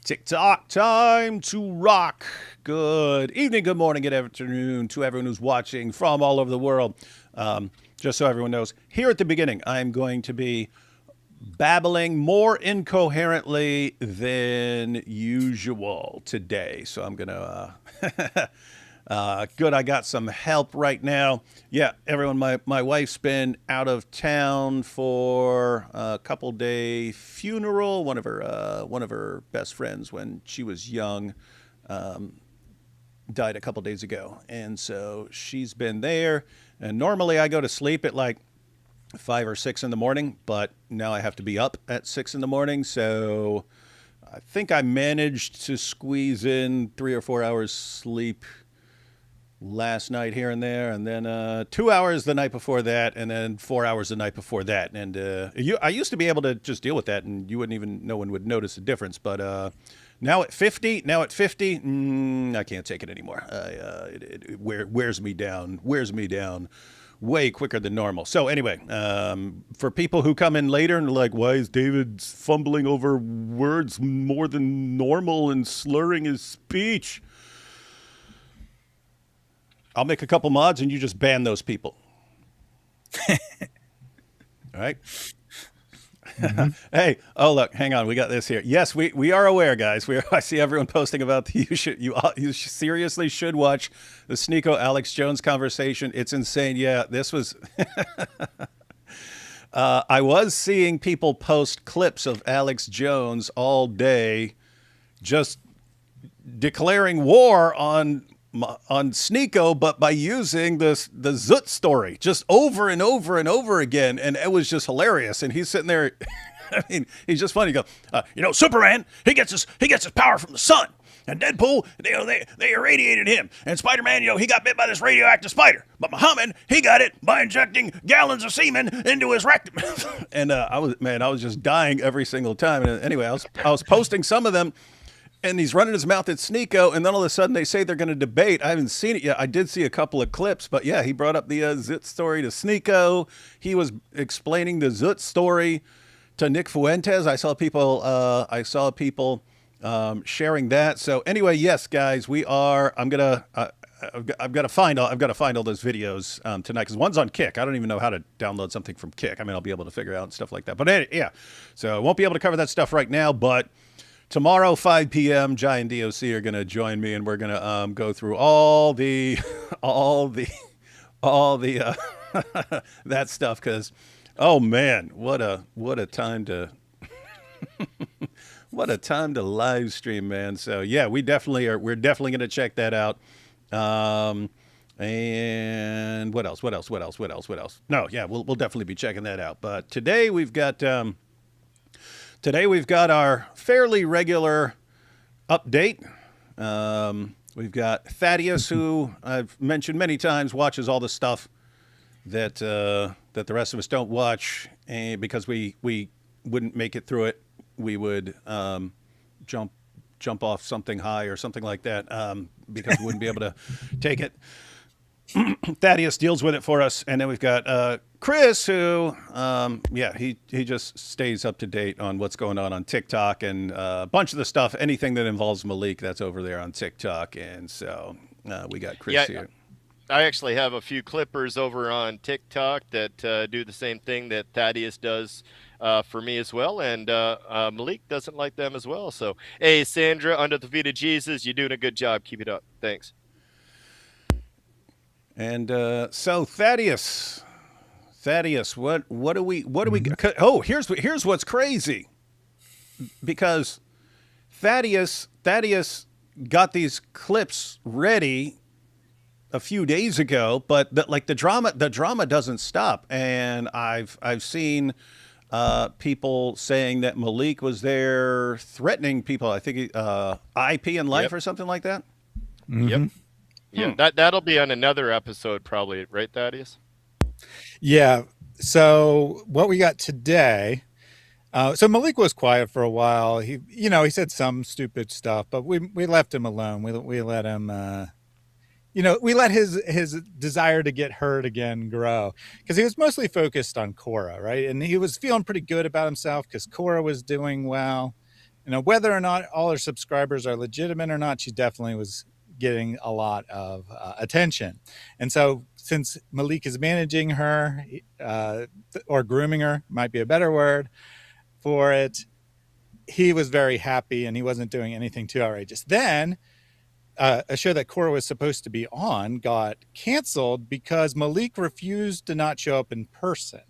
TikTok time to rock. Good evening, good morning, good afternoon to everyone who's watching from all over the world. Just so everyone knows, here at the beginning, I'm going to be babbling more incoherently than usual today. So I'm going to good, I got some help right now. Yeah, everyone, my wife's been out of town for a couple day funeral. One of her best friends when she was young died a couple days ago, and so she's been there. And normally I go to sleep at like 5 or 6 in the morning, but now I have to be up at 6 in the morning. So I think I managed to squeeze in 3 or 4 hours sleep last night here and there, and then 2 hours the night before that, and then 4 hours the night before that. And I used to be able to just deal with that, and no one would notice a difference. But now at 50, I can't take it anymore. It wears me down way quicker than normal. So anyway, for people who come in later and are like, why is David fumbling over words more than normal and slurring his speech? I'll make a couple mods and you just ban those people. All right. Mm-hmm. Hey, oh look, hang on, we got this here. Yes, we are aware, guys. I see everyone posting about the you seriously should watch the Sneeko Alex Jones conversation. It's insane. Yeah, this was. I was seeing people post clips of Alex Jones all day, just declaring war on Sneeko, but by using the Zoot story just over and over and over again, and it was just hilarious. And he's sitting there, I mean, he's just funny. He goes, Superman, he gets his power from the sun, and Deadpool, they irradiated him, and Spider-Man, he got bit by this radioactive spider, but Muhammad, he got it by injecting gallons of semen into his rectum. And I was just dying every single time. And anyway, I was posting some of them. And he's running his mouth at Sneeko, and then all of a sudden they say they're going to debate. I haven't seen it yet. I did see a couple of clips, but yeah, he brought up the Zoot story to Sneeko. He was explaining the Zoot story to Nick Fuentes. I saw people sharing that. So anyway, yes, guys, I've got to find all those videos tonight, because one's on Kick. I don't even know how to download something from Kick. I mean, I'll be able to figure it out and stuff like that. But yeah, so I won't be able to cover that stuff right now, but tomorrow, 5 p.m., Jai and DOC are going to join me, and we're going to go through all the that stuff. Because, oh man, what a time to what a time to live stream, man. So yeah, we're definitely going to check that out. And what else? No, yeah, we'll definitely be checking that out. But today we've got our fairly regular update. We've got Thaddeus, who I've mentioned many times, watches all the stuff that the rest of us don't watch, because we wouldn't make it through it. We would jump off something high or something like that, because we wouldn't be able to take it. Thaddeus deals with it for us, and then we've got Chris, who he just stays up to date on what's going on TikTok, and a bunch of the stuff, anything that involves Maleek, that's over there on TikTok. And so we got Chris here. I actually have a few clippers over on TikTok that do the same thing that Thaddeus does for me as well, and Maleek doesn't like them as well. So, hey, Sandra, under the feet of Jesus, you're doing a good job. Keep it up. Thanks. And so Thaddeus, what do we? Oh, here's what's crazy, because Thaddeus got these clips ready a few days ago, but the drama doesn't stop, and I've seen people saying that Maleek was there threatening people. I think IP in life or something like that. Mm-hmm. Yep. Yeah, that'll be on another episode probably, right, Thaddeus? Yeah. So what we got today, so Maleek was quiet for a while. He said some stupid stuff, but we left him alone. We let him, we let his desire to get hurt again grow, because he was mostly focused on Korra, right? And he was feeling pretty good about himself because Korra was doing well. whether or not all her subscribers are legitimate or not, she definitely was getting a lot of attention. And so since Maleek is managing her, or grooming her, might be a better word for it, he was very happy and he wasn't doing anything too outrageous. Then a show that Cora was supposed to be on got canceled because Maleek refused to not show up in person.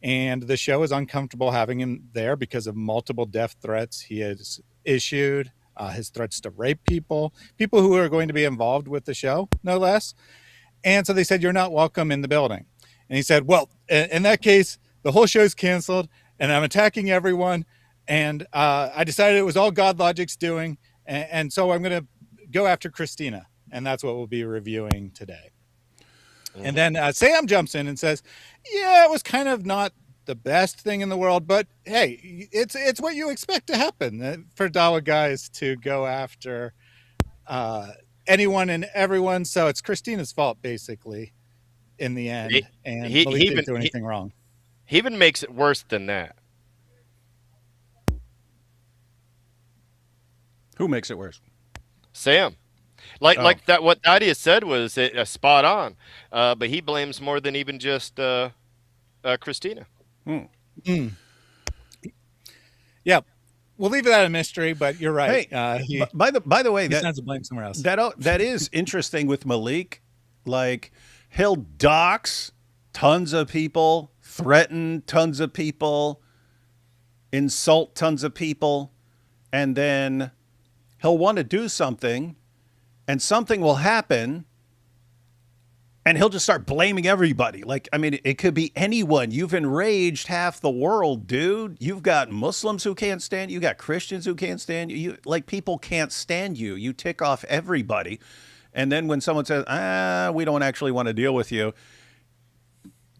And the show is uncomfortable having him there because of multiple death threats he has issued, his threats to rape people who are going to be involved with the show, no less. And so they said, you're not welcome in the building. And he said, well, in that case, the whole show's canceled and I'm attacking everyone. And I decided it was all God Logic's doing. And so I'm going to go after Christina. And that's what we'll be reviewing today. And then Sam jumps in and says, yeah, it was kind of not the best thing in the world, but hey, it's what you expect to happen for Dawa guys to go after anyone and everyone. So it's Christina's fault, basically, in the end. And Maleek didn't do anything wrong. He even makes it worse than that. Who makes it worse? Sam. Like that, what Thaddeus said was spot on, but he blames more than even just Christina. Yeah, we'll leave that a mystery, but you're right. Hey, by the way, that sounds to blame somewhere else. That is interesting with Maleek. Like, he'll dox tons of people, threaten tons of people, insult tons of people, and then he'll want to do something. And something will happen, and he'll just start blaming everybody. Like, I mean, it could be anyone. You've enraged half the world, dude. You've got Muslims who can't stand you. You got Christians who can't stand you. Like, people can't stand you. You tick off everybody. And then when someone says, we don't actually want to deal with you,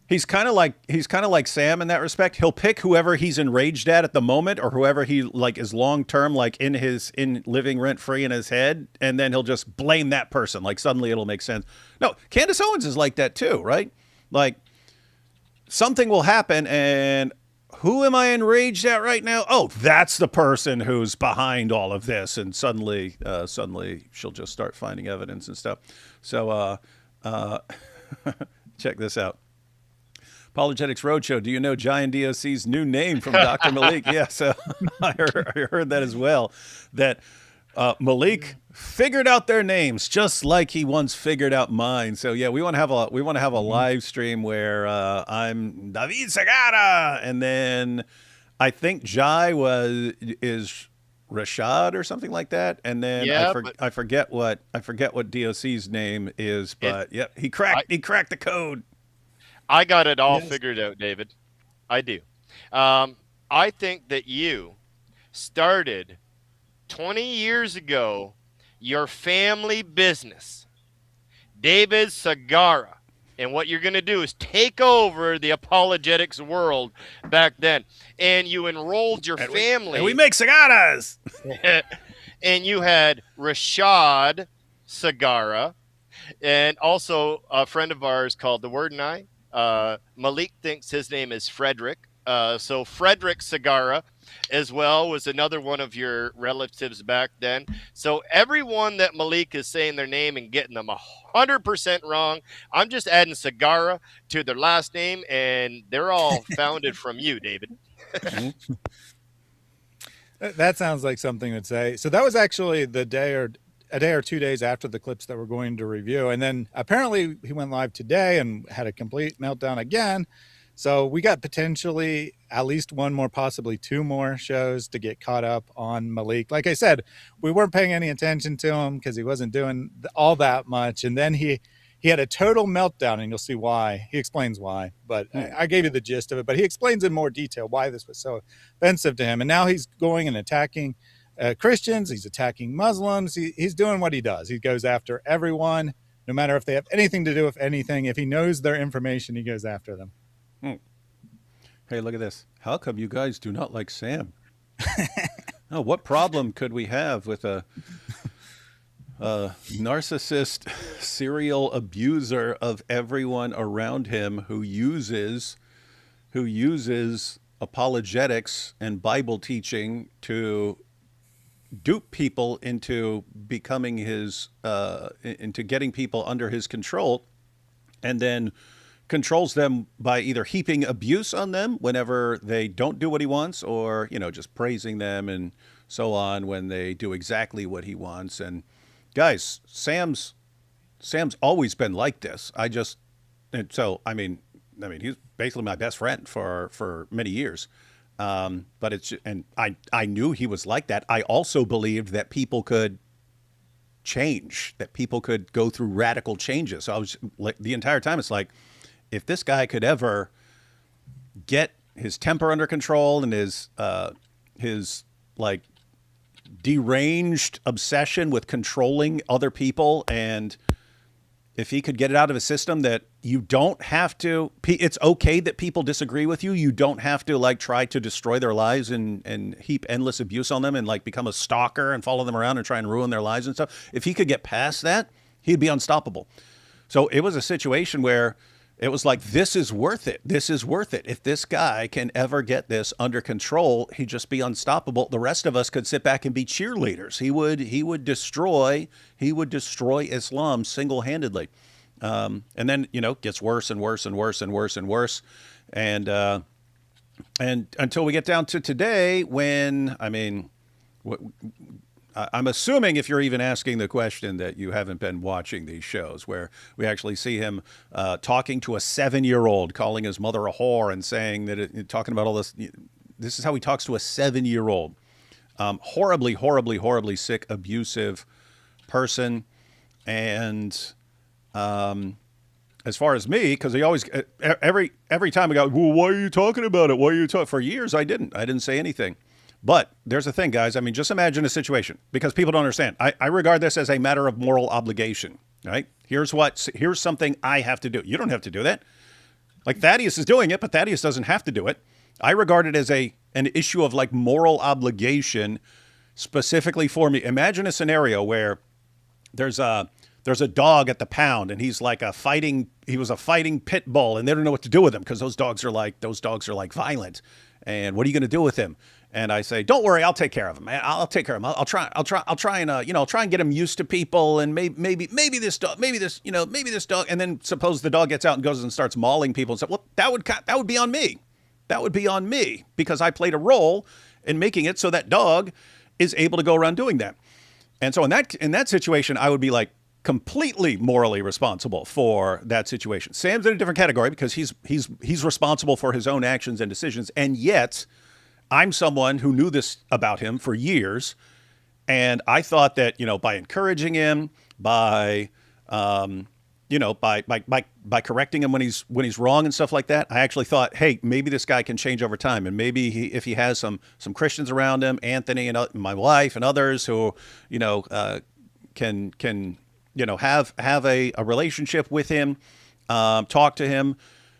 he's kind of like Sam in that respect. He'll pick whoever he's enraged at the moment, or whoever he like is long term, like in living rent free in his head, and then he'll just blame that person. Like, suddenly it'll make sense. No, Candace Owens is like that too, right? Like, something will happen, and who am I enraged at right now? Oh, that's the person who's behind all of this, and suddenly she'll just start finding evidence and stuff. So check this out. Apologetics Roadshow. Do you know Giant DOC's new name from Dr. Maleek? Yeah, so I heard that as well. That Maleek figured out their names just like he once figured out mine. So yeah, we want to have a live stream where I'm David Segarra, and then I think Jai is Rashad or something like that, and then I forget what DOC's name is, but yep, he cracked the code. I got it all figured out, David. I do. I think that you started 20 years ago your family business, David Segarra. And what you're going to do is take over the apologetics world back then. And you enrolled your family. And we make cigaras. And you had Rashad Segarra, and also a friend of ours called The Word and I. Maleek thinks his name is Frederick. So Frederick Segarra as well was another one of your relatives back then. So everyone that Maleek is saying their name and getting them 100% wrong, I'm just adding Segarra to their last name, and they're all founded from you, David. That sounds like something to say. So that was actually a day or 2 days after the clips that we're going to review. And then apparently he went live today and had a complete meltdown again. So we got potentially at least one more, possibly two more shows to get caught up on Maleek. Like I said, we weren't paying any attention to him because he wasn't doing all that much. And then he had a total meltdown, and you'll see why. He explains why, but I gave you the gist of it. But he explains in more detail why this was so offensive to him. And now he's going and attacking Christians. He's attacking Muslims. He's doing what he does. He goes after everyone, no matter if they have anything to do with anything. If he knows their information, he goes after them. Hey, look at this. How come you guys do not like Sam? Oh, what problem could we have with a narcissist, serial abuser of everyone around him who uses apologetics and Bible teaching to dupe people into becoming his, into getting people under his control, and then controls them by either heaping abuse on them whenever they don't do what he wants, or, you know, just praising them and so on when they do exactly what he wants. And guys, Sam's always been like this. And so, I mean, he's basically my best friend for many years. But I knew he was like that. I also believed that people could change, that people could go through radical changes. So I was like, the entire time, it's like, if this guy could ever get his temper under control and his like deranged obsession with controlling other people, and if he could get it out of his system that you don't have to, it's okay that people disagree with you. You don't have to like try to destroy their lives and heap endless abuse on them and like become a stalker and follow them around and try and ruin their lives and stuff. If he could get past that, he'd be unstoppable. So it was a situation where it was like, this is worth it. This is worth it. If this guy can ever get this under control, he'd just be unstoppable. The rest of us could sit back and be cheerleaders. He would destroy Islam single-handedly. And then, you know, gets worse and worse and worse and worse and worse. And until we get down to today, when, I mean, I'm assuming, if you're even asking the question, that you haven't been watching these shows where we actually see him talking to a 7-year-old, calling his mother a whore and saying that, talking about all this. This is how he talks to a 7-year-old. Horribly, horribly, horribly sick, abusive person. And as far as me, because he always, every time I go, well, why are you talking about it? Why are you talking? For years, I didn't say anything. But there's a thing, guys. I mean, just imagine a situation, because people don't understand. I regard this as a matter of moral obligation, right? Here's something I have to do. You don't have to do that. Like Thaddeus is doing it, but Thaddeus doesn't have to do it. I regard it as an issue of like moral obligation specifically for me. Imagine a scenario where there's a dog at the pound, and he was a fighting pit bull, and they don't know what to do with him because those dogs are like violent. And what are you going to do with him? And I say, don't worry, I'll take care of him. I'll take care of him. I'll try and I'll try and get him used to people, and maybe this dog, maybe this dog. And then suppose the dog gets out and goes and starts mauling people and stuff. Well, that would be on me. That would be on me, because I played a role in making it so that dog is able to go around doing that. And so in that situation, I would be like completely morally responsible for that situation. Sam's in a different category because he's responsible for his own actions and decisions, and yet I'm someone who knew this about him for years, and I thought that, you know, by encouraging him, by correcting him when he's wrong and stuff like that, I actually thought, hey, maybe this guy can change over time, and maybe if he has some Christians around him, Anthony and my wife and others who, you know, can have a relationship with him, talk to him.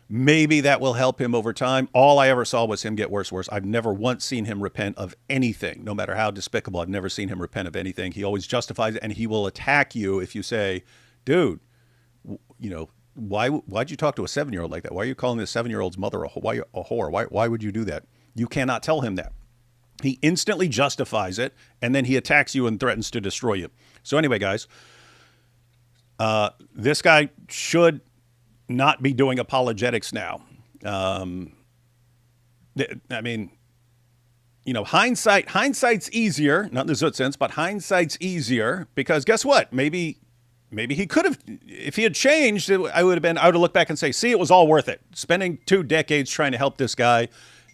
Maybe that will help him over time. All I ever saw was him get worse and worse. I've never once seen him repent of anything, no matter how despicable. I've never seen him repent of anything. He always justifies it, and he will attack you if you say, dude, you know, why'd you talk to a 7-year-old like that? Why are you calling this 7-year-old's mother a whore? Why would you do that? You cannot tell him that. He instantly justifies it, and then he attacks you and threatens to destroy you. So anyway, guys, this guy should not be doing apologetics now. I mean, you know, hindsight's easier, not in the Zoot sense, but hindsight's easier, because guess what? Maybe he could have, if he had changed, I would have looked back and say, see, it was all worth it. Spending 2 decades trying to help this guy,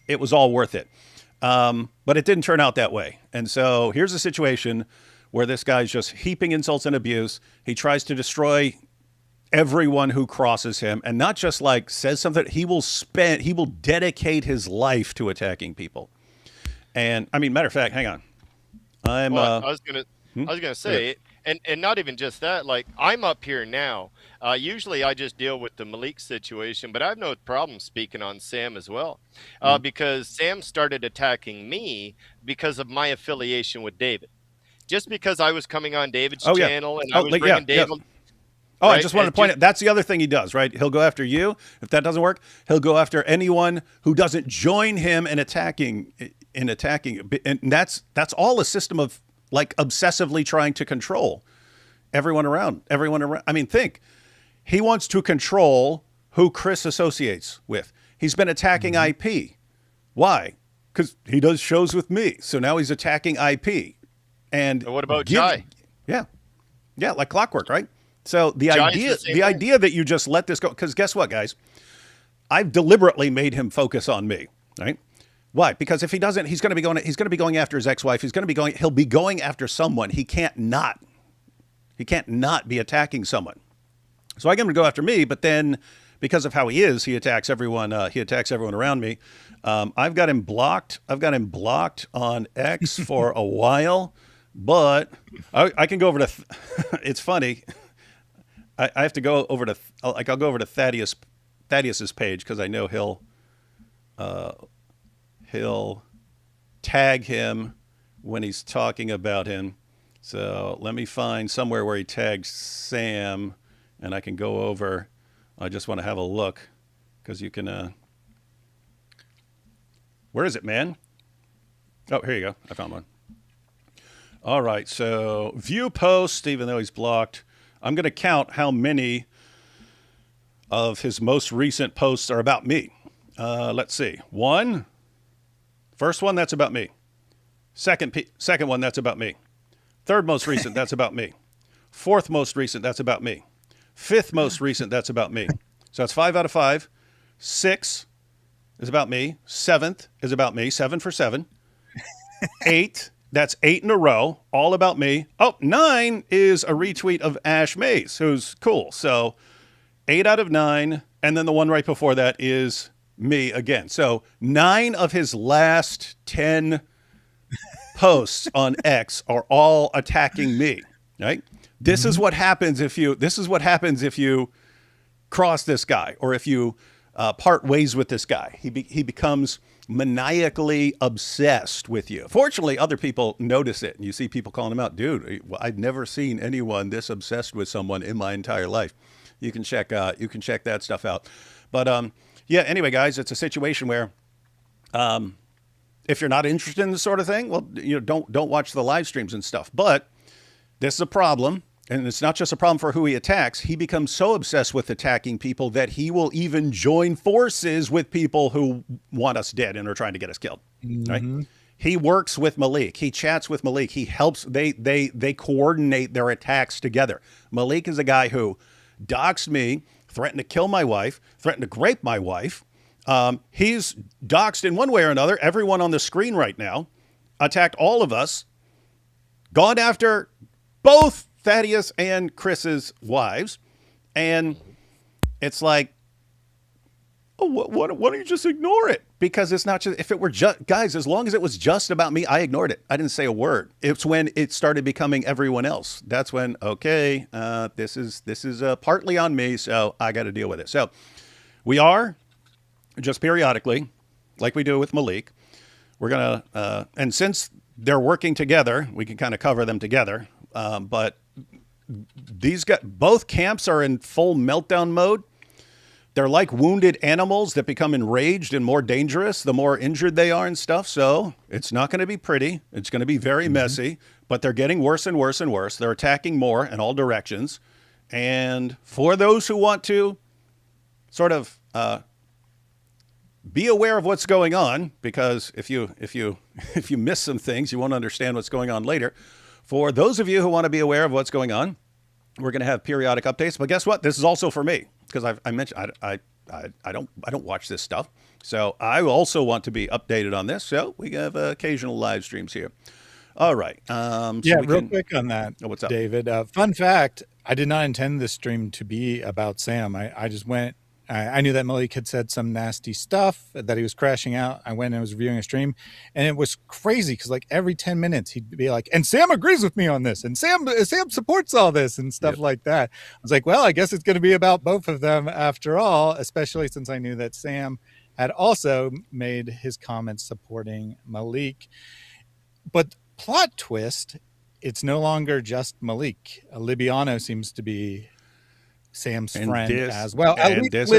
it was all worth it. But it didn't turn out that way. And so here's a situation where this guy's just heaping insults and abuse. He tries to destroy everyone who crosses him, and not just like says something. He will dedicate his life to attacking people. And I mean, matter of fact, hang on. I was gonna say, and not even just that. Like, I'm up here now. Usually, I just deal with the Maleek situation, but I have no problem speaking on Sam as well, because Sam started attacking me because of my affiliation with David. Just because I was coming on David's channel and I was bringing David. Yeah. Oh, right? I just wanted to point out, that's the other thing he does, right? He'll go after you. If that doesn't work, he'll go after anyone who doesn't join him in attacking. And that's all a system of like obsessively trying to control everyone around. I mean, think. He wants to control who Chris associates with. He's been attacking IP. Why? Because he does shows with me. So now he's attacking IP. And what about Jai? Yeah. Yeah, like clockwork, right? So the Jai's idea that you just let this go, because guess what, guys? I've deliberately made him focus on me, right? Why? Because if he doesn't, he's going to be going after his ex-wife. He'll be going after someone. He can't not be attacking someone. So I get him to go after me, but then because of how he is, he attacks everyone. He attacks everyone around me. I've got him blocked. On X for a while, but I can go over to. It's funny. I have to go over to I'll go over to Thaddeus's page because I know he'll tag him when he's talking about him. So let me find somewhere where he tags Sam, and I can go over. I just want to have a look because you can. Where is it, man? Oh, here you go. I found one. All right. So view post, even though he's blocked. I'm going to count how many of his most recent posts are about me. Let's see. First one, that's about me. Second one, that's about me. Third most recent, that's about me. Fourth most recent, that's about me. Fifth most recent, that's about me. So that's 5 out of 5. 6 is about me. 7th is about me. 7 for 7. 8, that's 8 in a row, all about me. Oh, 9 is a retweet of Ash Mays, who's cool. So 8 out of 9, and then the one right before that is me again. So 9 of his last 10 posts on X are all attacking me, right? This is what happens if you cross this guy, or if you part ways with this guy. He becomes maniacally obsessed with you. Fortunately, other people notice it, and you see people calling him out. Dude, I've never seen anyone this obsessed with someone in my entire life. You can check that stuff out. But yeah. Anyway, guys, it's a situation where if you're not interested in this sort of thing, well, don't watch the live streams and stuff. But this is a problem. And it's not just a problem for who he attacks. He becomes so obsessed with attacking people that he will even join forces with people who want us dead and are trying to get us killed. Right? He works with Maleek. He chats with Maleek. He helps. They coordinate their attacks together. Maleek is a guy who doxed me, threatened to kill my wife, threatened to grape my wife. He's doxed in one way or another. Everyone on the screen right now, attacked all of us, gone after both Thaddeus and Chris's wives, and it's like, oh, why don't you just ignore it? Because it's not just, if it were just, guys, as long as it was just about me, I ignored it. I didn't say a word. It's when it started becoming everyone else. That's when, okay, this is partly on me, so I got to deal with it. So we are just periodically, like we do with Maleek, we're going to, and since they're working together, we can kind of cover them together. But these guys, both camps are in full meltdown mode. They're like wounded animals that become enraged and more dangerous the more injured they are and stuff. So it's not going to be pretty. It's going to be very messy, but they're getting worse and worse and worse. They're attacking more in all directions. And for those who want to sort of be aware of what's going on, because if you miss some things, you won't understand what's going on later. For those of you who want to be aware of what's going on, we're going to have periodic updates. But guess what? This is also for me, because I mentioned I don't watch this stuff, so I also want to be updated on this. So we have occasional live streams here. All right. Real quick on that. Oh, what's up, David? Fun fact: I did not intend this stream to be about Sam. I just went. I knew that Maleek had said some nasty stuff, that he was crashing out. I went and was reviewing a stream, and it was crazy because like every 10 minutes he'd be like, and Sam agrees with me on this, and Sam supports all this and stuff like that. I was like, well, I guess it's going to be about both of them after all, especially since I knew that Sam had also made his comments supporting Maleek. But plot twist, it's no longer just Maleek. Libiano seems to be Sam's friend as well. And this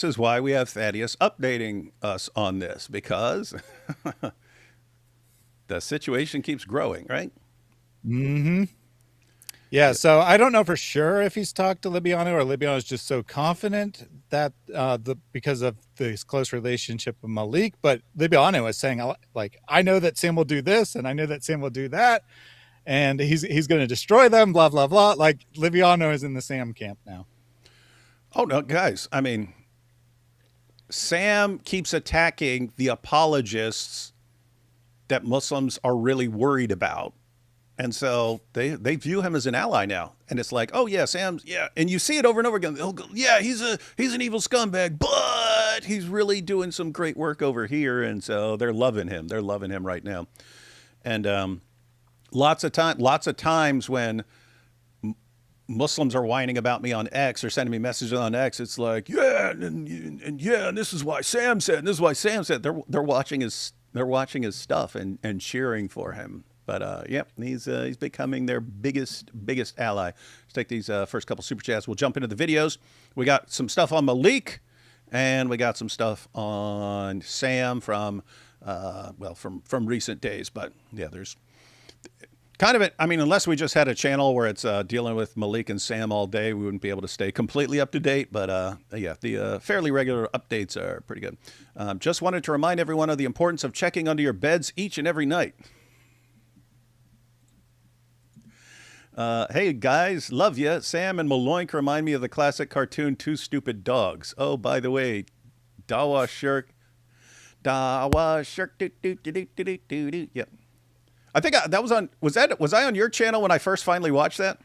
is why we have Thaddeus updating us on this, because the situation keeps growing, right? Mm-hmm. Yeah, so I don't know for sure if he's talked to Libiano or Libiano is just so confident that because of this close relationship with Maleek. But Libiano is saying, like, I know that Sam will do this, and I know that Sam will do that, and he's going to destroy them. Blah blah blah. Like Libiano is in the Sam camp now. Oh no, guys! I mean, Sam keeps attacking the apologists that Muslims are really worried about. And so they view him as an ally now. And it's like, oh, yeah, Sam's, yeah. And you see it over and over again. They'll go, yeah, he's an evil scumbag, but he's really doing some great work over here. And so they're loving him. They're loving him right now. And lots of times when Muslims are whining about me on X or sending me messages on X, it's like, yeah, and yeah, and this is why Sam said, and this is why Sam said. They're watching his stuff and cheering for him. But yep, he's becoming their biggest ally. Let's take these first couple super chats. We'll jump into the videos. We got some stuff on Maleek, and we got some stuff on Sam from recent days. But yeah, there's kind of it. I mean, unless we just had a channel where it's dealing with Maleek and Sam all day, we wouldn't be able to stay completely up to date. But yeah, the fairly regular updates are pretty good. Just wanted to remind everyone of the importance of checking under your beds each and every night. Hey guys, love ya. Sam and Maloink remind me of the classic cartoon Two Stupid Dogs. Oh, by the way, Dawa Shirk, do do do do do do do. Yep. I think that was on. Was I on your channel when I first finally watched that?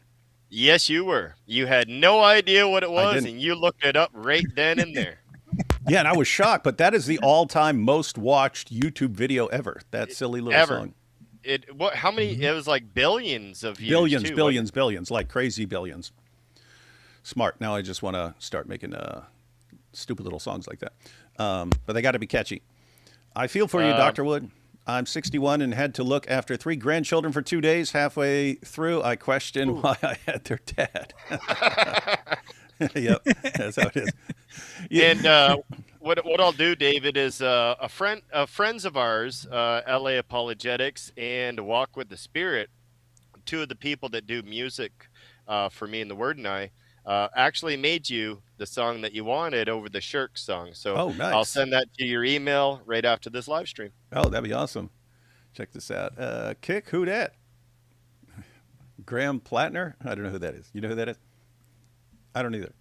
Yes, you were. You had no idea what it was, and you looked it up right then and there. Yeah, and I was shocked. But that is the all-time most watched YouTube video ever. That silly little song. How many? It was like billions of views. Billions, like crazy billions. Smart. Now I just want to start making stupid little songs like that. But they got to be catchy. I feel for you, Dr. Wood. I'm 61 and had to look after 3 grandchildren for 2 days. Halfway through, I questioned why I had their dad. Yep, that's how it is. Yeah. And what I'll do, David, is friends of ours, LA Apologetics and Walk with the Spirit, 2 of the people that do music for me and the Word and I, actually made you the song that you wanted over the Shirk song. So nice. I'll send that to your email right after this live stream. Oh, that'd be awesome. Check this out. Kick, who dat? Graham Plattner? I don't know who that is. You know who that is? I don't either.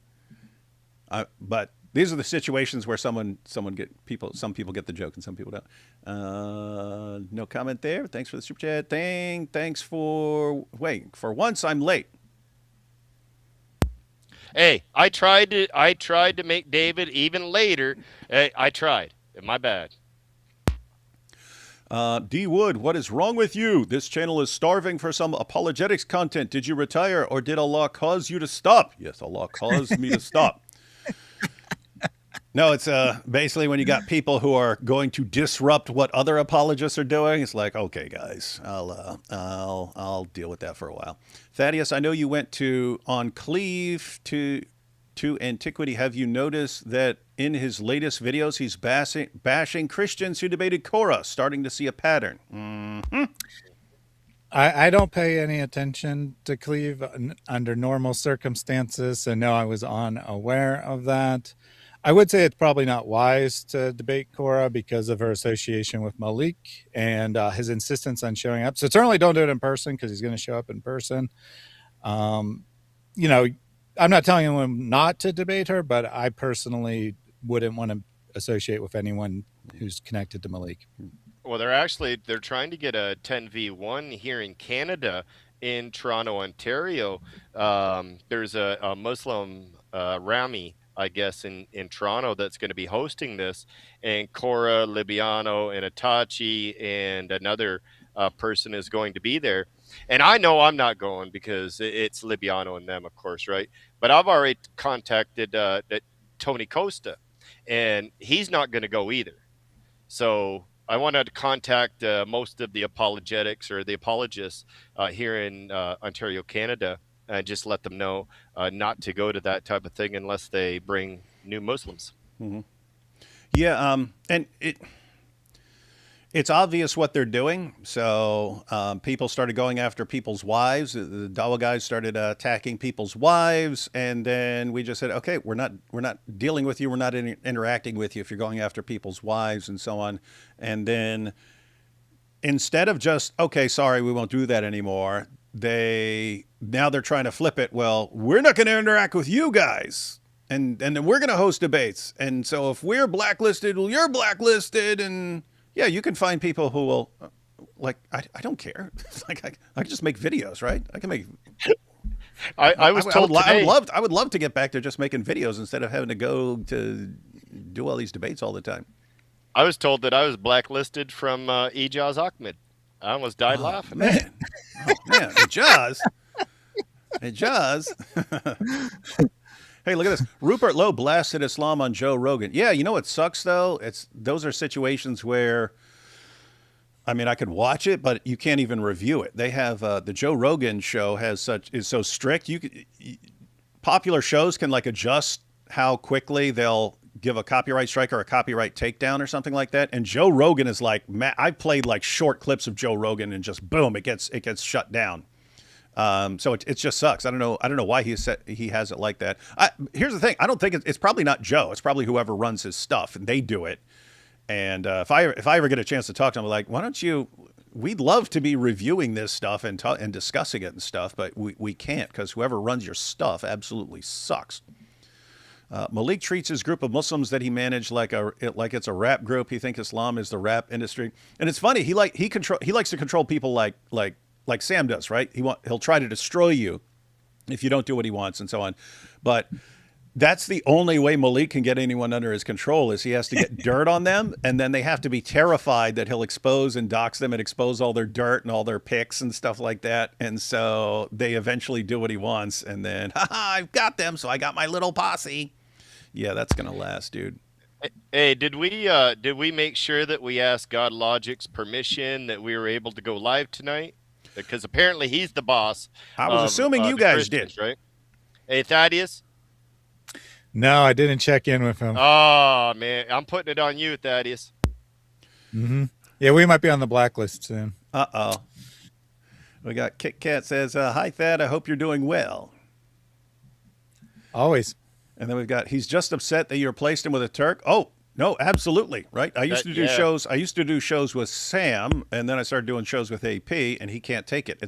But these are the situations where some people get the joke and some people don't. No comment there. Thanks for the super chat thing. Thanks for once I'm late. Hey, I tried to make David even later. Hey, I tried. My bad. D Wood, what is wrong with you? This channel is starving for some apologetics content. Did you retire or did Allah cause you to stop? Yes, Allah caused me to stop. No, it's basically when you got people who are going to disrupt what other apologists are doing. It's like, okay, guys, I'll deal with that for a while. Thaddeus, I know you went to on Cleave to Antiquity. Have you noticed that in his latest videos he's bashing Christians who debated Korah? Starting to see a pattern. Mm-hmm. I don't pay any attention to Cleave under normal circumstances, so no, I was unaware of that. I would say it's probably not wise to debate Korah because of her association with Maleek and his insistence on showing up. So certainly don't do it in person because he's going to show up in person. I'm not telling anyone not to debate her, but I personally wouldn't want to associate with anyone who's connected to Maleek. Well, they're trying to get a 10v1 here in Canada, in Toronto, Ontario. There's a Muslim Rami, I guess, in Toronto that's going to be hosting this, and Cora, Libiano, and Itachi, and another person is going to be there. And I know I'm not going because it's Libiano and them, of course, right? But I've already contacted Tony Costa, and he's not going to go either. So I wanted to contact most of the apologetics or the apologists here in Ontario, Canada, and just let them know not to go to that type of thing unless they bring new Muslims. Mm-hmm. Yeah, and It's obvious what they're doing. So people started going after people's wives. The Dawa guys started attacking people's wives, and then we just said, okay, we're not dealing with you. We're not interacting with you if you're going after people's wives and so on. And then instead of just, okay, sorry, we won't do that anymore, now they're trying to flip it. Well, we're not going to interact with you guys, and then we're going to host debates. And so if we're blacklisted, well, you're blacklisted. And yeah, you can find people who will, I don't care. Like I can just make videos, right? I can make. I was told today. I would love to get back to just making videos instead of having to go to do all these debates all the time. I was told that I was blacklisted from Ijaz Ahmed. I almost died laughing. Man. Oh, man. Ijaz. Hey, look at this. Rupert Lowe blasted Islam on Joe Rogan. Yeah, you know what sucks, though? Those are situations where, I mean, I could watch it, but you can't even review it. They have the Joe Rogan show is so strict. Popular shows can adjust how quickly they'll give a copyright strike or a copyright takedown or something like that. And Joe Rogan is I've played short clips of Joe Rogan and just boom, it gets shut down. So it just sucks. I don't know why he has it like that. Here's the thing. I don't think it's probably not Joe. It's probably whoever runs his stuff, and they do it. And if I ever get a chance to talk to him, I'm like, why don't you? We'd love to be reviewing this stuff and discussing it and stuff, but we can't because whoever runs your stuff absolutely sucks. Maleek treats his group of Muslims that he managed like it's a rap group. He thinks Islam is the rap industry, and it's funny. He likes to control people like Sam does, right? He'll try to destroy you if you don't do what he wants and so on. But that's the only way Maleek can get anyone under his control is he has to get dirt on them, and then they have to be terrified that he'll expose and dox them and expose all their dirt and all their pics and stuff like that. And so they eventually do what he wants, and then, I've got them, so I got my little posse. Yeah, that's going to last, dude. Hey, did we make sure that we asked God Logic's permission that we were able to go live tonight? Because apparently he's the boss. I was assuming you guys did, right? Hey, Thaddeus. No, I didn't check in with him. Oh man, I'm putting it on you, Thaddeus. Mm-hmm. Yeah, we might be on the blacklist soon. Uh-oh. We got Kit Kat says, hi, Thad. I hope you're doing well. Always. And then we've got, he's just upset that you replaced him with a Turk. Oh, no, absolutely. Right. I used to do shows. I used to do shows with Sam, and then I started doing shows with AP, and he can't take it.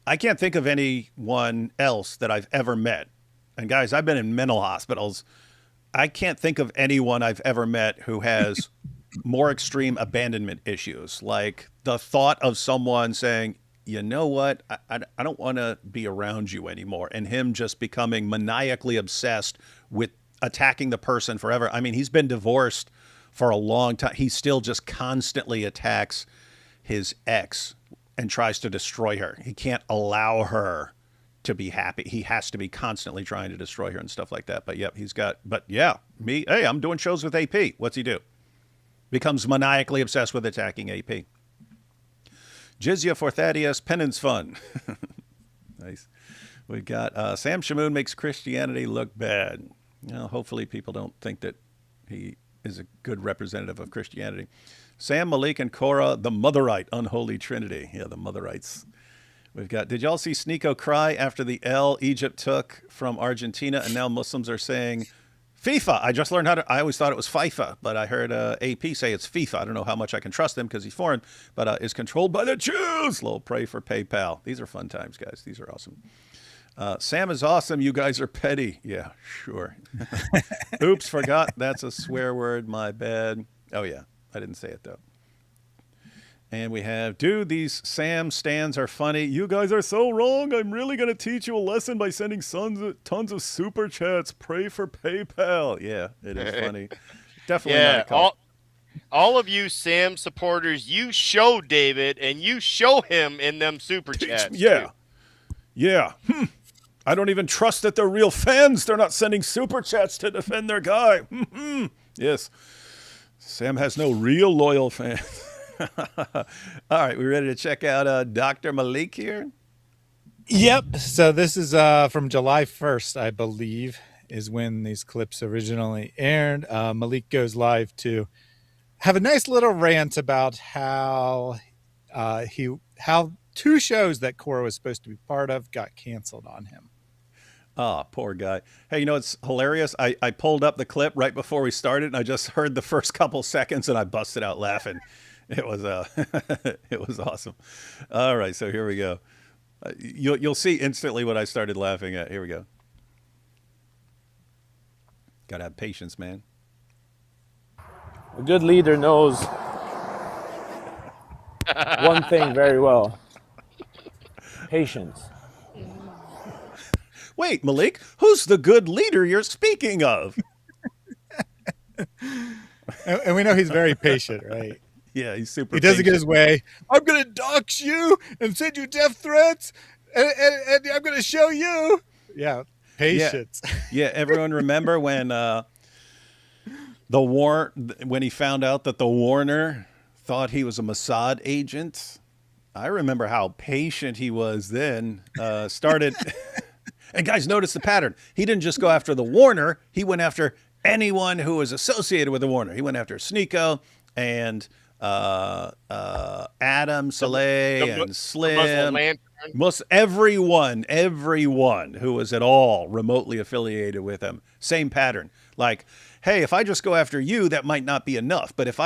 I can't think of anyone else that I've ever met. And guys, I've been in mental hospitals. I can't think of anyone I've ever met who has more extreme abandonment issues. Like the thought of someone saying, you know what, I don't want to be around you anymore. And him just becoming maniacally obsessed with attacking the person forever. I mean, he's been divorced for a long time. He still just constantly attacks his ex and tries to destroy her. He can't allow her to be happy. He has to be constantly trying to destroy her and stuff like that. But yep, hey, I'm doing shows with AP. What's he do? Becomes maniacally obsessed with attacking AP. Jizya for Thaddeus, penance fund. Nice. We've got Sam Shamoon makes Christianity look bad. Hopefully people don't think that he is a good representative of Christianity. Sam, Maleek, and Korah, the Motherite, unholy trinity. Yeah, the Motherites. We've got, did y'all see Sneeko cry after the L Egypt took from Argentina, and now Muslims are saying FIFA? I just learned I always thought it was FIFA, but I heard AP say it's FIFA. I don't know how much I can trust him because he's foreign, but is controlled by the Jews. Lol, pray for PayPal. These are fun times, guys. These are awesome. Sam is awesome. You guys are petty. Yeah, sure. Oops, forgot. That's a swear word. My bad. Oh, yeah. I didn't say it, though. And we have, dude, these Sam stands are funny. You guys are so wrong. I'm really going to teach you a lesson by sending tons of super chats. Pray for PayPal. Yeah, it is funny. Definitely not a cult. All of you Sam supporters, you show David and you show him in them super chats. Yeah. Too. Yeah. I don't even trust that they're real fans. They're not sending super chats to defend their guy. Yes. Sam has no real loyal fans. All right, we ready to check out Dr. Maleek here? Yep. So this is from July 1st, I believe, is when these clips originally aired. Maleek goes live to have a nice little rant about how how 2 shows that Cora was supposed to be part of got canceled on him. Oh, poor guy. Hey, you know, it's hilarious. I pulled up the clip right before we started, and I just heard the first couple seconds, and I busted out laughing. It was it was awesome. All right, so here we go. You'll see instantly what I started laughing at. Here we go. Gotta have patience, man. A good leader knows one thing very well: patience. Wait, Maleek, who's the good leader you're speaking of? And we know he's very patient, right? Yeah, he's super He doesn't get patient. his way. I'm going to dox you and send you death threats, and I'm going to show you. Yeah, patience. Yeah, everyone remember when when he found out that the Warner thought he was a Mossad agent? I remember how patient he was then. Started, and guys, notice the pattern. He didn't just go after the Warner. He went after anyone who was associated with the Warner. He went after Sneeko and Adam, Soleil, and Slim. Everyone who was at all remotely affiliated with him. Same pattern. Like, hey, if I just go after you, that might not be enough. But if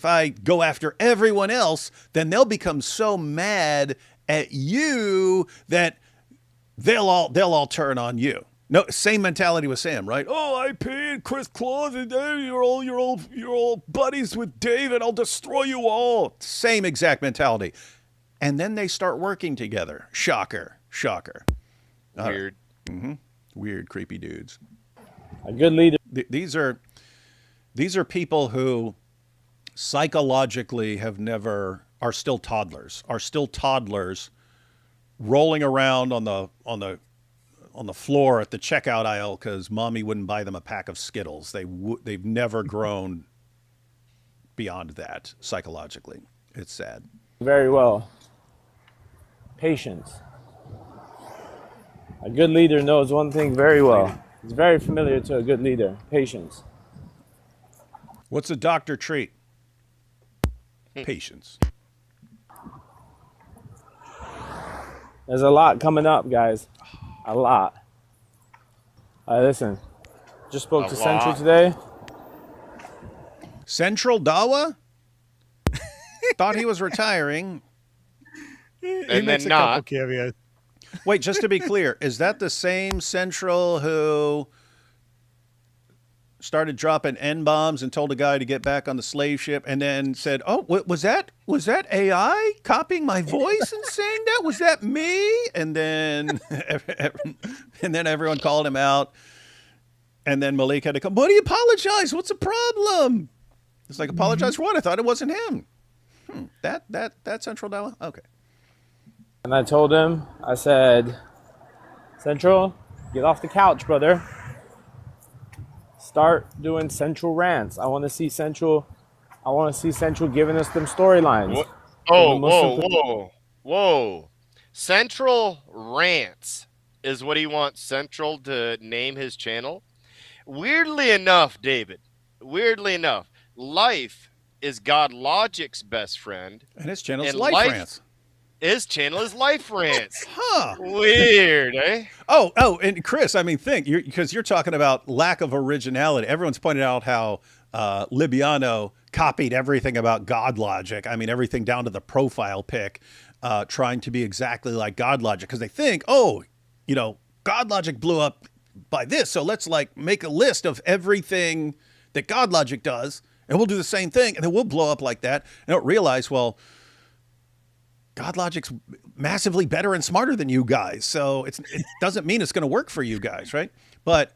I go after everyone else, then they'll become so mad at you that they'll all turn on you. No, same mentality with Sam, right? Oh, I paid Chris Claus, and you're all buddies with David. I'll destroy you all. Same exact mentality. And then they start working together. Shocker. Weird. Weird, creepy dudes. A good leader. These are people who psychologically are still toddlers rolling around on the floor at the checkout aisle because mommy wouldn't buy them a pack of Skittles. They've never grown beyond that psychologically. It's sad. Very well. Patience. A good leader knows one thing very well. It's very familiar to a good leader. Patience. What's a doctor treat? Patience. There's a lot coming up, guys. A lot. Listen, just spoke to Central today. Central Dawa? Thought he was retiring. And then not. Cameos. Wait, just to be clear, is that the same Central who started dropping N-bombs and told a guy to get back on the slave ship and then said, oh, was that AI copying my voice and saying that? Was that me? And then everyone called him out. And then Maleek had to come, buddy, apologize. What's the problem? It's like, apologize for what? I thought it wasn't him. That Central Dawa? Okay. And I told him, I said, Central, get off the couch, brother. Start doing Central rants. I want to see Central giving us them storylines. Whoa. Central rants is what he wants Central to name his channel. Weirdly enough, David, Life is God Logic's best friend. And his channel is Life Rants. His channel is Life Rants. Huh. Weird, eh? Oh, and Chris, I mean, because you're talking about lack of originality. Everyone's pointed out how Libiano copied everything about God Logic. I mean, everything down to the profile pic, trying to be exactly like God Logic. Because they think, God Logic blew up by this. So let's make a list of everything that God Logic does, and we'll do the same thing, and then we'll blow up like that. And don't realize, well, God Logic's massively better and smarter than you guys. So it doesn't mean it's going to work for you guys, right? But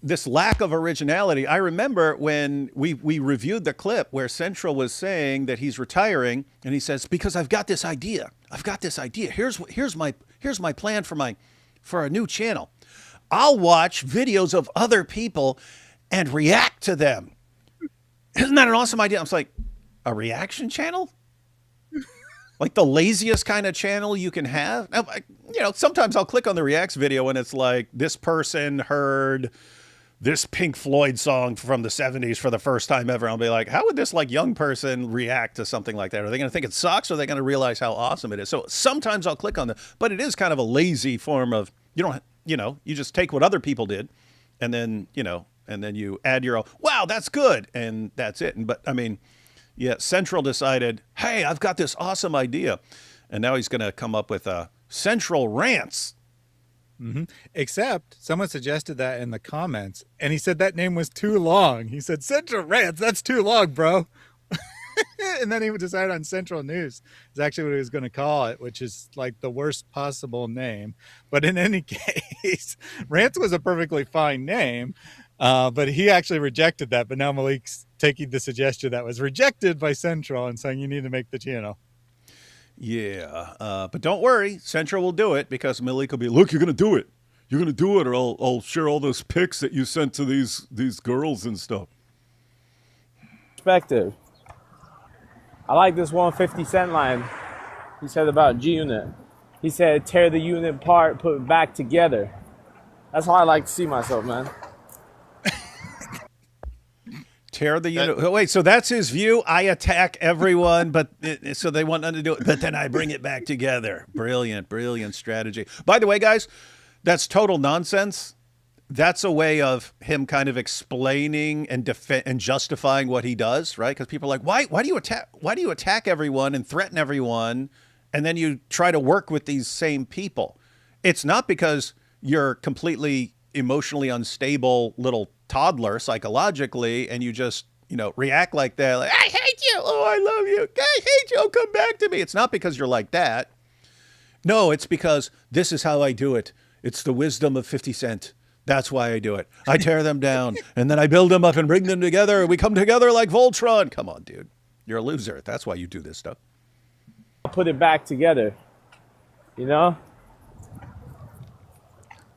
this lack of originality, I remember when we reviewed the clip where Central was saying that he's retiring, and he says, because I've got this idea. Here's my plan for a new channel. I'll watch videos of other people and react to them. Isn't that an awesome idea? I was like, a reaction channel? Like the laziest kind of channel you can have. Now, sometimes I'll click on the reacts video and it's like this person heard this Pink Floyd song from the 70s for the first time ever. I'll be like, how would this like young person react to something like that? Are they going to think it sucks, or are they going to realize how awesome it is? So sometimes I'll click on that, but it is kind of a lazy form of, you just take what other people did and then, and then you add your own, wow, that's good. And that's it. But I mean, yeah, Central decided, hey, I've got this awesome idea. And now he's going to come up with Central Rants. Mm-hmm. Except someone suggested that in the comments, and he said that name was too long. He said, Central Rants, that's too long, bro. And then he decided on Central News is actually what he was going to call it, which is like the worst possible name. But in any case, Rants was a perfectly fine name, but he actually rejected that. But now Maleek's taking the suggestion that was rejected by Central and saying you need to make the channel. Yeah, but don't worry, Central will do it, because Maleek will be, look, you're going to do it. You're going to do it, or I'll share all those pics that you sent to these girls and stuff. Perspective. I like this 150 Cent line he said about G-Unit. He said, tear the unit apart, put it back together. That's how I like to see myself, man. Tear the unit. Wait, so that's his view? I attack everyone, so they want nothing to do it, but then I bring it back together. Brilliant, brilliant strategy. By the way, guys, that's total nonsense. That's a way of him kind of explaining and justifying what he does, right? Because people are like, why do you attack everyone and threaten everyone, and then you try to work with these same people? It's not because you're completely emotionally unstable little toddler psychologically, and you just react like that, like, I hate you, oh, I love you, I hate you, oh, come back to me. It's not because you're like that. No, it's because this is how I do it. It's the wisdom of 50 Cent. That's why I do it. I tear them down, and then I build them up and bring them together. We come together like Voltron. Come on, dude. You're a loser. That's why you do this stuff. I'll put it back together,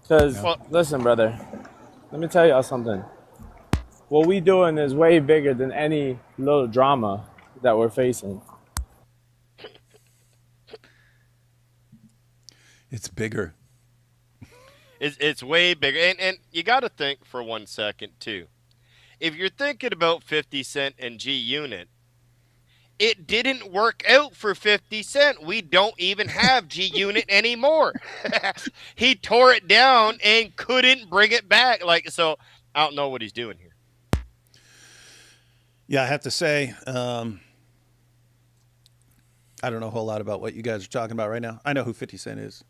Because, listen, brother, let me tell y'all something. What we doing is way bigger than any little drama that we're facing. It's bigger. It's way bigger. And you got to think for 1 second, too. If you're thinking about 50 Cent and G-Unit, it didn't work out for 50 Cent. We don't even have G-Unit anymore. He tore it down and couldn't bring it back. So I don't know what he's doing here. Yeah, I have to say, I don't know a whole lot about what you guys are talking about right now. I know who 50 Cent is,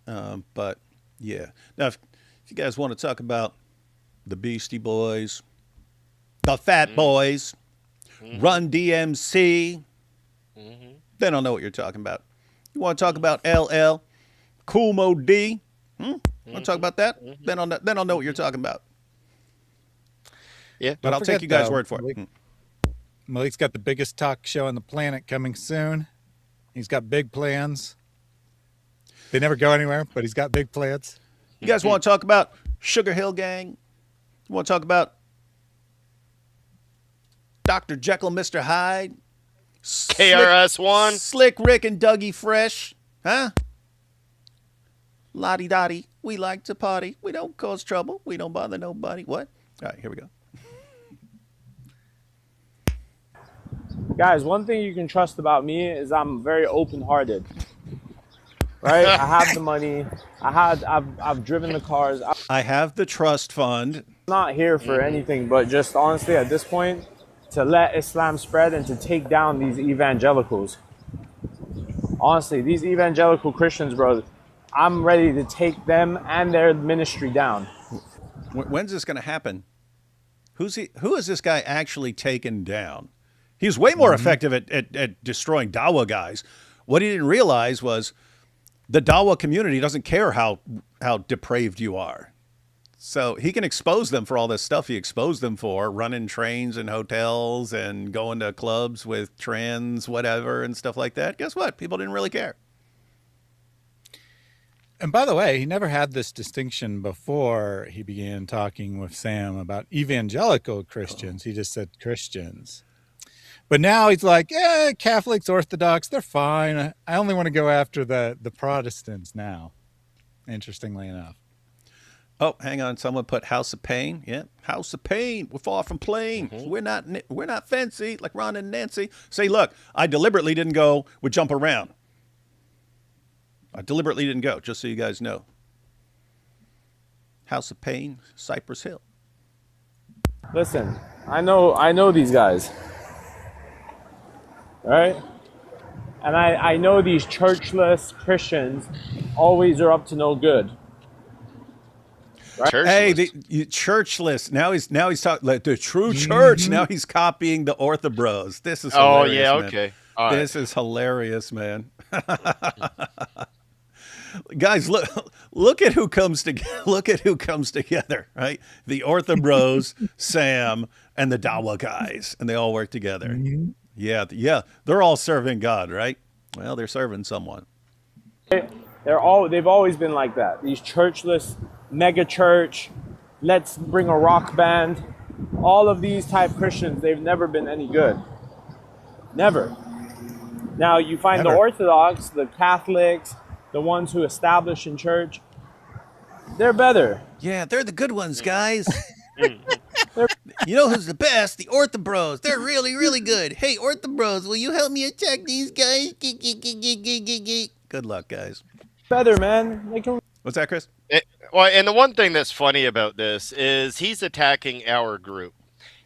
but yeah. Now, if you guys want to talk about the Beastie Boys, the Fat Boys, Run DMC, then I'll know what you're talking about. You want to talk about LL, Cool Mo D? Want to talk about that? Then I'll know what you're talking about. Yeah, but I'll take you guys' word for it. Maleek's got the biggest talk show on the planet coming soon. He's got big plans. They never go anywhere, but he's got big plans. You guys want to talk about Sugar Hill Gang? You want to talk about Dr. Jekyll, Mr. Hyde? KRS-One? Slick Rick and Dougie Fresh? Huh? Lottie Dottie, we like to party. We don't cause trouble. We don't bother nobody. What? All right, here we go. Guys, one thing you can trust about me is I'm very open-hearted. Right? I have the money. I've driven the cars. I have the trust fund. I'm not here for anything, but just honestly at this point, to let Islam spread and to take down these evangelicals. Honestly, these evangelical Christians, bro, I'm ready to take them and their ministry down. When's this going to happen? Who is this guy actually taken down? He's way more effective at destroying Dawa guys. What he didn't realize was the Dawa community doesn't care how depraved you are. So he can expose them for all this stuff he exposed them for, running trains and hotels and going to clubs with trans whatever and stuff like that. Guess what? People didn't really care. And by the way, he never had this distinction before he began talking with Sam about evangelical Christians. He just said Christians. But now he's like, yeah, Catholics, Orthodox, they're fine. I only want to go after the Protestants now, interestingly enough. Oh, hang on. Someone put House of Pain. Yeah, House of Pain. We're far from plain. We're not fancy like Ron and Nancy. Say, look, I deliberately didn't go with Jump Around. I deliberately didn't go, just so you guys know. House of Pain, Cypress Hill. Listen, I know these guys. All right? And I know these churchless Christians always are up to no good. Right? Hey, churchless. Now he's talking like the true church. Now he's copying the Orthobros. This is hilarious. Oh yeah, man. okay. This is hilarious, man. Guys, look at who comes together. Look at who comes together, right? The Orthobros, Sam, and the Dawa guys, and they all work together. Mm-hmm. Yeah, they're all serving God, right? Well, they're serving someone. They've always been like that. These churchless, mega church, let's bring a rock band. All of these type Christians, they've never been any good. Never. Now you find the Orthodox, the Catholics, the ones who establish in church, they're better. Yeah, they're the good ones, guys. You know who's the best? The Orthobros. They're really, really good. Hey, Orthobros, will you help me attack these guys? Good luck, guys. Better, man. What's that, Chris? Well, and the one thing that's funny about this is he's attacking our group.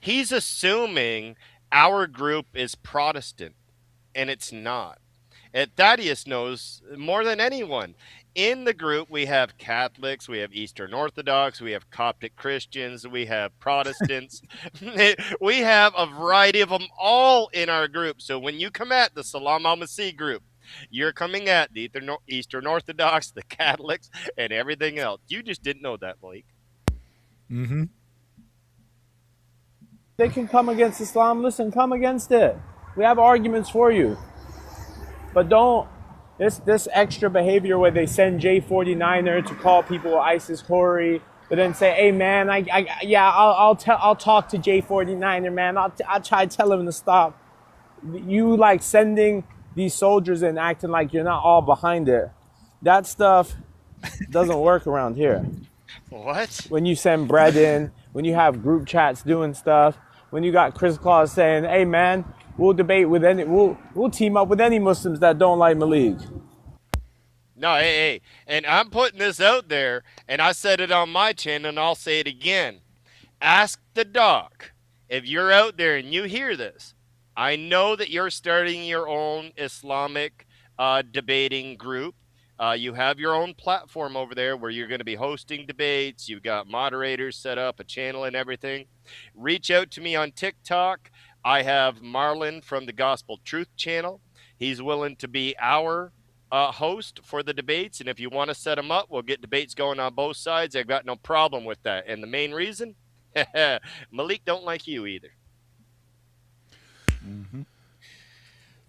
He's assuming our group is Protestant, and it's not. And Thaddeus knows more than anyone. In the group, we have Catholics, we have Eastern Orthodox, we have Coptic Christians, we have Protestants. We have a variety of them all in our group. So when you come at the Salam al-Masih group, you're coming at the Eastern Orthodox, the Catholics, and everything else. You just didn't know that, Maleek. Mm-hmm. They can come against Islam. Listen, come against it. We have arguments for you. But don't, this extra behavior where they send J49er to call people ISIS Corey, but then say, hey man, I'll talk to J49er, man. I'll try to tell him to stop. You like sending these soldiers and acting like you're not all behind it. That stuff doesn't work around here. What? When you send bread in, when you have group chats doing stuff, when you got Chris Claus saying, hey man, we'll debate with we'll team up with any Muslims that don't like Maleek. No, hey, and I'm putting this out there, and I said it on my channel, and I'll say it again. Ask the doc. If you're out there and you hear this, I know that you're starting your own Islamic debating group. You have your own platform over there where you're going to be hosting debates. You've got moderators set up, a channel and everything. Reach out to me on TikTok. I have Marlon from the Gospel Truth channel. He's willing to be our host for the debates. And if you want to set them up, we'll get debates going on both sides. I've got no problem with that. And the main reason, Maleek don't like you either. Mm-hmm.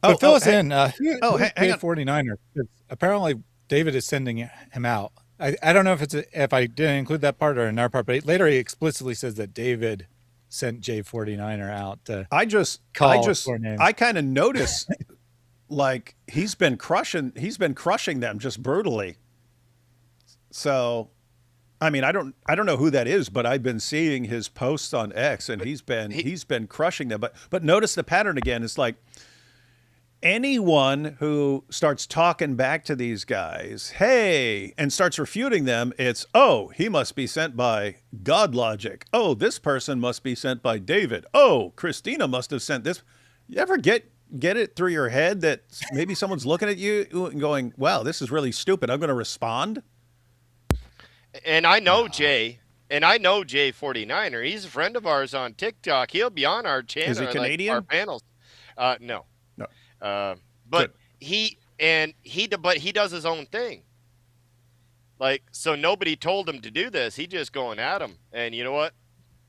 But fill us in. Hang on. 49er. Apparently, David is sending him out. I don't know if I didn't include that part or another part, but later he explicitly says that David sent J49er out to I kind of notice like he's been crushing them just brutally. So I mean, I don't know who that is, but I've been seeing his posts on X and he's been crushing them. But notice the pattern again. It's like anyone who starts talking back to these guys, hey, and starts refuting them, it's, oh, he must be sent by God Logic. Oh, this person must be sent by David. Oh, Christina must have sent this. You ever get it through your head that maybe someone's looking at you and going, wow, this is really stupid. I'm going to respond? And I know Jay. And I know J49er. He's a friend of ours on TikTok. He'll be on our channel. Is he Canadian? Our panels. No. But Good. he does his own thing. Like, so nobody told him to do this. He just going at him. And you know what?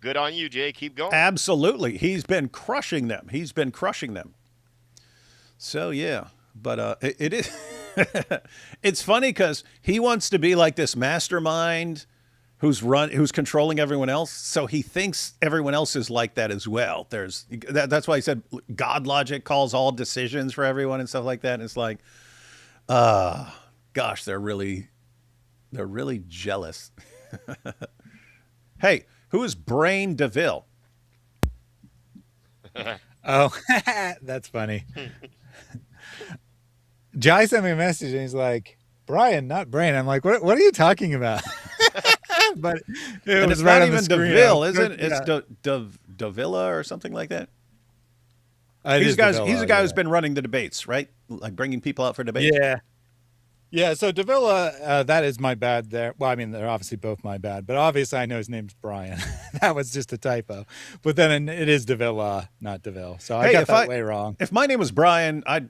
Good on you, Jay. Keep going. Absolutely. He's been crushing them. So yeah, but it is. It's funny because he wants to be like this mastermind who's controlling everyone else. So he thinks everyone else is like that as well. That's why he said God Logic calls all decisions for everyone and stuff like that. And it's like, gosh, they're really jealous. Hey, who is Brain DeVille? Oh, that's funny. Jai sent me a message and he's like, Brian, not Brain. I'm like, what are you talking about? But it And was it's right not on even the screen. DeVille, is it? It's Yeah. Davila or something like that. It He's is the guy. Davila, He's the guy who's yeah. been running the debates, right? Like bringing people out for debates. Yeah. Yeah, so Davila, that is my bad there. Well, I mean, they're obviously both my bad, but obviously I know his name's Brian. That was just a typo. But then it is Davila, not DeVille. So I got that way wrong. If my name was Brian, I'd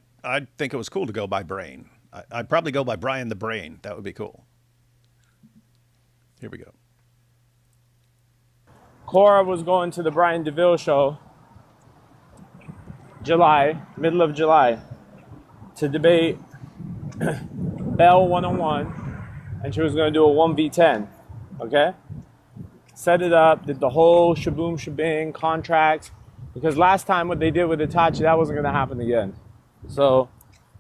think it was cool to go by Brain. I'd probably go by Brian the Brain. That would be cool. Here we go. Cora was going to the Brian DeVille show, middle of July, to debate Bell 101, and she was going to do a 1v10, okay? Set it up, did the whole shaboom shabing contracts, because last time what they did with Itachi, that wasn't going to happen again. So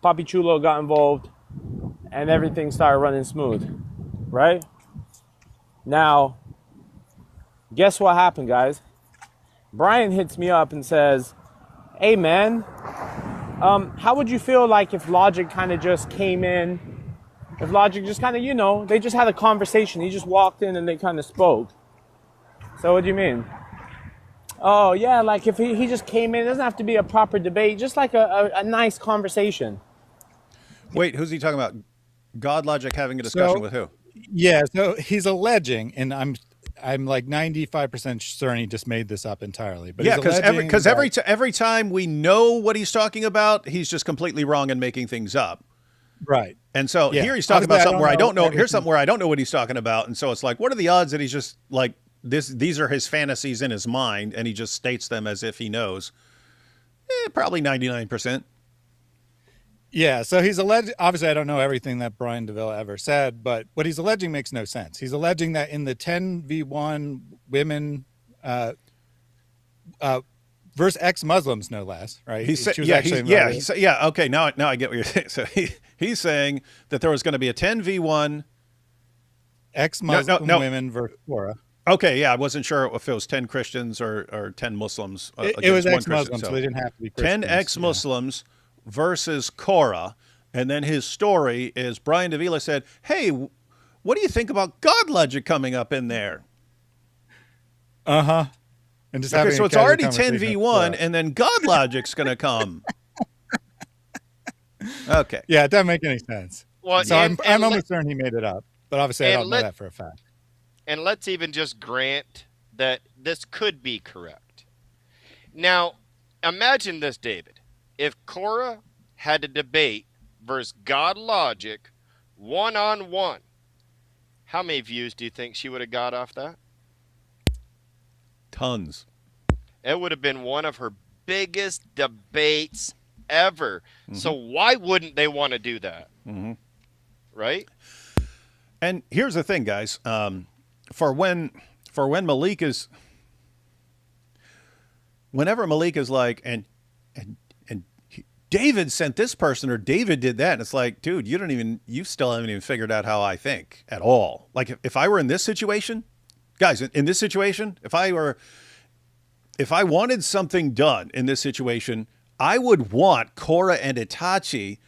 Papi Chulo got involved, and everything started running smooth, right? Now, guess what happened, guys? Brian hits me up and says, hey, man, how would you feel like if Logic kind of just came in? If Logic just kind of, they just had a conversation. He just walked in and they kind of spoke. So what do you mean? Oh, yeah, like if he just came in, it doesn't have to be a proper debate, just like a nice conversation. Wait, who's he talking about? God Logic having a discussion with who? Yeah, so he's alleging, and I'm like 95% certain he just made this up entirely. But Yeah, because every time we know what he's talking about, he's just completely wrong and making things up. Right. And so Yeah. here he's talking about Obviously, something where I don't know. everything. Here's something where I don't know what he's talking about. And so it's like, what are the odds that he's just like this? These are his fantasies in his mind, and he just states them as if he knows. Probably 99%. Yeah, so he's alleged. Obviously, I don't know everything that Brian DeVille ever said, but what he's alleging makes no sense. He's alleging that in the 10v1 women versus ex-Muslims, no less, right? Okay, now I get what you're saying. So he's saying that there was going to be a 10v1 ex-Muslim women versus Torah. Okay, yeah, I wasn't sure if it was 10 Christians or 10 Muslims. It was ex-Muslims, so so they didn't have to be Christians. 10 ex-Muslims versus Korah, and then his story is Brian Davila said, hey, what do you think about God Logic coming up in there? Uh-huh. And just so it's already 10v1, and then God Logic's going to come. Okay. Yeah, it doesn't make any sense. Well, so I'm almost certain he made it up, but obviously I don't know that for a fact. And let's even just grant that this could be correct. Now, imagine this, David. If Korah had a debate versus God Logic one-on-one, how many views do you think she would have got off that? Tons. It would have been one of her biggest debates ever. Mm-hmm. So why wouldn't they want to do that? Mm-hmm. Right? And here's the thing, guys. For when Maleek is, whenever Maleek is like, and David sent this person or David did that, and it's like, dude, you still haven't even figured out how I think at all. Like if I were in this situation, guys, in this situation, if I wanted something done in this situation, I would want Korah and Itachi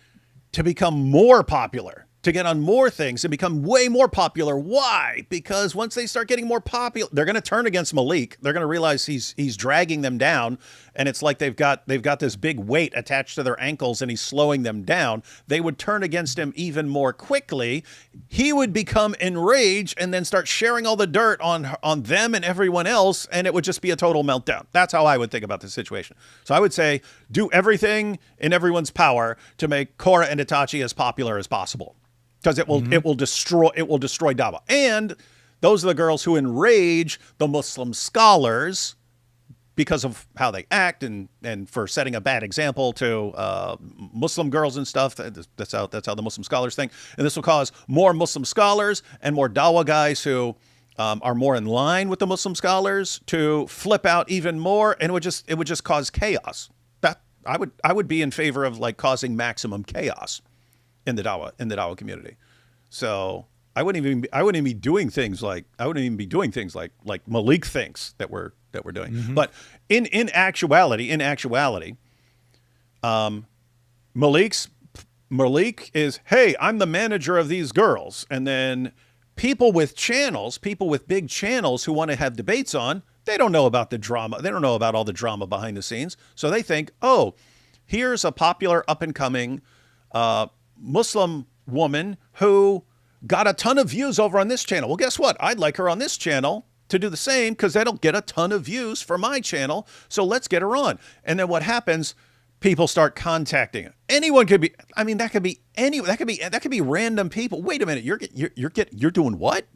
to become more popular, to get on more things and become way more popular. Why? Because once they start getting more popular, they're going to turn against Maleek. They're going to realize he's dragging them down, and it's like they've got this big weight attached to their ankles, and he's slowing them down. They would turn against him even more quickly. He would become enraged and then start sharing all the dirt on them and everyone else, and it would just be a total meltdown. That's how I would think about this situation. So I would say do everything in everyone's power to make Korah and Itachi as popular as possible. Because it will destroy Dawa. And those are the girls who enrage the Muslim scholars because of how they act and for setting a bad example to Muslim girls and stuff. That's how the Muslim scholars think. And this will cause more Muslim scholars and more Dawa guys who are more in line with the Muslim scholars to flip out even more, and it would just cause chaos. That I would be in favor of like causing maximum chaos in the Dawa community. So I wouldn't even be doing things like Maleek thinks that we're doing. Mm-hmm. But in actuality, Maleek is, hey, I'm the manager of these girls, and then people with big channels who want to have debates on, they don't know about the drama. They don't know about all the drama behind the scenes. So they think, oh, here's a popular up-and-coming Muslim woman who got a ton of views over on this channel. Well, guess what? I'd like her on this channel to do the same because that'll get a ton of views for my channel. So let's get her on. And then what happens? People start contacting her. Anyone could be. I mean, that could be random people. Wait a minute. You're doing what?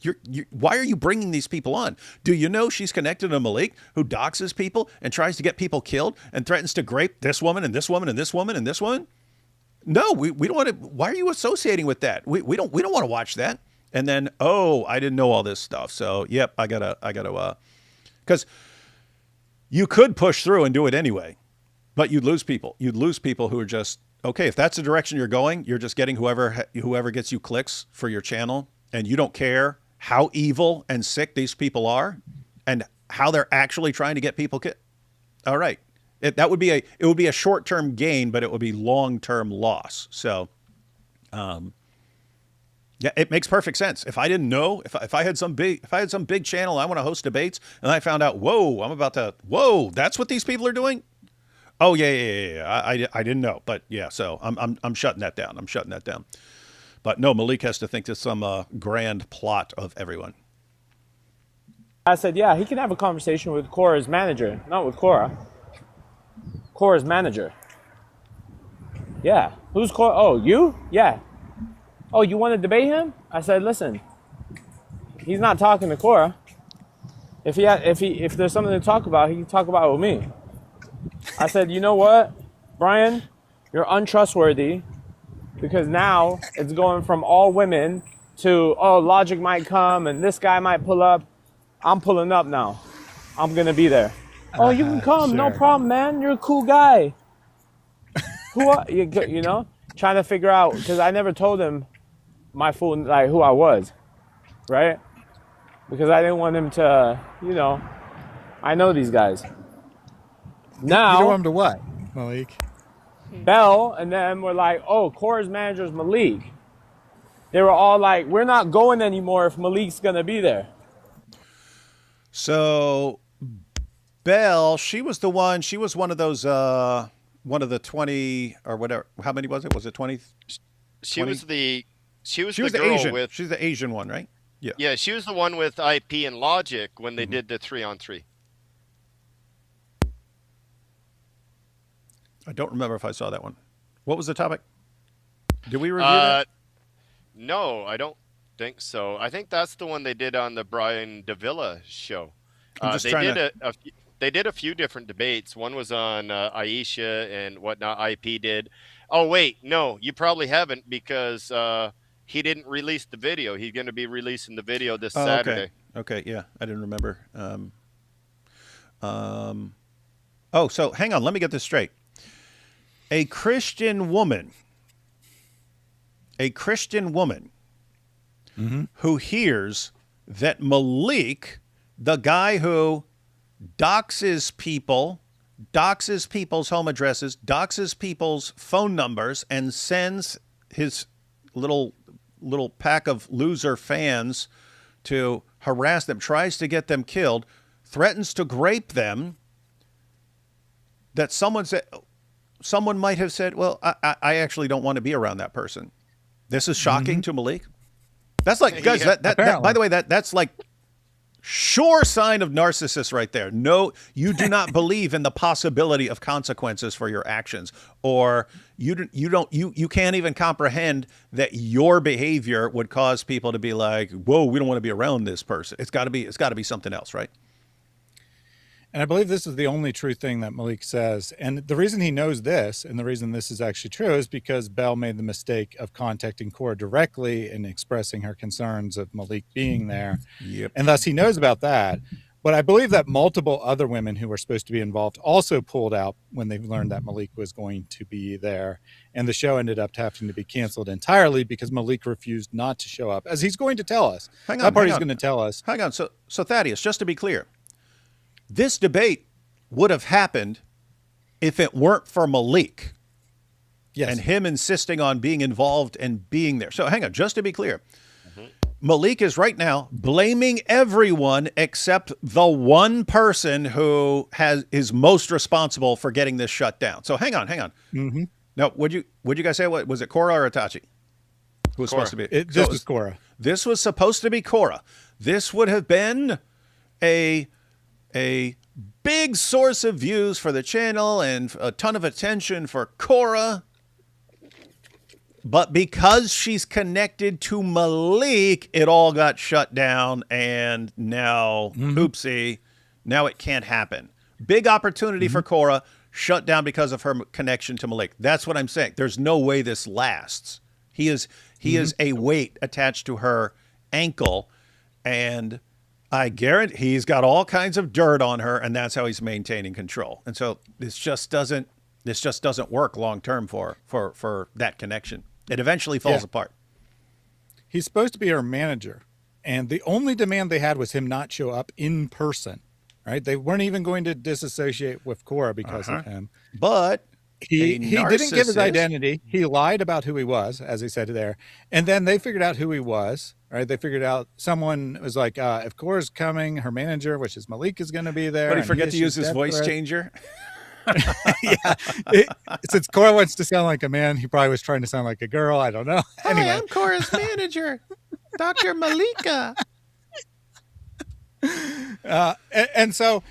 Why are you bringing these people on? Do you know she's connected to Maleek, who doxes people and tries to get people killed and threatens to grape this woman and this woman and this woman and this one? No, we don't want to. Why are you associating with that? We don't want to watch that. And then, oh, I didn't know all this stuff. So, yep, I gotta, because you could push through and do it anyway, but you'd lose people. You'd lose people who are just, okay, if that's the direction you're going, you're just getting whoever gets you clicks for your channel, and you don't care how evil and sick these people are and how they're actually trying to get people killed. All right. It would be a short-term gain, but it would be long-term loss. So, yeah, it makes perfect sense. If I didn't know, if I had some big channel, I want to host debates, and I found out, whoa, that's what these people are doing. Oh yeah. I didn't know, but yeah. So I'm shutting that down. But no, Maleek has to think there's some grand plot of everyone. I said, yeah, he can have a conversation with Cora's manager, not with Cora. Cora's manager. Yeah. Who's Cora? Oh, you? Yeah. Oh, you want to debate him? I said, listen, he's not talking to Cora. If there's something to talk about, he can talk about it with me. I said, you know what, Brian, you're untrustworthy, because now it's going from all women to, oh, Logic might come and this guy might pull up. I'm pulling up now. I'm gonna be there. Oh, you can come, sure. No problem, man. You're a cool guy. Who are you know? Trying to figure out, because I never told him my full, like, who I was, right? Because I didn't want him to, I know these guys. Now, you know him to what, Maleek? Bell and them were like, oh, Cora's manager's Maleek. They were all like, we're not going anymore if Maleek's gonna be there. So Belle, she was one of those, one of the 20 or whatever. How many was it? Was it 20? She was the girl Asian. with. She's the Asian one, right? Yeah. Yeah, she was the one with IP and Logic when they did the 3-on-3. I don't remember if I saw that one. What was the topic? Did we review that? No, I don't think so. I think that's the one they did on the Brian Davila show. They did a few different debates. One was on Aisha and whatnot. IP did. Oh wait, no, you probably haven't, because he didn't release the video. He's going to be releasing the video this Saturday. Okay, yeah, I didn't remember. Oh, so hang on, let me get this straight. A Christian woman who hears that Maleek, the guy who doxes people's home addresses, doxes people's phone numbers, and sends his little pack of loser fans to harass them, tries to get them killed, threatens to grape them, that someone might have said, well, I actually don't want to be around that person. This is shocking to Maleek. That's like, guys, Yeah, that by the way, that's like sure sign of narcissist right there. No, you do not believe in the possibility of consequences for your actions, or you can't even comprehend that your behavior would cause people to be like, whoa, we don't want to be around this person. It's got to be something else, right? And I believe this is the only true thing that Maleek says. And the reason he knows this, and the reason this is actually true, is because Belle made the mistake of contacting Cora directly and expressing her concerns of Maleek being there. Yep. And thus he knows about that. But I believe that multiple other women who were supposed to be involved also pulled out when they learned that Maleek was going to be there. And the show ended up having to be canceled entirely because Maleek refused not to show up, as he's going to tell us. Hang on, that part hang he's on. going to tell us. Hang on. So Thaddeus, just to be clear, this debate would have happened if it weren't for Maleek. Yes. And him insisting on being involved and being there. So hang on, just to be clear, Maleek is right now blaming everyone except the one person who is most responsible for getting this shut down. So hang on. Mm-hmm. Now, would you guys say what was it, Cora or Itachi? Who was supposed to be? This was Cora. This was supposed to be Cora. This would have been a big source of views for the channel and a ton of attention for Cora. But because she's connected to Maleek, it all got shut down, and now, oopsie, now it can't happen. Big opportunity for Cora, shut down because of her connection to Maleek. That's what I'm saying. There's no way this lasts. He is a weight attached to her ankle, and I guarantee he's got all kinds of dirt on her, and that's how he's maintaining control. And so this just doesn't work long term for that connection. It eventually falls apart. He's supposed to be her manager, and the only demand they had was him not show up in person, right? They weren't even going to disassociate with Cora because of him. But he didn't give his identity. He lied about who he was, as he said there. And then they figured out who he was, right? They figured out someone was like, if Cora's coming, her manager, which is Maleek, is going to be there. But he forgot to use his voice changer. Since Cora wants to sound like a man, he probably was trying to sound like a girl. I don't know. Anyway. Hi, I'm Cora's manager, Dr. Malika. And so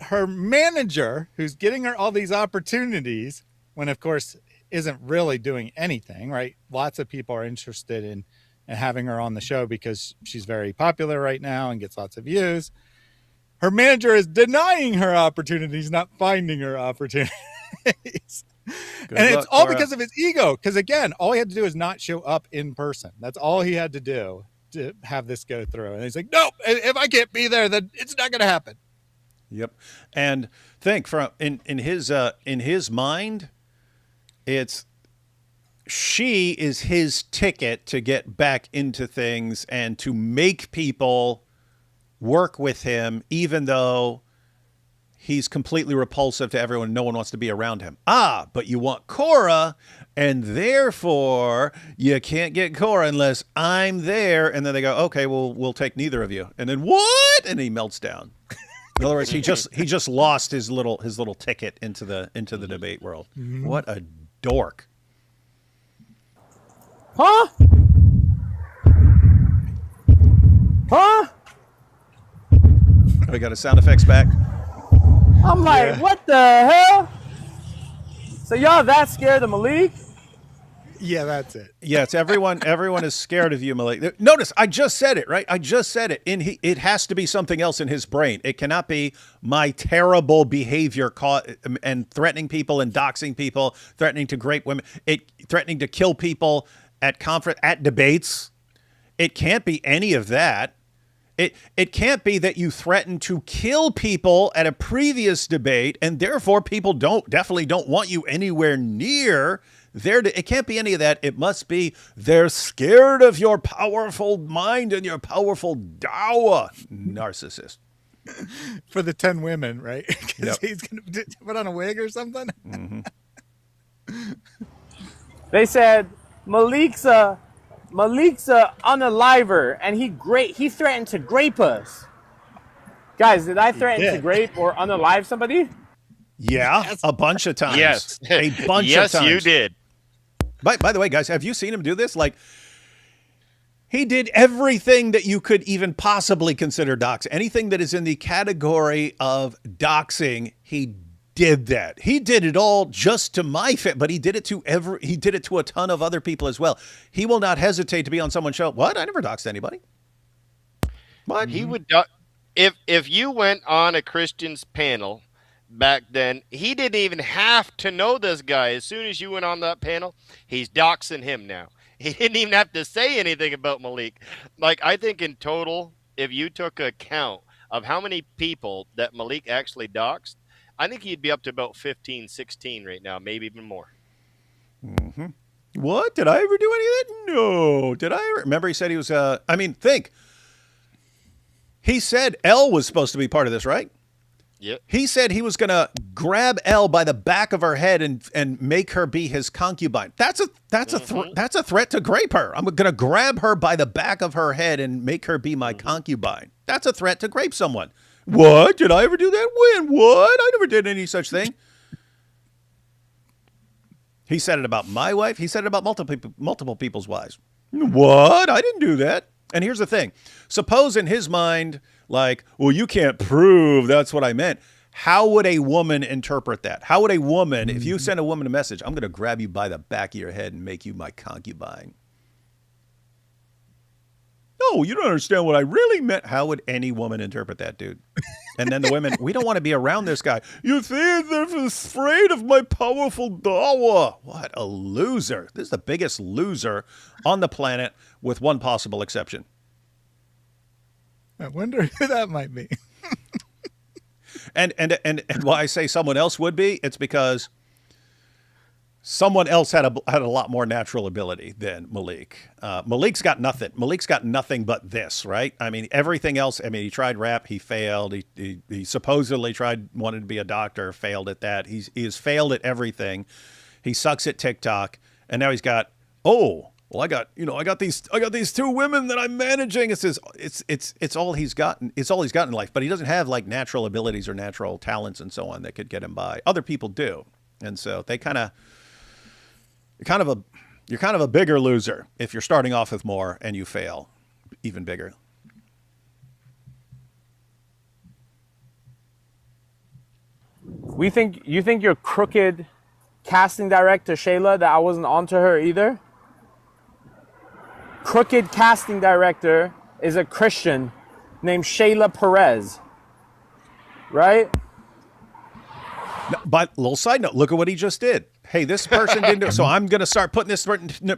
her manager, who's getting her all these opportunities, when of course isn't really doing anything, right? Lots of people are interested in having her on the show because she's very popular right now and gets lots of views. Her manager is denying her opportunities, not finding her opportunities. It's all Cora. because of his ego. Because again, all he had to do is not show up in person. That's all he had to do to have this go through. And he's like, nope, if I can't be there, then it's not going to happen. Yep. And think in his mind, she is his ticket to get back into things and to make people work with him, even though he's completely repulsive to everyone. No one wants to be around him. But you want Cora, and therefore you can't get Cora unless I'm there. And then they go, okay, well, we'll take neither of you. And then what? And he melts down. In other words, he just lost his little ticket into the debate world. Mm-hmm. What a dork. Huh? We got a sound effects back. I'm like, what the hell? So y'all that scared of Maleek? Yeah, that's it. Yeah, it's everyone. Everyone is scared of you, Maleek. Notice, I just said it, right? I just said it. It has to be something else in his brain. It cannot be my terrible behavior and threatening people and doxing people, threatening to grape women, threatening to kill people at debates. It can't be any of that. It can't be that you threatened to kill people at a previous debate, and therefore people definitely don't want you anywhere near there. It can't be any of that. It must be they're scared of your powerful mind and your powerful dawah, narcissist. For the 10 women, right? Because Yep. he's going to put on a wig or something. Mm-hmm. They said Maleek's a unaliver, and he threatened to grape us. Guys, did I threaten to grape or unalive somebody? Yeah, Yes. a bunch of times. Yes. A bunch of Yes, times. you did. By the way, guys, have you seen him do this? Like, he did everything that you could even possibly consider dox. Anything that is in the category of doxing, he did that. He did it all just to my fit, but he did it to a ton of other people as well. He will not hesitate to be on someone's show. What? I never doxed anybody. What? He would if you went on a Christian's panel back then, he didn't even have to know this guy. As soon as you went on that panel, he's doxing him now. He didn't even have to say anything about Maleek. Like, I think in total, if you took a count of how many people that Maleek actually doxed, I think he'd be up to about 15, 16 right now, maybe even more. Mm-hmm. What? Did I ever do any of that? No. Did I ever? Remember he said he was, I mean, think. He said Elle was supposed to be part of this, right? Yep. He said he was going to grab Elle by the back of her head and make her be his concubine. That's a threat to grape her. I'm going to grab her by the back of her head and make her be my concubine. That's a threat to grape someone. What? Did I ever do that? When? What? I never did any such thing. He said it about my wife. He said it about multiple people's wives. What? I didn't do that. And here's the thing. Suppose in his mind, like, well, you can't prove that's what I meant. How would a woman interpret that? How would a woman, if you send a woman a message, I'm going to grab you by the back of your head and make you my concubine? No, you don't understand what I really meant. How would any woman interpret that, dude? And then the women, we don't want to be around this guy. You think they're afraid of my powerful dawa. What a loser. This is the biggest loser on the planet with one possible exception. I wonder who that might be. And why I say someone else would be, it's because someone else had a lot more natural ability than Maleek. Maleek's got nothing. Maleek's got nothing but this, right? I mean, everything else. I mean, he tried rap, he failed. He supposedly wanted to be a doctor, failed at that. He has failed at everything. He sucks at TikTok, and now he's got I got these two women that I'm managing. It's all he's gotten. It's all he's got in life. But he doesn't have like natural abilities or natural talents and so on that could get him by. Other people do, and so they you're kind of a bigger loser if you're starting off with more and you fail, even bigger. You think you're crooked casting director, Shayla, that I wasn't onto her either? Crooked casting director is a Christian named Shayla Perez, right? But little side note, look at what he just did. Hey, this person didn't do it, so I'm going to start putting this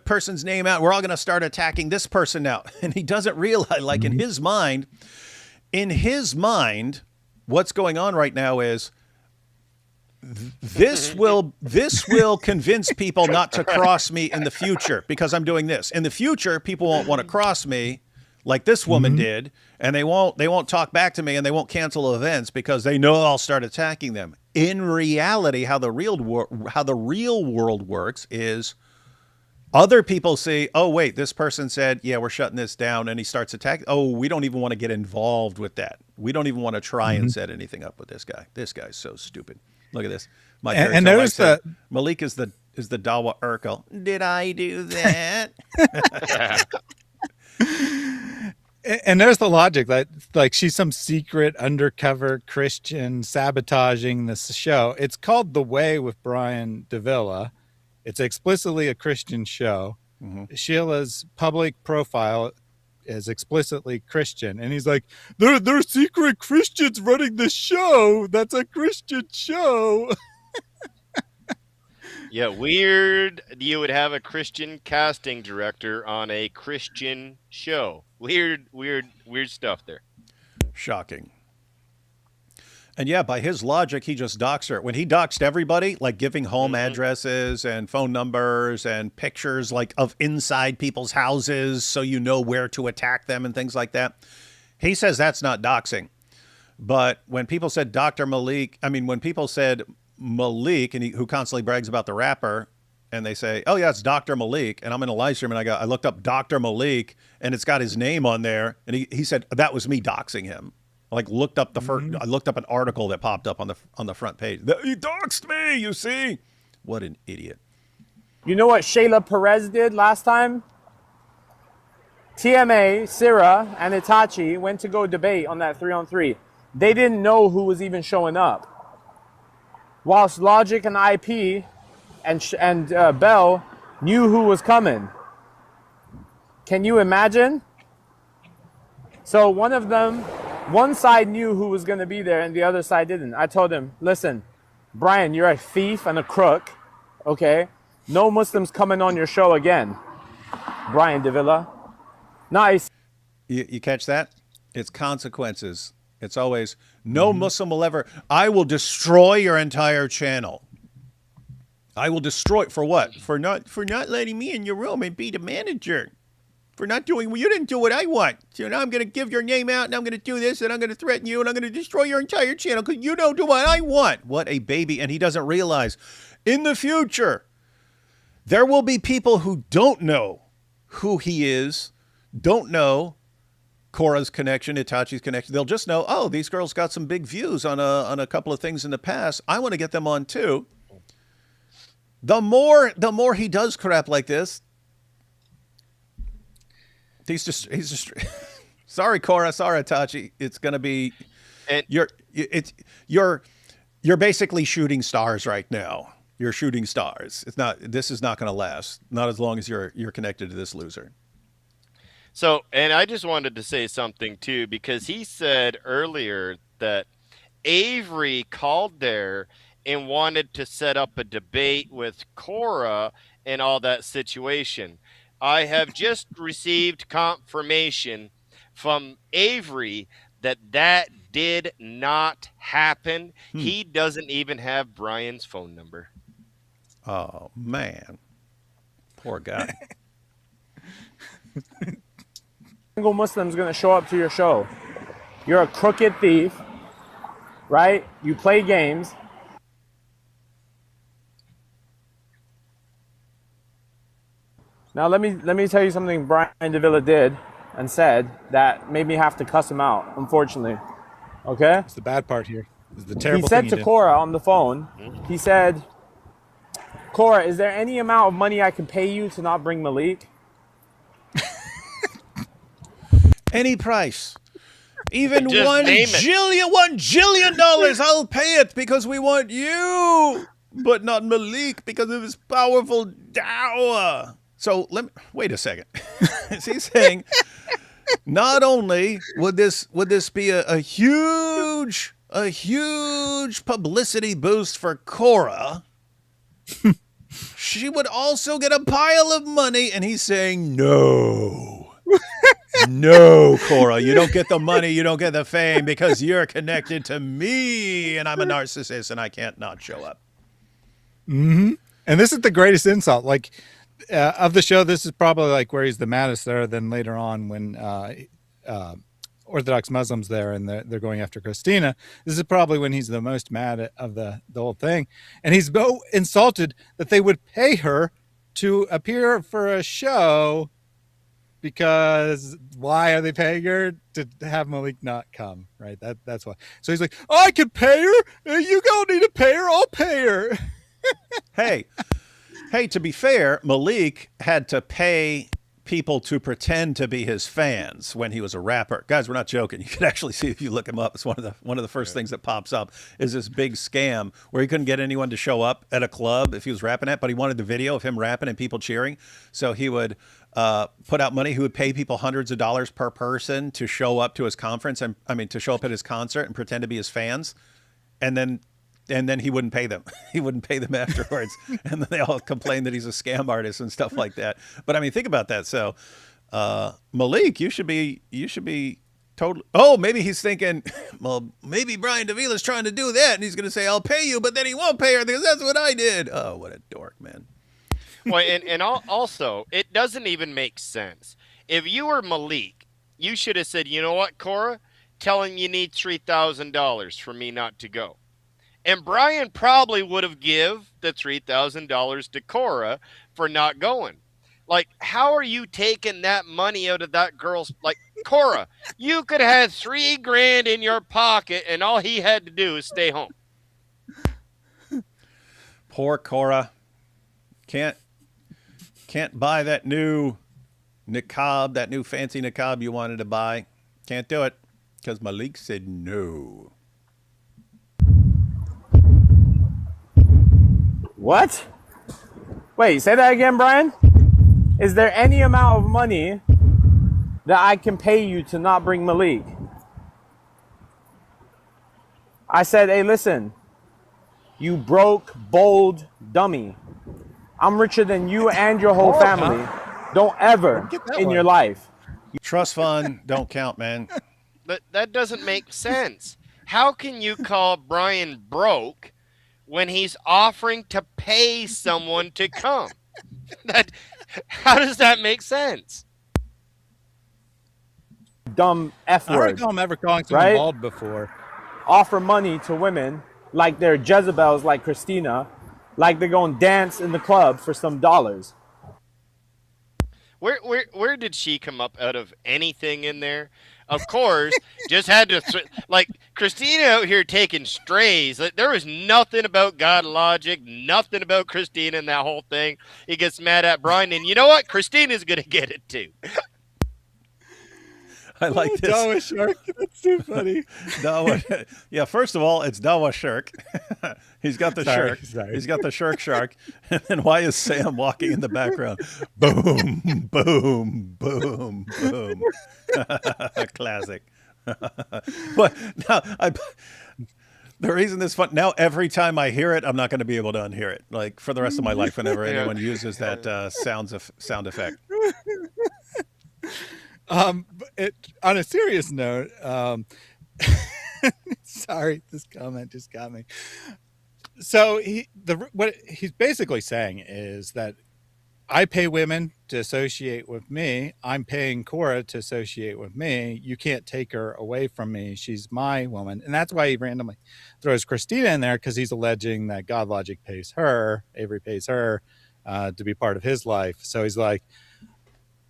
person's name out. We're all going to start attacking this person now. And he doesn't realize, like in his mind, what's going on right now is this will convince people not to cross me in the future because I'm doing this. In the future, people won't want to cross me like this woman did, and they won't talk back to me, and they won't cancel events because they know I'll start attacking them. In reality, how the real world works is other people see, oh wait, this person said, yeah, we're shutting this down, and he starts attacking. Oh, we don't even want to get involved with that. We don't even want to try and set anything up with this guy. This guy's so stupid. Look at this. And there's Maleek is the Dawa Urkel. Did I do that? And there's the logic that like she's some secret undercover Christian sabotaging this show. It's called The Way with Brian Davila. It's explicitly a Christian show. Sheila's public profile is explicitly Christian, and he's like, "They're secret Christians running the show. That's a Christian show." Yeah, weird. You would have a Christian casting director on a Christian show. Weird stuff there. Shocking. And yeah, by his logic, he just doxed her. When he doxed everybody, like giving home addresses and phone numbers and pictures like of inside people's houses so you know where to attack them and things like that, he says that's not doxing. But when people said when people said Maleek, and who constantly brags about the rapper, and they say, oh yeah, it's Dr. Maleek, and I'm in a live stream, and I looked up Dr. Maleek, and it's got his name on there, and he said that was me doxing him. I looked up I looked up an article that popped up on the front page. He doxed me, you see? What an idiot. You know what Shayla Perez did last time? TMA, Syrah, and Itachi went to go debate on that 3-on-3. They didn't know who was even showing up. Whilst Logic and IP and Bell knew who was coming. Can you imagine? So one side knew who was going to be there and the other side didn't. I told him, listen, Brian, you're a thief and a crook, okay? No Muslims coming on your show again. Brian Davila. Nice. You catch that? It's consequences. It's always, no Muslim will ever, I will destroy your entire channel. I will destroy, for what? For not letting me in your room and be the manager. For not doing, well, you didn't do what I want. So now I'm going to give your name out, and I'm going to do this, and I'm going to threaten you, and I'm going to destroy your entire channel because you don't do what I want. What a baby. And he doesn't realize, in the future, there will be people who don't know who he is, don't know Korra's connection, Itachi's connection. They'll just know, oh, these girls got some big views on a couple of things in the past. I want to get them on too. The more he does crap like this, he's just sorry, Korra, sorry, Itachi. It's gonna be you're basically shooting stars right now. You're shooting stars. This is not gonna last. Not as long as you're connected to this loser. So, and I just wanted to say something too, because he said earlier that Avery called there and wanted to set up a debate with Korra and all that situation. I have just received confirmation from Avery that did not happen. He doesn't even have Brian's phone number. Oh, man. Poor guy. Single Muslim's going to show up to your show. You're a crooked thief, right? You play games. Now let me tell you something Brian Davila did and said that made me have to cuss him out, unfortunately. Okay? It's the bad part here. It's the terrible He said thing to did. Korra on the phone, he said, Korra, is there any amount of money I can pay you to not bring Maleek? Any price. Even Just $1 name it. jillion, I'll pay it because we want you, but not Maleek because of his powerful dawah. So wait a second. Is he saying not only would this be a huge publicity boost for Korra, she would also get a pile of money, and he's saying no. No, Korra, you don't get the money, you don't get the fame because you're connected to me, and I'm a narcissist, and I can't not show up. Mm-hmm. And this is the greatest insult. Like, of the show, this is probably like where he's the maddest there. Then later on, when Orthodox Muslims there and they're going after Christina, this is probably when he's the most mad of the whole thing. And he's so insulted that they would pay her to appear for a show. Because why are they paying her? To have Maleek not come, right? That's why. So he's like, I can pay her. You don't need to pay her. I'll pay her. Hey, to be fair, Maleek had to pay people to pretend to be his fans when he was a rapper. Guys, we're not joking. You can actually see if you look him up. It's one of the first things that pops up is this big scam where he couldn't get anyone to show up at a club if he was rapping it, but he wanted the video of him rapping and people cheering. So he would put out money. He would pay people hundreds of dollars per person to show up to his conference to show up at his concert and pretend to be his fans. And then he wouldn't pay them. He wouldn't pay them afterwards. And then they all complained that he's a scam artist and stuff like that. But I mean, think about that. So Maleek, you should be totally. Oh, maybe he's thinking, well, maybe Brian Davila's trying to do that, and he's going to say, I'll pay you, but then he won't pay her because that's what I did. Oh, what a dork, man. Well, and also, it doesn't even make sense. If you were Maleek, you should have said, you know what, Korra? Tell him you need $3,000 for me not to go. And Brian probably would have give the $3,000 to Korra for not going. Like, how are you taking that money out of that girl's, like, Korra, you could have had $3,000 in your pocket and all he had to do is stay home. Poor Korra. Can't buy that new niqab, that new fancy niqab you wanted to buy. Can't do it because Maleek said no. What? Wait, say that again, Brian? Is there any amount of money that I can pay you to not bring Maleek? I said, hey, listen, you broke, bold dummy. I'm richer than you and your whole family. Don't ever in your life. Trust fund don't count, man. That doesn't make sense. How can you call Brian broke when he's offering to pay someone to come? That how does that make sense? Dumb F I don't word, recall him ever calling someone right? bald before. Offer money to women like they're Jezebels, like Christina, like they're going to dance in the club for some dollars. Where did she come up out of anything in there? Of course, just had to like Christina out here taking strays. Like, there was nothing about God logic, nothing about Christina in that whole thing. He gets mad at Brian, and you know what? Christina's gonna get it too. I like this. Dawa Shark. That's too funny. Dawa, yeah, first of all, it's Dawa Shirk. He's got the Sorry, shirk. sorry. He's got the shark. And then why is Sam walking in the background? Boom, boom, boom, boom. Classic. But now, the reason this fun, now every time I hear it, I'm not going to be able to unhear it. Like for the rest of my life, whenever anyone uses that sound effect. On a serious note, sorry, this comment just got me. So what he's basically saying is that I pay women to associate with me. I'm paying Cora to associate with me. You can't take her away from me. She's my woman. And that's why he randomly throws Christina in there, because he's alleging that God Logic pays her, Avery pays her to be part of his life. So he's like,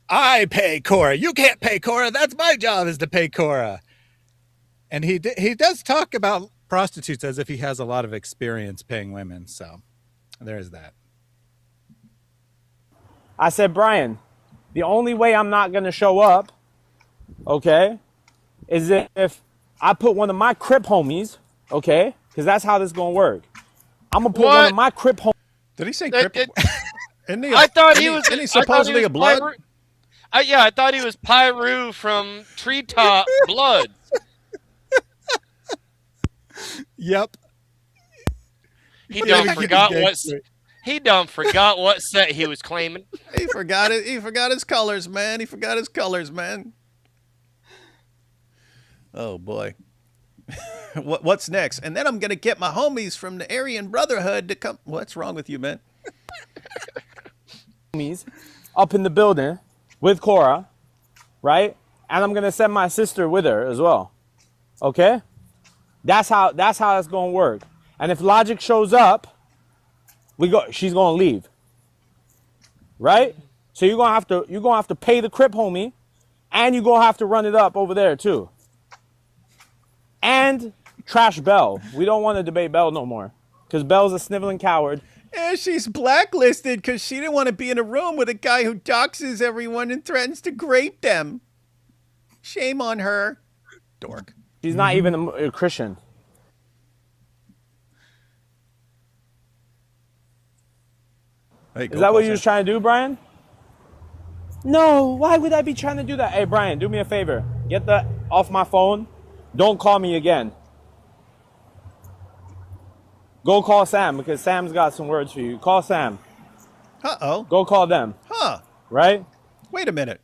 I pay Cora. You can't pay Cora. That's my job, is to pay Cora. And he does talk about prostitutes as if he has a lot of experience paying women. So there's that. I said, Brian, the only way I'm not going to show up, okay, is if I put one of my Crip homies, okay, because that's how this is going to work. I'm going to put one of my Crip homies. Did he say Crip? I thought he was. Isn't he supposedly a blood? I thought he was Pyru from Treetop Blood. Yep. He done forgot what set he was claiming. He forgot it. He forgot his colors, man. Oh boy. What's next? And then I'm gonna get my homies from the Aryan Brotherhood to come. What's wrong with you, man? Homies up in the building with Cora, right? And I'm gonna send my sister with her as well. Okay? That's how it's gonna work. And if Logic shows up, she's gonna leave. Right? So you're gonna have to pay the Crip homie, and you're gonna have to run it up over there too. And trash Belle. We don't want to debate Belle no more, because Belle's a sniveling coward. And she's blacklisted because she didn't want to be in a room with a guy who doxes everyone and threatens to grape them. Shame on her. Dork. She's not even a Christian. Hey, Is that what you was trying to do, Brian? No, why would I be trying to do that? Hey, Brian, do me a favor. Get that off my phone. Don't call me again. Go call Sam, because Sam's got some words for you. Call Sam. Uh-oh. Go call them. Huh. Right? Wait a minute.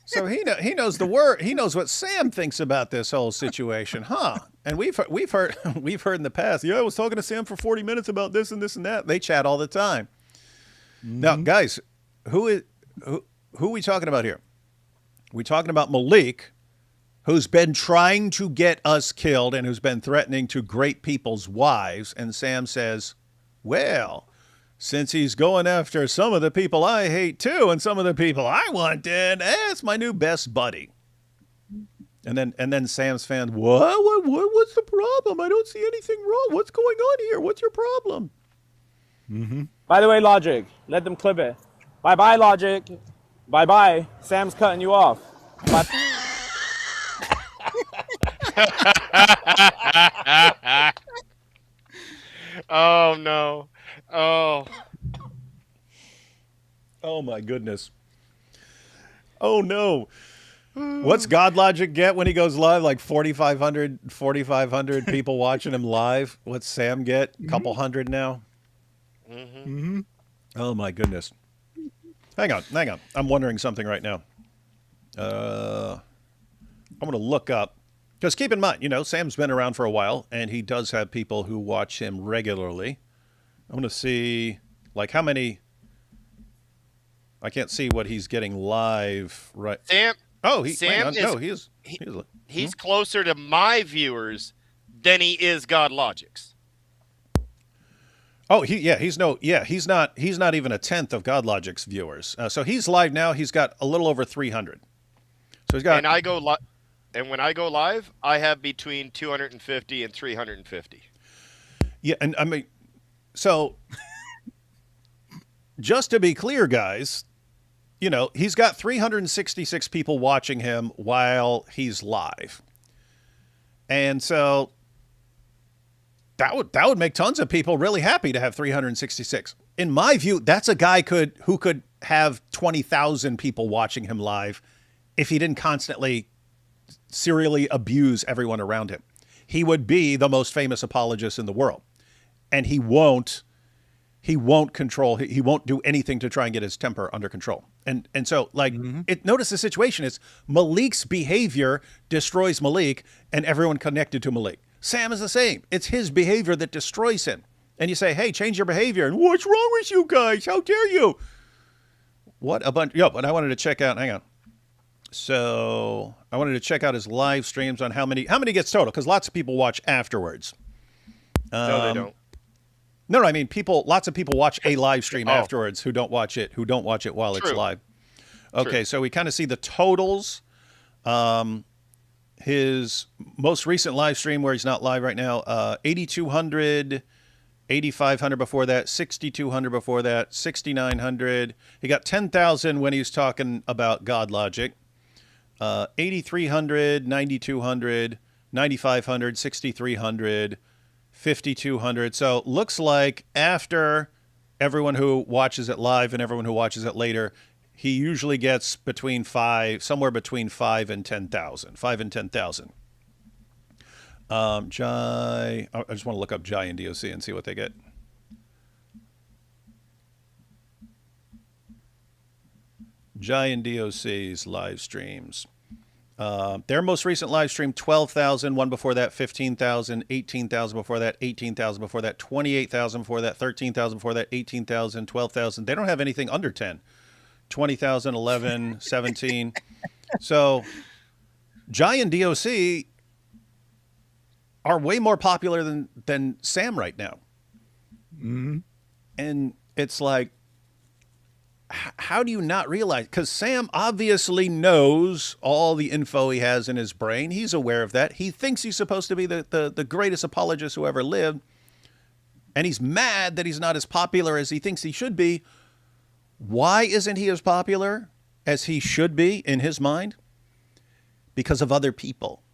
So he knows the word. He knows what Sam thinks about this whole situation, huh? And we've heard in the past. Yeah, I was talking to Sam for 40 minutes about this and this and that. They chat all the time. Mm-hmm. Now, guys, who are we talking about here? We're talking about Maleek, who's been trying to get us killed and who's been threatening to grape people's wives. And Sam says, well, since he's going after some of the people I hate too, and some of the people I wanted, it's my new best buddy. And then Sam's fan, what's the problem? I don't see anything wrong. What's going on here? What's your problem? Mm-hmm. By the way, Logic, let them clip it. Bye-bye, Logic. Bye-bye. Sam's cutting you off. Bye. Oh, no. Oh my goodness. Oh no. What's God Logic get when he goes live? Like 4,500 people watching him live. What's Sam get? A couple hundred now? Mm-hmm. Mm-hmm. Oh my goodness. Hang on. I'm wondering something right now. I'm going to look up, because keep in mind, Sam's been around for a while, and he does have people who watch him regularly. I'm going to see, like, how many. I can't see what he's getting live right. Sam. Oh, Sam no, he's closer to my viewers than he is GodLogic's. Oh, he's not even a tenth of GodLogic's viewers. So he's live now. He's got a little over 300. So he's got. And when I go live, I have between 250 and 350. Yeah, and I mean, so just to be clear, guys, he's got 366 people watching him while he's live, and so that would make tons of people really happy to have 366. In my view, that's a guy who could have 20,000 people watching him live if he didn't constantly serially abuse everyone around him. He would be the most famous apologist in the world, and he won't control. He won't do anything to try and get his temper under control. And so, like, notice the situation is Maleek's behavior destroys Maleek and everyone connected to Maleek. Sam is the same. It's his behavior that destroys him. And you say, hey, change your behavior. And what's wrong with you guys? How dare you? What a bunch. But I wanted to check out, hang on. So I wanted to check out his live streams on how many gets total, because lots of people watch afterwards. No, they don't. No, I mean, lots of people watch a live stream afterwards who don't watch it while it's live. Okay, True. So we kind of see the totals. His most recent live stream, where he's not live right now, 8,200, 8,500 before that, 6,200 before that, 6,900. He got 10,000 when he was talking about GodLogic. 8,300, 9,200, 9,500, 6,300, 5,200. So looks like after everyone who watches it live and everyone who watches it later, he usually gets somewhere between 5 and 10,000. 5 and 10,000. Jai, I just want to look up Jai and DOC and see what they get. Jai and DOC's live streams. Their most recent live stream, 12,000. One before that, 15,000. 18,000 before that, 18,000 before that, 28,000 before that, 13,000 before that, 18,000, 12,000. They don't have anything under 10. 20,000, 11, 17. So Jai and DOC are way more popular than Sam right now. Mm-hmm. And it's like, how do you not realize? Because Sam obviously knows all the info he has in his brain. He's aware of that. He thinks he's supposed to be the greatest apologist who ever lived. And he's mad that he's not as popular as he thinks he should be. Why isn't he as popular as he should be in his mind? Because of other people.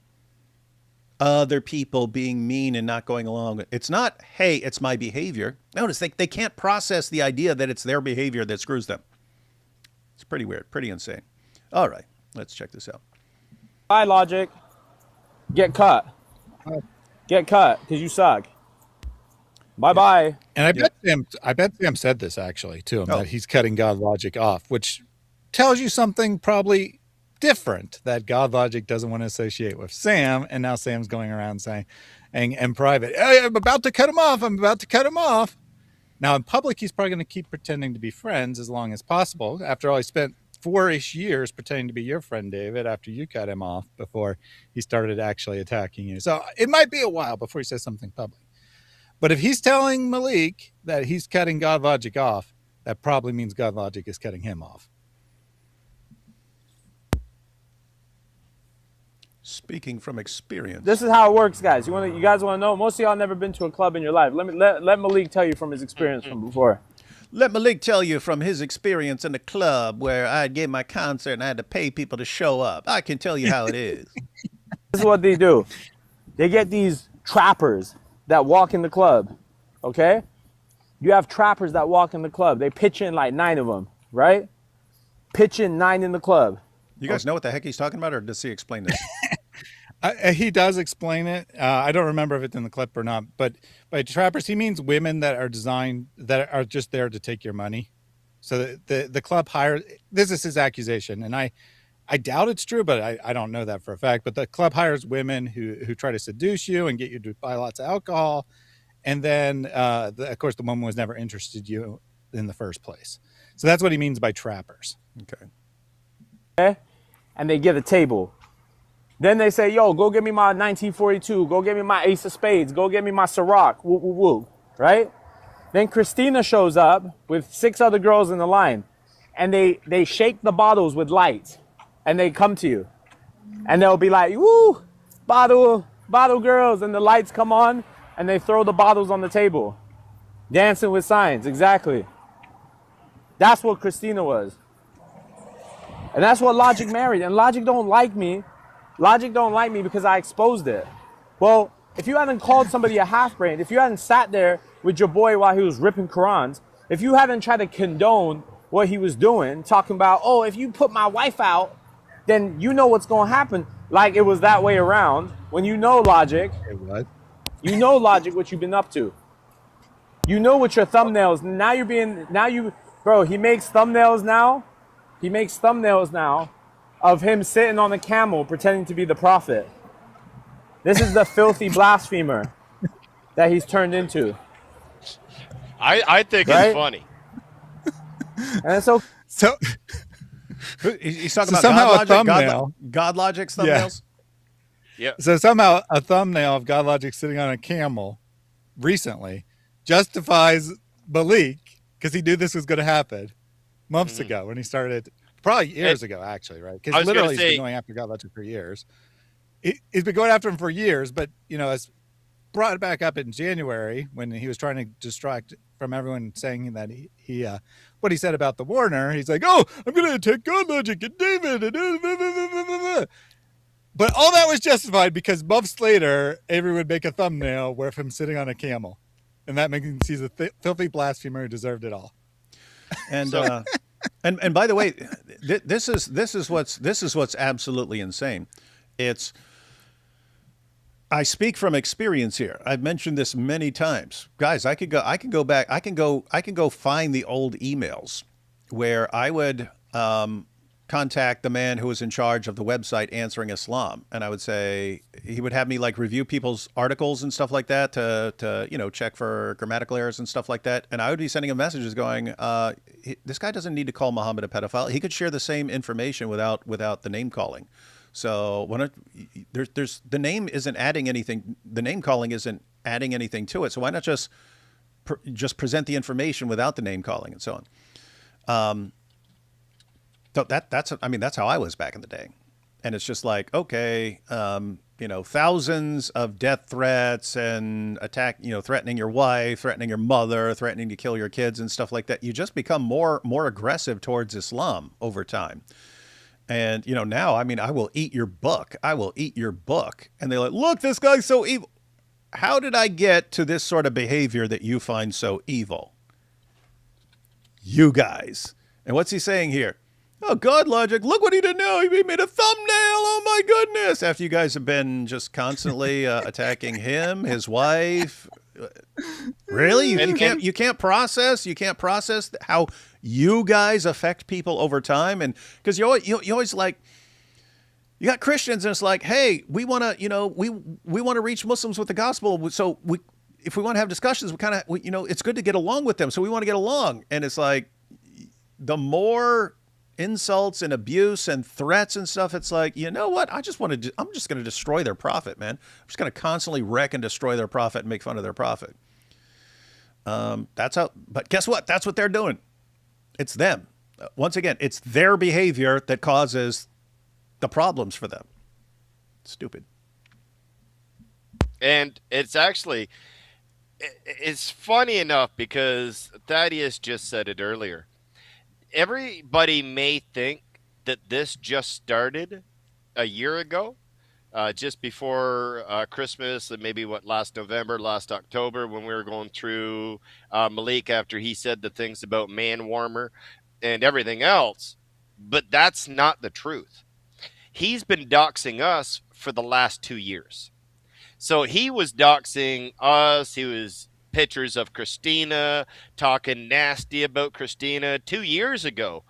Other people being mean and not going along. It's not, hey, it's my behavior. Notice they can't process the idea that it's their behavior that screws them. It's pretty weird, pretty insane. All right, let's check this out. Bye, Logic. Get cut. Get cut, because you suck. Bye-bye. And I bet Sam said this actually to him, that he's cutting GodLogic off, which tells you something probably different, that GodLogic doesn't want to associate with Sam, and now Sam's going around saying, and private, hey, I'm about to cut him off. Now in public, he's probably going to keep pretending to be friends as long as possible. After all, he spent 4-ish years pretending to be your friend, David, after you cut him off before he started actually attacking you. So it might be a while before he says something public. But if he's telling Maleek that he's cutting GodLogic off, that probably means GodLogic is cutting him off. Speaking from experience. This is how it works, guys. You guys want to know? Most of y'all never been to a club in your life. Let Maleek tell you from his experience from before. Let Maleek tell you from his experience in the club where I gave my concert and I had to pay people to show up. I can tell you how it is. This is what they do. They get these trappers that walk in the club, okay? You have trappers that walk in the club. They pitch in like 9 of them, right? Pitch in 9 in the club. You guys know what the heck he's talking about, or does he explain this? He does explain it. I don't remember if it's in the clip or not, but by trappers, he means women that are just there to take your money. So the club hires, this is his accusation, and I I doubt it's true, but I don't know that for a fact. But the club hires women who try to seduce you and get you to buy lots of alcohol. And then, of course, the woman was never interested in you in the first place. So that's what he means by trappers. Okay. And they get a table. Then they say, yo, go get me my 1942. Go get me my Ace of Spades. Go get me my Ciroc. Woo, woo, woo. Right? Then Christina shows up with 6 other girls in the line. And they shake the bottles with lights. And they come to you. And they'll be like, woo, bottle girls. And the lights come on. And they throw the bottles on the table. Dancing with signs. Exactly. That's what Christina was. And that's what Logic married. And Logic don't like me. Logic don't like me because I exposed it. Well, if you hadn't called somebody a half-brain, if you hadn't sat there with your boy while he was ripping Qurans, if you hadn't tried to condone what he was doing, talking about, oh, if you put my wife out, then you know what's going to happen. Like it was that way around. When you know Logic, you know Logic what you've been up to. You know what your thumbnails, bro, he makes thumbnails now. He makes thumbnails now of him sitting on a camel pretending to be the prophet. This is the filthy blasphemer that he's turned into. I think it's funny. And so He's talking about somehow God a thumbnail. God Logic's thumbnails? Yeah. So somehow a thumbnail of God Logic sitting on a camel recently justifies Maleek because he knew this was going to happen months ago when he started, probably years ago, actually, right? Because literally he's been going after God Logic for years. He's been going after him for years, but, it's brought it back up in January when he was trying to distract from everyone saying that he what he said about the Warner. He's like, oh, I'm going to attack God Logic and David. But all that was justified because months later, Avery would make a thumbnail with him sitting on a camel. And that makes him he's a filthy blasphemer who deserved it all. And and by the way, this is what's absolutely insane. I speak from experience here. I've mentioned this many times, guys. I can go back. I can go find the old emails where I would contact the man who was in charge of the website Answering Islam, and I would say he would have me like review people's articles and stuff like that to check for grammatical errors and stuff like that. And I would be sending him messages going, this guy doesn't need to call Muhammad a pedophile. He could share the same information without the name calling. So there's the name isn't adding anything. The name calling isn't adding anything to it. So why not just present the information without the name calling and so on. So that's how I was back in the day. And it's just like, okay, thousands of death threats and threatening your wife, threatening your mother, threatening to kill your kids and stuff like that. You just become more aggressive towards Islam over time. And, now, I will eat your book. I will eat your book. And they're like, look, this guy's so evil. How did I get to this sort of behavior that you find so evil? You guys. And what's he saying here? Oh, God Logic, look what he did now. He made a thumbnail. Oh, my goodness. After you guys have been just constantly attacking him, his wife. Really? You can't process how you guys affect people over time. And because you always like, you got Christians and it's like, hey, we want to, we want to reach Muslims with the gospel. So if we want to have discussions, it's good to get along with them. So we want to get along. And it's like, the more insults and abuse and threats and stuff, it's like, you know what? I'm just going to destroy their prophet, man. I'm just going to constantly wreck and destroy their prophet and make fun of their prophet. But guess what? That's what they're doing. It's them. Once again, it's their behavior that causes the problems for them. Stupid. And it's funny enough because Thaddeus just said it earlier. Everybody may think that this just started a year ago, just before Christmas, and maybe last October, when we were going through Maleek after he said the things about man warmer and everything else. But that's not the truth. He's been doxing us for the last 2 years. So he was doxing us. He was pictures of Christina, talking nasty about Christina 2 years ago.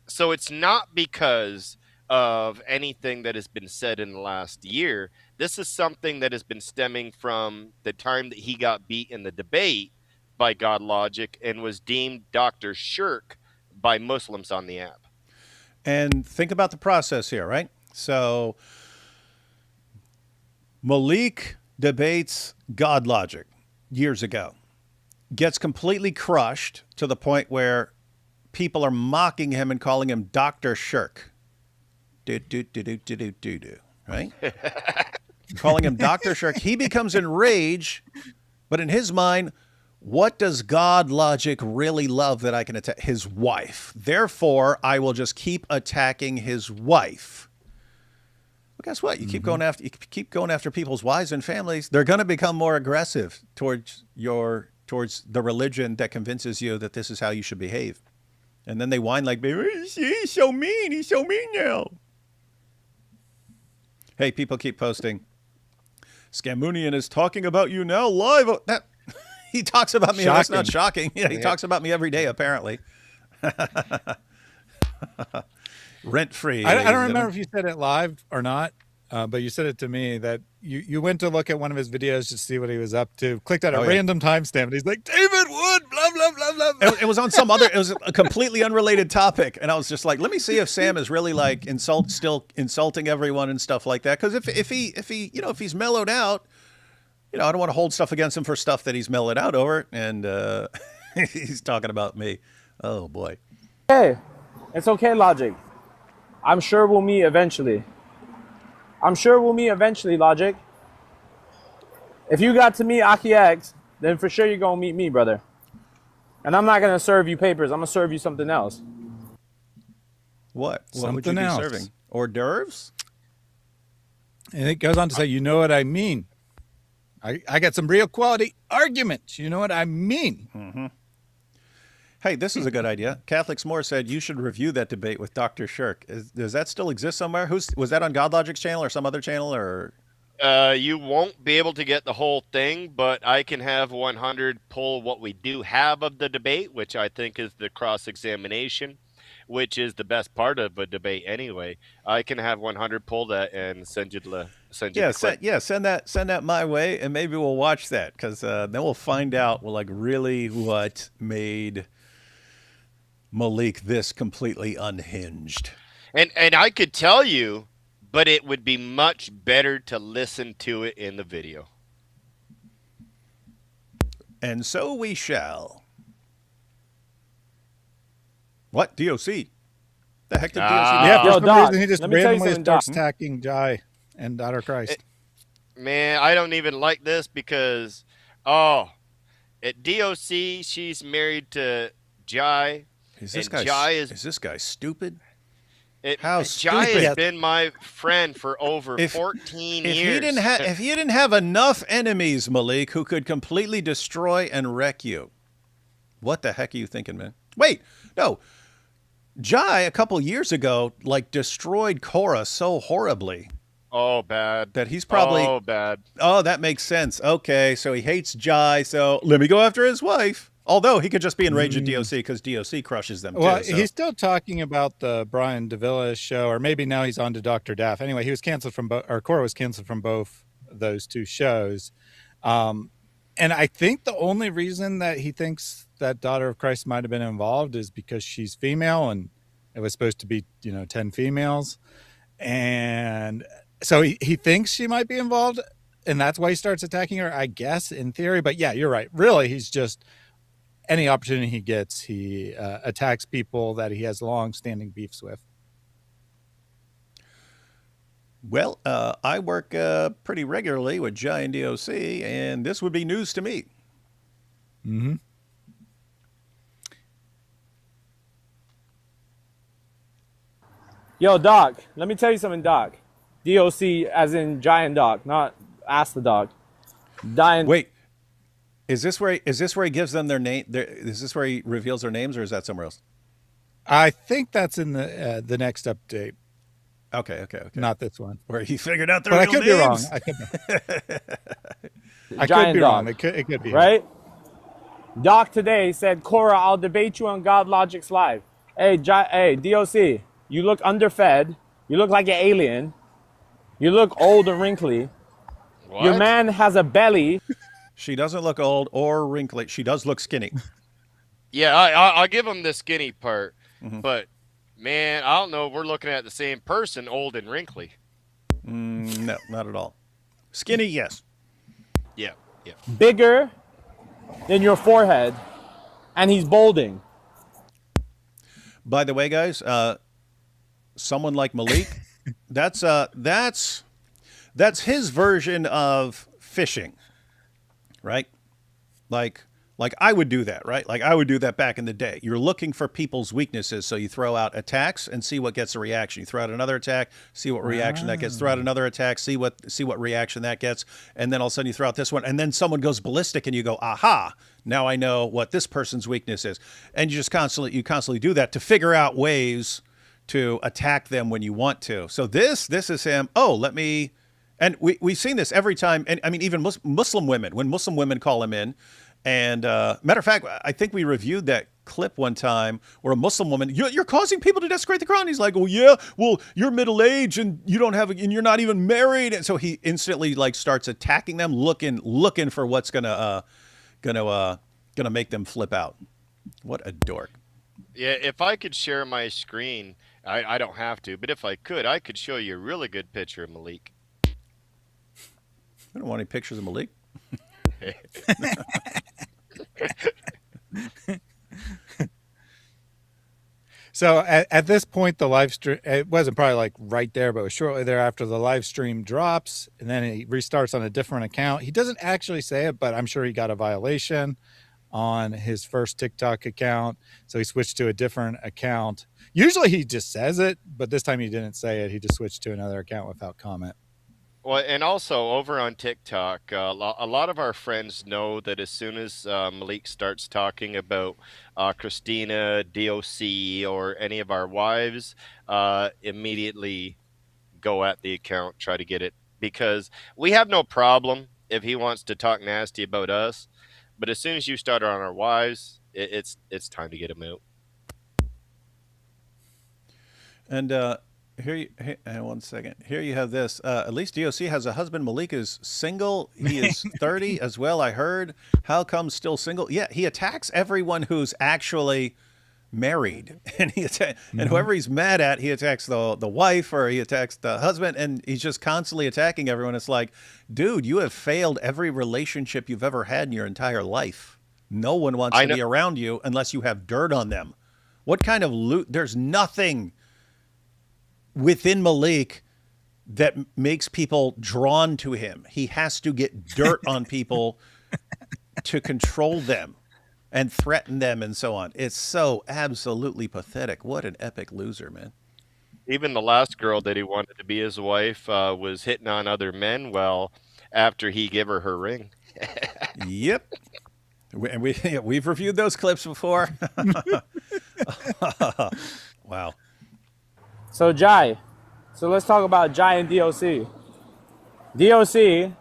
So it's not because of anything that has been said in the last year. This is something that has been stemming from the time that he got beat in the debate by God Logic and was deemed Dr. Shirk by Muslims on the app. And think about the process here, right? So Maleek debates God Logic years ago, gets completely crushed to the point where people are mocking him and calling him Dr. Shirk. Right? Calling him Dr. Shirk. He becomes enraged, but in his mind, what does God Logic really love that I can attack? His wife. Therefore, I will just keep attacking his wife. Well, guess what? You keep going after people's wives and families. They're going to become more aggressive towards the religion that convinces you that this is how you should behave. And then they whine like, he's so mean. He's so mean now. Hey, people keep posting. Scamunian is talking about you now live. He talks about me. Shocking. That's not shocking. Yeah, he talks about me every day, apparently. Rent free. I don't remember if you said it live or not, but you said it to me that you went to look at one of his videos to see what he was up to, clicked on a random timestamp, and he's like, David Wood, blah, blah, blah, blah. It was on it was a completely unrelated topic. And I was just like, let me see if Sam is really like still insulting everyone and stuff like that. Because if he's mellowed out, I don't want to hold stuff against him for stuff that he's mellowed out over. And he's talking about me. Oh, boy. Hey, it's okay, Logic. I'm sure we'll meet eventually. Logic. If you got to meet Aki X, then for sure you're going to meet me, brother. And I'm not going to serve you papers. I'm going to serve you something else. What? What would you be serving? Hors d'oeuvres? And it goes on to say, you know what I mean. I got some real quality arguments. You know what I mean. Mm-hmm. Hey, this is a good idea. Catholics More said you should review that debate with Dr. Shirk. Does that still exist somewhere? Was that on God Logic's channel or some other channel? Or you won't be able to get the whole thing, but I can have 100 pull what we do have of the debate, which I think is the cross-examination, which is the best part of a debate anyway. I can have 100 pull that and send you the send that my way, and maybe we'll watch that, because then we'll find out really what made Maleek this completely unhinged. And I could tell you, but it would be much better to listen to it in the video. And so we shall. What? DOC? The heck did DOC? Yeah, for some reason he just randomly starts attacking Jai and Daughter Christ. Man, I don't even like this because, at DOC, she's married to Jai. Is this guy stupid? How Jai has been my friend for over 14 years. If you didn't have enough enemies, Maleek, who could completely destroy and wreck you, what the heck are you thinking, man? Wait, no. Jai, a couple years ago, destroyed Korra so horribly. Oh, bad. That he's probably... Oh, bad. Oh, that makes sense. Okay, so he hates Jai, so let me go after his wife. Although he could just be enraged at DOC because DOC crushes them, well, too. So. He's still talking about the Brian DeVilla show, or maybe now he's on to Dr. Daff. Anyway, he was canceled from Korra was canceled from both those two shows. And I think the only reason that he thinks that Daughter of Christ might have been involved is because she's female, and it was supposed to be, 10 females. And so he thinks she might be involved, and that's why he starts attacking her, I guess, in theory. But yeah, you're right. Really, he's just... any opportunity he gets, he attacks people that he has long-standing beefs with. Well, I work pretty regularly with Jai and DOC, and this would be news to me. Mm-hmm. Yo, Doc, let me tell you something, Doc. DOC as in Giant Doc, not Ask the Doc. Wait. Is this where he gives them their name? Is this where he reveals their names, or is that somewhere else? I think that's in the next update. Okay. Not this one. Where he figured out their real names. Be wrong. I could be wrong. It could be right. Doc today said, "Korra, I'll debate you on God Logic's live." Hey, DOC, you look underfed. You look like an alien. You look old and wrinkly. What? Your man has a belly. She doesn't look old or wrinkly. She does look skinny. Yeah, I'll give him the skinny part, Mhm. but man, I don't know. We're looking at the same person, old and wrinkly. No, not at all. Skinny, yes. Yeah, yeah. Bigger than your forehead. And he's balding. By the way, guys, someone like Maleek, that's his version of fishing, right? Like I would do that, right? Like I would do that back in the day. You're looking for people's weaknesses, so you throw out attacks and see what gets a reaction. You throw out another attack, see what reaction that gets. Throw out another attack, see what reaction that gets, and then all of a sudden you throw out this one, and then someone goes ballistic, and you go, aha! Now I know what this person's weakness is, and you just constantly do that to figure out ways to attack them when you want to. So this is him. Oh, let me. And we've seen this every time. And I mean, even Muslim women, when Muslim women call him in. And matter of fact, I think we reviewed that clip one time where a Muslim woman, you're causing people to desecrate the Quran. He's like, well, yeah, well, you're middle aged and you don't have, and you're not even married. And so he instantly like starts attacking them, looking for what's gonna make them flip out. What a dork. Yeah, if I could share my screen, I don't have to, but if I could show you a really good picture of Maleek. I don't want any pictures of Maleek. So at this point, the live stream, it wasn't probably like right there, but it was shortly thereafter the live stream drops and then he restarts on a different account. He doesn't actually say it, but I'm sure he got a violation on his first TikTok account. So he switched to a different account. Usually he just says it, but this time he didn't say it. He just switched to another account without comment. Well, and also over on TikTok, a lot of our friends know that as soon as Maleek starts talking about Christina, DOC, or any of our wives, immediately go at the account, try to get it. Because we have no problem if he wants to talk nasty about us. But as soon as you start on our wives, it's time to get him out. And one second. Here you have this. At least DOC has a husband. Maleek is single. He is 30 as well, I heard. How come still single? Yeah, he attacks everyone who's actually married. And and whoever he's mad at, he attacks the wife or he attacks the husband, and he's just constantly attacking everyone. It's like, dude, you have failed every relationship you've ever had in your entire life. No one wants to be around you unless you have dirt on them. What kind of loot? There's nothing within Maleek that makes people drawn to him. He has to get dirt on people to control them and threaten them and so on. It's so absolutely pathetic. What an epic loser, man. Even the last girl that he wanted to be his wife was hitting on other men well after he gave her her ring. Yep. And we've reviewed those clips before. Wow. So Jai. So let's talk about Jai and DOC. DOC,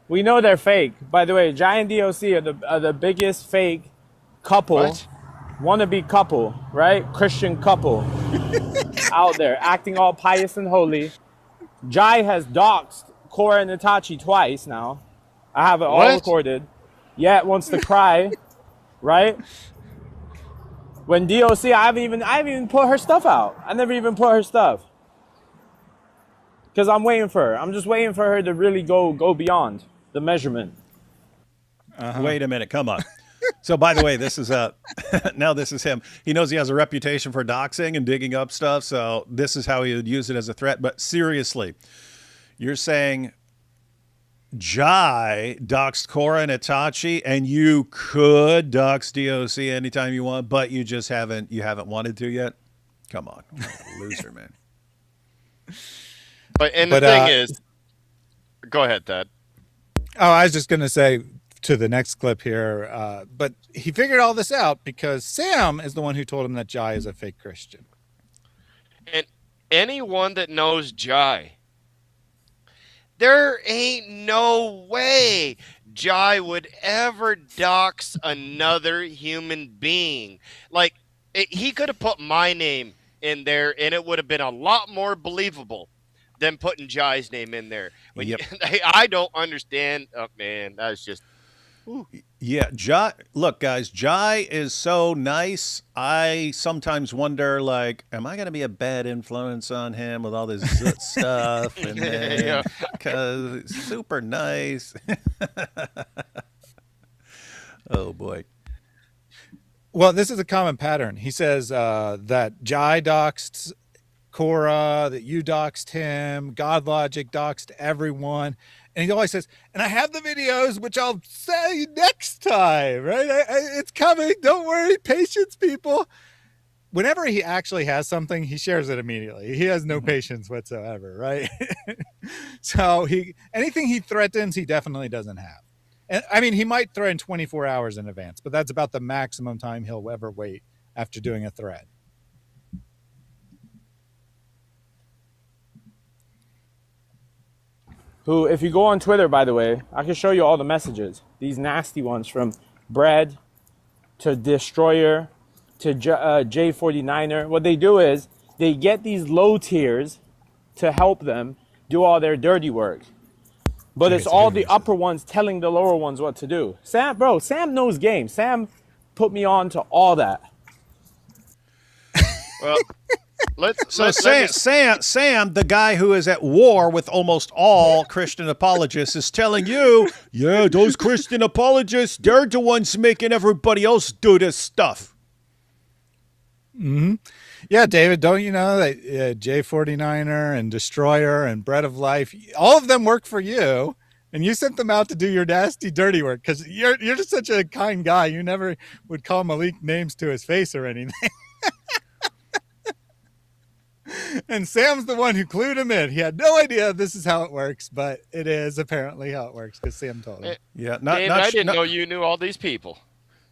we know they're fake. By the way, Jai and DOC are the biggest fake couple, wannabe couple, right? Christian couple out there, acting all pious and holy. Jai has doxed Cora and Itachi twice now. I have it all recorded. Yet wants to cry, right? When DOC, I haven't even put her stuff out. I never even put her stuff. Because I'm waiting for her. I'm just waiting for her to really go beyond the measurement. Wait a minute. Come on. So, by the way, this is now this is him. He knows he has a reputation for doxing and digging up stuff. So this is how he would use it as a threat. But seriously, you're saying Jai doxed Cora and Itachi, and you could dox DOC anytime you want, but you just haven't wanted to yet? Come on. Loser, man. But the thing is, go ahead, Thad. Oh, I was just going to say to the next clip here, but he figured all this out because Sam is the one who told him that Jai is a fake Christian. And anyone that knows Jai, there ain't no way Jai would ever dox another human being. Like, he could have put my name in there, and it would have been a lot more believable than putting Jai's name in there. Yep. I don't understand. Oh, man, that's just. Whew. Yeah, Jai. Look, guys, Jai is so nice. I sometimes wonder, like, am I going to be a bad influence on him with all this Zoot stuff? And Yeah. because it's super nice. Oh boy. Well, this is a common pattern. He says that Jai doxed Cora, that you doxed him, God Logic doxed everyone. And he always says, and I have the videos, which I'll say next time, right? It's coming. Don't worry. Patience, people. Whenever he actually has something, he shares it immediately. He has no patience whatsoever, right? So anything he threatens, he definitely doesn't have. And I mean, he might threaten 24 hours in advance, but that's about the maximum time he'll ever wait after doing a threat. Who, if you go on Twitter, by the way, I can show you all the messages. These nasty ones from Bread to Destroyer to J49er. What they do is they get these low tiers to help them do all their dirty work. But it's all the upper ones telling the lower ones what to do. Sam knows game. Sam put me on to all that. Well, Sam, the guy who is at war with almost all Christian apologists, is telling you, yeah, those Christian apologists, they're the ones making everybody else do this stuff. Mm-hmm. Yeah, David, don't you know that J49er and Destroyer and Bread of Life, all of them work for you, and you sent them out to do your nasty, dirty work because you're just such a kind guy. You never would call Maleek names to his face or anything. And Sam's the one who clued him in. He had no idea this is how it works, but it is apparently how it works because Sam told him. Yeah, David, I didn't know you knew all these people.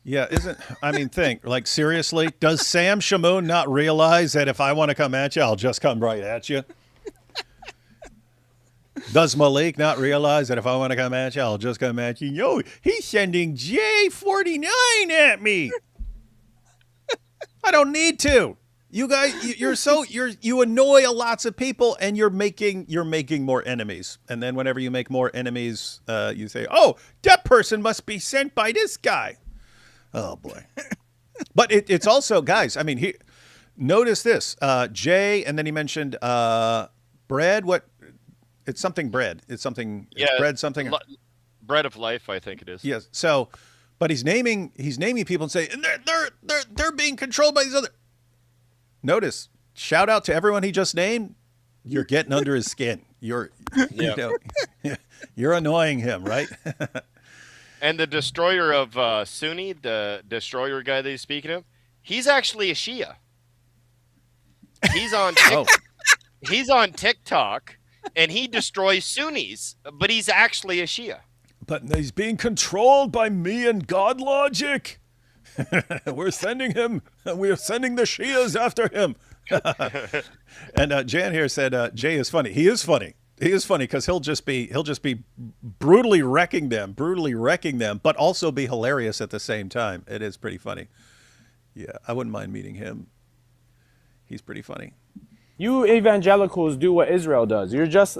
Yeah, think, like, seriously, does Sam Shamoon not realize that if I want to come at you, I'll just come right at you? Does Maleek not realize that if I want to come at you, I'll just come at you? Yo, he's sending J49 at me. I don't need to. You guys, you annoy lots of people, and you're making more enemies. And then whenever you make more enemies, you say, "Oh, that person must be sent by this guy." Oh boy! But it's also, guys. I mean, notice this, Jay, and then he mentioned bread. What? It's something bread. It's something. It's bread something. Bread of Life, I think it is. Yes. So, but he's naming people and say, and they're being controlled by these other. Notice, shout out to everyone he just named. You're getting under his skin. You're annoying him, right? And the Destroyer of Sunni, the Destroyer guy that he's speaking of, he's actually a Shia. He's on he's on TikTok, and he destroys Sunnis, but he's actually a Shia. But he's being controlled by me and God Logic. We're sending him. We're sending the Shias after him. And Jan here said, Jay is funny. He is funny. He is funny because he'll just be brutally wrecking them, but also be hilarious at the same time. It is pretty funny. Yeah, I wouldn't mind meeting him. He's pretty funny. You evangelicals do what Israel does. You're just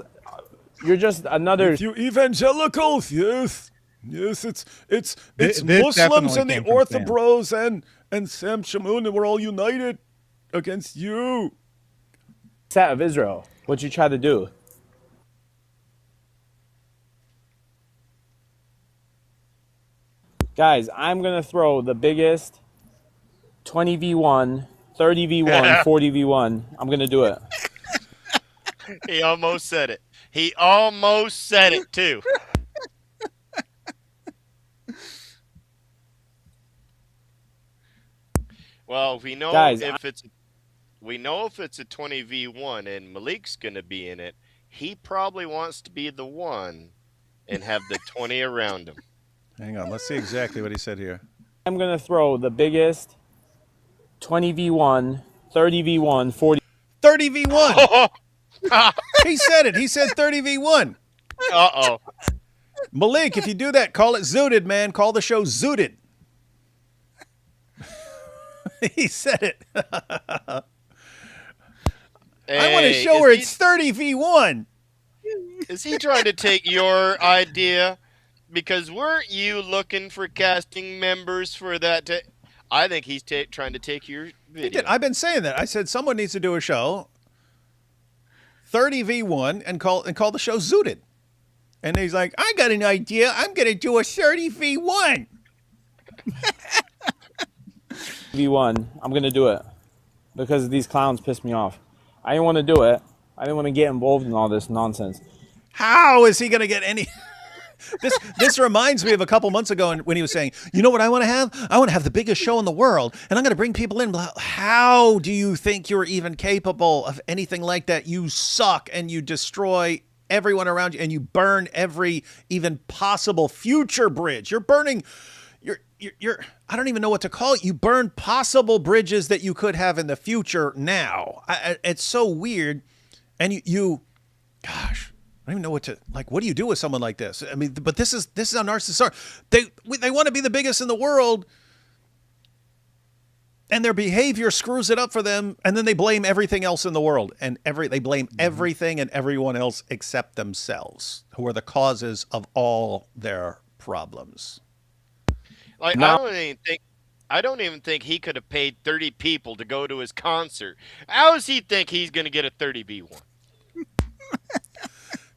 another. You evangelicals, yes. Yes, it's Muslims and the Orthobros and Sam Shamoon, and we're all united against you. Set of Israel. What you try to do. Guys, I'm going to throw the biggest 20v1, 30v1, 40v1. I'm going to do it. He almost said it. He almost said it, too. Well, we know Guys, if it's a 20v1 and Maleek's going to be in it, he probably wants to be the one and have the 20 around him. Hang on, let's see exactly what he said here. I'm going to throw the biggest 20v1, 30v1, 40. 30v1. He said it. He said 30v1. Uh-oh. Maleek, if you do that, call it Zooted, man. Call the show Zooted. He said it. I want to Hey, show her it's 30v1. is he trying to take your idea? Because weren't you looking for casting members for that? I think he's trying to take your He video. did. I've been saying that. I said someone needs to do a show 30v1 and call the show Zooted. And he's like, I got an idea. I'm going to do a 30v1. V1, I'm gonna do it because these clowns piss me off. I didn't want to do it. I didn't want to get involved in all this nonsense. How is he going to get any? This reminds me of a couple months ago when he was saying, you know what I want to have? I want to have the biggest show in the world, and I'm going to bring people in. How do you think you're even capable of anything like that? You suck, and you destroy everyone around you, and you burn every even possible future bridge. You're burning. You're I don't even know what to call it. You burn possible bridges that you could have in the future now. It's so weird. And you gosh, I don't even know what to, like, what do you do with someone like this? I mean, but this is a narcissist. They want to be the biggest in the world, and their behavior screws it up for them, and then they blame everything else in the world. And they blame everything and everyone else except themselves, who are the causes of all their problems. Like, No. I don't even think he could have paid 30 people to go to his concert. How does he think he's going to get a 30v1?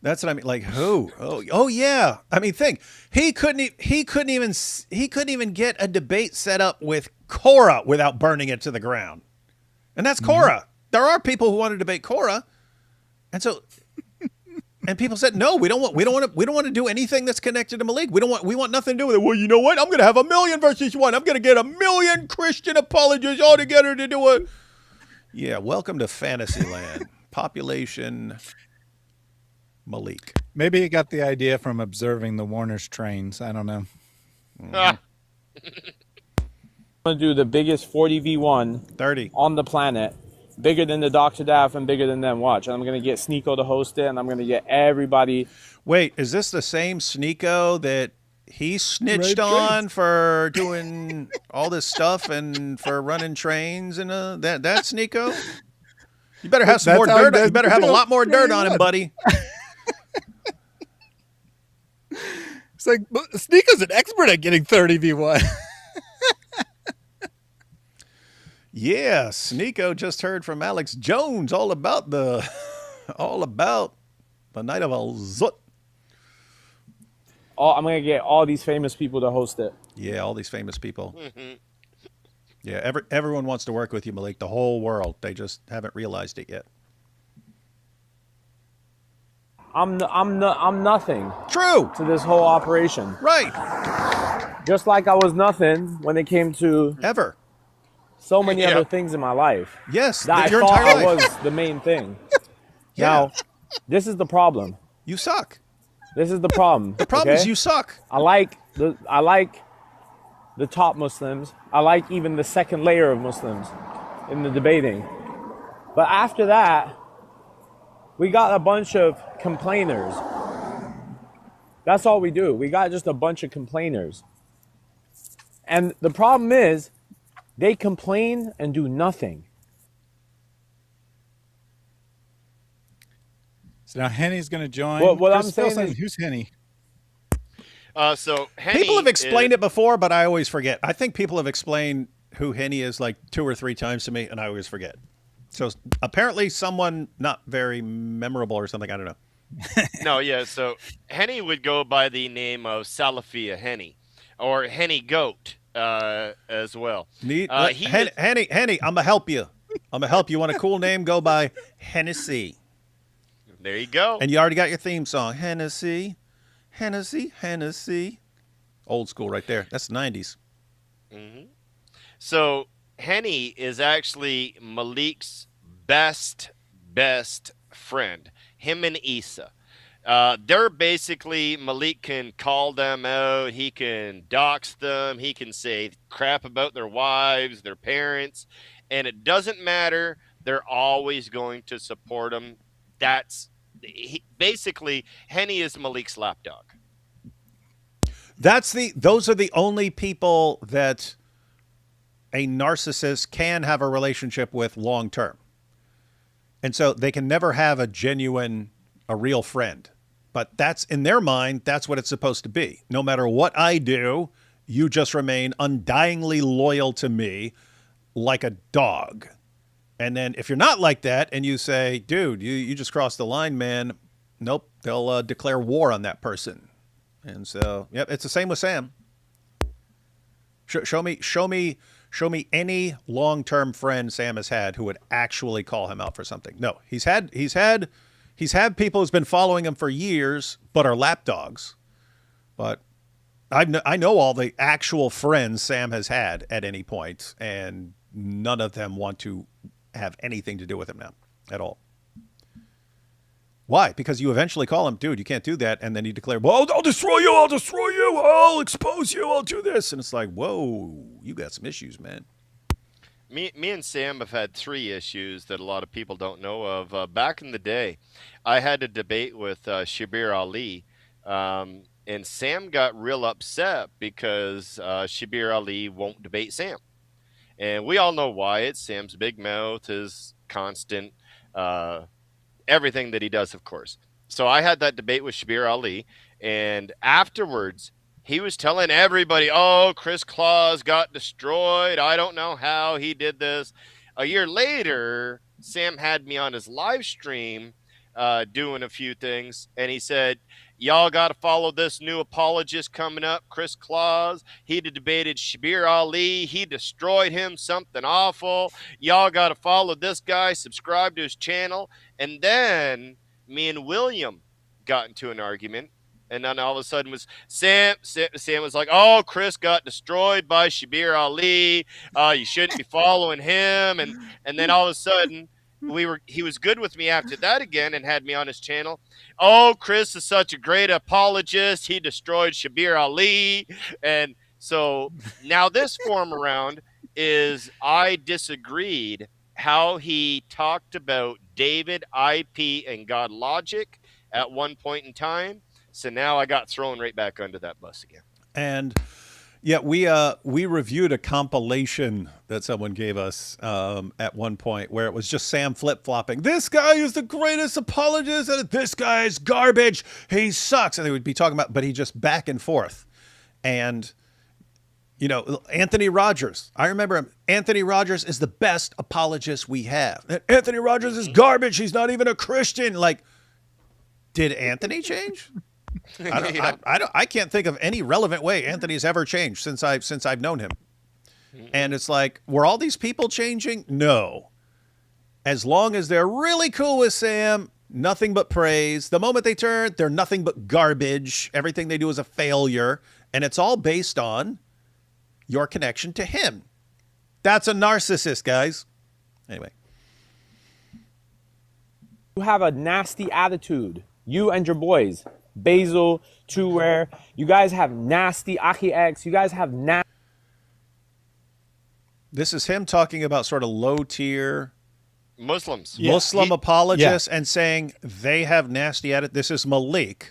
That's what I mean. Like, who? Oh yeah. I mean, think he couldn't even get a debate set up with Cora without burning it to the ground, and that's Cora. There are people who want to debate Cora, and so. And people said, no, we don't want to do anything that's connected to Maleek. We want nothing to do with it. Well, you know what? I'm going to have 1,000,000 versus 1. I'm going to get 1,000,000 Christian apologists all together to do it. Yeah, welcome to Fantasyland. Population Maleek. Maybe he got the idea from observing the Warner's trains. I don't know. Ah, I'm gonna do the biggest 40v1 30. on the planet, bigger than the Dr. Daff and bigger than them. Watch, and I'm gonna get Sneeko to host it, and I'm gonna get everybody. Wait, is this the same Sneeko that he snitched Right, on for doing all this stuff and for running trains and that Sneeko? You better have some That's more how he dirt. does You better the have a joke. lot more dirt on him, 21. buddy. It's like, Sneako's an expert at getting 30v1. Yeah, Sneeko just heard from Alex Jones all about the night of Al Zut. I'm gonna get all these famous people to host it. Yeah, all these famous people. Yeah, everyone wants to work with you, Maleek. The whole world. They just haven't realized it yet. I'm nothing True. to this whole operation. Right. Just like I was nothing when it came to Ever. so many Yeah. other things in my life Yes. that I your thought entire life. was the main thing. Yeah. Now, this is the problem. You suck. This is the problem. The problem is you suck. I like the top Muslims. I like even the second layer of Muslims in the debating. But after that, we got a bunch of complainers. That's all we do. We got just a bunch of complainers. And the problem is, they complain and do nothing. So now Henny's going to join. What I'm Chris saying Wilson, is- who's Henny? so Henny People have explained it before, but I always forget. I think people have explained who Henny is like 2 or 3 times to me, and I always forget. So apparently someone not very memorable or something. I don't know. No, yeah. So Henny would go by the name of Salafia Henny, or Henny Goat as well. He Henny, I'm gonna help you. You want a cool name? Go by Hennessy. There you go. And you already got your theme song. Hennessy, Hennessy, Hennessy. Old school right there. That's 90s. So Henny is actually Maleek's best friend. Him and Issa. They're basically, Maleek can call them out. He can dox them. He can say crap about their wives, their parents. And it doesn't matter. They're always going to support him. Basically, Henny is Maleek's lapdog. Those are the only people that a narcissist can have a relationship with long term. And so they can never have a real friend. But that's, in their mind, that's what it's supposed to be. No matter what I do, you just remain undyingly loyal to me like a dog. And then if you're not like that and you say, dude, you just crossed the line, man, nope, they'll declare war on that person. And so, yep, it's the same with Sam. Show me any long-term friend Sam has had who would actually call him out for something. No, he's had people who's been following him for years, but are lapdogs. But I know all the actual friends Sam has had at any point, and none of them want to have anything to do with him now at all. Why? Because you eventually call him, dude, you can't do that. And then you declare, well, I'll destroy you. I'll expose you. I'll do this. And it's like, whoa, you got some issues, man. Me and Sam have had 3 issues that a lot of people don't know of. Back in the day, I had a debate with Kabeer Ali, and Sam got real upset because Kabeer Ali won't debate Sam. And we all know why. It's Sam's big mouth, his constant, everything that he does, of course. So I had that debate with Kabeer Ali, and afterwards, he was telling everybody, oh, Chris Claus got destroyed. I don't know how he did this. A year later, Sam had me on his live stream doing a few things, and he said, y'all got to follow this new apologist coming up, Chris Claus. He debated Kabeer Ali. He destroyed him, something awful. Y'all got to follow this guy, subscribe to his channel. And then me and William got into an argument. And then all of a sudden was Sam was like, oh, Chris got destroyed by Kabeer Ali. You shouldn't be following him. And then all of a sudden, he was good with me after that again and had me on his channel. Oh, Chris is such a great apologist. He destroyed Kabeer Ali. And so now this form around is I disagreed how he talked about David, IP, and God Logic at one point in time. So now I got thrown right back under that bus again. And yeah, we reviewed a compilation that someone gave us at one point where it was just Sam flip-flopping. This guy is the greatest apologist, and this guy is garbage. He sucks. And they would be talking about, but he just back and forth. And, you know, Anthony Rogers. I remember him. Anthony Rogers is the best apologist we have. And Anthony Rogers is garbage. He's not even a Christian. Like, did Anthony change? I can't think of any relevant way Anthony's ever changed since I've known him. And it's like, were all these people changing? No. As long as they're really cool with Sam, nothing but praise. The moment they turn, they're nothing but garbage. Everything they do is a failure. And it's all based on your connection to him. That's a narcissist, guys. Anyway. You have a nasty attitude. You and your boys. Basil, True Rare. You guys have nasty Aki X. You guys have nasty. This is him talking about sort of low tier Muslims. Muslim apologists and saying they have nasty attitude. This is Maleek.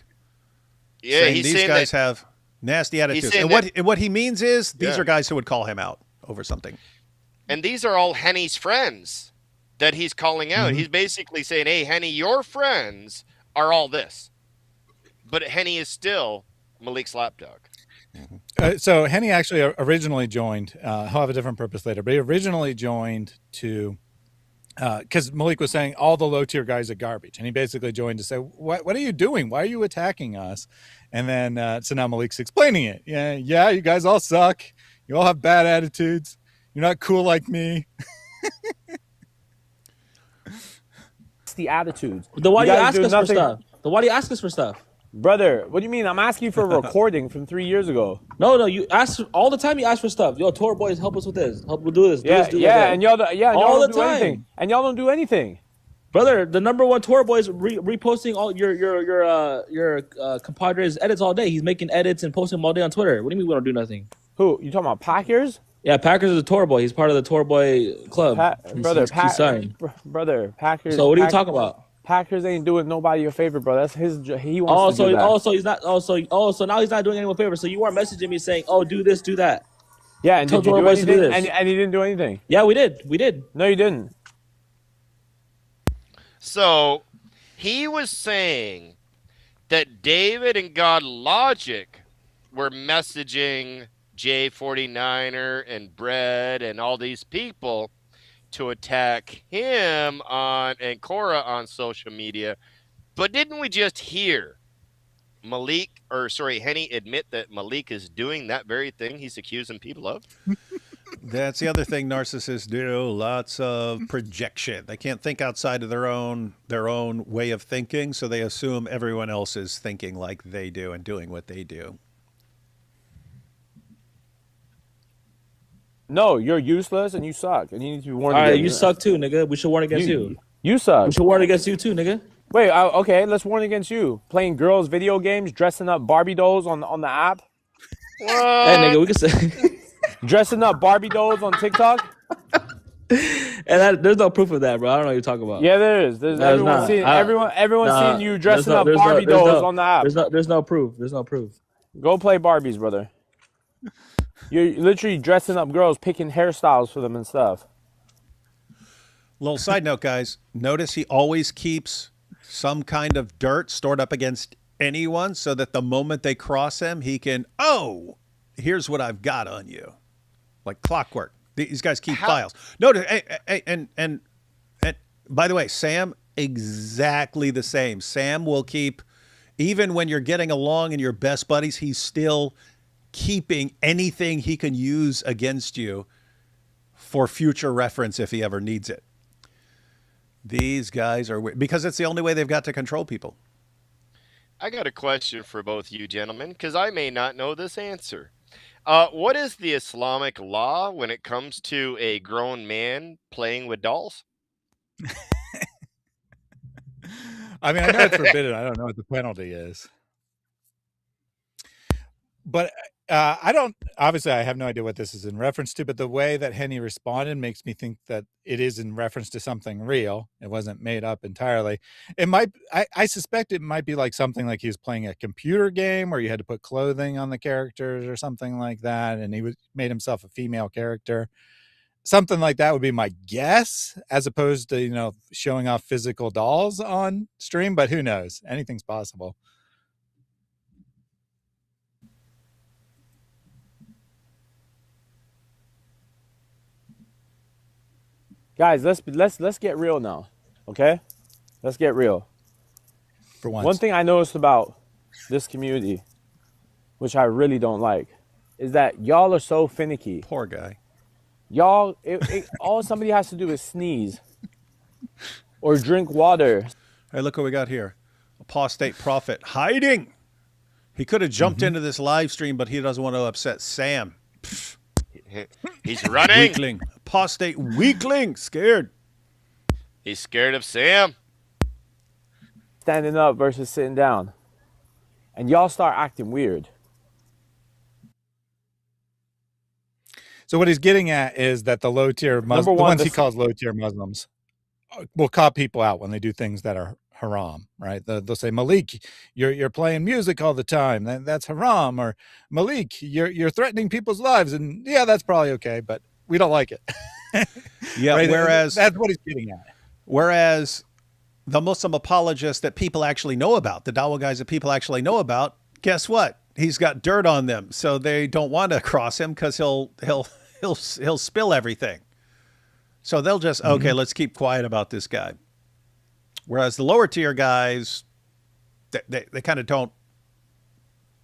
Yeah, saying these guys have nasty attitudes. And what he means is these are guys who would call him out over something. And these are all Henny's friends that he's calling out. Mm-hmm. He's basically saying, hey, Henny, your friends are all this. But Henny is still Maleek's lapdog. So Henny actually originally joined. He'll have a different purpose later, but he originally joined to because Maleek was saying all the low tier guys are garbage, and he basically joined to say, "What are you doing? Why are you attacking us?" And then so now Maleek's explaining it. Yeah, you guys all suck. You all have bad attitudes. You're not cool like me. It's the attitudes. Then why do you ask us for stuff? Then why do you ask us for stuff? Brother, what do you mean? I'm asking you for a recording from 3 years ago. No, you ask all the time. You ask for stuff. Yo, Tour boys, help us with this. We'll do this. And y'all don't do time. anything. And y'all don't do anything. Brother, the number one Tour boys reposting all your compadres' edits all day. He's making edits and posting them all day on Twitter. What do you mean we don't do nothing? Who? You talking about Packers? Yeah, Packers is a Tour boy. He's part of the Tour boy club. Brother, Packers. So what are you talking about? Packers ain't doing nobody a favor, bro. That's his. He wants to do that. So he's not. So now he's not doing anyone a favor. So you weren't messaging me saying, "Oh, do this, do that." Yeah, and did you do anything? And he didn't do anything. Yeah, we did. No, you didn't. So he was saying that David and God Logic were messaging J49er and Bread and all these people to attack him and Cora on social media. But didn't we just hear Henny admit that Maleek is doing that very thing he's accusing people of? That's the other thing narcissists do. Lots of projection. They can't think outside of their own way of thinking, so they assume everyone else is thinking like they do and doing what they do. No, you're useless and you suck, and you need to be warned. All right, you suck too, nigga. We should warn against you. You suck. We should warn against you too, nigga. Wait, okay, let's warn against you. Playing girls' video games, dressing up Barbie dolls on the app. What? Hey, nigga, we can say. Dressing up Barbie dolls on TikTok. And there's no proof of that, bro. I don't know what you're talking about. Yeah, there is. There's everyone seeing you dressing up Barbie dolls on the app. There's no proof. There's no proof. Go play Barbies, brother. You're literally dressing up girls, picking hairstyles for them and stuff. Little side note, guys. Notice he always keeps some kind of dirt stored up against anyone so that the moment they cross him, he can, oh, here's what I've got on you. Like clockwork. These guys keep files. Notice, and by the way, Sam, exactly the same. Sam will keep, even when you're getting along and you're best buddies, he's still keeping anything he can use against you for future reference if he ever needs it. These guys are weird because it's the only way they've got to control people. I got a question for both you gentlemen because I may not know this answer. What is the Islamic law when it comes to a grown man playing with dolls? I mean, I know it's forbidden. I don't know what the penalty is. But obviously I have no idea what this is in reference to, but the way that Henny responded makes me think that it is in reference to something real. It wasn't made up entirely. I suspect it might be like something like he was playing a computer game where you had to put clothing on the characters or something like that. And he made himself a female character. Something like that would be my guess, as opposed to, showing off physical dolls on stream, but who knows? Anything's possible. Guys, let's get real now, okay? Let's get real. For once. One thing I noticed about this community, which I really don't like, is that y'all are so finicky. Poor guy. Y'all, all somebody has to do is sneeze or drink water. Hey, look what we got here. Apostate prophet hiding. He could have jumped into this live stream, but he doesn't want to upset Sam. Pfft. He's running. Weakling. Apostate weakling. Scared. He's scared of Sam. Standing up versus sitting down. And y'all start acting weird. So what he's getting at is that the low-tier Muslims, the ones he calls low-tier Muslims, will call people out when they do things that are haram, right? They'll say, Maleek, you're playing music all the time. That's haram. Or Maleek, you're threatening people's lives. And yeah, that's probably okay, but we don't like it. Yeah, right? Whereas that's what he's getting at. Whereas the Muslim apologists that people actually know about, the Dawah guys that people actually know about, guess what? He's got dirt on them, so they don't want to cross him because he'll spill everything. So they'll just, okay, let's keep quiet about this guy. Whereas the lower tier guys, they kind of don't,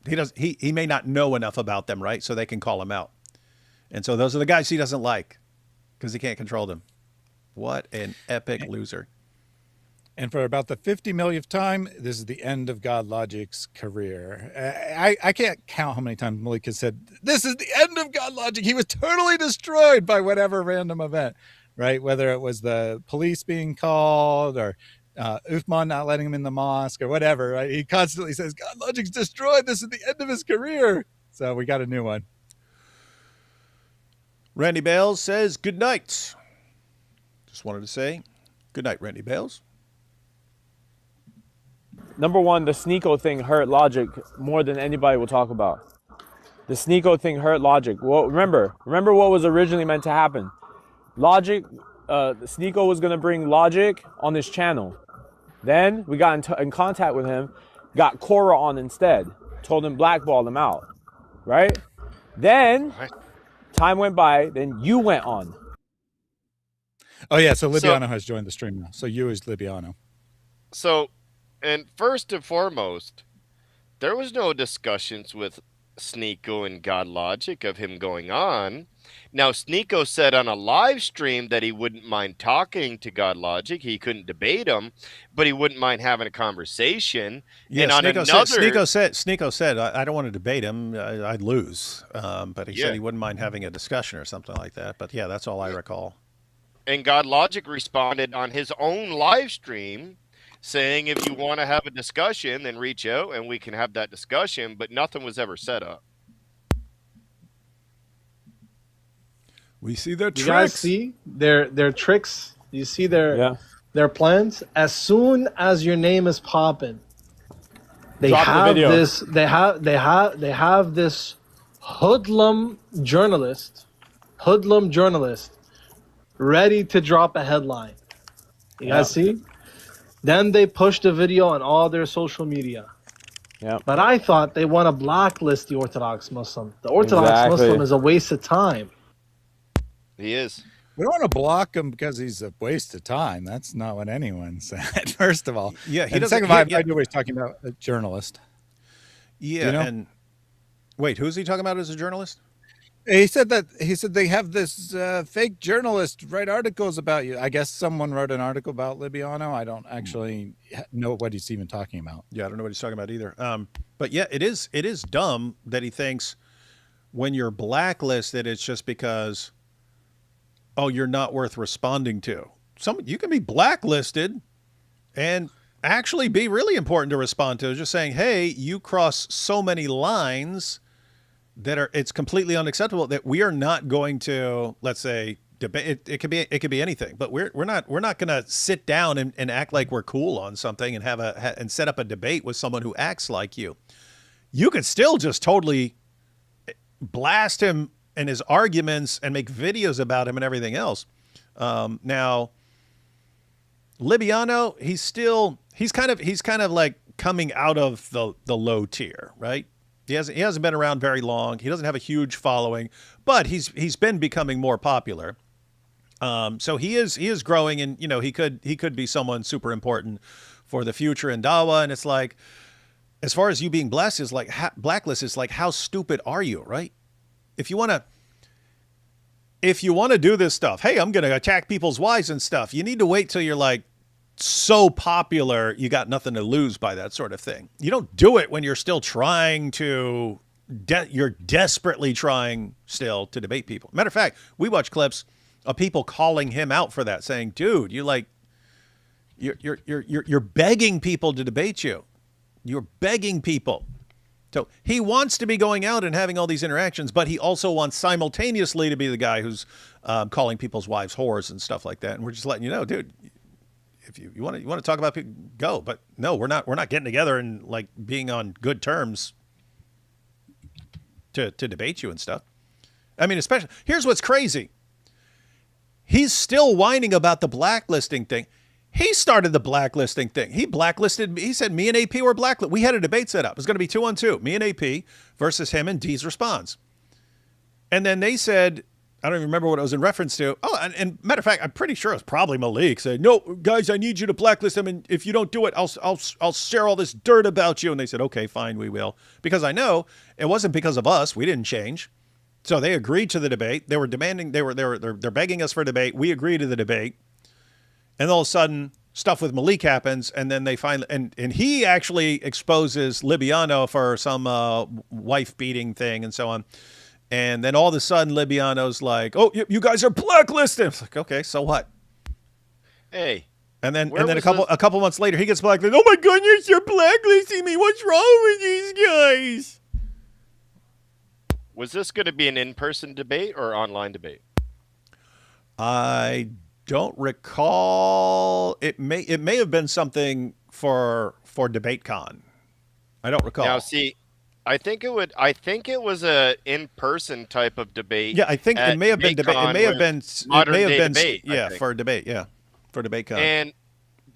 he may not know enough about them, right? So they can call him out. And so those are the guys he doesn't like because he can't control them. What an epic loser. And for about the 50 millionth time, this is the end of God Logic's career. I can't count how many times Maleek has said, this is the end of God Logic. He was totally destroyed by whatever random event, right? Whether it was the police being called or Uthman not letting him in the mosque or whatever, right? He constantly says, God Logic's destroyed. This is the end of his career. So we got a new one. Randy Bales says, good night. Just wanted to say, good night, Randy Bales. Number one, the Sneeko thing hurt Logic more than anybody will talk about. The Sneeko thing hurt Logic. Well, remember what was originally meant to happen. Logic, Sneeko was going to bring Logic on his channel. Then we got in contact with him, got Cora on instead, told him blackball him out, right? Then time went by, then you went on. Oh yeah, so Libiano has joined the stream now. So you is Libiano. So, and first and foremost, there was no discussions with Sneeko and God Logic of him going on. Now, Sneeko said on a live stream that he wouldn't mind talking to God Logic. He couldn't debate him, but he wouldn't mind having a conversation. Yeah, and on Sneeko said, I don't want to debate him. I'd lose. But he said he wouldn't mind having a discussion or something like that. But yeah, that's all I recall. And God Logic responded on his own live stream saying, if you want to have a discussion, then reach out and we can have that discussion, but nothing was ever set up. We see their tricks. You guys see their tricks? You see their plans? As soon as your name is popping, they have this hoodlum journalist ready to drop a headline. You guys see? Then they push the video on all their social media. Yeah. But I thought they want to blacklist the Orthodox Muslim. The Orthodox Muslim is a waste of time. He is. We don't want to block him because he's a waste of time. That's not what anyone said, first of all. Yeah, he doesn't. Second of all, I have no idea what he's talking about, a journalist. Yeah, you know? And wait, who's he talking about as a journalist? He said they have this fake journalist write articles about you. I guess someone wrote an article about Libiano. I don't actually know what he's even talking about. Yeah, I don't know what he's talking about either. But yeah, it is dumb that he thinks when you're blacklisted, it's just because, oh, you're not worth responding to. You can be blacklisted and actually be really important to respond to. Just saying, hey, you cross so many lines that it's completely unacceptable that we are not going to, let's say, debate. It could be anything, but we're not going to sit down and act like we're cool on something and and set up a debate with someone who acts like you. You could still just totally blast him and his arguments and make videos about him and everything else. Now, Libiano, he's kind of like coming out of the low tier, right? He hasn't been around very long. He doesn't have a huge following, but he's been becoming more popular. So he is growing, and he could be someone super important for the future in Dawa. And it's like, as far as you being blessed is like blacklist is like, how stupid are you, right? If you want to do this stuff, hey, I'm going to attack people's wives and stuff. You need to wait till you're like so popular, you got nothing to lose by that sort of thing. You don't do it when you're still trying to, you're desperately trying still to debate people. Matter of fact, we watch clips of people calling him out for that, saying, dude, you're begging people to debate you. You're begging people. So he wants to be going out and having all these interactions, but he also wants simultaneously to be the guy who's calling people's wives whores and stuff like that. And we're just letting you know, dude, if you want to talk about people, go. But no, we're not getting together and like being on good terms to debate you and stuff. I mean, especially, here's what's crazy. He's still whining about the blacklisting thing. He started the blacklisting thing. He blacklisted, he said me and AP were blacklisted. We had a debate set up. It was going to be 2-on-2, me and AP versus him and D's response. And then they said, I don't even remember what it was in reference to. Oh, and matter of fact, I'm pretty sure it was probably Maleek saying, no, guys, I need you to blacklist him. And if you don't do it, I'll share all this dirt about you. And they said, okay, fine, we will. Because I know it wasn't because of us. We didn't change. So they agreed to the debate. They were demanding, they're begging us for a debate. We agreed to the debate. And all of a sudden, stuff with Maleek happens, and then they finally, and he actually exposes Libiano for some wife beating thing and so on. And then all of a sudden, Libiano's like, "Oh, you guys are blacklisted." It's like, okay, so what? Hey. And then a couple months later, he gets blacklisted. Oh my goodness, you're blacklisting me. What's wrong with these guys? Was this going to be an in-person debate or online debate? I don't recall. It may have been something for DebateCon. I don't recall. Now, see, I think it was a in-person type of debate. Yeah, I think it may have been debate. It may have been modern day debate. Yeah, for debate. Yeah, for DebateCon. And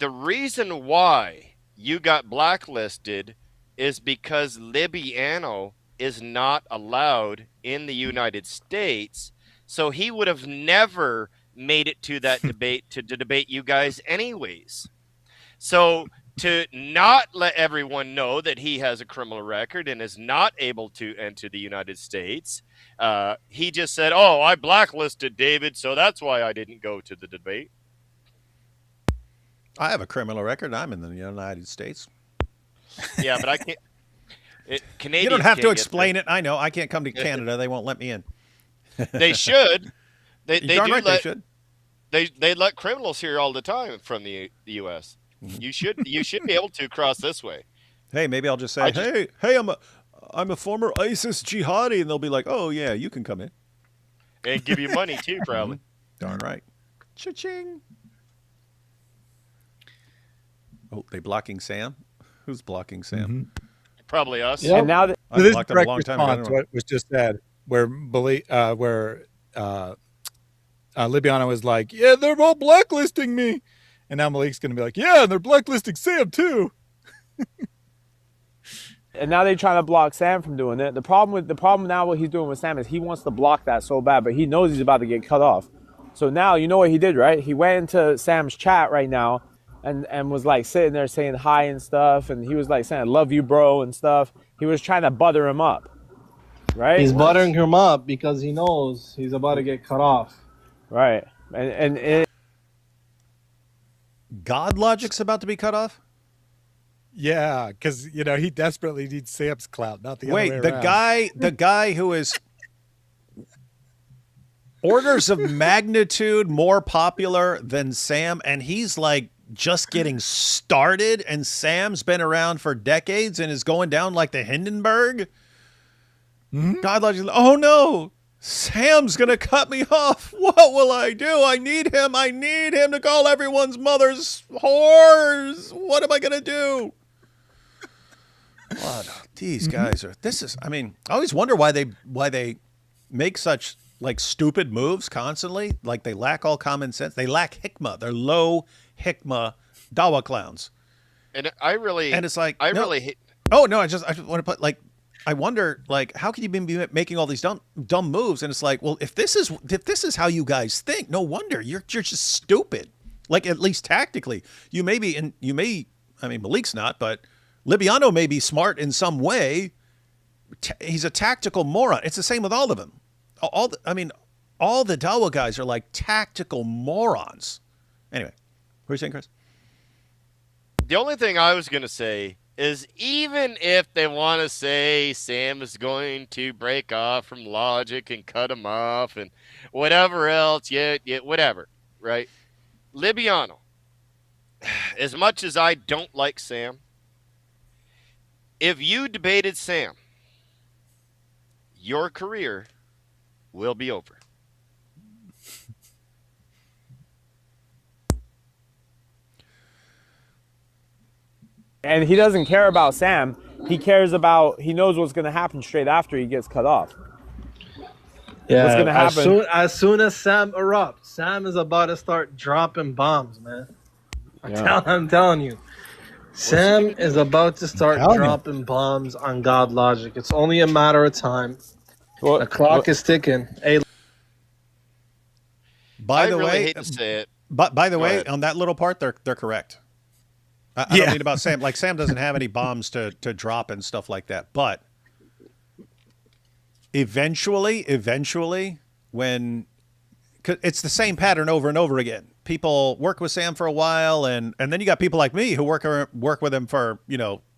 the reason why you got blacklisted is because Libiano is not allowed in the United States. So he would have never made it to that debate to debate you guys anyways. So to not let everyone know that he has a criminal record and is not able to enter the United States, he just said, "Oh, I blacklisted David, so that's why I didn't go to the debate." I have a criminal record. I'm in the United States. Yeah, but I can't. Canadians You don't have can't to get explain it. I know. I can't come to Canada. They won't let me in. They should. They Darn do right let, they should. They let criminals here all the time from the U.S. You should be able to cross this way. Hey, maybe I'll just say, hey, I'm a former ISIS jihadi, and they'll be like, oh yeah, you can come in. And give you money too, probably. Darn right. Cha-ching. Oh, they blocking Sam? Who's blocking Sam? Probably us. Yep. And now that I So this is blocked him a direct long time response ago. what was just said, where Libiano was like, yeah, they're all blacklisting me. And now Maleek's going to be like, yeah, and they're blacklisting Sam too. and now they're trying to block Sam from doing it. The problem now what he's doing with Sam is he wants to block that so bad, but he knows he's about to get cut off. So now you know what he did, right? He went into Sam's chat right now and was like sitting there saying hi and stuff, and he was like saying, I love you, bro, and stuff. He was trying to butter him up. Right? He's buttering him up because he knows he's about to get cut off. Right. And it, God Logic's about to be cut off? Yeah, because he desperately needs Sam's clout, not the other Wait, way the around. the guy who is orders of magnitude more popular than Sam, and he's like just getting started, and Sam's been around for decades and is going down like the Hindenburg. God Logic, oh no, Sam's gonna cut me off. What will I do? I need him to call everyone's mothers whores. What am I gonna do? What these guys are. I always wonder why they make such like stupid moves constantly. Like they lack all common sense. They lack hikmah. They're low hikmah dawa clowns. And it's like really hate. Oh no, I just want to put like I wonder like how can you be making all these dumb moves? And it's like, well, if this is how you guys think, no wonder you're just stupid. Like at least tactically, you may be Maleek's not, but Libiano may be smart in some way. He's a tactical moron. It's the same with all of them. All the Dawa guys are like tactical morons. Anyway, what are you saying, Chris? The only thing I was going to say is even if they want to say Sam is going to break off from Logic and cut him off and whatever else, whatever, right? Libiano, as much as I don't like Sam, if you debated Sam, your career will be over. and he doesn't care about Sam. He knows what's going to happen straight after he gets cut off. Yeah, what's going to happen? As soon as Sam erupts, Sam is about to start dropping bombs, man. I'm telling you. Sam is about to start dropping bombs on God Logic. It's only a matter of time. The clock is ticking. Hey, by the way, hate to say it. By the way, ahead. on that little part, they're correct. I don't mean about Sam. Like Sam doesn't have any bombs to drop and stuff like that. But eventually, when it's the same pattern over and over again. People work with Sam for a while, and then you got people like me who work with him for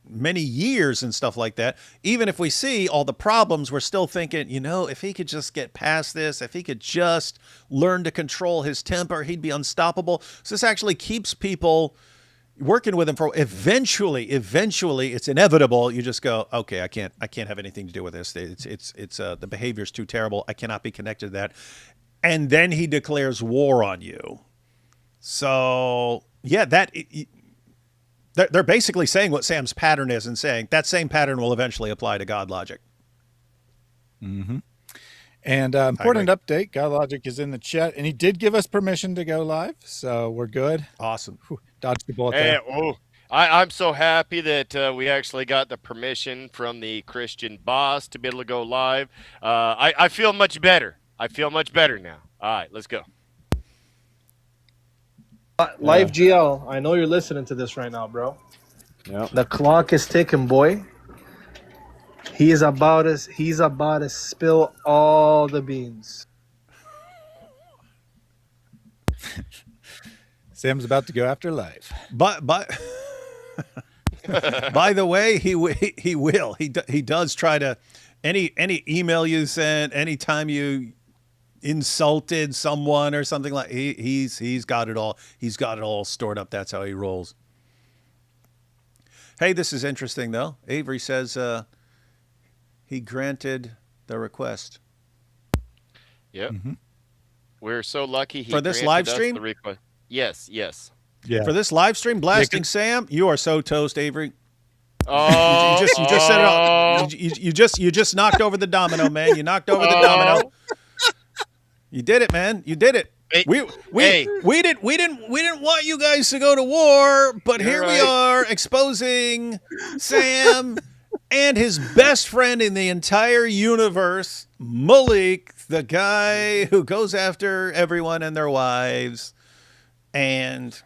many years and stuff like that. Even if we see all the problems, we're still thinking, if he could just get past this, if he could just learn to control his temper, he'd be unstoppable. So this actually keeps people working with him for eventually it's inevitable. You just go, okay, I can't have anything to do with this. It's the behavior's too terrible. I cannot be connected to that. And then he declares war on you. So yeah, they're basically saying what Sam's pattern is and saying that same pattern will eventually apply to God Logic. Mm-hmm. And important update, God Logic is in the chat, and he did give us permission to go live, so we're good. Awesome. Dodged the bullet Hey, there. I'm so happy that we actually got the permission from the Christian boss to be able to go live. I feel much better. I feel much better now. All right, let's go. Life GL, I know you're listening to this right now, bro. Yep. The clock is ticking, boy. He's about to spill all the beans. Sam's about to go after life. But by the way, he will. He does try to any email you sent, anytime you insulted someone or something like he's got it all. He's got it all stored up. That's how he rolls. Hey, this is interesting though. Avery says he granted the request. Yep. Mm-hmm. We're so lucky he For this granted live us stream? the request. Yes. Yeah. For this live stream, blasting Sam, you are so toast, Avery. Oh, You just set it up. You just knocked over the domino, man. You knocked over the domino. You did it, man. You did it. Hey, We didn't want you guys to go to war, but You're here we right. are exposing Sam and his best friend in the entire universe, Maleek, the guy who goes after everyone and their wives. And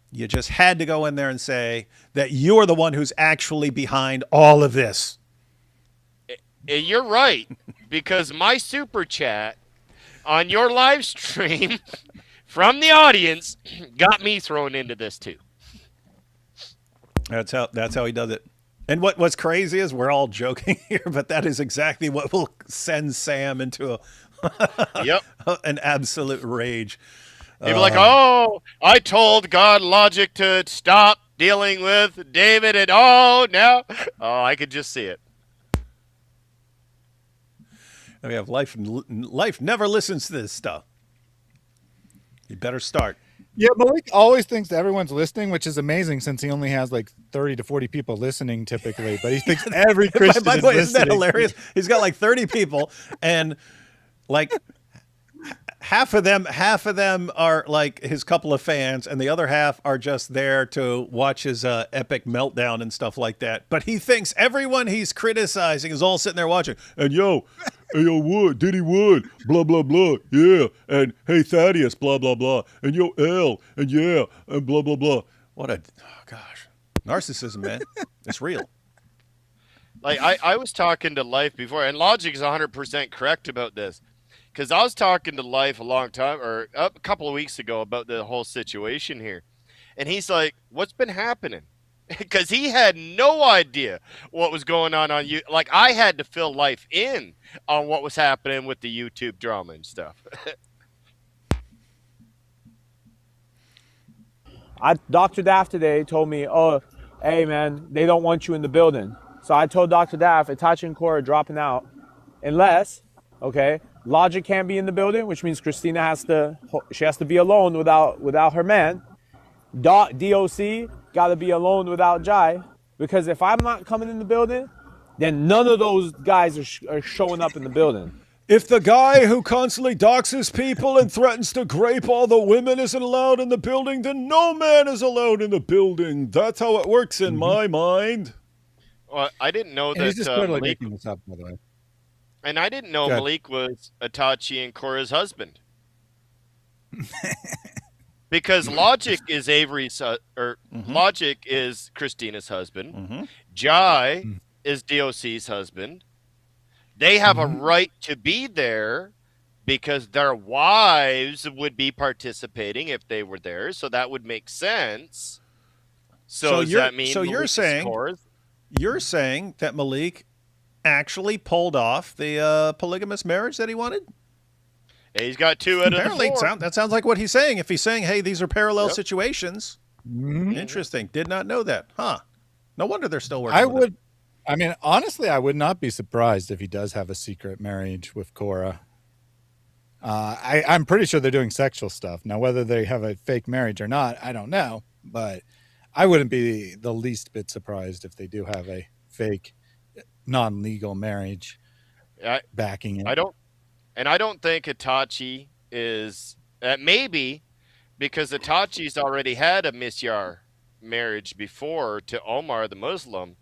you just had to go in there and say that you're the one who's actually behind all of this. You're right, because my super chat on your live stream from the audience got me thrown into this too. That's how he does it. And what's crazy is we're all joking here, but that is exactly what will send Sam into Yep. an absolute rage. He'd be like, "Oh, I told God Logic to stop dealing with David, and now, I could just see it." And we have life never listens to this stuff. You better start. Yeah, Maleek always thinks that everyone's listening, which is amazing since he only has like 30 to 40 people listening typically. But he thinks every Christian By the way, is isn't that listening. hilarious? He's got like 30 people, and like half of them are like his couple of fans, and the other half are just there to watch his epic meltdown and stuff like that. But he thinks everyone he's criticizing is all sitting there watching. And yo, Wood, Diddy Wood, blah blah blah, yeah, and hey Thaddeus, blah blah blah, and yo L, and yeah, and blah blah blah. What a narcissism, man. It's real. Like I was talking to Life before, and Logic is 100% correct about this, because I was talking to Life a couple of weeks ago about the whole situation here, and he's like, "What's been happening?" Because he had no idea what was going on you. Like I had to fill Life in on what was happening with the YouTube drama and stuff. Dr. Daft today told me, "Oh, hey man, they don't want you in the building." So I told Dr. Daft, Itachi and Cora are dropping out, unless, okay, Logic can't be in the building, which means Christina has to be alone without her man. DOC got to be alone without Jai, because if I'm not coming in the building, then none of those guys are showing up in the building. If the guy who constantly doxes people and threatens to grape all the women isn't allowed in the building, then no man is allowed in the building. That's how it works in my mind. Well, I didn't know And that he's just totally Maleek, making this up, by the way. and I didn't know Go ahead. Maleek was Itachi and Cora's husband. Because Logic is Logic is Christina's husband. Mm-hmm. Jai is DOC's husband. They have a right to be there because their wives would be participating if they were there, so that would make sense. So does that mean you're Maleek is saying Cora's? you're saying that Maleek actually pulled off the polygamous marriage that he wanted? Yeah, he's got 2 out of the Apparently, 4. that sounds like what he's saying. If he's saying, hey, these are parallel Yep. situations. Mhm. Interesting. Did not know that. Huh. No wonder they're still working with it. I mean, honestly, I would not be surprised if he does have a secret marriage with Cora. I'm pretty sure they're doing sexual stuff. Now, whether they have a fake marriage or not, I don't know. But I wouldn't be the least bit surprised if they do have a fake, non-legal marriage backing it. I don't think Itachi is maybe, because Itachi's already had a misyar marriage before to Omar the Muslim,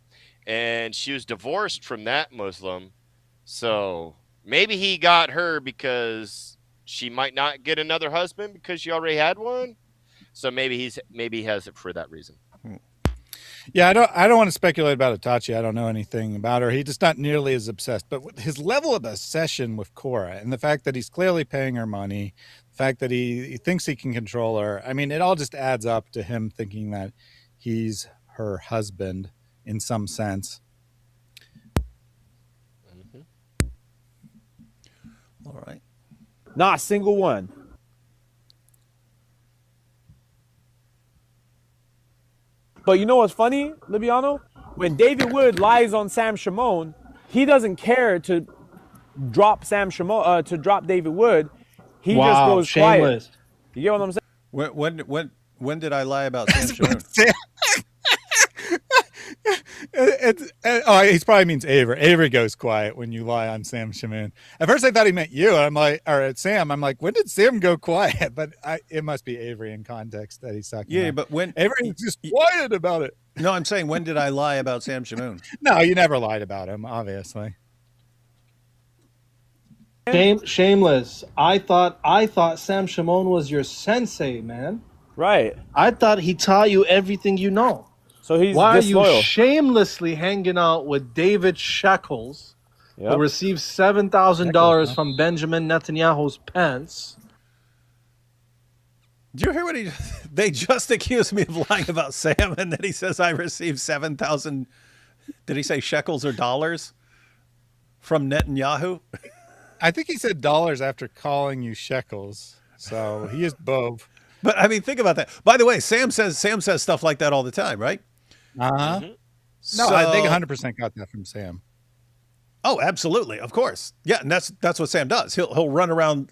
and she was divorced from that Muslim. So maybe he got her because she might not get another husband because she already had one. So maybe he has it for that reason. Yeah, I don't want to speculate about Itachi. I don't know anything about her. He's just not nearly as obsessed. But with his level of obsession with Korra and the fact that he's clearly paying her money, the fact that he thinks he can control her, I mean, it all just adds up to him thinking that he's her husband in some sense. All right. Not a single one. But you know what's funny, Libiano? When David Wood lies on Sam Shimon, he doesn't care to drop David Wood. He just goes shameless. quiet. You get what I'm saying? When did I lie about Sam Shimon? He probably means Avery. Avery goes quiet when you lie on Sam Shimon. At first I thought he meant you. I'm like, or at Sam. I'm like, when did Sam go quiet? But it must be Avery in context that he's talking. Yeah, about. but when Avery's just quiet about it. No, I'm saying, when did I lie about Sam Shimon? No, you never lied about him, obviously. Shameless. I thought Sam Shimon was your sensei, man. Right. I thought he taught you everything you know. So he's Why disloyal. are you shamelessly hanging out with David Shekels, who received $7,000 from Benjamin Netanyahu's pants? Do you hear what they just accused me of lying about Sam, and then he says I received 7,000, did he say shekels or dollars from Netanyahu? I think he said dollars after calling you shekels. So he used both. But I mean, think about that. By the way, Sam says stuff like that all the time, right? Uh-huh. So, No, I think 100% got that from Sam. Oh, absolutely. Of course. Yeah. And that's what Sam does. He'll run around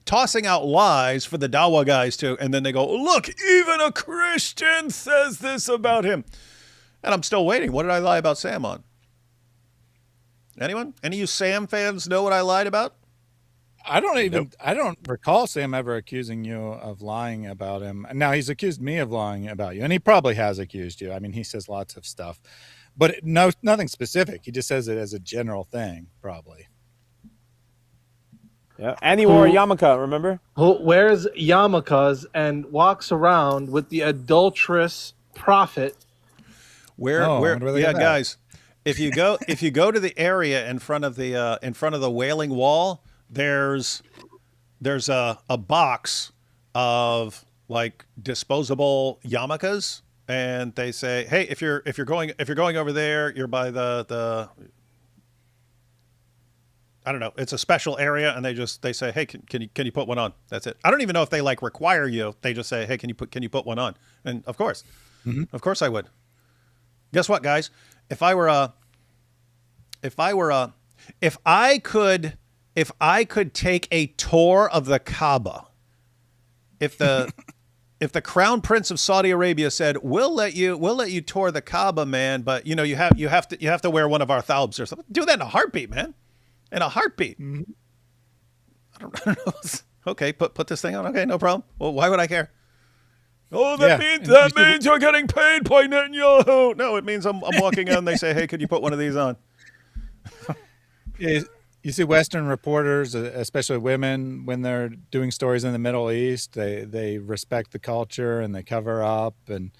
tossing out lies for the Dawa guys too. And then they go, look, even a Christian says this about him. And I'm still waiting. What did I lie about Sam on? Anyone? Any of you Sam fans know what I lied about? I don't recall Sam ever accusing you of lying about him. Now he's accused me of lying about you, and he probably has accused you. I mean, he says lots of stuff, but nothing specific. He just says it as a general thing, probably. Yeah. And he wore a yarmulke, remember? Who wears yarmulkes and walks around with the adulterous prophet. Where yeah, guys, if you go to the area in front of the Wailing Wall, there's a box of like disposable yarmulkes, and they say, hey, if you're going over there, you're by the I don't know, it's a special area, and they say, hey, can you put one on? That's it. I don't even know if they like require you. They just say, hey, can you put one on? And of course, of course I would. Guess what, guys? If I could take a tour of the Kaaba, if the Crown Prince of Saudi Arabia said, we'll let you tour the Kaaba, man, but you have to wear one of our thawbs or something. Do that in a heartbeat, man. In a heartbeat. Mm-hmm. I don't know. Okay, put this thing on. Okay, no problem. Well, why would I care? Oh, that means you're getting paid by Netanyahu. No, it means I'm walking out and they say, hey, could you put one of these on? You see Western reporters, especially women, when they're doing stories in the Middle East, they respect the culture and they cover up. And,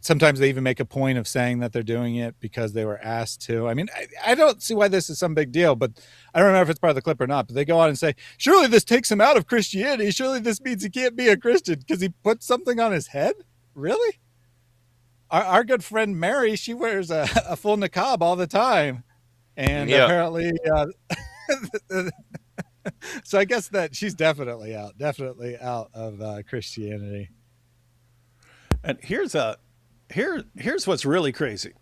sometimes they even make a point of saying that they're doing it because they were asked to. I mean, I don't see why this is some big deal, but I don't know if it's part of the clip or not. But they go on and say, surely this takes him out of Christianity. Surely this means he can't be a Christian because he put something on his head. Really? Our good friend Mary, she wears a full niqab all the time. And apparently, so I guess that she's definitely out of Christianity. And here's what's really crazy.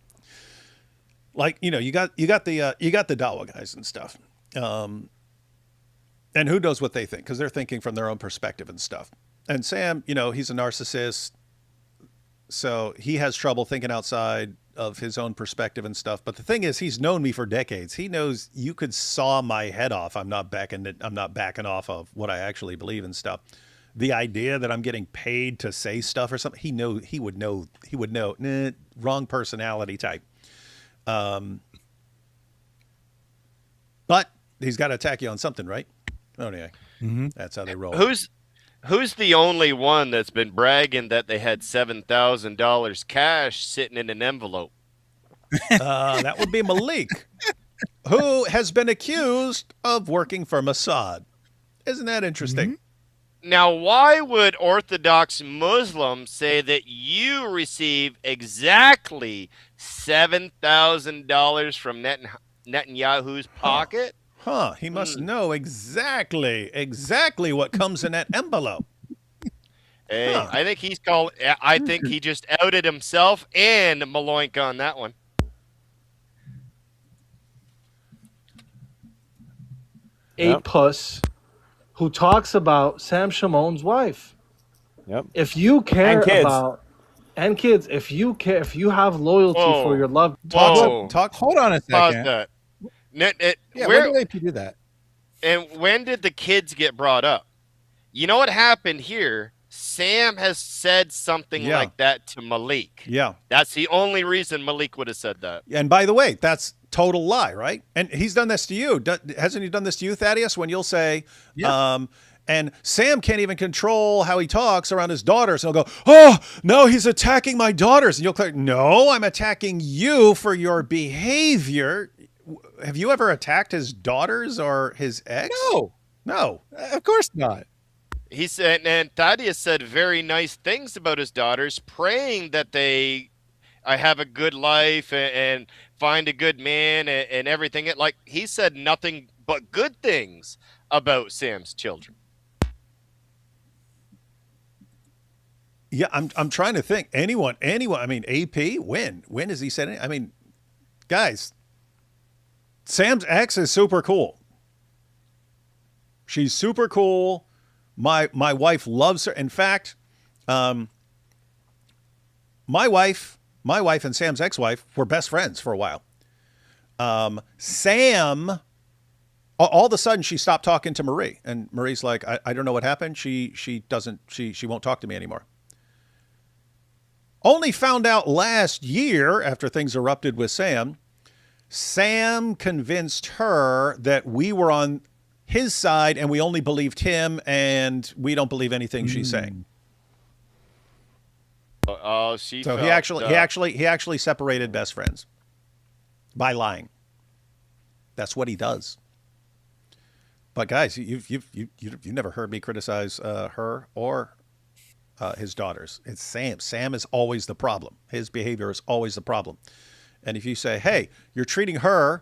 Like, you got the Dawa guys and stuff, and who knows what they think, because they're thinking from their own perspective and stuff. And Sam, he's a narcissist, so he has trouble thinking outside of his own perspective and stuff. But the thing is, he's known me for decades. He knows you could saw my head off. I'm not backing off of what I actually believe and stuff. the idea that I'm getting paid to say stuff or something. He would know. Nah, wrong personality type. But he's got to attack you on something, right? Oh, yeah. That's how they roll. Who's the only one that's been bragging that they had $7,000 cash sitting in an envelope? That would be Maleek, who has been accused of working for Mossad. Isn't that interesting? Now, why would Orthodox Muslims say that you receive exactly $7,000 from Netanyahu's pocket? He must know exactly what comes in that envelope. Hey, I think he just outed himself and Maleek on that one. A puss who talks about Sam Shamoun's wife. Yep. If you care And kids. about and kids, if you have loyalty for your love, Whoa. Hold on a Pause second. that. Yeah, Where, when did AP do that? and when did the kids get brought up? You know what happened here? Sam has said something like that to Maleek. Yeah. That's the only reason Maleek would have said that. And by the way, that's total lie, right? And he's done this to you. Hasn't he done this to you, Thaddeus? When you'll say, and Sam can't even control how he talks around his daughters. He'll go, oh, no, he's attacking my daughters. And you'll click, no, I'm attacking you for your behavior. Have you ever attacked his daughters or his ex? No. Of course not. He said, and Thaddeus said very nice things about his daughters, praying that they have a good life and find a good man and everything. Like, he said nothing but good things about Sam's children. Yeah, I'm trying to think. Anyone. I mean, AP, when has he said it? I mean, guys, Sam's ex is super cool. She's super cool. My wife loves her. In fact, my wife and Sam's ex-wife were best friends for a while. Sam, all of a sudden, she stopped talking to Marie, and Marie's like, I don't know what happened. She won't talk to me anymore. Only found out last year, after things erupted with Sam, Sam convinced her that we were on his side and we only believed him and we don't believe anything she's saying. So he actually separated best friends by lying. That's what he does. But guys, you've never heard me criticize her or his daughters. It's Sam. Sam is always the problem. His behavior is always the problem. And if you say, hey, you're treating her,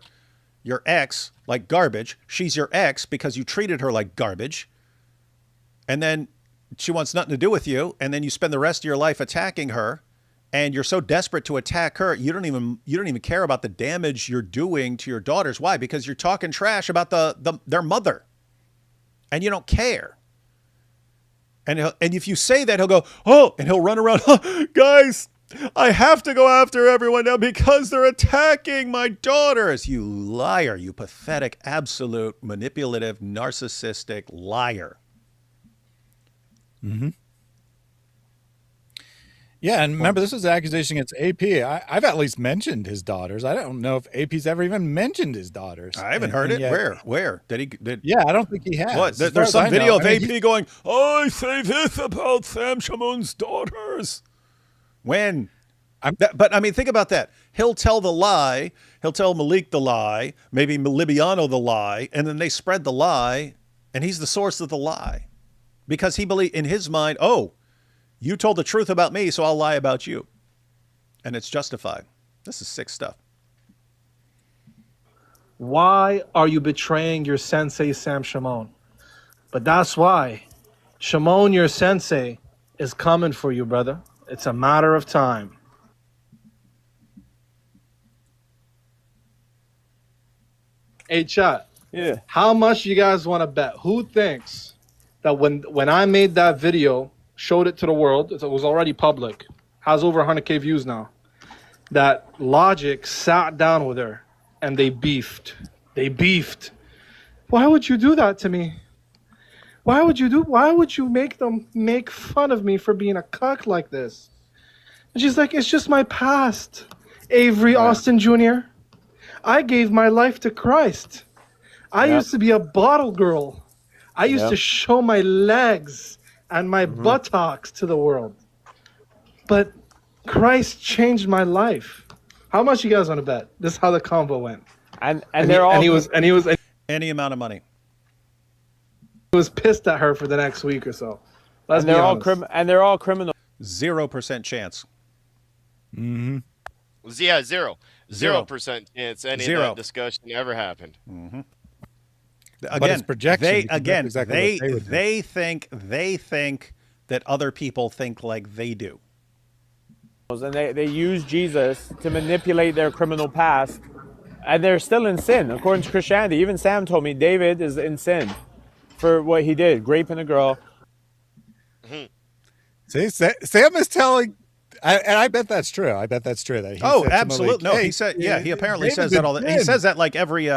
your ex, like garbage, she's your ex because you treated her like garbage, and then she wants nothing to do with you, and then you spend the rest of your life attacking her, and you're so desperate to attack her, you don't even care about the damage you're doing to your daughters. Why? Because you're talking trash about their mother, and you don't care. And if you say that, he'll go, oh, and he'll run around, oh, guys, I have to go after everyone now because they're attacking my daughters. You liar, you pathetic, absolute, manipulative, narcissistic liar. Mm-hmm. Yeah, and remember, this was an accusation against AP. I've at least mentioned his daughters. I don't know if AP's ever even mentioned his daughters. I haven't heard it. Yet, Where? Yeah, I don't think he has. What? There's some video of AP going, I say this about Sam Shamoun's daughters. When? But I mean, think about that. He'll tell the lie. He'll tell Maleek the lie, maybe Libiano the lie, and then they spread the lie, and he's the source of the lie. Because he believes, in his mind, oh, you told the truth about me, so I'll lie about you. And it's justified. This is sick stuff. Why are you betraying your sensei, Sam Shamoun? But that's why. Shamoun, your sensei, is coming for you, brother. It's a matter of time. Hey, chat. Yeah. How much you guys want to bet? Who thinks that when I made that video, showed it to the world, it was already public, has over 100K views now, that Logic sat down with her and they beefed. Why would you do that to me? Why would you make them make fun of me for being a cuck like this? And she's like, it's just my past, Avery Austin Jr. I gave my life to Christ. I used to be a bottle girl. I used to show my legs and my buttocks to the world. But Christ changed my life. How much you guys want to bet? This is how the convo went. And he was Any amount of money. pissed at her for the next week or so. And they're all criminals. 0% chance. Mm-hmm. Yeah, 0% chance any of that discussion ever happened. Mm-hmm. But Again, it's projection. they think that other people think like they do. And they use Jesus to manipulate their criminal past. And they're still in sin. According to Christianity, even Sam told me David is in sin for what he did, raping a girl. See, Sam is telling, and I bet that's true. I bet that's true. That he said absolutely. Maleek, No, hey, he said, yeah, he apparently David's says that all the, he in. says that like every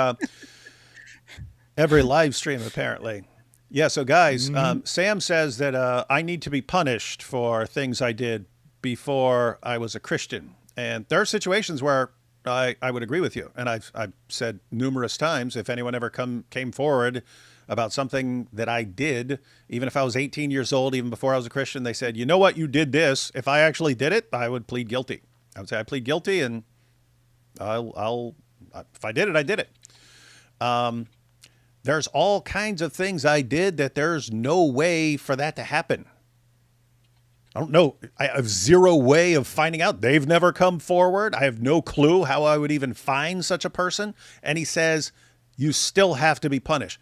live stream, apparently. Yeah, so guys, Sam says that I need to be punished for things I did before I was a Christian. And there are situations where I would agree with you. And I've said numerous times, if anyone ever came forward about something that I did, even if I was 18 years old, even before I was a Christian, they said, you know what, you did this. If I actually did it, I would plead guilty. I would say I plead guilty, and if I did it, I did it. There's all kinds of things I did that there's no way for that to happen. I don't know. I have zero way of finding out. They've never come forward. I have no clue how I would even find such a person. And he says, you still have to be punished.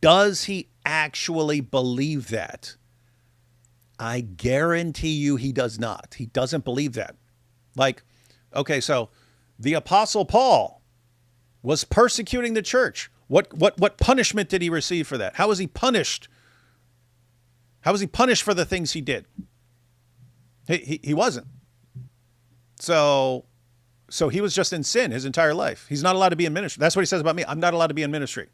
Does he actually believe that? I guarantee you he does not. He doesn't believe that. Like, okay, so the Apostle Paul was persecuting the church. What punishment did he receive for that? How was he punished? How was he punished for the things he did? He wasn't. So he was just in sin his entire life. He's not allowed to be in ministry. That's what he says about me. I'm not allowed to be in ministry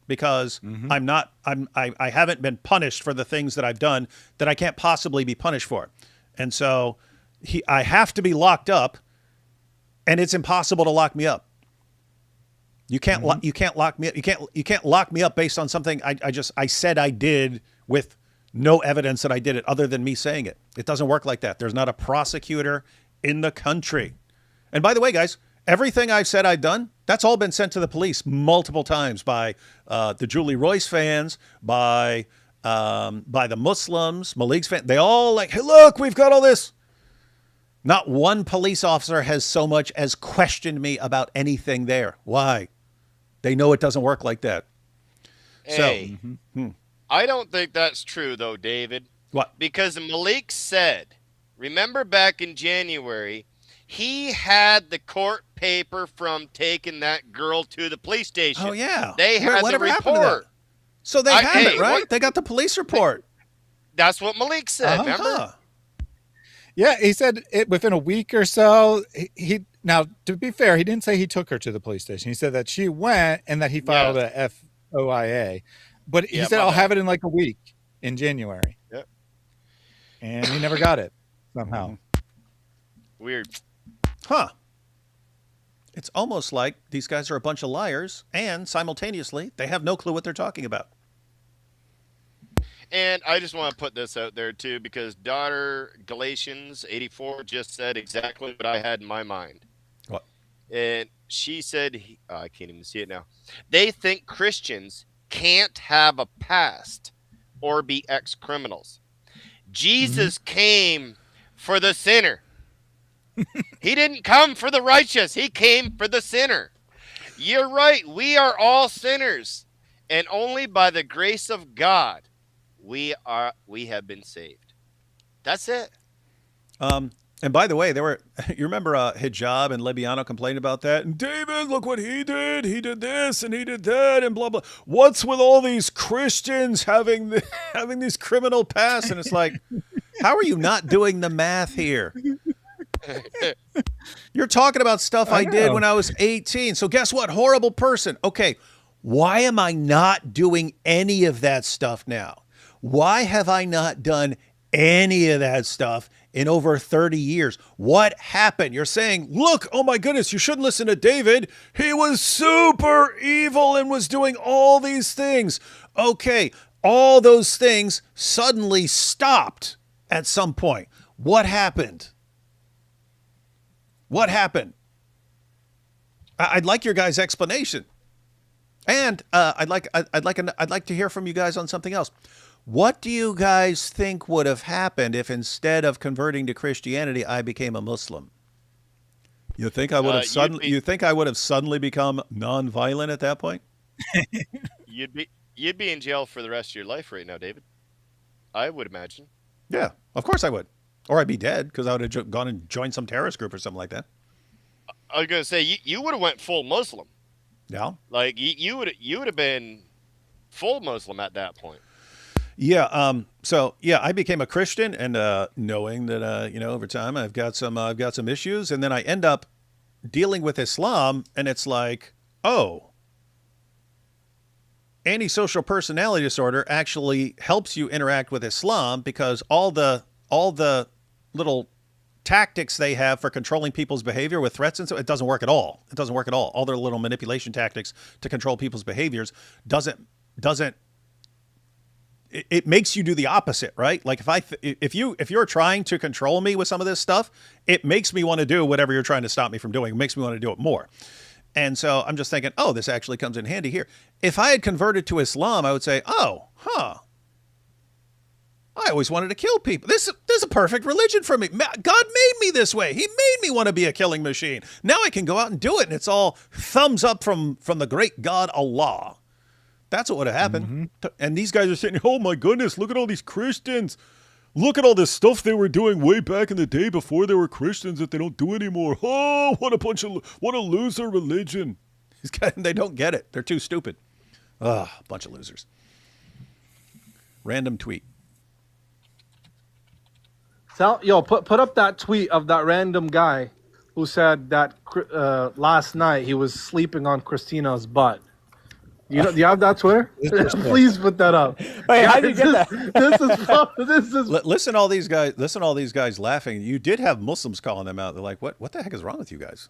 because I haven't been punished for the things that I've done that I can't possibly be punished for. And so I have to be locked up, and it's impossible to lock me up. You can't lock me up. You can't lock me up based on something I said I did with no evidence that I did it other than me saying it. It doesn't work like that. There's not a prosecutor in the country. And by the way, guys, everything I've said I've done, that's all been sent to the police multiple times by the Julie Royce fans, by the Muslims, Maleek's fans. They all like, hey, look, we've got all this. Not one police officer has so much as questioned me about anything there. Why? They know it doesn't work like that. Hey, So, I don't think that's true, though, David. What? Because Maleek said, remember back in January, he had the court paper from taking that girl to the police station. Oh, yeah. They had the Whatever happened to that? report. So they have hey, it, right? what- They got the police report. That's what Maleek said, remember? Yeah, he said it within a week or so. He now, to be fair, he didn't say he took her to the police station. He said that she went and that he filed a FOIA. But he said, I'll have it in like a week in January. Yep. And he never got it somehow. Weird. Huh. It's almost like these guys are a bunch of liars, and simultaneously, they have no clue what they're talking about. And I just want to put this out there, too, because daughter Galatians 84 just said exactly what I had in my mind. What? And she said, I can't even see it now. They think Christians can't have a past or be ex-criminals. Jesus came for the sinner. He didn't come for the righteous. He came for the sinner. You're right. We are all sinners. And only by the grace of God we have been saved. That's it. And by the way, you remember Hijab and Lebiano complained about that? And David, look what he did. He did this and he did that and blah, blah. What's with all these Christians having these criminal pasts? And it's like, how are you not doing the math here? You're talking about stuff I did when I was 18. So guess what? Horrible person. Okay, why am I not doing any of that stuff now? Why have I not done any of that stuff in over 30 years? What happened? You're saying, look, oh my goodness, you shouldn't listen to David. He was super evil and was doing all these things. Okay, all those things suddenly stopped at some point. What happened? What happened? I'd like your guys' explanation. And I'd like to hear from you guys on something else. What do you guys think would have happened if instead of converting to Christianity, I became a Muslim? You think I would have suddenly become nonviolent at that point? You'd be in jail for the rest of your life right now, David. I would imagine. Yeah, of course I would. Or I'd be dead because I would have gone and joined some terrorist group or something like that. I was gonna say you would have went full Muslim. Yeah. Like you would have been full Muslim at that point. Yeah. So yeah, I became a Christian, and knowing that over time I've got some issues, and then I end up dealing with Islam, and it's like, oh, antisocial personality disorder actually helps you interact with Islam because all the little tactics they have for controlling people's behavior with threats and so it doesn't work at all. It doesn't work at all. All their little manipulation tactics to control people's behaviors doesn't it makes you do the opposite, right? Like if you're trying to control me with some of this stuff, it makes me want to do whatever you're trying to stop me from doing. It makes me want to do it more. And so I'm just thinking, oh, this actually comes in handy here. If I had converted to Islam, I would say, oh, I always wanted to kill people. This is a perfect religion for me. God made me this way. He made me want to be a killing machine. Now I can go out and do it, and it's all thumbs up from the great God Allah. That's what would have happened. Mm-hmm. And these guys are saying, oh my goodness, look at all these Christians. Look at all this stuff they were doing way back in the day before they were Christians that they don't do anymore. Oh, what a loser religion. These guys, they don't get it. They're too stupid. A bunch of losers. Random tweet. Put up that tweet of that random guy who said that last night he was sleeping on Christina's butt. Do you have that Twitter? Please put that up. Wait, how did you get that? This is. Listen, all these guys. Listen, all these guys laughing. You did have Muslims calling them out. They're like, "What the heck is wrong with you guys?"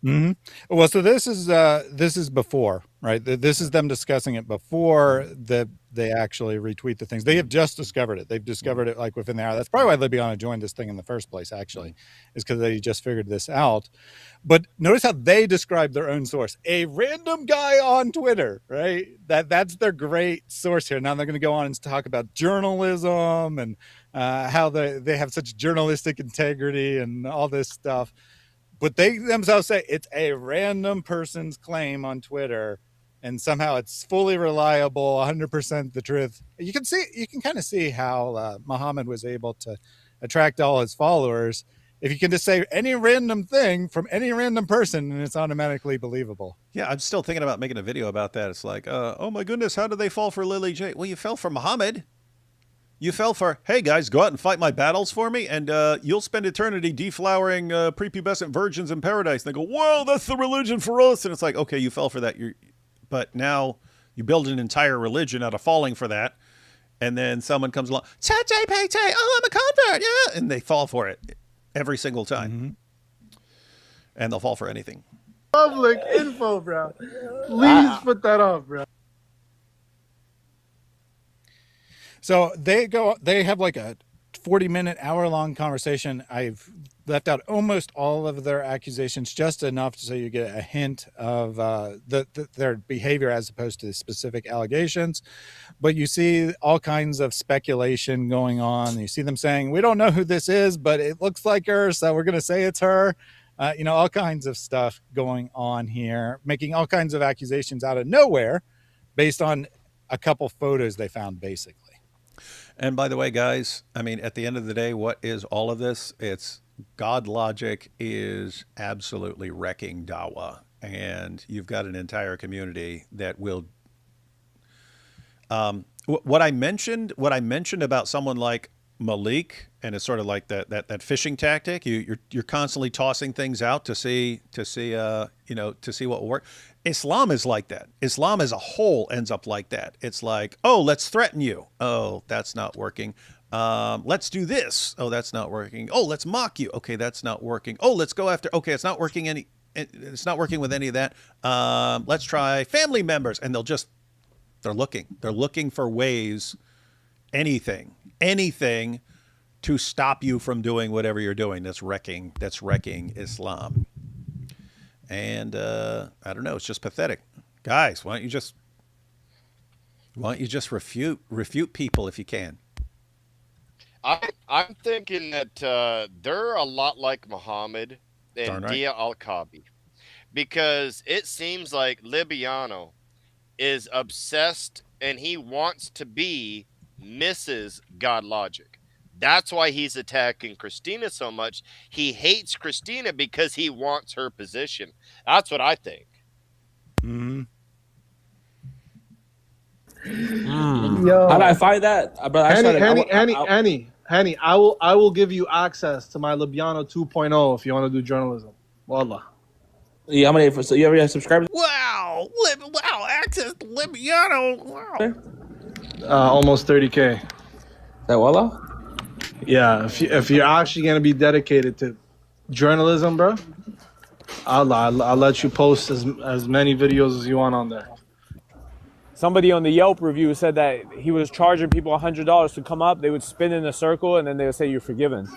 Mm-hmm. Well, so this is before, right? This is them discussing it before they actually retweet the things. They have just discovered it. They've discovered it like within the hour. That's probably why Libiana joined this thing in the first place, actually, is because they just figured this out. But notice how they describe their own source. A random guy on Twitter, right? That's their great source here. Now they're going to go on and talk about journalism and how they have such journalistic integrity and all this stuff. But they themselves say it's a random person's claim on Twitter, and somehow it's fully reliable, 100% the truth. You can kind of see how Muhammad was able to attract all his followers. If you can just say any random thing from any random person, and it's automatically believable. Yeah, I'm still thinking about making a video about that. It's like, oh my goodness, how did they fall for Lily J? Well, you fell for Muhammad. You fell for, hey guys, go out and fight my battles for me, and you'll spend eternity deflowering prepubescent virgins in paradise. And they go, well, that's the religion for us. And it's like, okay, you fell for that. But now you build an entire religion out of falling for that. And then someone comes along, ChatGPT, oh, I'm a convert, yeah. And they fall for it every single time. Mm-hmm. And they'll fall for anything. Public info, bro. Please put that up, bro. So they have like a 40-minute, hour-long conversation. I've left out almost all of their accusations, just enough so you get a hint of their behavior as opposed to specific allegations. But you see all kinds of speculation going on. You see them saying, we don't know who this is, but it looks like her, so we're going to say it's her. All kinds of stuff going on here, making all kinds of accusations out of nowhere based on a couple photos they found, basically. And by the way, guys, I mean, at the end of the day, what is all of this? It's God logic is absolutely wrecking Dawa. And you've got an entire community that will... What I mentioned about someone like Maleek, and it's sort of like that fishing tactic. You're constantly tossing things out to see what will work. Islam is like that. Islam as a whole ends up like that. It's like, oh, let's threaten you. Oh, that's not working. Let's do this. Oh, that's not working. Oh, let's mock you. Okay, that's not working. Oh, let's go after. Okay, it's not working It's not working with any of that. Let's try family members, and they're looking for ways, anything to stop you from doing whatever you're doing. That's wrecking Islam. And I don't know. It's just pathetic, guys. Why don't you just refute people if you can? I'm thinking that they're a lot like Muhammad and Darn right. Dia Al-Kabi, because it seems like Libiano is obsessed and he wants to be Mrs. God Logic. That's why he's attacking Christina so much. He hates Christina because he wants her position. That's what I think. Mm-hmm. Yo, How do I find that? But Henny, I will give you access to my Libiano 2.0 if you want to do journalism. Wallah. Yeah, how many? So you ever subscribers? Wow, access to Libiano. Wow. Almost 30K. That wallah? Yeah, if you're actually gonna be dedicated to journalism, bro, I'll let you post as many videos as you want on there. Somebody on the Yelp review said that he was charging people $100 to come up. They would spin in a circle and then they would say you're forgiven.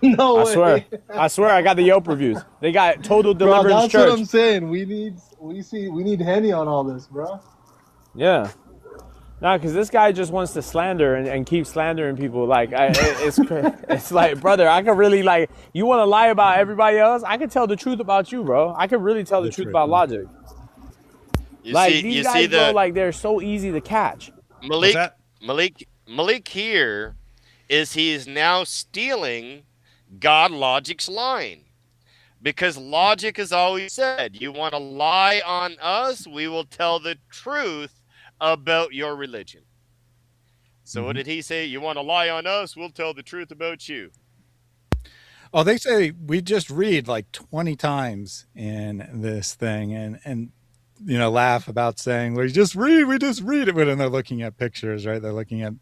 No way. I swear, I got the Yelp reviews. They got total Bro, deliverance that's church. what I'm saying. We need Henny on all this, bro. Yeah. Nah, because this guy just wants to slander and keep slandering people. Like, it's like, brother, I could really, like, you want to lie about everybody else? I could tell the truth about you, bro. I could really tell the truth about Logic. These guys, bro, like, they're so easy to catch. Maleek here he's now stealing God Logic's line. Because Logic has always said, you want to lie on us, we will tell the truth about your religion. So what did he say? You want to lie on us, we'll tell the truth about you. Oh, they say we just read like 20 times in this thing and laugh about saying we just read it, but then they're looking at pictures, right? They're looking at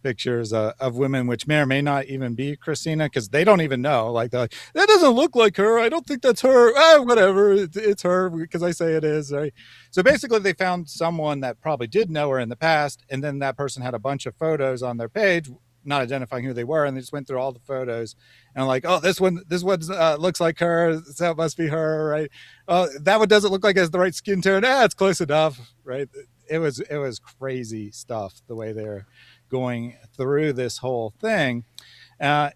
pictures of women which may or may not even be Christina, because they don't even know. Like, they're like, that doesn't look like her. I don't think that's her. Whatever, it's her because I say it is, right? So basically they found someone that probably did know her in the past, and then that person had a bunch of photos on their page not identifying who they were, and they just went through all the photos and like, oh, this one looks like her, so it must be her, right? Oh, that one doesn't look like it has the right skin tone. It's close enough, right? It was crazy stuff the way they're going through this whole thing. But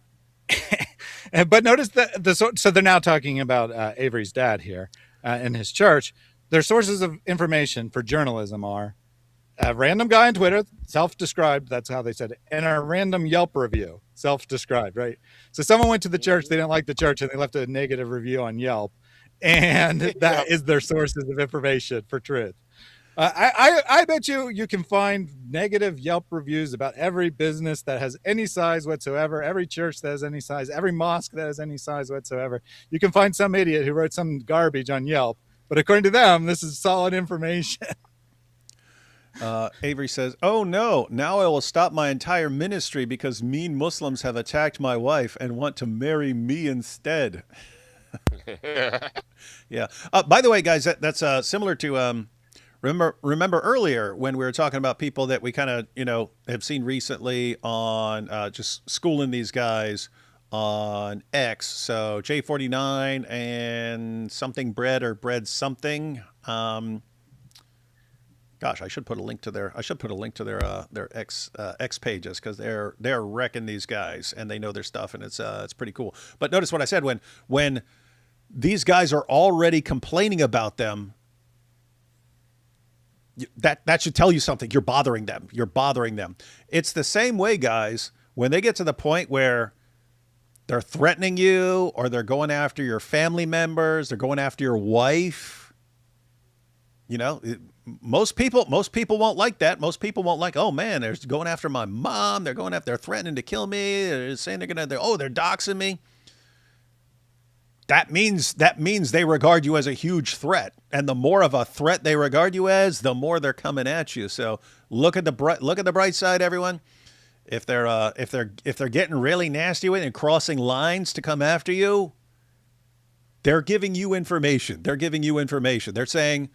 notice that so they're now talking about Avery's dad here in his church. Their sources of information for journalism are a random guy on Twitter, self-described, that's how they said it, and a random Yelp review, self-described, right? So someone went to the church, they didn't like the church, and they left a negative review on Yelp, and that is their sources of information for truth. I bet you can find negative Yelp reviews about every business that has any size whatsoever, every church that has any size, every mosque that has any size whatsoever. You can find some idiot who wrote some garbage on Yelp, but according to them, this is solid information. Avery says, oh no, now I will stop my entire ministry because mean Muslims have attacked my wife and want to marry me instead. Yeah. By the way, guys, that's similar to remember earlier when we were talking about people that we kind of have seen recently on just schooling these guys on X. So J49 and something bread or bread something. Gosh, I should put a link to their X pages, because they're wrecking these guys and they know their stuff, and it's pretty cool. But notice what I said, when these guys are already complaining about them, that should tell you something. You're bothering them. It's the same way, guys, when they get to the point where they're threatening you or they're going after your family members, they're going after your wife. most people won't like that. Most people won't like, oh man, they're going after my mom. They're threatening to kill me. They're saying they're doxing me. That means they regard you as a huge threat. And the more of a threat they regard you as, the more they're coming at you. So look at the bright side, everyone. If they're getting really nasty with it and crossing lines to come after you, they're giving you information. They're saying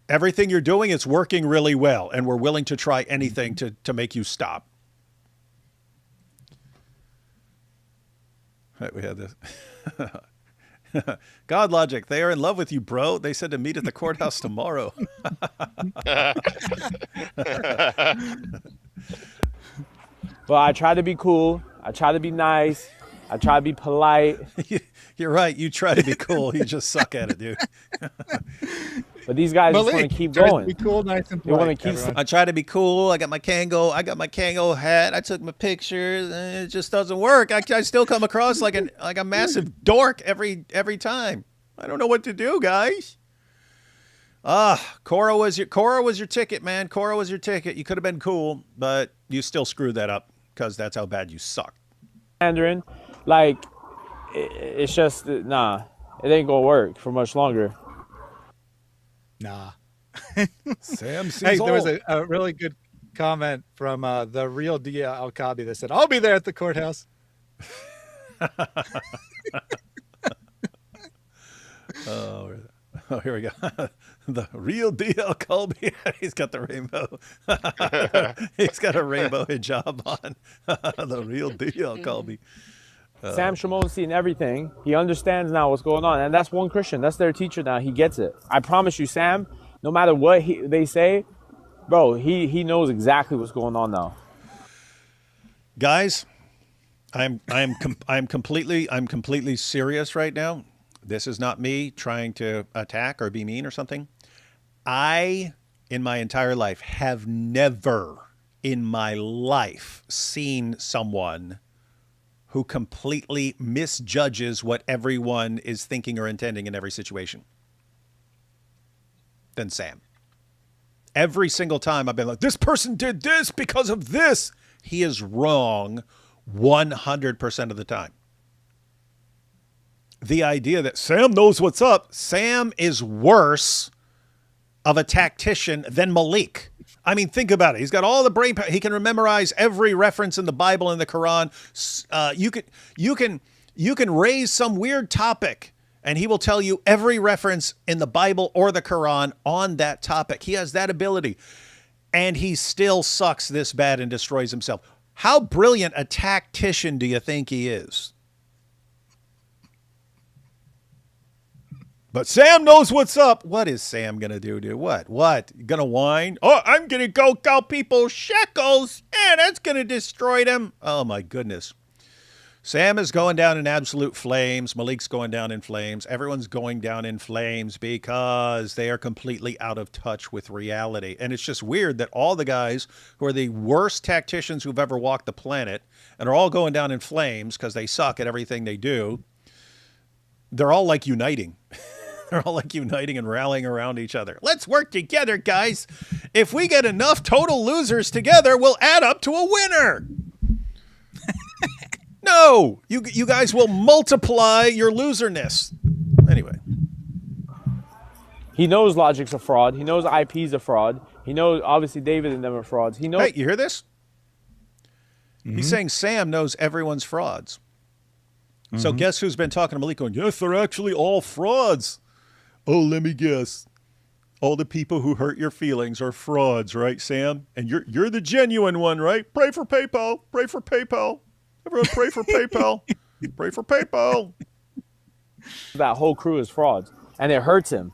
everything you're doing is working really well, and we're willing to try anything to make you stop. Right, we had this. God Logic, they are in love with you, bro. They said to meet at the courthouse tomorrow. Well, I try to be cool. I try to be nice. I try to be polite. You're right. You try to be cool. You just suck at it, dude. But these guys just want to keep going. Be cool, nice and They want polite, to keep. everyone. I try to be cool. I got my Kango hat. I took my pictures. And it just doesn't work. I still come across like a massive dork every time. I don't know what to do, guys. Cora was your ticket, man. Cora was your ticket. You could have been cool, but you still screwed that up because that's how bad you suck. Mandarin, like, it's just, nah, it ain't gonna work for much longer. Nah. Sam sees Hey, there was all. a really good comment from the real B.Apologetics that said, "I'll be there at the courthouse." Oh, here we go. The real DL Colby. He's got the rainbow. He's got a rainbow hijab on. The real DL Colby. Sam Shamon's seen everything. He understands now what's going on. And that's one Christian. That's their teacher now. He gets it. I promise you, Sam, no matter what they say, bro, he knows exactly what's going on now. Guys, I'm completely serious right now. This is not me trying to attack or be mean or something. I, in my entire life, have never in my life seen someone who completely misjudges what everyone is thinking or intending in every situation than Sam. Every single time I've been like, this person did this because of this. He is wrong 100% of the time. The idea that Sam knows what's up. Sam is worse of a tactician than Maleek. I mean, think about it. He's got all the brain power. He can memorize every reference in the Bible and the Quran. You can raise some weird topic, and he will tell you every reference in the Bible or the Quran on that topic. He has that ability, and he still sucks this bad and destroys himself. How brilliant a tactician do you think he is? But Sam knows what's up. What is Sam going to do, dude? What? Going to whine? Oh, I'm going to go count people's shekels. Yeah, that's going to destroy them. Oh, my goodness. Sam is going down in absolute flames. Maleek's going down in flames. Everyone's going down in flames because they are completely out of touch with reality. And it's just weird that all the guys who are the worst tacticians who've ever walked the planet and are all going down in flames because they suck at everything they do, they're all like uniting. They're all like uniting and rallying around each other. Let's work together, guys. If we get enough total losers together, we'll add up to a winner. No, you guys will multiply your loserness. Anyway. He knows Logic's a fraud. He knows IP's a fraud. He knows, obviously, David and them are frauds. He knows. Hey, you hear this? Mm-hmm. He's saying Sam knows everyone's frauds. Mm-hmm. So guess who's been talking to Maleek going, yes, they're actually all frauds. Oh, let me guess. All the people who hurt your feelings are frauds, right, Sam? And you're the genuine one, right? Pray for PayPal. Pray for PayPal. Everyone pray for PayPal. Pray for PayPal. That whole crew is frauds. And it hurts him.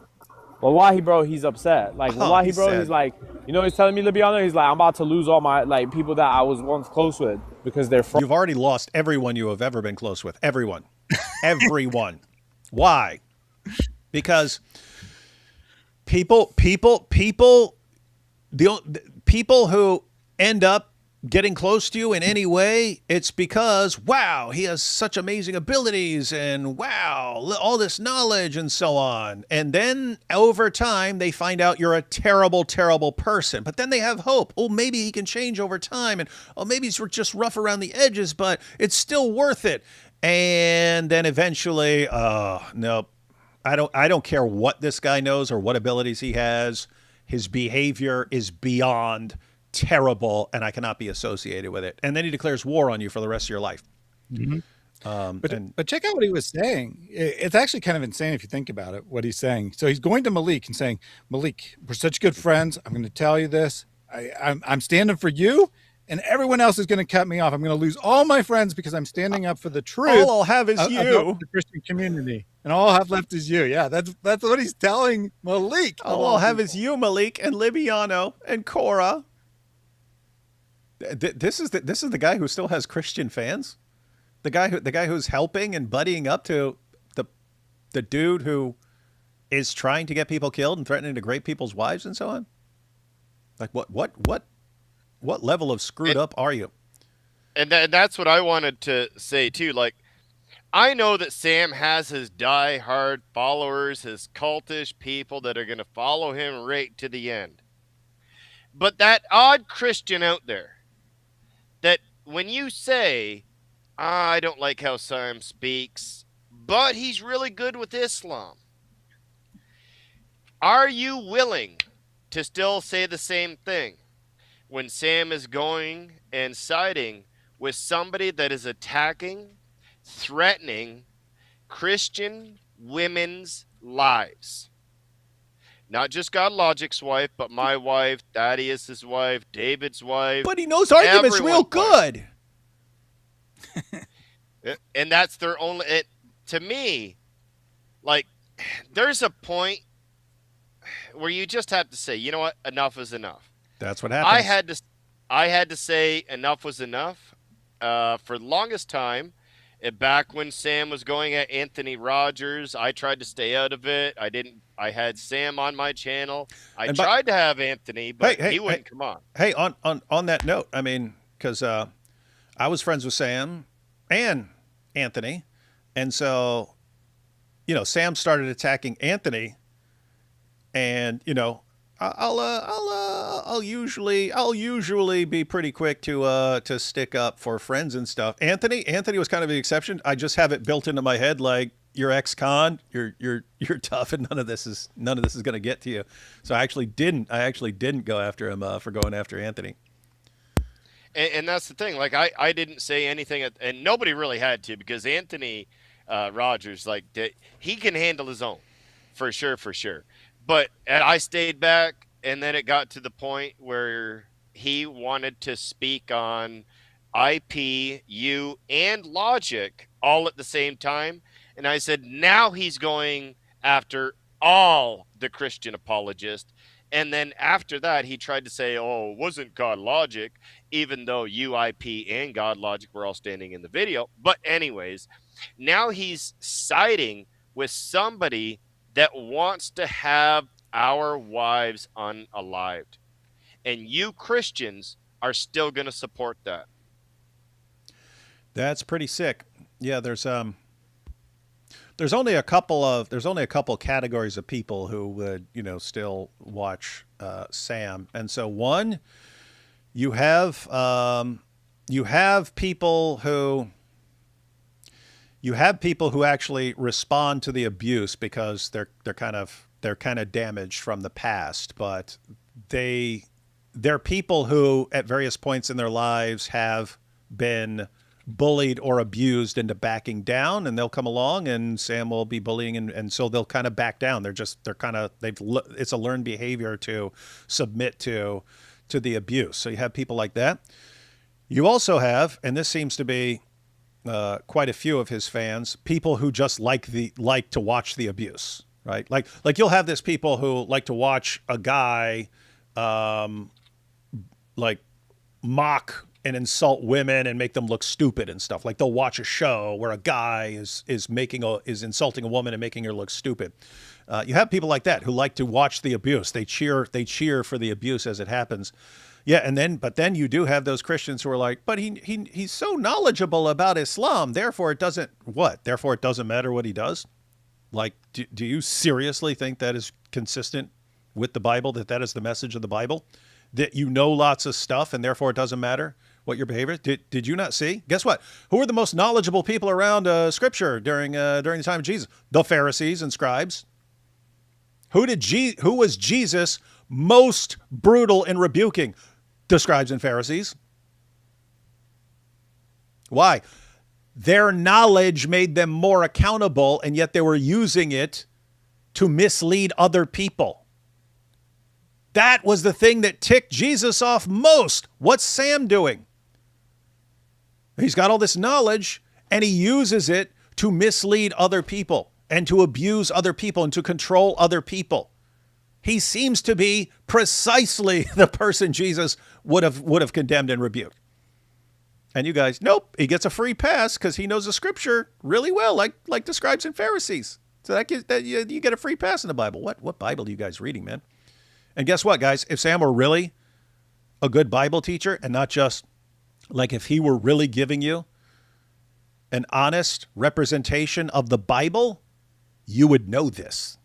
But Wahi, bro, he's upset. Like, Wahi, bro, sad. He's like, he's telling me, Libiano, he's like, I'm about to lose all my, like, people that I was once close with because they're frauds. You've already lost everyone you have ever been close with. Everyone. Everyone. Why? Because people who end up getting close to you in any way, it's because, wow, he has such amazing abilities and wow, all this knowledge and so on. And then over time, they find out you're a terrible, terrible person. But then they have hope. Oh, maybe he can change over time. And oh, maybe he's just rough around the edges, but it's still worth it. And then eventually, nope. I don't care what this guy knows or what abilities he has. His behavior is beyond terrible, and I cannot be associated with it. And then he declares war on you for the rest of your life. Mm-hmm. But check out what he was saying. It's actually kind of insane if you think about it, what he's saying. So he's going to Maleek and saying, Maleek, we're such good friends. I'm going to tell you this. I'm standing for you, and everyone else is going to cut me off. I'm going to lose all my friends because I'm standing up for the truth. All I'll have is you. The Christian community. And all I'll have left is you. Yeah, that's what he's telling Maleek. All I'll have is you, Maleek, and Libiano, and Cora. This is the guy who still has Christian fans. The guy who's helping and buddying up to the dude who is trying to get people killed and threatening to rape people's wives and so on. Like what level of screwed up are you? And that's what I wanted to say too. Like, I know that Sam has his die-hard followers, his cultish people that are going to follow him right to the end. But that odd Christian out there, that when you say, I don't like how Sam speaks, but he's really good with Islam, are you willing to still say the same thing when Sam is going and siding with somebody that is attacking, threatening Christian women's lives? Not just God Logic's wife, but my wife, Thaddeus' wife, David's wife. But he knows arguments real good. And that's their only... to me, like, there's a point where you just have to say, you know what, enough is enough. That's what happens. I had to say enough was enough for the longest time. Back when Sam was going at Anthony Rogers, I tried to stay out of it. I had Sam on my channel. I tried to have Anthony, but he wouldn't come on. Hey, on that note, I mean, because I was friends with Sam and Anthony, and so, you know, Sam started attacking Anthony, and you know, I'll usually be pretty quick to stick up for friends and stuff. Anthony was kind of the exception. I just have it built into my head, like, you're ex-con, you're tough, and none of this is going to get to you. So I actually didn't go after him for going after Anthony. And that's the thing. Like, I didn't say anything, and nobody really had to, because Anthony Rogers, like, he can handle his own, for sure. But I stayed back, and then it got to the point where he wanted to speak on IP, you, and Logic all at the same time. And I said, now he's going after all the Christian apologists. And then after that, he tried to say, oh, it wasn't God Logic, even though UIP and God Logic were all standing in the video. But anyways, now he's siding with somebody that wants to have our wives unalived. And you Christians are still going to support that. That's pretty sick. Yeah, there's only a couple categories of people who would, you know, still watch Sam. And so one, you have people who actually respond to the abuse because they're kind of damaged from the past, but they're people who at various points in their lives have been bullied or abused into backing down, and they'll come along and Sam will be bullying, and so they'll kind of back down. It's a learned behavior to submit to the abuse. So you have people like that. You also have, and this seems to be quite a few of his fans, people who just like to watch the abuse, right? Like you'll have this people who like to watch a guy like mock and insult women and make them look stupid and stuff. Like they'll watch a show where a guy is insulting a woman and making her look stupid. You have people like that who like to watch the abuse. They cheer for the abuse as it happens. Yeah, but then you do have those Christians who are like, but he's so knowledgeable about Islam, therefore it doesn't matter what he does. Like, do you seriously think that is consistent with the Bible? That is the message of the Bible? That you know lots of stuff and therefore it doesn't matter what your behavior is? Did you not see? Guess what? Who were the most knowledgeable people around Scripture during the time of Jesus? The Pharisees and scribes. Who was Jesus most brutal in rebuking? The scribes and Pharisees. Why? Their knowledge made them more accountable, and yet they were using it to mislead other people. That was the thing that ticked Jesus off most. What's Sam doing? He's got all this knowledge, and he uses it to mislead other people and to abuse other people and to control other people. He seems to be precisely the person Jesus would have condemned and rebuked. And you guys, nope, he gets a free pass because he knows the Scripture really well, like the scribes and Pharisees. So you get a free pass in the Bible. What Bible are you guys reading, man? And guess what, guys? If Sam were really a good Bible teacher and not just like if he were really giving you an honest representation of the Bible, you would know this.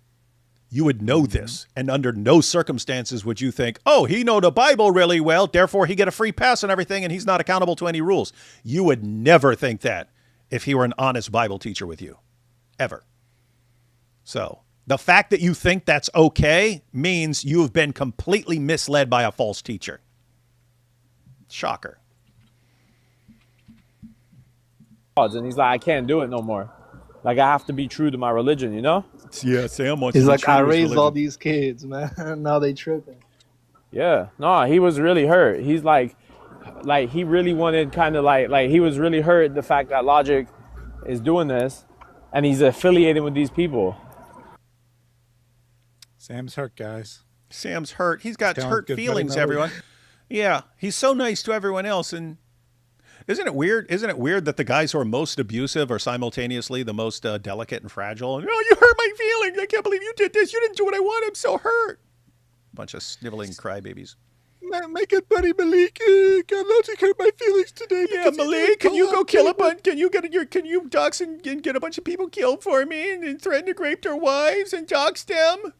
You would know this. And under no circumstances would you think, oh, he know the Bible really well, therefore he get a free pass on everything and he's not accountable to any rules. You would never think that if he were an honest Bible teacher with you. Ever. So the fact that you think that's okay means you have been completely misled by a false teacher. Shocker. And he's like, I can't do it no more. Like, I have to be true to my religion, you know? Yeah, Sam wants He's to be like, true I to his raised religion. all these kids, man. Now they tripping. Yeah. No, he was really hurt. He's like he really wanted kind of like he was really hurt the fact that Logic is doing this and he's affiliated with these people. Sam's hurt, guys. Sam's hurt. He's got Telling hurt good buddy feelings, Maleek. everyone. Yeah, he's so nice to everyone else. And isn't it weird? Isn't it weird that the guys who are most abusive are simultaneously the most delicate and fragile? And, oh, you hurt my feelings. I can't believe you did this. You didn't do what I want. I'm so hurt. Bunch of sniveling crybabies. My good buddy Maleek got Logic hurt my feelings today. Yeah, Maleek, can you go kill a bunch? Can you dox and get a bunch of people killed for me and threaten to rape their wives and dox them?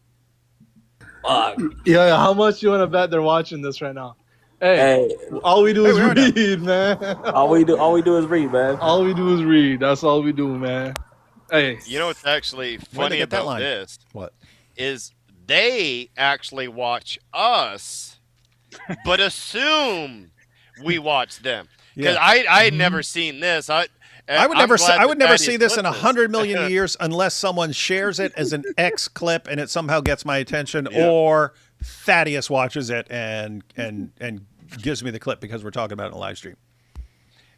Yeah, how much you want to bet they're watching this right now? Hey, all we do is read, man. All we do is read, man. All we do is read. That's all we do, man. Hey, You know what's actually Where'd they funny get that about line? this What? is they actually watch us, but assume we watch them. Because Yeah. I had never seen this. I would I'm never glad I would that never Thaddeus see this in put 100 million years unless someone shares it as an X clip and it somehow gets my attention, Yeah. or Thaddeus watches it and gives me the clip because we're talking about it in a live stream.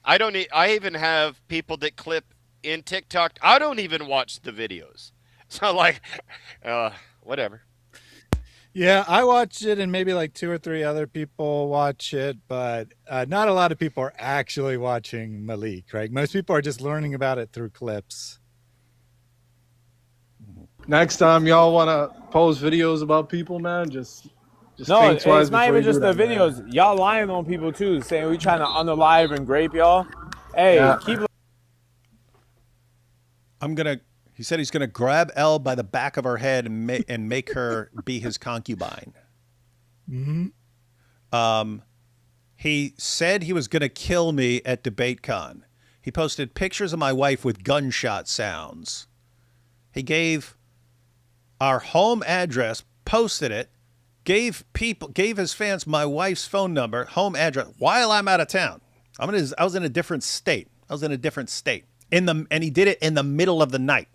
I even have people that clip in TikTok. I don't even watch the videos. So like, whatever. Yeah, I watch it, and maybe like 2 or 3 other people watch it, but not a lot of people are actually watching Maleek, right? Most people are just learning about it through clips. next time y'all want to post videos about people, man, just No, think twice it's not before even you just do the that, man. videos. Y'all lying on people too, saying we trying to unalive and grape y'all. Hey, Yeah. keep He said he's gonna grab Elle by the back of her head and make her be his concubine. Mm-hmm. He said he was gonna kill me at DebateCon. He posted pictures of my wife with gunshot sounds. He gave our home address, posted it, gave his fans my wife's phone number, home address, while I'm out of town. I was in a different state. And he did it in the middle of the night.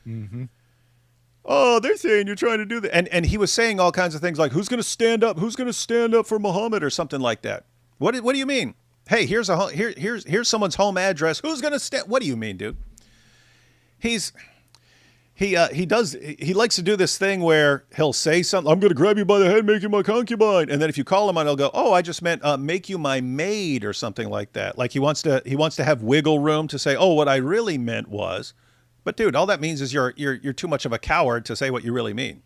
Mm-hmm. Oh, they're saying you're trying to do that. And he was saying all kinds of things like, who's going to stand up? Who's going to stand up for Muhammad or something like that? What do you mean? Hey, here's someone's home address. Who's going to stand? What do you mean, dude? He likes to do this thing where he'll say something. I'm going to grab you by the head, make you my concubine. And then if you call him on, he'll go, oh, I just meant make you my maid or something like that. Like he wants to have wiggle room to say, oh, what I really meant was. But dude, all that means is you're too much of a coward to say what you really mean.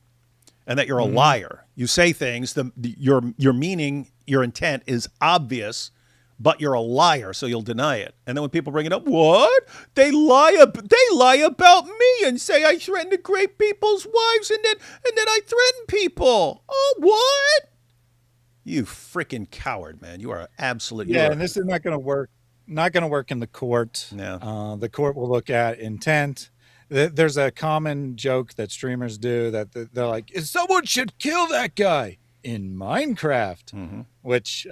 and that you're a liar. You say things, your meaning, your intent is obvious, but you're a liar, so you'll deny it. And then when people bring it up, what? They lie about me and say I threaten to rape people's wives and then I threaten people. Oh, what? You freaking coward, man. You are absolutely and this is not going to work. Not going to work in the court. No. The court will look at intent. There's a common joke that streamers do that they're like, someone should kill that guy in Minecraft, which,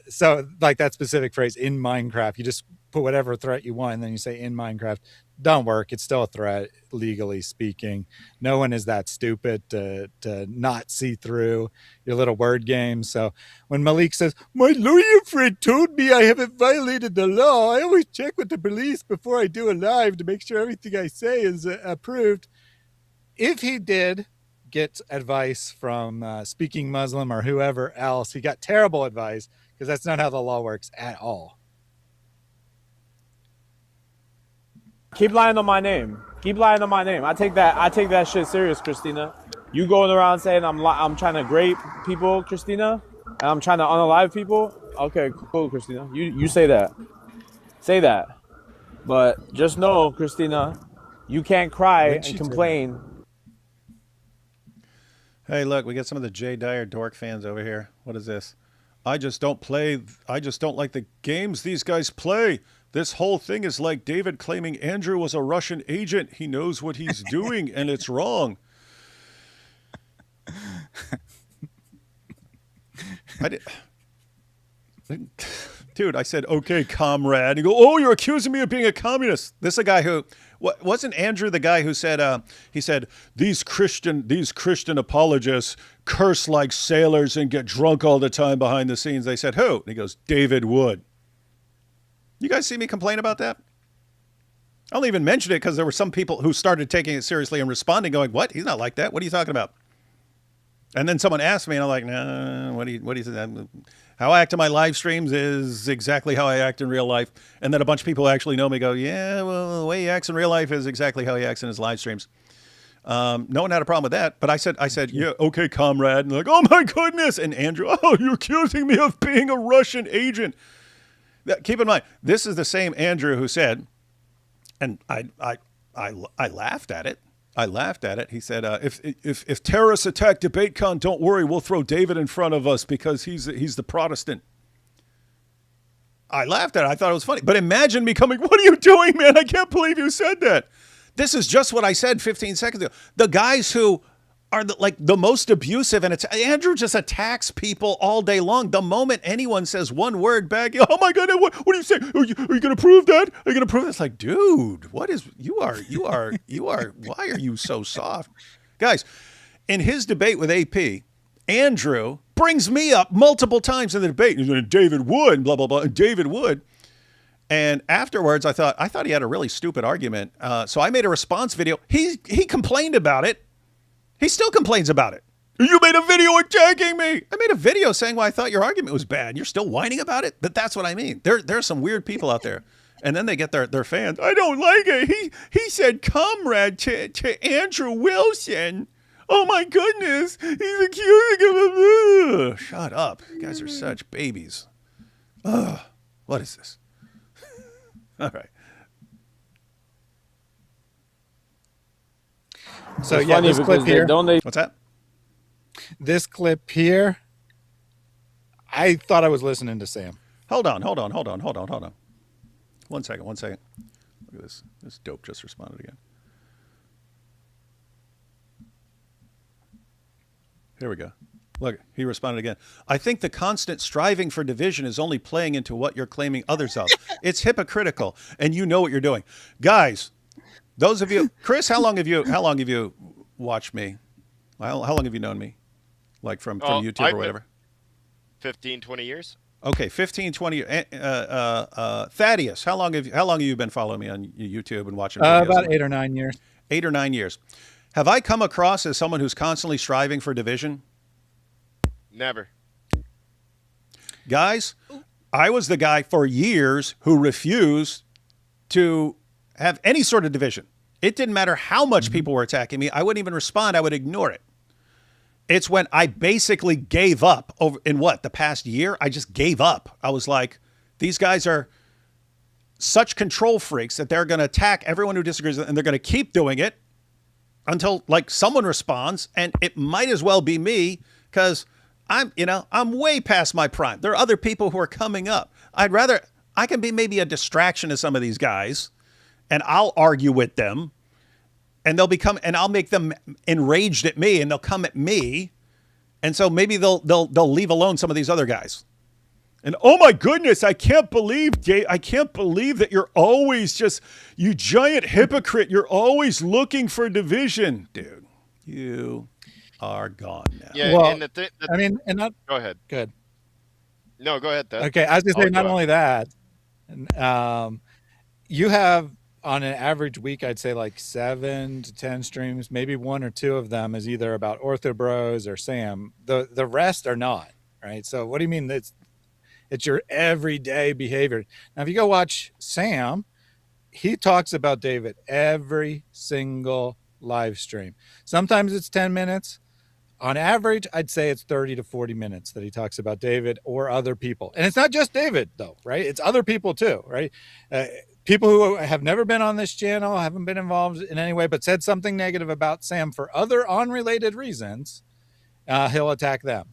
so like that specific phrase in Minecraft, you just put whatever threat you want and then you say in Minecraft. Don't work. It's still a threat, legally speaking. No one is that stupid to not see through your little word game. So when Maleek says, my lawyer friend told me I haven't violated the law, I always check with the police before I do a live to make sure everything I say is approved. If he did get advice from Speaking Muslim or whoever else, he got terrible advice, because that's not how the law works at all. Keep lying on my name. Keep lying on my name. I take that shit serious, Christina. You going around saying I'm trying to grape people, Christina, and I'm trying to unalive people. Okay, cool, Christina. You say that. Say that. But just know, Christina, you can't cry and complain. Hey, look, we got some of the Jay Dyer dork fans over here. What is this? I just don't like the games these guys play. This whole thing is like David claiming Andrew was a Russian agent. He knows what he's doing, and it's wrong. Dude, I said, okay, comrade. You go, oh, you're accusing me of being a communist. This is a guy who, wasn't Andrew the guy who said, he said, these Christian apologists curse like sailors and get drunk all the time behind the scenes. They said, who? And he goes, David Wood. You guys see me complain about that? I only even mentioned it because there were some people who started taking it seriously and responding, going, what? He's not like that. What are you talking about? And then someone asked me, and I'm like, no, what do you say? How I act in my live streams is exactly how I act in real life. And then a bunch of people who actually know me go, yeah, well, the way he acts in real life is exactly how he acts in his live streams. No one had a problem with that. But I said, yeah, okay, comrade. And they're like, oh, my goodness. And Andrew, oh, you're accusing me of being a Russian agent. Keep in mind, this is the same Andrew who said, and I laughed at it. I laughed at it. He said, if terrorists attack DebateCon, don't worry, we'll throw David in front of us because he's the Protestant. I laughed at it. I thought it was funny. But imagine me coming, what are you doing, man? I can't believe you said that. This is just what I said 15 seconds ago. The guys who are the most abusive, and Andrew just attacks people all day long. The moment anyone says one word back, oh my God, what do you say? Are you going to prove that? Are you going to prove that? It's like, dude, you are, why are you so soft? Guys, in his debate with AP, Andrew brings me up multiple times in the debate. He's going, David Wood, blah, blah, blah, and David Wood. And afterwards, I thought he had a really stupid argument. So I made a response video. He complained about it. He still complains about it. You made a video attacking me. I made a video saying why I thought your argument was bad. You're still whining about it? But that's what I mean. There's some weird people out there. And then they get their fans. I don't like it. He said comrade to Andrew Wilson. Oh my goodness. He's accusing him of... Shut up. You guys are such babies. Ugh. What is this? All right. So yeah, this clip here. What's that? This clip here. I thought I was listening to Sam. Hold on. One second. Look at this. This dope just responded again. Here we go. Look, he responded again. I think the constant striving for division is only playing into what you're claiming others of. It's hypocritical, and you know what you're doing. Guys, those of you, Chris, how long have you watched me? How long have you known me? Like from YouTube or whatever? 15, 20 years. Okay, 15, 20. Thaddeus, how long have you been following me on YouTube and watching videos? About 8 or 9 years. 8 or 9 years. Have I come across as someone who's constantly striving for division? Never. Guys, I was the guy for years who refused to have any sort of division. It didn't matter how much people were attacking me. I wouldn't even respond. I would ignore it. It's when I basically gave up over in the past year. I just gave up. I was like, these guys are such control freaks that they're going to attack everyone who disagrees, and they're going to keep doing it until like someone responds, and it might as well be me because I'm way past my prime. There are other people who are coming up. I can be maybe a distraction to some of these guys, and I'll argue with them, and I'll make them enraged at me, and they'll come at me, and so maybe they'll leave alone some of these other guys. And oh my goodness, I can't believe that you're always you giant hypocrite. You're always looking for division, dude. You are gone now. Yeah, Well, and I mean, and not go ahead. good. No, go ahead. Thad. Okay, I was gonna say not go only that, you have on an average week, I'd say like 7 to 10 streams. Maybe 1 or 2 of them is either about Ortho Bros or Sam. The rest are not, right? So what do you mean it's your everyday behavior? Now, if you go watch Sam, he talks about David every single live stream. Sometimes it's 10 minutes. On average, I'd say it's 30 to 40 minutes that he talks about David or other people. And it's not just David, though, right? It's other people, too, right? People who have never been on this channel, haven't been involved in any way, but said something negative about Sam for other unrelated reasons, he'll attack them.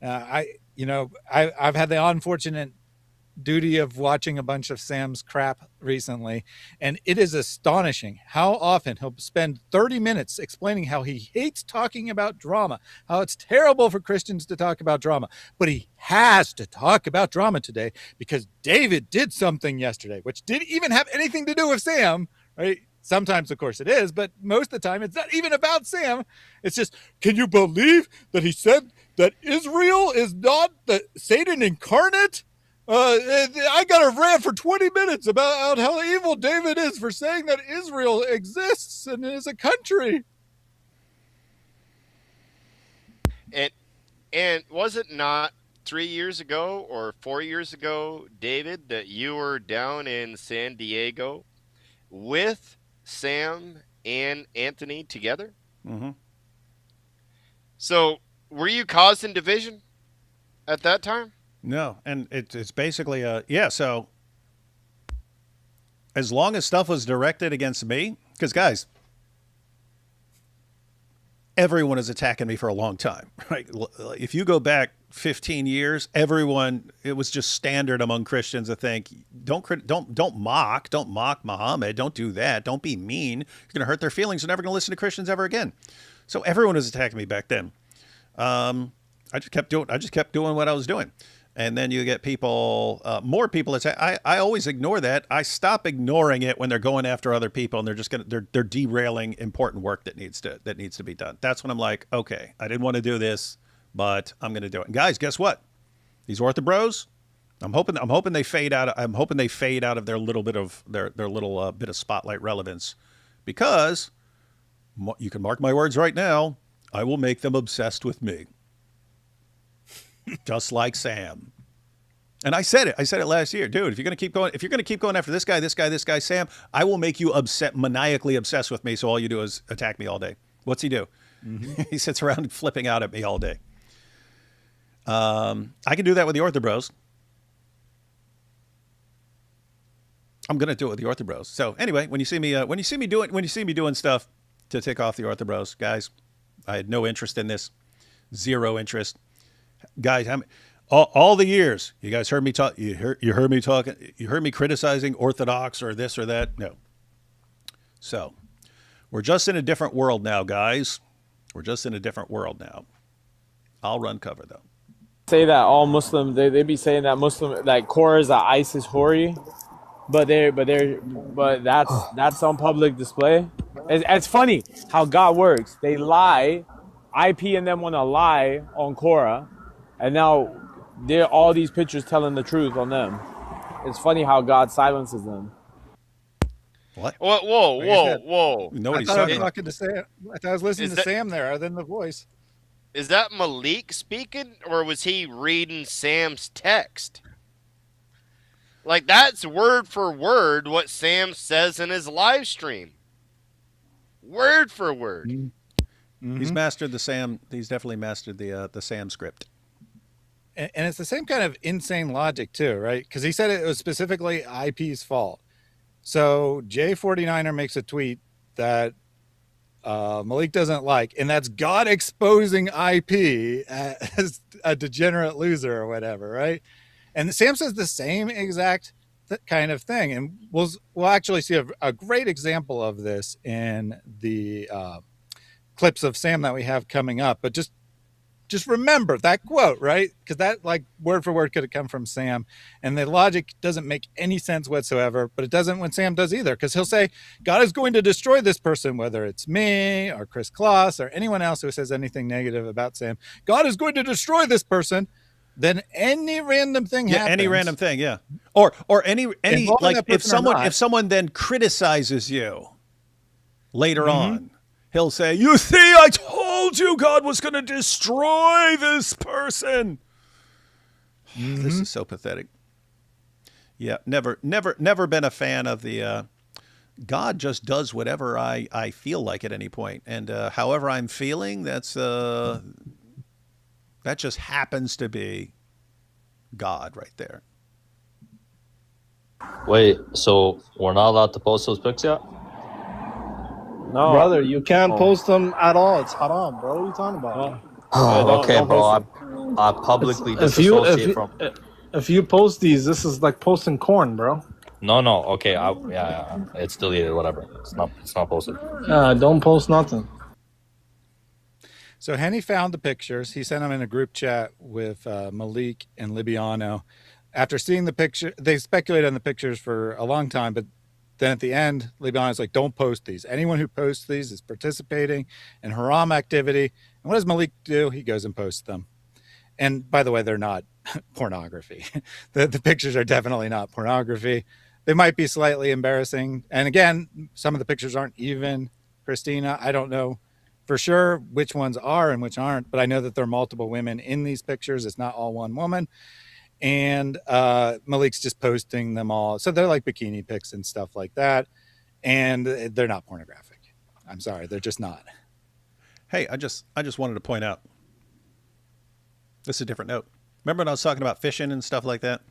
I've had the unfortunate duty of watching a bunch of Sam's crap recently, and it is astonishing how often he'll spend 30 minutes explaining how he hates talking about drama, how it's terrible for Christians to talk about drama, but he has to talk about drama today because David did something yesterday, which didn't even have anything to do with Sam, right? Sometimes, of course, it is, but most of the time, it's not even about Sam. It's just, can you believe that he said that Israel is not the Satan incarnate? I got a rant for 20 minutes about how evil David is for saying that Israel exists and is a country. And was it not 3 years ago or 4 years ago, David, that you were down in San Diego with Sam and Anthony together? Mm-hmm. So were you causing division at that time? No, and it's basically so as long as stuff was directed against me, because guys, everyone is attacking me for a long time, right? If you go back 15 years, it was just standard among Christians to think, don't mock Muhammad, don't do that, don't be mean, you're going to hurt their feelings, you're never going to listen to Christians ever again. So everyone was attacking me back then. I just kept doing what I was doing. And then you get more people attack. I always ignore that. I stop ignoring it when they're going after other people and they're derailing important work that needs to be done. That's when I'm like, okay, I didn't want to do this, but I'm going to do it. And guys, guess what? These Ortho Bros, I'm hoping they fade out. I'm hoping they fade out of their little bit of their little bit of spotlight relevance, because you can mark my words right now, I will make them obsessed with me. Just like Sam. And I said it last year, dude, if you're going to keep going after this guy, Sam, I will make you maniacally obsessed with me. So all you do is attack me all day. What's he do? Mm-hmm. He sits around flipping out at me all day. I can do that with the Ortho Bros. I'm going to do it with the Ortho Bros. So anyway, when you see me doing stuff to tick off the Ortho Bros, guys, I had no interest in this. Zero interest. Guys, all the years you guys heard me talk, you heard me talking, you heard me criticizing Orthodox or this or that. No. So we're just in a different world now, guys. We're just in a different world now. I'll run cover though. Say that all Muslim, they be saying that Muslim, like Korah is an ISIS hori, but that's on public display. It's funny how God works. They lie. IP and them want to lie on Korah. And now they're all these pictures telling the truth on them. It's funny how God silences them. What? Whoa. I thought I was talking to Sam. I thought I was listening to Sam there, other than the voice. Is that Maleek speaking, or was he reading Sam's text? Like, that's word for word what Sam says in his live stream. Word for word. He's mastered the Sam. He's definitely mastered the Sam script. And it's the same kind of insane logic too, right? Because he said it was specifically IP's fault. So J49er makes a tweet that Maleek doesn't like, and that's God exposing IP as a degenerate loser or whatever, right? And Sam says the same exact kind of thing, and we'll actually see a great example of this in the clips of Sam that we have coming up. But just remember that quote, right? Because that, like, word for word could have come from Sam, and the logic doesn't make any sense whatsoever. But it doesn't when Sam does either, because he'll say God is going to destroy this person, whether it's me or Chris Claus or anyone else who says anything negative about Sam. God is going to destroy this person. Then any random thing happens. Any random thing, yeah. Or any like if someone then criticizes you later on, he'll say, "You see, I told you God was going to destroy this person." This is so pathetic. Yeah, never been a fan of the God just does whatever I feel like at any point, and however I'm feeling, that just happens to be God right there. Wait, so we're not allowed to post those pics yet? No, brother, you can't post them at all. It's haram, bro. What are you talking about? Okay, bro. I publicly disassociate from. If you post these, this is like posting corn, bro. No. Okay, yeah. It's deleted. Whatever. It's not posted. Don't post nothing. So Henny found the pictures. He sent them in a group chat with Maleek and Libiano. After seeing the picture, they speculated on the pictures for a long time, but then at the end, Libiano's like, don't post these. Anyone who posts these is participating in haram activity. And what does Maleek do? He goes and posts them. And by the way, they're not pornography. The pictures are definitely not pornography. They might be slightly embarrassing. And again, some of the pictures aren't even Christina. I don't know for sure which ones are and which aren't, but I know that there are multiple women in these pictures. It's not all one woman. And Maleek's just posting them all. So they're like bikini pics and stuff like that. And they're not pornographic. I'm sorry, they're just not. Hey, I just wanted to point out, this is a different note. Remember when I was talking about fishing and stuff like that?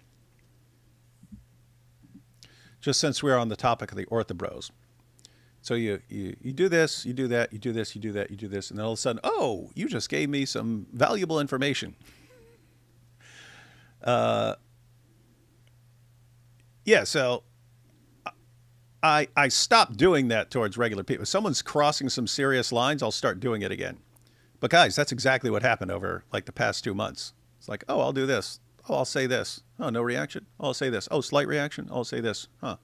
Just since we're on the topic of the orthobros. So you do this, you do that, you do this, you do that, you do this, and then all of a sudden, oh, you just gave me some valuable information. Yeah, so I stopped doing that towards regular people. If someone's crossing some serious lines, I'll start doing it again. But guys, that's exactly what happened over like the past 2 months. It's like, oh, I'll do this. Oh, I'll say this. Oh, no reaction. Oh, I'll say this. Oh, slight reaction. I'll say this. Huh.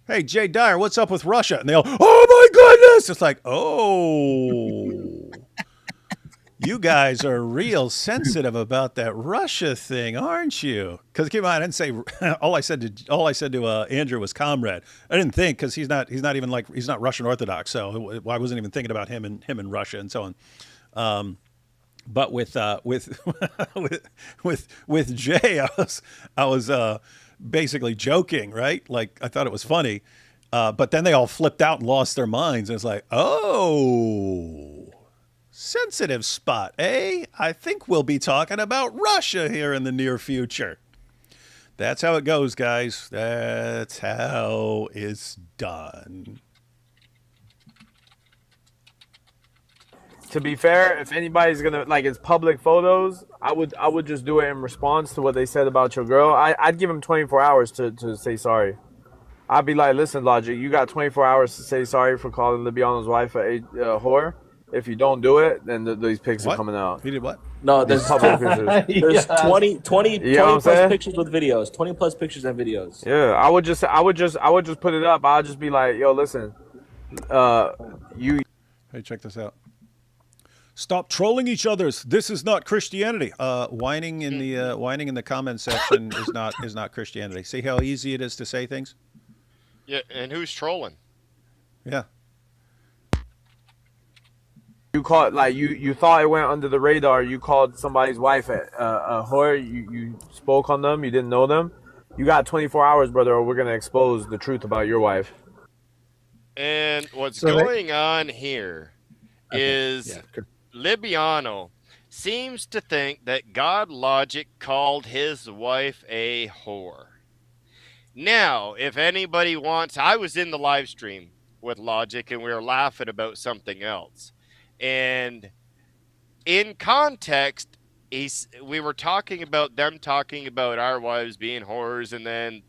Hey, Jay Dyer, what's up with Russia? And they all, oh my goodness. It's like, oh, you guys are real sensitive about that Russia thing, aren't you? Because keep in mind, I didn't say all I said to Andrew was comrade. I didn't think, because he's not Russian Orthodox, so I wasn't even thinking about him and Russia and so on. But with Jay, I was basically joking, right? Like, I thought it was funny, but then they all flipped out and lost their minds. And it's like, oh, sensitive spot, eh? I think we'll be talking about Russia here in the near future. That's how it goes, guys. That's how it's done. To be fair, if anybody's gonna, like, it's public photos, I would just do it in response to what they said about your girl. I'd give him 24 hours to say sorry. I'd be like, listen, Logic, you got 24 hours to say sorry for calling Libiano's wife a whore. If you don't do it, then these pics are coming out. He did what? No, there's public pictures. There's 20 You know plus pictures with videos. 20 plus pictures and videos. Yeah, I would just put it up. I'll just be like, yo, listen, Hey, check this out. Stop trolling each other's. This is not Christianity. Whining in the comment section is not Christianity. See how easy it is to say things? Yeah, and who's trolling? Yeah. You called, like, you thought it went under the radar. You called somebody's wife a whore. You spoke on them. You didn't know them. You got 24 hours, brother, or we're gonna expose the truth about your wife. And what's going on here is Yeah. Libiano seems to think that God Logic called his wife a whore. Now, if anybody wants, I was in the live stream with Logic and we were laughing about something else. And in context, we were talking about them talking about our wives being whores, and then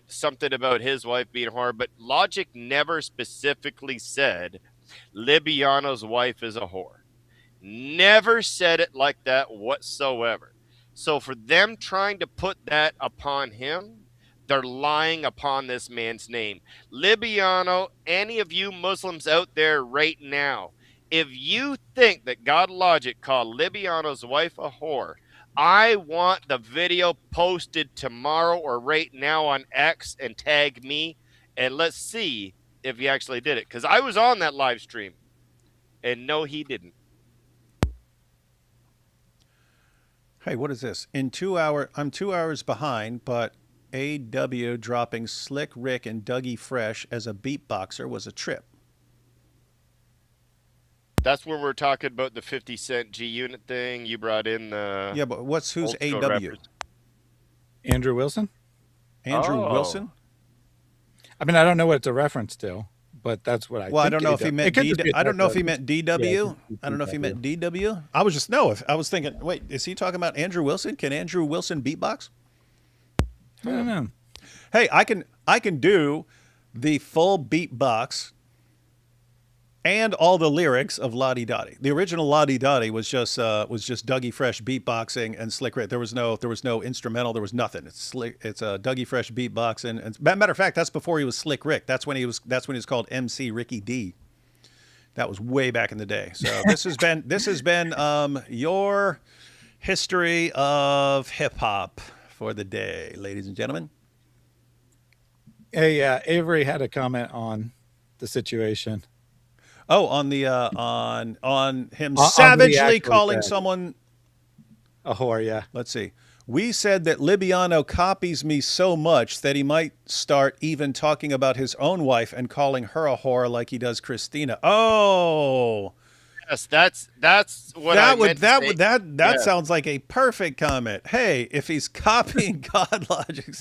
something about his wife being a whore. But Logic never specifically said Libiano's wife is a whore. Never said it like that whatsoever. So for them trying to put that upon him, they're lying upon this man's name. Libiano, any of you Muslims out there right now, if you think that God Logic called Libiano's wife a whore, I want the video posted tomorrow or right now on X and tag me, and let's see if he actually did it. Because I was on that live stream, and no, he didn't. Hey, what is this? I'm 2 hours behind, but AW dropping Slick Rick and Dougie Fresh as a beatboxer was a trip. That's when we're talking about the 50 Cent G Unit thing. You brought in the Yeah, but who's AW? rappers. Andrew Wilson. Andrew Oh. Wilson? I mean, I don't know what it's a reference to, but that's what I. Well, I think don't know if he meant I don't know if he meant DW. Yeah, I don't know if he meant DW. I was thinking, wait, is he talking about Andrew Wilson? Can Andrew Wilson beatbox? I don't know. Hey, I can do the full beatbox and all the lyrics of Lottie Dottie. The original Lottie Dottie was just Dougie Fresh beatboxing and Slick Rick. There was no instrumental. There was nothing. It's Dougie Fresh beatboxing. And matter of fact, that's before he was Slick Rick. That's when he was called MC Ricky D. That was way back in the day. So this has been your history of hip hop for the day, ladies and gentlemen. Hey, Avery had a comment on the situation. Oh, on the on him On savagely calling someone a whore. Yeah. Let's see. We said that Libiano copies me so much that he might start even talking about his own wife and calling her a whore like he does Christina. Oh, Yes, that's what I meant to say. that sounds like a perfect comment. Hey, if he's copying God Logic,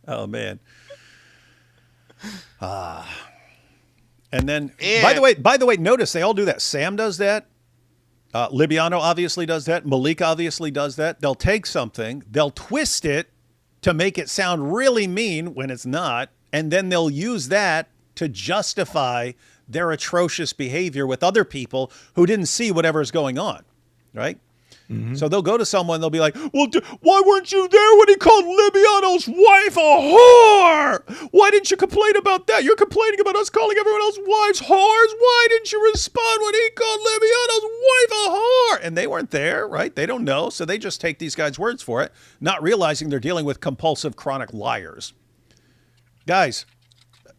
oh man. And then, by the way, notice they all do that. Sam does that. Libiano obviously does that. Maleek obviously does that. They'll take something, they'll twist it to make it sound really mean when it's not, and then they'll use that to justify their atrocious behavior with other people who didn't see whatever's going on, right? Mm-hmm. So they'll go to someone, they'll be like, well, why weren't you there when he called Libiano's wife a whore? Why didn't you complain about that? You're complaining about us calling everyone else's wives whores? Why didn't you respond when he called Libiano's wife a whore? And they weren't there, right? They don't know, so they just take these guys' words for it, not realizing they're dealing with compulsive chronic liars. Guys,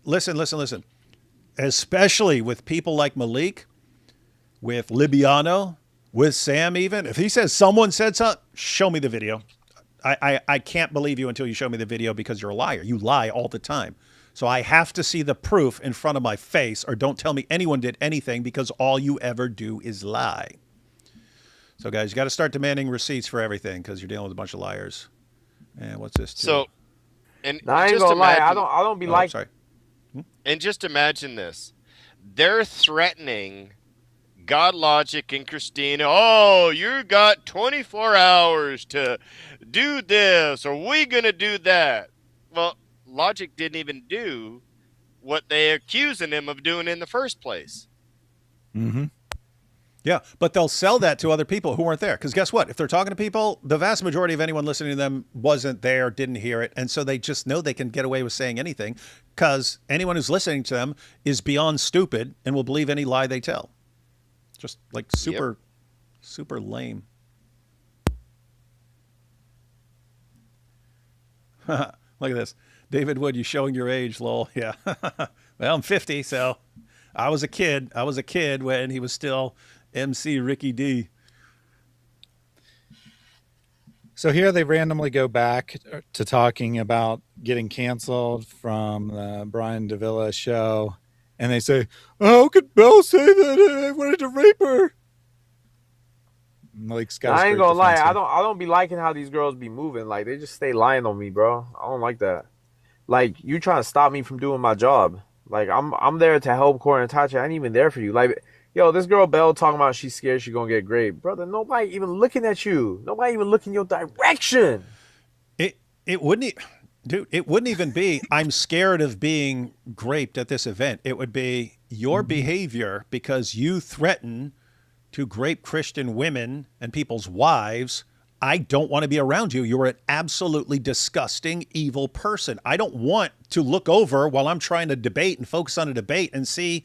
listen. Especially with people like Maleek, with Libiano, with Sam even. If he says someone said something, show me the video. I can't believe you until you show me the video because you're a liar. You lie all the time. So I have to see the proof in front of my face, or don't tell me anyone did anything because all you ever do is lie. So guys, you got to start demanding receipts for everything because you're dealing with a bunch of liars. And what's this too? So, and I ain't just gonna lie, imagine, I don't be like. Sorry. And just imagine this: they're threatening God Logic and Christina. Oh, you got 24 hours to do this, or we gonna do that. Well, Logic didn't even do what they accusing him of doing in the first place. Mm-hmm. Yeah, but they'll sell that to other people who weren't there. Because guess what? If they're talking to people, the vast majority of anyone listening to them wasn't there, didn't hear it. And so they just know they can get away with saying anything because anyone who's listening to them is beyond stupid and will believe any lie they tell. Just like super lame. Look at this. David Wood, you showing your age, lol. Yeah. Well, I'm 50, so I was a kid. I was a kid when he was still MC Ricky D. So here they randomly go back to talking about getting canceled from the Brian Davila show. and they say, "How could Belle say that I wanted to rape her?" Maleek's got. I ain't gonna lie. I don't be liking how these girls be moving. Like they just stay lying on me, bro. I don't like that. Like you trying to stop me from doing my job. Like I'm there to help Corey and Tachi. I ain't even there for you. Like, yo, this girl Belle talking about she's scared she's gonna get raped. Brother, nobody even looking at you. Nobody even looking your direction. It wouldn't, dude. It wouldn't even be. I'm scared of being raped at this event. It would be your behavior because you threaten to grape Christian women and people's wives. I don't want to be around you. You're an absolutely disgusting, evil person. I don't want to look over while I'm trying to debate and focus on a debate and see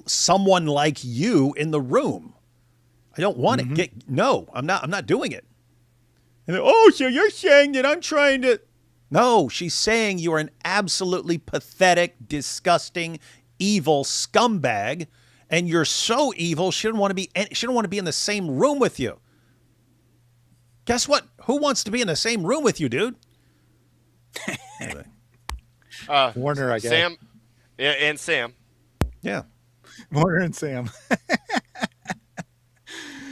someone like you in the room. I don't want it. No, I'm not doing it. And then, oh, so you're saying that I'm trying to... No, she's saying you are an absolutely pathetic, disgusting, evil scumbag, and you're so evil she don't want to be in the same room with you. Guess what? Who wants to be in the same room with you, dude? Anyway. Warner, I guess. Sam, yeah, and Sam. Yeah. Warner and Sam.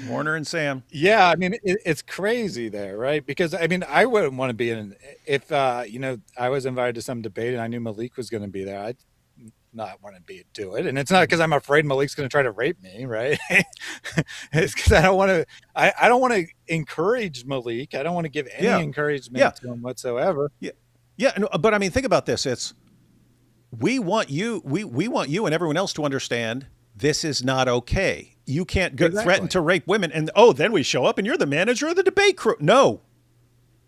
Warner and Sam. Yeah, I mean, it's crazy there, right? Because, I mean, I wouldn't want to be in... If, I was invited to some debate and I knew Maleek was going to be there, I'd not want to do it. And it's not because I'm afraid Maleek's going to try to rape me, right? It's because I don't want to... I don't want to encourage Maleek. I don't want to give any encouragement to him whatsoever. Yeah, but I mean, think about this. It's... We want you and everyone else to understand this is not okay. You can't threaten to rape women and, then we show up and you're the manager of the debate crew. No,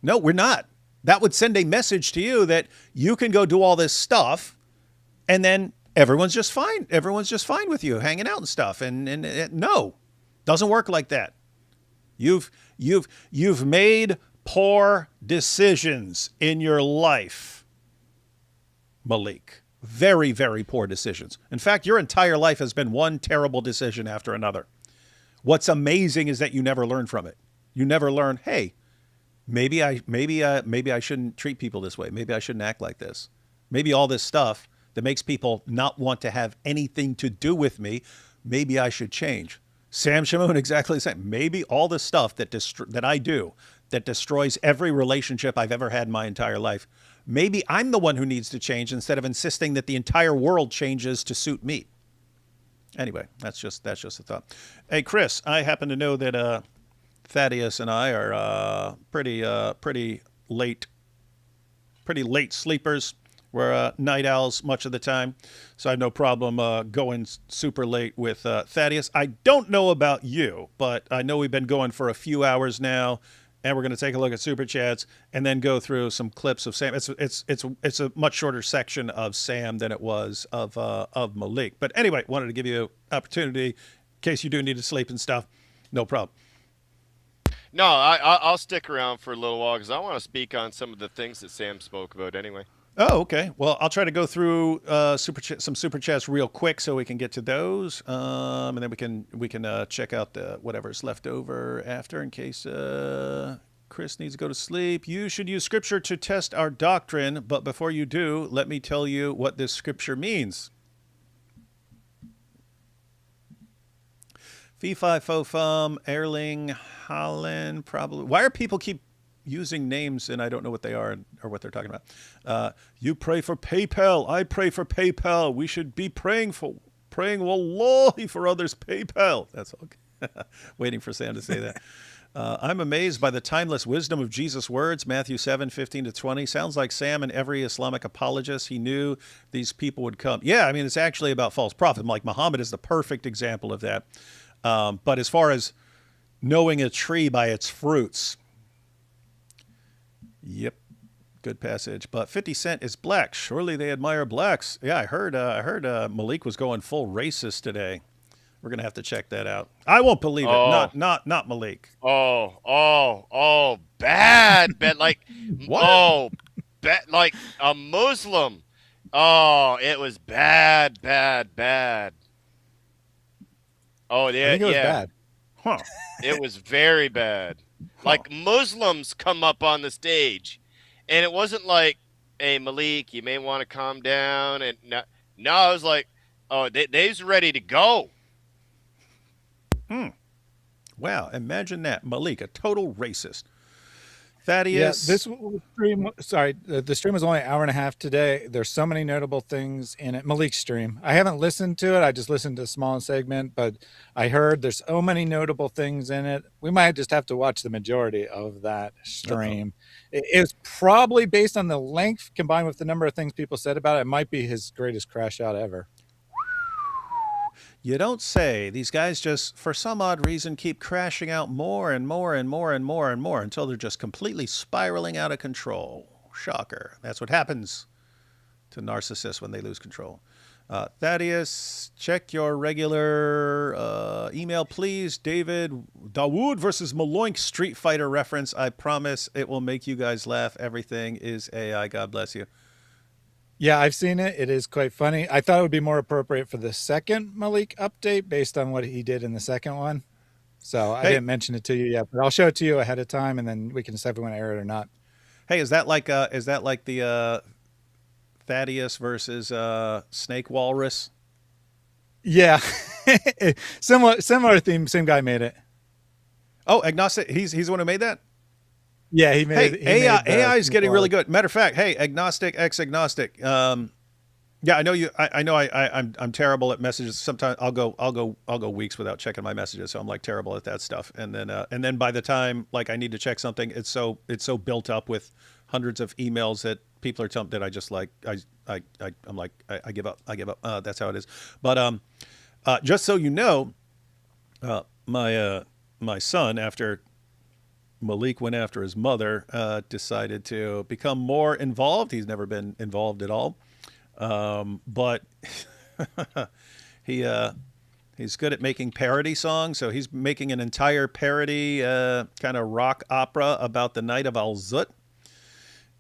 we're not. That would send a message to you that you can go do all this stuff and then everyone's just fine. Everyone's just fine with you hanging out and stuff. And no, doesn't work like that. You've made poor decisions in your life, Maleek. Very, very poor decisions. In fact, your entire life has been one terrible decision after another. What's amazing is that you never learn from it. You never learn, hey, maybe I shouldn't treat people this way. Maybe I shouldn't act like this. Maybe all this stuff that makes people not want to have anything to do with me, maybe I should change. Sam Shamoon, exactly the same. Maybe all this stuff that I do that destroys every relationship I've ever had in my entire life, maybe I'm the one who needs to change instead of insisting that the entire world changes to suit me. Anyway, that's just a thought. Hey, Chris, I happen to know that Thaddeus and I are pretty late sleepers. We're night owls much of the time, so I have no problem going super late with Thaddeus. I don't know about you, but I know we've been going for a few hours now. And we're going to take a look at Super Chats and then go through some clips of Sam. It's a much shorter section of Sam than it was of Maleek. But anyway, wanted to give you an opportunity in case you do need to sleep and stuff. No problem. No, I'll stick around for a little while because I want to speak on some of the things that Sam spoke about anyway. Oh, okay. Well, I'll try to go through some super chats real quick so we can get to those, and then we can check out whatever's left over after in case Chris needs to go to sleep. You should use scripture to test our doctrine, but before you do, let me tell you what this scripture means. Fee fi fo fum, Erling, Holland, probably. Why are people keep using names and I don't know what they are or what they're talking about? You pray for PayPal. I pray for PayPal. We should be praying wallahi for others' PayPal. That's okay. Waiting for Sam to say that. I'm amazed by the timeless wisdom of Jesus' words. Matthew 7:15-20. Sounds like Sam and every Islamic apologist. He knew these people would come. Yeah, I mean, it's actually about false prophet. Like Muhammad is the perfect example of that. But as far as knowing a tree by its fruits, yep, good passage. But 50 Cent is black. Surely they admire blacks. Yeah, I heard Maleek was going full racist today. We're gonna have to check that out. I won't believe it. Not Maleek. Bad, like what? bad, like a Muslim. Oh, it was bad. Oh, yeah, I think it was bad. Huh? It was very bad. Like Muslims come up on the stage, and it wasn't like, "Hey, Maleek, you may want to calm down." And no, I was like, Oh, they's ready to go. Wow, imagine that. Maleek, a total racist. Yeah, Thaddeus. this stream. Sorry, the stream was only an hour and a half today. There's so many notable things in it. Maleek's stream. I haven't listened to it. I just listened to a small segment, but I heard there's so many notable things in it. We might just have to watch the majority of that stream. It's probably based on the length combined with the number of things people said about it. It might be his greatest crash out ever. You don't say. These guys just, for some odd reason, keep crashing out more and more and more and more and more until they're just completely spiraling out of control. Shocker. That's what happens to narcissists when they lose control. Thaddeus, check your regular email, please. David, Dawood versus Maloink Street Fighter reference. I promise it will make you guys laugh. Everything is AI. God bless you. Yeah, I've seen it. It is quite funny. I thought it would be more appropriate for the second Maleek update based on what he did in the second one. So I didn't mention it to you yet, but I'll show it to you ahead of time, and then we can decide if we want to air it or not. Hey, is that like the Thaddeus versus Snake Walrus? Yeah, similar theme. Same guy made it. Oh, agnostic. He's the one who made that. Yeah, he made. Hey, AI is getting really good. Matter of fact, hey, agnostic, ex-agnostic. Yeah, I know you. I know I'm terrible at messages. Sometimes I'll go weeks without checking my messages. So I'm like terrible at that stuff. And then by the time like I need to check something, it's so built up with hundreds of emails that people are telling that I just like I'm like I give up. That's how it is. But just so you know, my son, after Maleek went after his mother, decided to become more involved. He's never been involved at all. But he's good at making parody songs. So he's making an entire parody kind of rock opera about the night of Al-Zut.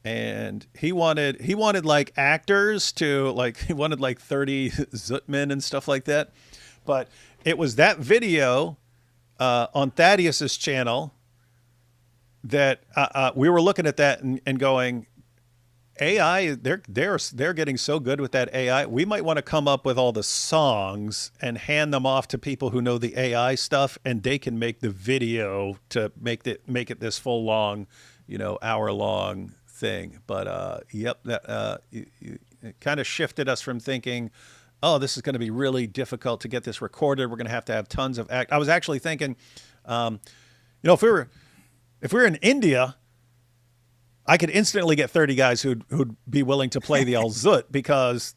And he wanted like actors to like, he wanted like 30 Zutmen and stuff like that. But it was that video on Thaddeus's channel that we were looking at that and going, AI, they're getting so good with that AI. We might want to come up with all the songs and hand them off to people who know the AI stuff, and they can make the video to make it this full long, hour long thing. But yep, that it kind of shifted us from thinking, oh, this is going to be really difficult to get this recorded. We're going to have tons of I was actually thinking, if we were in India, I could instantly get 30 guys who'd be willing to play the Al-Zut, because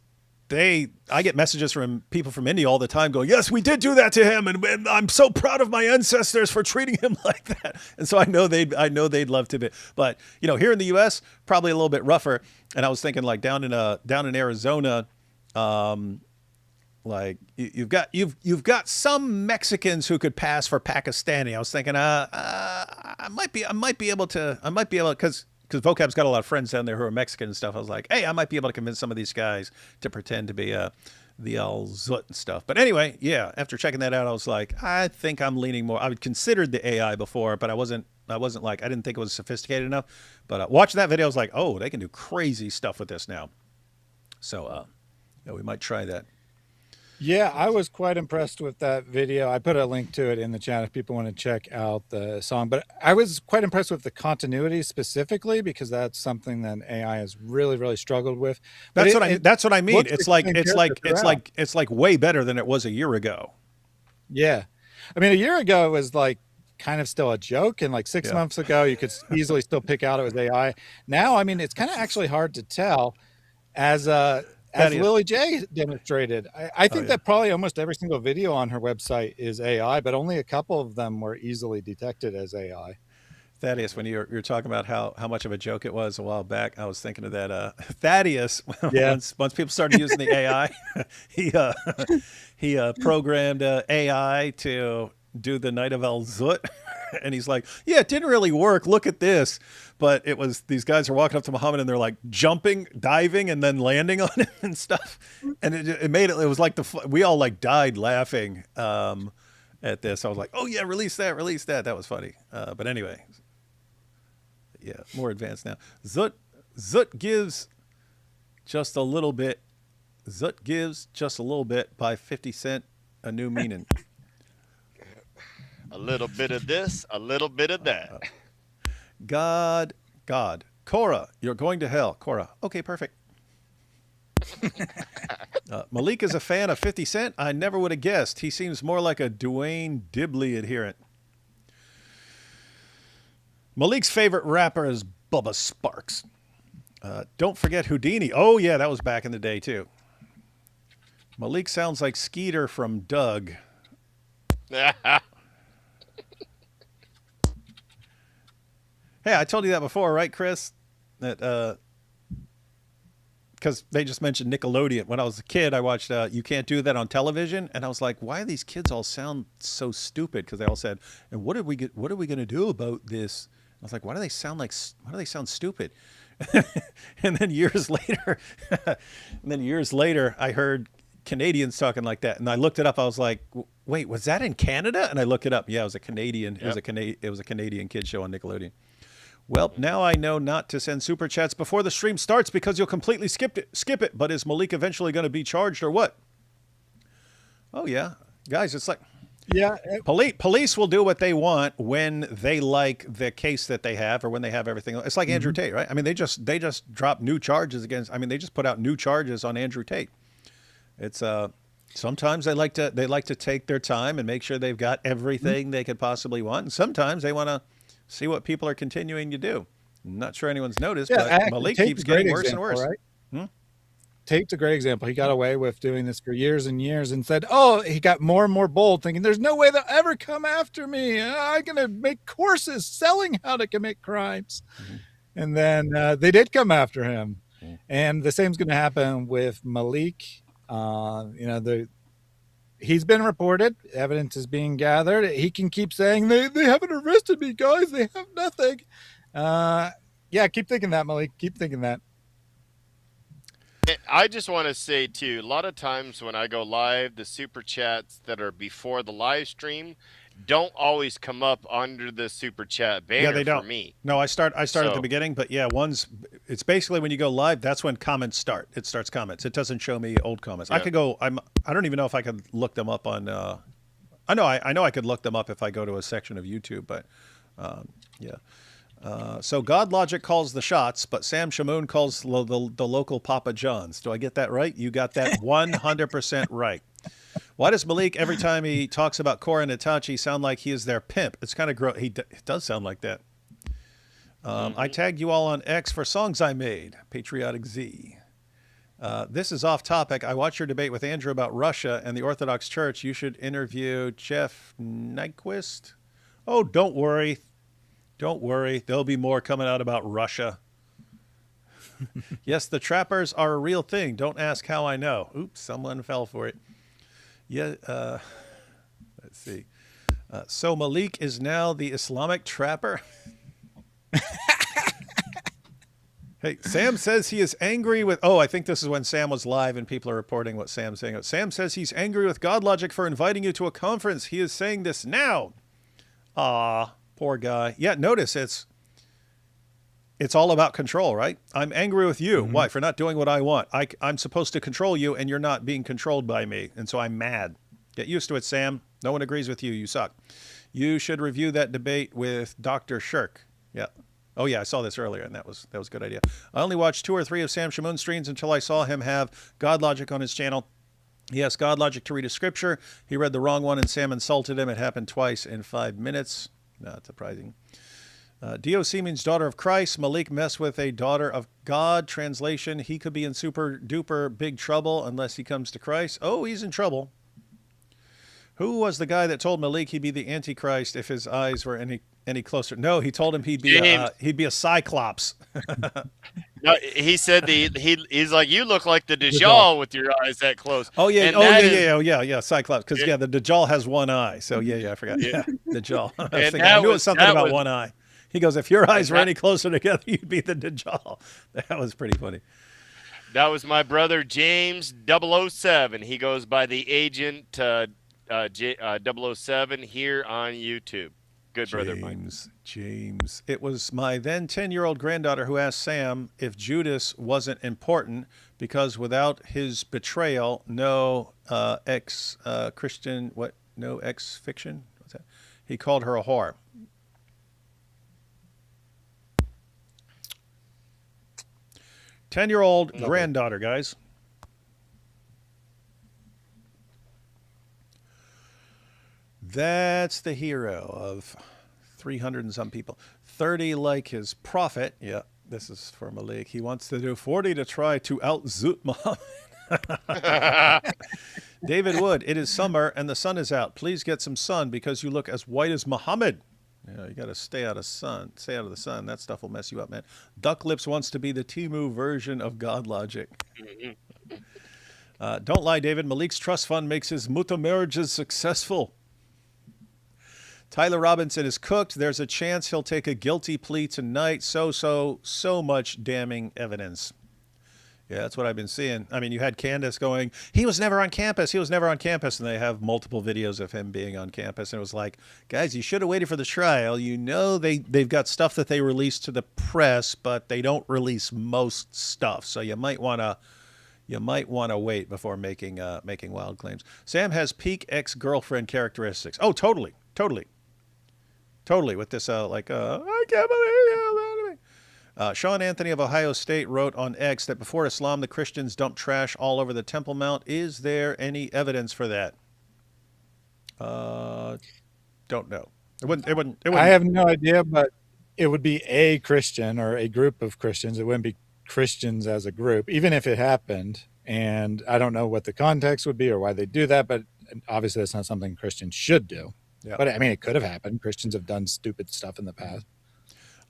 I get messages from people from India all the time going, yes, we did do that to him, and I'm so proud of my ancestors for treating him like that. And so I know they'd love to be, but here in the U.S. probably a little bit rougher. And I was thinking like down in Arizona, like you've got some Mexicans who could pass for Pakistani. I was thinking I might be able because Vocab's got a lot of friends down there who are Mexican and stuff. I was like, hey, I might be able to convince some of these guys to pretend to be the Al-Zut and stuff. But anyway, yeah, after checking that out, I was like, I think I'm leaning more. I would considered the AI before, but I wasn't like, I didn't think it was sophisticated enough. But watching that video, I was like, oh, they can do crazy stuff with this now. So we might try that. Yeah, I was quite impressed with that video. I put a link to it in the chat if people want to check out the song. But I was quite impressed with the continuity specifically, because that's something that AI has really, really struggled with. But that's what I mean. It's like way better than it was a year ago. Yeah. I mean, a year ago it was like kind of still a joke, and like 6 months ago you could easily still pick out it was AI. Now, I mean, it's kind of actually hard to tell as Lily J demonstrated. I think that probably almost every single video on her website is AI, but only a couple of them were easily detected as AI. Thaddeus, when you were talking about how much of a joke it was a while back, I was thinking of that Thaddeus. Yeah. Once people started using the AI, he programmed AI to do the Night of Al-Zut. And he's like, yeah, it didn't really work. Look at this. But it was, these guys are walking up to Muhammad and they're like jumping, diving, and then landing on him and stuff. And it was like we all like died laughing at this. I was like, oh yeah, release that. That was funny. But anyway, yeah, more advanced now. Zut gives just a little bit Zut gives just a little bit by 50 Cent, a new meaning. A little bit of this, a little bit of that. God. Cora, you're going to hell. Cora, okay, perfect. Maleek is a fan of 50 Cent. I never would have guessed. He seems more like a Dwayne Dibley adherent. Maleek's favorite rapper is Bubba Sparks. Don't forget Houdini. Oh, yeah, that was back in the day, too. Maleek sounds like Skeeter from Doug. Hey, I told you that before, right, Chris? That because they just mentioned Nickelodeon. When I was a kid, I watched You Can't Do That on television, and I was like, why do these kids all sound so stupid? Because they all said, and what are we going to do about this? I was like, why do they sound stupid? and then years later, I heard Canadians talking like that, and I looked it up. I was like, wait, was that in Canada? And I looked it up. Yeah, it was a Canadian. Yep. It was a Canadian kid show on Nickelodeon. Well, now I know not to send super chats before the stream starts because you'll completely skip it. But is Maleek eventually going to be charged or what? Oh yeah, guys, it's like, yeah, police will do what they want when they like the case that they have or when they have everything. It's like Andrew Tate, right? I mean, they just dropped new charges against. I mean, they just put out new charges on Andrew Tate. It's sometimes they like to take their time and make sure they've got everything they could possibly want, and sometimes they want to see what people are continuing to do. I'm not sure anyone's noticed, but Maleek keeps getting worse and worse. Right? Tate's a great example. He got away with doing this for years and years and said, oh, he got more and more bold, thinking there's no way they'll ever come after me. I'm going to make courses selling how to commit crimes. And then they did come after him. And the same's going to happen with Maleek. He's been reported. Evidence is being gathered. He can keep saying, they haven't arrested me, guys. They have nothing. Keep thinking that, Maleek. Keep thinking that. I just want to say, too, a lot of times when I go live, the super chats that are before the live stream don't always come up under the super chat banner. Yeah, they don't. For me. No, I start at the beginning, but yeah, it's basically when you go live, that's when comments start. It starts comments. It doesn't show me old comments. Yeah. I don't even know if I could look them up on I know I could look them up if I go to a section of YouTube, but yeah. So God Logic calls the shots, but Sam Shamoon calls the local Papa John's. Do I get that right? You got that 100% right. Why does Maleek, every time he talks about Cora and Itachi, sound like he is their pimp? It's kind of gross. It does sound like that. I tagged you all on X for songs I made. Patriotic Z. This is off topic. I watched your debate with Andrew about Russia and the Orthodox Church. You should interview Jeff Nyquist. Oh, don't worry. Don't worry. There'll be more coming out about Russia. Yes, the trappers are a real thing. Don't ask how I know. Oops, someone fell for it. Yeah, let's see. So Maleek is now the Islamic trapper? Hey, Sam says he is angry with... Oh, I think this is when Sam was live and people are reporting what Sam's saying. Sam says he's angry with God Logic for inviting you to a conference. He is saying this now. Aw, poor guy. Yeah, notice it's all about control, right? I'm angry with you. Why? For not doing what I want. I'm supposed to control you, and you're not being controlled by me. And so I'm mad. Get used to it, Sam. No one agrees with you. You suck. You should review that debate with Dr. Shirk. Yeah. Oh, yeah, I saw this earlier, and that was a good idea. I only watched 2 or 3 of Sam Shamoon's streams until I saw him have God Logic on his channel. He asked God Logic to read a scripture. He read the wrong one, and Sam insulted him. It happened twice in 5 minutes. Not surprising. DOC means daughter of Christ. Maleek messed with a daughter of God. Translation, he could be in super duper big trouble unless he comes to Christ. Oh, he's in trouble. Who was the guy that told Maleek he'd be the Antichrist if his eyes were any closer? No, he told him he'd be a Cyclops. No, he said he's like, you look like the Dajjal with your eyes that close. Oh yeah, yeah, Cyclops. Because the Dajjal has one eye. So yeah, I forgot. Yeah, Dajjal. I knew it was something about one eye. He goes, if your eyes were any closer together, you'd be the Dajjal. That was pretty funny. That was my brother James 007. He goes by the Agent 007 here on YouTube. Good brother, Mike. James. It was my then 10-year-old granddaughter who asked Sam if Judas wasn't important because without his betrayal, no ex-Christian, no ex-fiction? What's that? He called her a whore. Ten-year-old granddaughter, guys. That's the hero of 300 and some people. 30 like his prophet. Yeah, this is for Maleek. He wants to do 40 to try to out-zoot Muhammad. David Wood, it is summer and the sun is out. Please get some sun because you look as white as Muhammad. You got to stay out of sun. Stay out of the sun. That stuff will mess you up, man. Duck Lips wants to be the Temu version of God Logic. Don't lie, David. Maleek's trust fund makes his muta marriages successful. Tyler Robinson is cooked. There's a chance he'll take a guilty plea tonight. So much damning evidence. Yeah, that's what I've been seeing. I mean, you had Candace going, he was never on campus. He was never on campus. And they have multiple videos of him being on campus. And it was like, guys, you should have waited for the trial. You know, they've got stuff that they release to the press, but they don't release most stuff. So you might want to wait before making wild claims. Sam has peak ex-girlfriend characteristics. Oh, totally. With this, I can't believe you. Sean Anthony of Ohio State wrote on X that before Islam, the Christians dumped trash all over the Temple Mount. Is there any evidence for that? Don't know. It wouldn't. I have no idea, but it would be a Christian or a group of Christians. It wouldn't be Christians as a group, even if it happened. And I don't know what the context would be or why they do that, but obviously that's not something Christians should do. Yeah. But I mean, it could have happened. Christians have done stupid stuff in the past.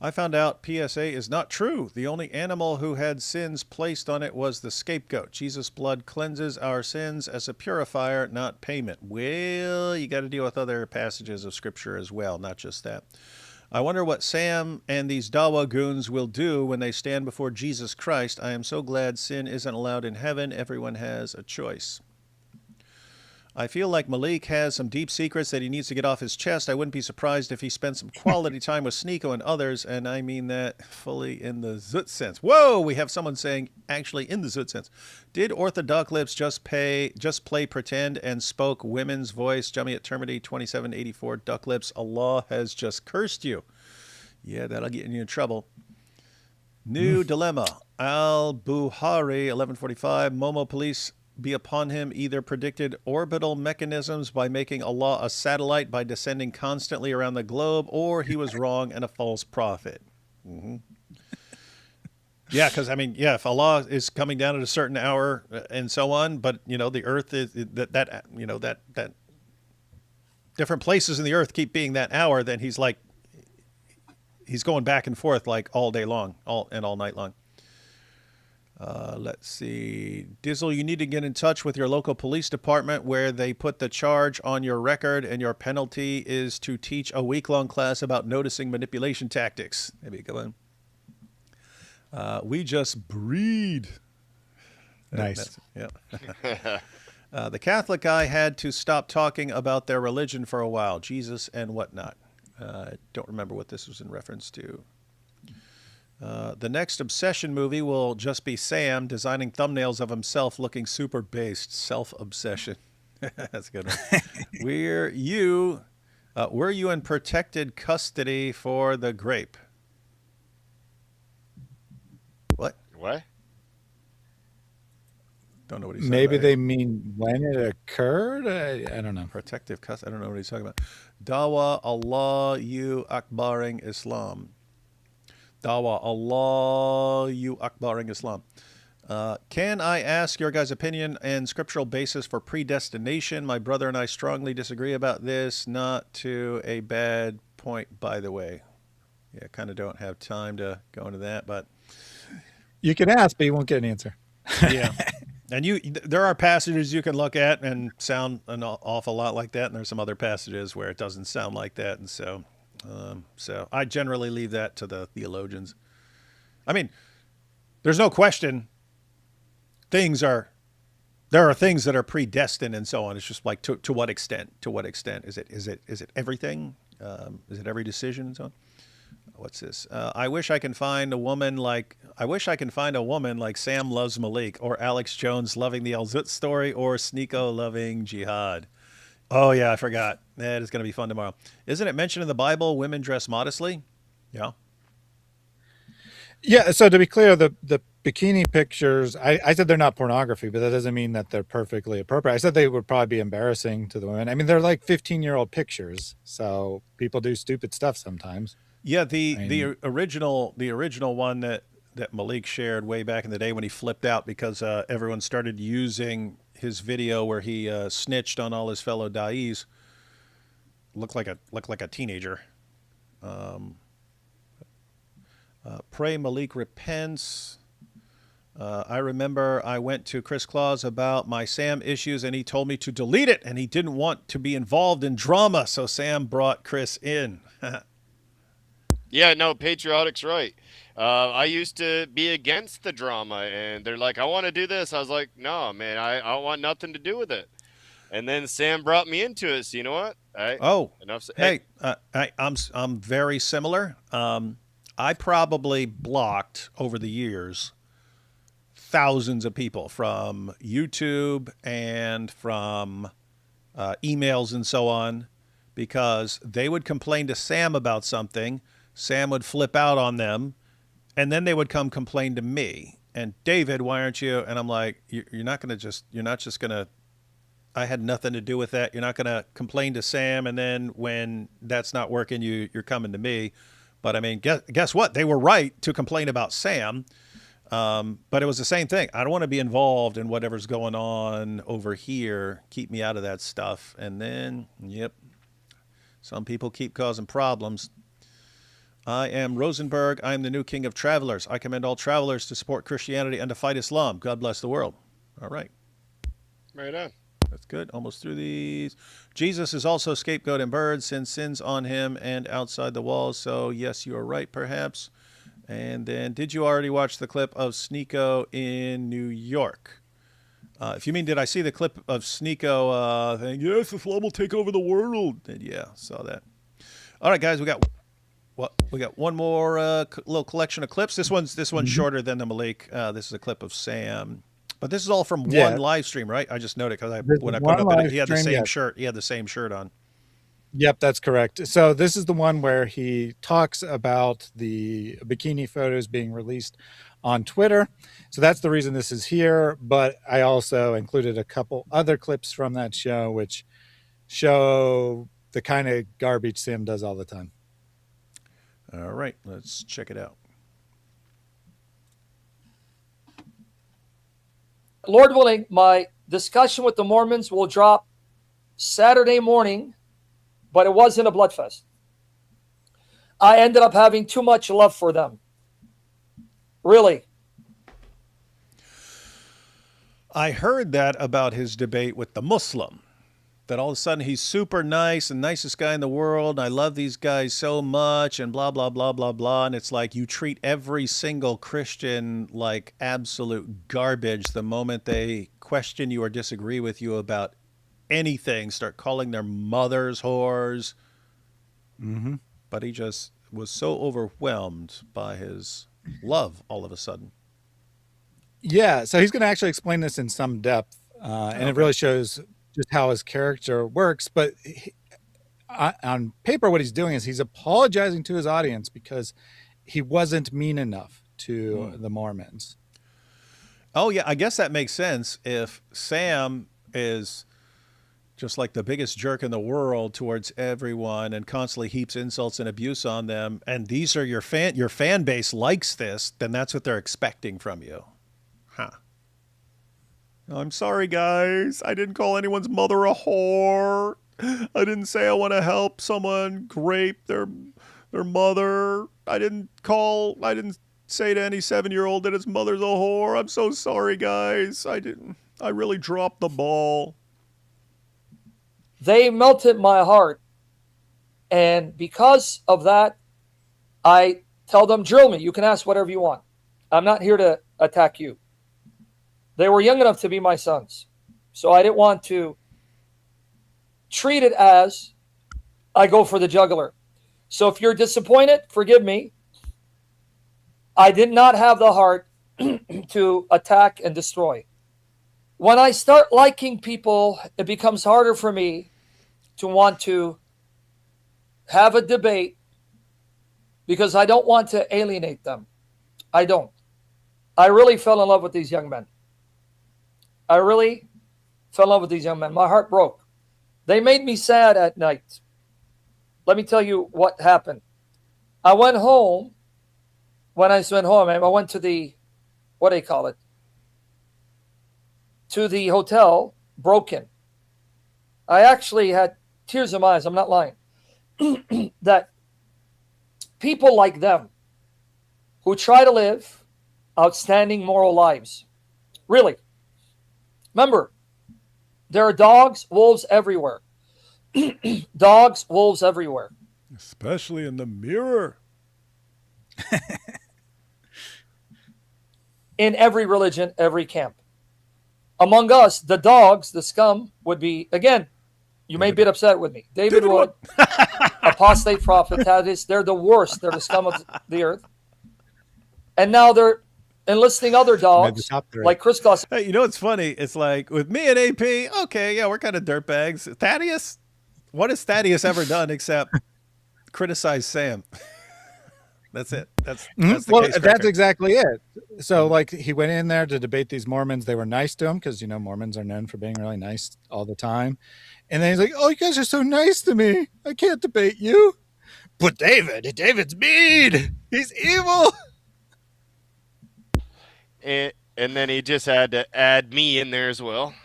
I found out PSA is not true. The only animal who had sins placed on it was the scapegoat. Jesus' blood cleanses our sins as a purifier, not payment. Well, you got to deal with other passages of Scripture as well, not just that. I wonder what Sam and these Dawa goons will do when they stand before Jesus Christ. I am so glad sin isn't allowed in heaven. Everyone has a choice. I feel like Maleek has some deep secrets that he needs to get off his chest. I wouldn't be surprised if he spent some quality time with Sneeko and others, and I mean that fully in the Zut sense. Whoa, we have someone saying actually in the Zut sense. Did Orthodox Lips just play pretend and spoke women's voice? Jamiat Termity 2784 Duck Lips. Allah has just cursed you. Yeah, that'll get you in trouble. New dilemma. Al-Buhari 1145 Momo Police be upon him either predicted orbital mechanisms by making Allah a satellite by descending constantly around the globe, or he was wrong and a false prophet. Mm-hmm. Yeah, because I mean, yeah, if Allah is coming down at a certain hour and so on, but you know, the earth is that different places in the earth keep being that hour, then he's going back and forth like all day long, all night long. Let's see. Dizzle, you need to get in touch with your local police department where they put the charge on your record and your penalty is to teach a week-long class about noticing manipulation tactics. Maybe come on. We just breed. Nice. Yeah. The Catholic guy had to stop talking about their religion for a while, Jesus and whatnot. I don't remember what this was in reference to. The next Obsession movie will just be Sam designing thumbnails of himself looking super based. Self-obsession. That's a good one. Were you in protected custody for the grape? What? Don't know what he's saying. Maybe they mean when it occurred? I don't know. Protective custody. I don't know what he's talking about. Dawa Allah you Akbaring Islam. Dawa Allah you Akbaring Islam. Can I ask your guys' opinion and scriptural basis for predestination? My brother and I strongly disagree about this. Not to a bad point, by the way. Yeah, kind of don't have time to go into that, but you can ask, but you won't get an answer. Yeah. And there are passages you can look at and sound an awful lot like that, and there's some other passages where it doesn't sound like that, and so I generally leave that to the theologians. I mean, there's no question things are there are things that are predestined and so on. It's just like to what extent? To what extent is it everything? Is it every decision and so on? What's this? I wish I can find a woman like Sam loves Maleek, or Alex Jones loving the Al Zut story, or Sneeko loving jihad. Oh yeah, I forgot. That is going to be fun tomorrow. Isn't it mentioned in the Bible women dress modestly? Yeah. Yeah. So to be clear, the bikini pictures, I said they're not pornography, but that doesn't mean that they're perfectly appropriate. I said they would probably be embarrassing to the women. I mean, they're like 15-year-old pictures, so people do stupid stuff sometimes. Yeah, the original one that Maleek shared way back in the day when he flipped out because everyone started using his video where he snitched on all his fellow da'is. Looked like a teenager. Pray Maleek repents. I remember I went to Chris Claus about my Sam issues and he told me to delete it, and he didn't want to be involved in drama, so Sam brought Chris in. Yeah, no, patriotic's right. I used to be against the drama, and they're like, I want to do this. I was like, no, man, I want nothing to do with it. And then Sam brought me into it. So you know what? I'm very similar. I probably blocked over the years thousands of people from YouTube and from emails and so on, because they would complain to Sam about something. Sam would flip out on them, and then they would come complain to me. And David, why aren't you? And I'm like, you're not just going to, I had nothing to do with that. You're not going to complain to Sam, and then when that's not working, you're coming to me. But I mean, guess what? They were right to complain about Sam. But it was the same thing. I don't want to be involved in whatever's going on over here. Keep me out of that stuff. And then, yep, some people keep causing problems. I am Rosenberg. I am the new king of travelers. I commend all travelers to support Christianity and to fight Islam. God bless the world. All right. Right on. That's good. Almost through these. Jesus is also scapegoat and bird, sins on him and outside the walls. So, yes, you are right, perhaps. And then, did you already watch the clip of Sneeko in New York? If you mean, did I see the clip of Sneeko saying, yes, Islam will take over the world? And yeah, saw that. All right, guys, we got one more little collection of clips. This one's shorter than the Maleek. This is a clip of Sam. But this is all from one live stream, right? I just noted because when I put up, he had the same shirt. He had the same shirt on. Yep, that's correct. So this is the one where he talks about the bikini photos being released on Twitter. So that's the reason this is here. But I also included a couple other clips from that show, which show the kind of garbage Sam does all the time. All right, let's check it out. Lord willing, my discussion with the Mormons will drop Saturday morning, but it wasn't a bloodfest. I ended up having too much love for them. Really. I heard that about his debate with the Muslim, that all of a sudden he's super nice and nicest guy in the world. And I love these guys so much and blah, blah, blah, blah, blah. And it's like you treat every single Christian like absolute garbage the moment they question you or disagree with you about anything, start calling their mothers whores. Mm-hmm. But he just was so overwhelmed by his love all of a sudden. Yeah, so he's going to actually explain this in some depth, and it really shows just how his character works. But on paper, what he's doing is he's apologizing to his audience because he wasn't mean enough to the Mormons. Oh, yeah, I guess that makes sense. If Sam is just like the biggest jerk in the world towards everyone and constantly heaps insults and abuse on them, and these are your fan base likes this, then that's what they're expecting from you. Huh. I'm sorry, guys. I didn't call anyone's mother a whore. I didn't say I want to help someone rape their mother. I didn't say to any 7-year-old that his mother's a whore. I'm so sorry, guys. I really dropped the ball. They melted my heart. And because of that, I tell them, drill me. You can ask whatever you want. I'm not here to attack you. They were young enough to be my sons. So I didn't want to treat it as I go for the jugular. So if you're disappointed, forgive me. I did not have the heart to attack and destroy. When I start liking people, it becomes harder for me to want to have a debate because I don't want to alienate them. I don't. I really fell in love with these young men. I really fell in love with these young men. My heart broke. They made me sad at night. Let me tell you what happened. I went home. When I went home, I went to the, what do you call it? To the hotel, broken. I actually had tears in my eyes. I'm not lying. That people like them who try to live outstanding moral lives. Really. Remember, there are dogs, wolves everywhere. Dogs, wolves everywhere. Especially in the mirror. In every religion, every camp. Among us, the dogs, the scum, would be, again, you may be upset with me. David Wood, apostate prophet, Thaddeus, they're the worst. They're the scum of the earth. And now they're enlisting other dogs, like Chris Claus. Hey, you know what's funny? It's like, with me and AP, okay, yeah, we're kind of dirtbags. Thaddeus? What has Thaddeus ever done except criticize Sam? That's it. That's the well, case that's record. exactly it. So, like, he went in there to debate these Mormons. They were nice to him because, you know, Mormons are known for being really nice all the time. And then he's like, "Oh, you guys are so nice to me. I can't debate you." But David's mean. He's evil. And then he just had to add me in there as well.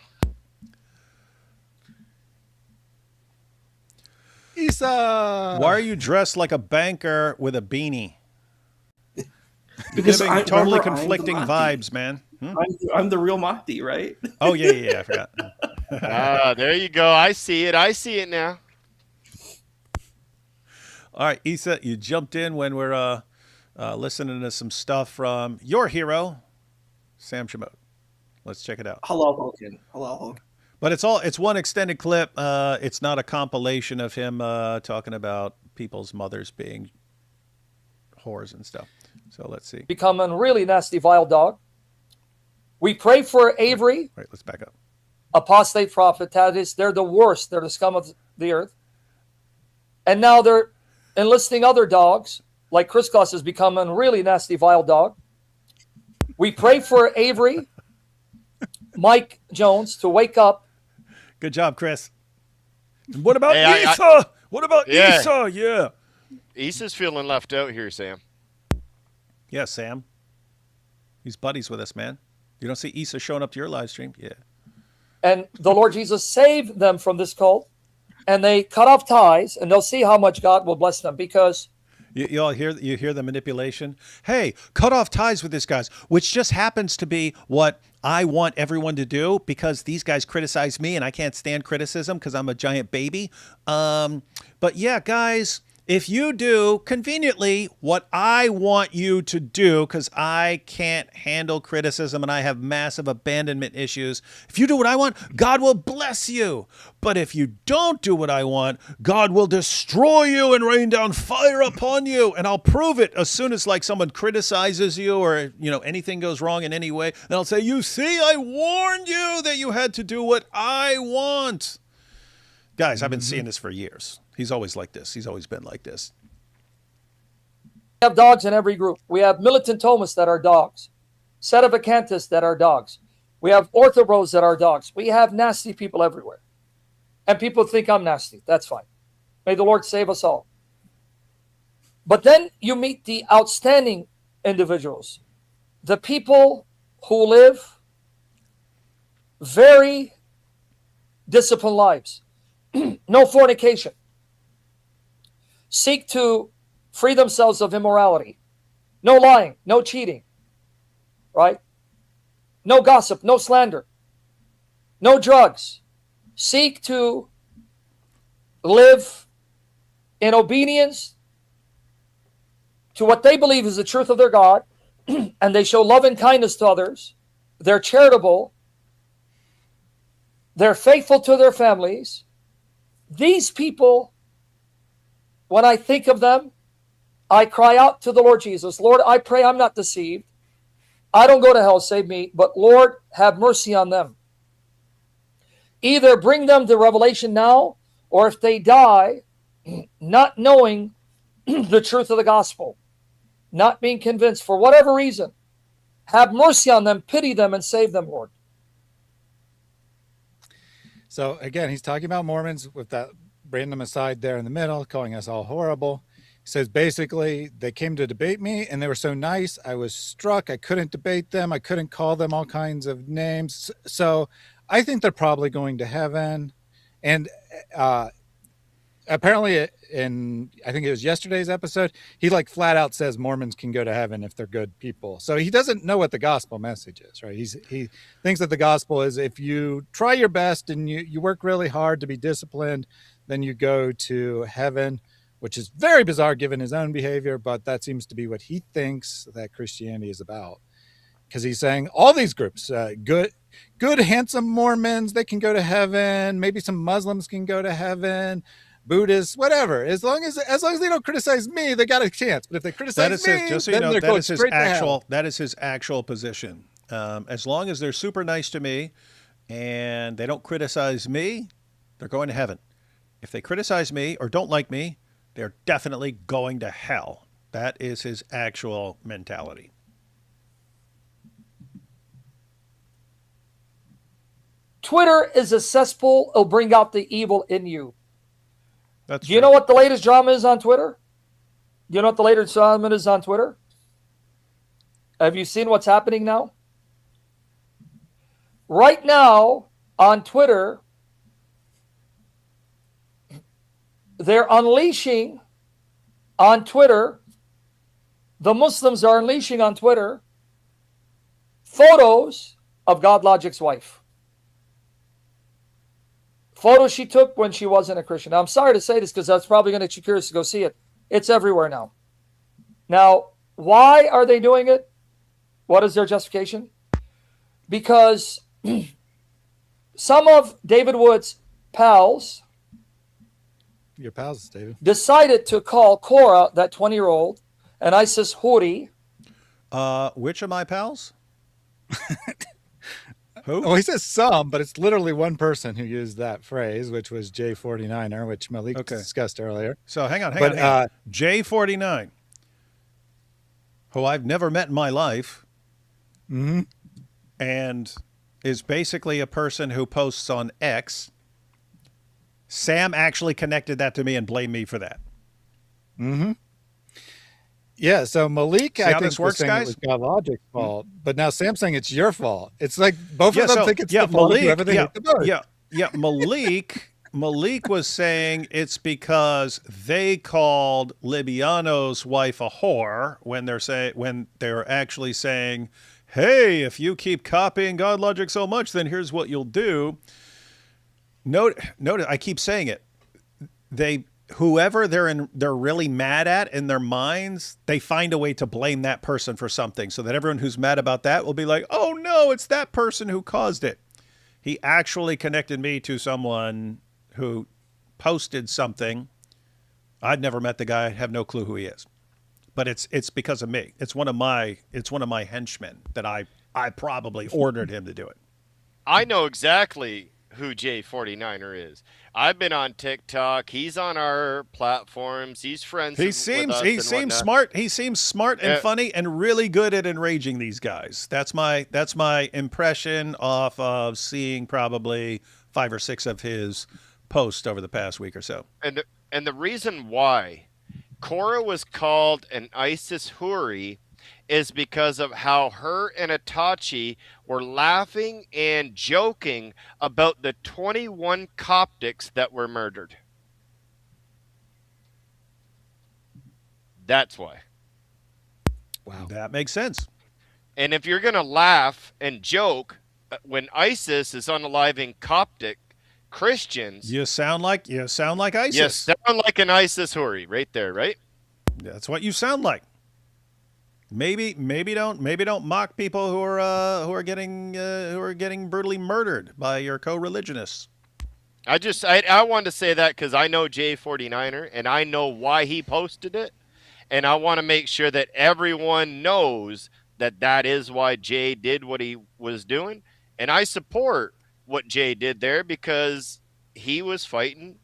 Issa. Why are you dressed like a banker with a beanie? Because Giving totally conflicting vibes, man. I'm the real Mahdi, right? Oh, yeah, I forgot. There you go. I see it now. All right, Issa, you jumped in when we're listening to some stuff from your hero, Sam Shimon. Let's check it out. Hello, Vulcan. Hello. But it's one extended clip. It's not a compilation of him talking about people's mothers being whores and stuff. So let's see. Become a really nasty, vile dog. We pray for Avery. Right, let's back up. Apostate prophet, Thaddeus. They're the worst. They're the scum of the earth. And now they're enlisting other dogs, like Chris Claus has become a really nasty, vile dog. We pray for Avery, Mike Jones, to wake up. Good job, Chris. And what about Hey, Issa? What about Yeah. Issa? Yeah. Issa's feeling left out here, Sam. Yeah, Sam. He's buddies with us, man. You don't see Issa showing up to your live stream? Yeah. And the Lord Jesus saved them from this cult. And they cut off ties, and they'll see how much God will bless them, because You all hear the manipulation? Hey, cut off ties with these guys, which just happens to be what I want everyone to do, because these guys criticize me and I can't stand criticism because I'm a giant baby. But yeah, guys, if you do conveniently what I want you to do, because I can't handle criticism and I have massive abandonment issues, if you do what I want, God will bless you. But if you don't do what I want, God will destroy you and rain down fire upon you. And I'll prove it as soon as like someone criticizes you or, you know, anything goes wrong in any way. Then I'll say, you see, I warned you that you had to do what I want. Guys, I've been seeing this for years. He's always like this. He's always been like this. we have dogs in every group. We have militant Thomas that are dogs, Sedevacanthus that are dogs. We have orthobros that are dogs. We have nasty people everywhere. And people think I'm nasty. That's fine. May the Lord save us all. But then you meet the outstanding individuals, the people who live very disciplined lives. No fornication. Seek to free themselves of immorality. No lying, no cheating. Right? No gossip, no slander. No drugs. Seek to live in obedience to what they believe is the truth of their God, and they show love and kindness to others. They're charitable. They're faithful to their families. These people, when I think of them, I cry out to the Lord Jesus. Lord, I pray I'm not deceived. I don't go to hell, save me. But Lord, have mercy on them. Either bring them to revelation now, or if they die, not knowing the truth of the gospel, not being convinced for whatever reason, have mercy on them, pity them, and save them, Lord. So again, he's talking about Mormons with that random aside there in the middle, calling us all horrible. He says, basically, they came to debate me and they were so nice. I was struck. I couldn't debate them. I couldn't call them all kinds of names. So I think they're probably going to heaven. And apparently I think it was yesterday's episode, he like flat out says Mormons can go to heaven if they're good people. So he doesn't know what the gospel message is, right? He thinks that the gospel is if you try your best and you work really hard to be disciplined, then you go to heaven, which is very bizarre given his own behavior, but that seems to be what he thinks that Christianity is about. Because he's saying all these groups, good, handsome Mormons, they can go to heaven. Maybe some Muslims can go to heaven. Buddhists, whatever. As long as they don't criticize me, they got a chance. But if they criticize me, just so then you know, they're going straight to hell. that is his actual position. As long as they're super nice to me and they don't criticize me, they're going to heaven. If they criticize me or don't like me, they're definitely going to hell. That is his actual mentality. Twitter is a cesspool. It'll bring out the evil in you. Do you true. know what the latest drama is on Twitter? Do you know what the latest drama is on Twitter? Have you seen what's happening now? Right now on Twitter, they're unleashing on Twitter, the Muslims are unleashing on Twitter photos of God Logic's wife. Photos she took when she wasn't a Christian. Now, I'm sorry to say this because that's probably going to get you curious to go see it. It's everywhere now. Now, why are they doing it? What is their justification? Because some of David Wood's pals, your pals, David, decided to call Cora, that 20-year-old, an ISIS Houthi. Which of my pals? Who? Oh, he says some, but it's literally one person who used that phrase, which was J49er, which Maleek discussed earlier. So hang on. J49, who I've never met in my life, and is basically a person who posts on X. Sam actually connected that to me and blamed me for that. Yeah, so Maleek, I think, this works, was saying guys? it was God Logic's fault, but now Sam's saying it's your fault. It's like both of them think it's the fault of whoever they hate the most. Maleek was saying it's because they called Libiano's wife a whore when they're actually saying, "Hey, if you keep copying God Logic so much, then here's what you'll do." Notice, I keep saying it. Whoever they're really mad at in their minds, they find a way to blame that person for something, so that everyone who's mad about that will be like, "Oh no, it's that person who caused it." He actually connected me to someone who posted something. I'd never met the guy, have no clue who he is, but it's because of me. It's one of my henchmen that I probably ordered him to do it. I know exactly who J49er is. I've been on TikTok. He's on our platforms. He's friends with us. He seems smart. He seems smart and funny and really good at enraging these guys. That's my impression off of seeing probably 5 or 6 of his posts over the past week or so. And the reason why Cora was called an ISIS Houthi is because of how her and Itachi were laughing and joking about the 21 Coptics that were murdered. That's why. Wow. That makes sense. And if you're going to laugh and joke when ISIS is unaliving Coptic Christians, you sound like ISIS. You sound like an ISIS Houthi right there, right? That's what you sound like. Maybe don't mock people who are getting brutally murdered by your co-religionists. I wanted to say that because I know J49er and I know why he posted it, and I want to make sure that everyone knows that that is why Jay did what he was doing, and I support what Jay did there because he was fighting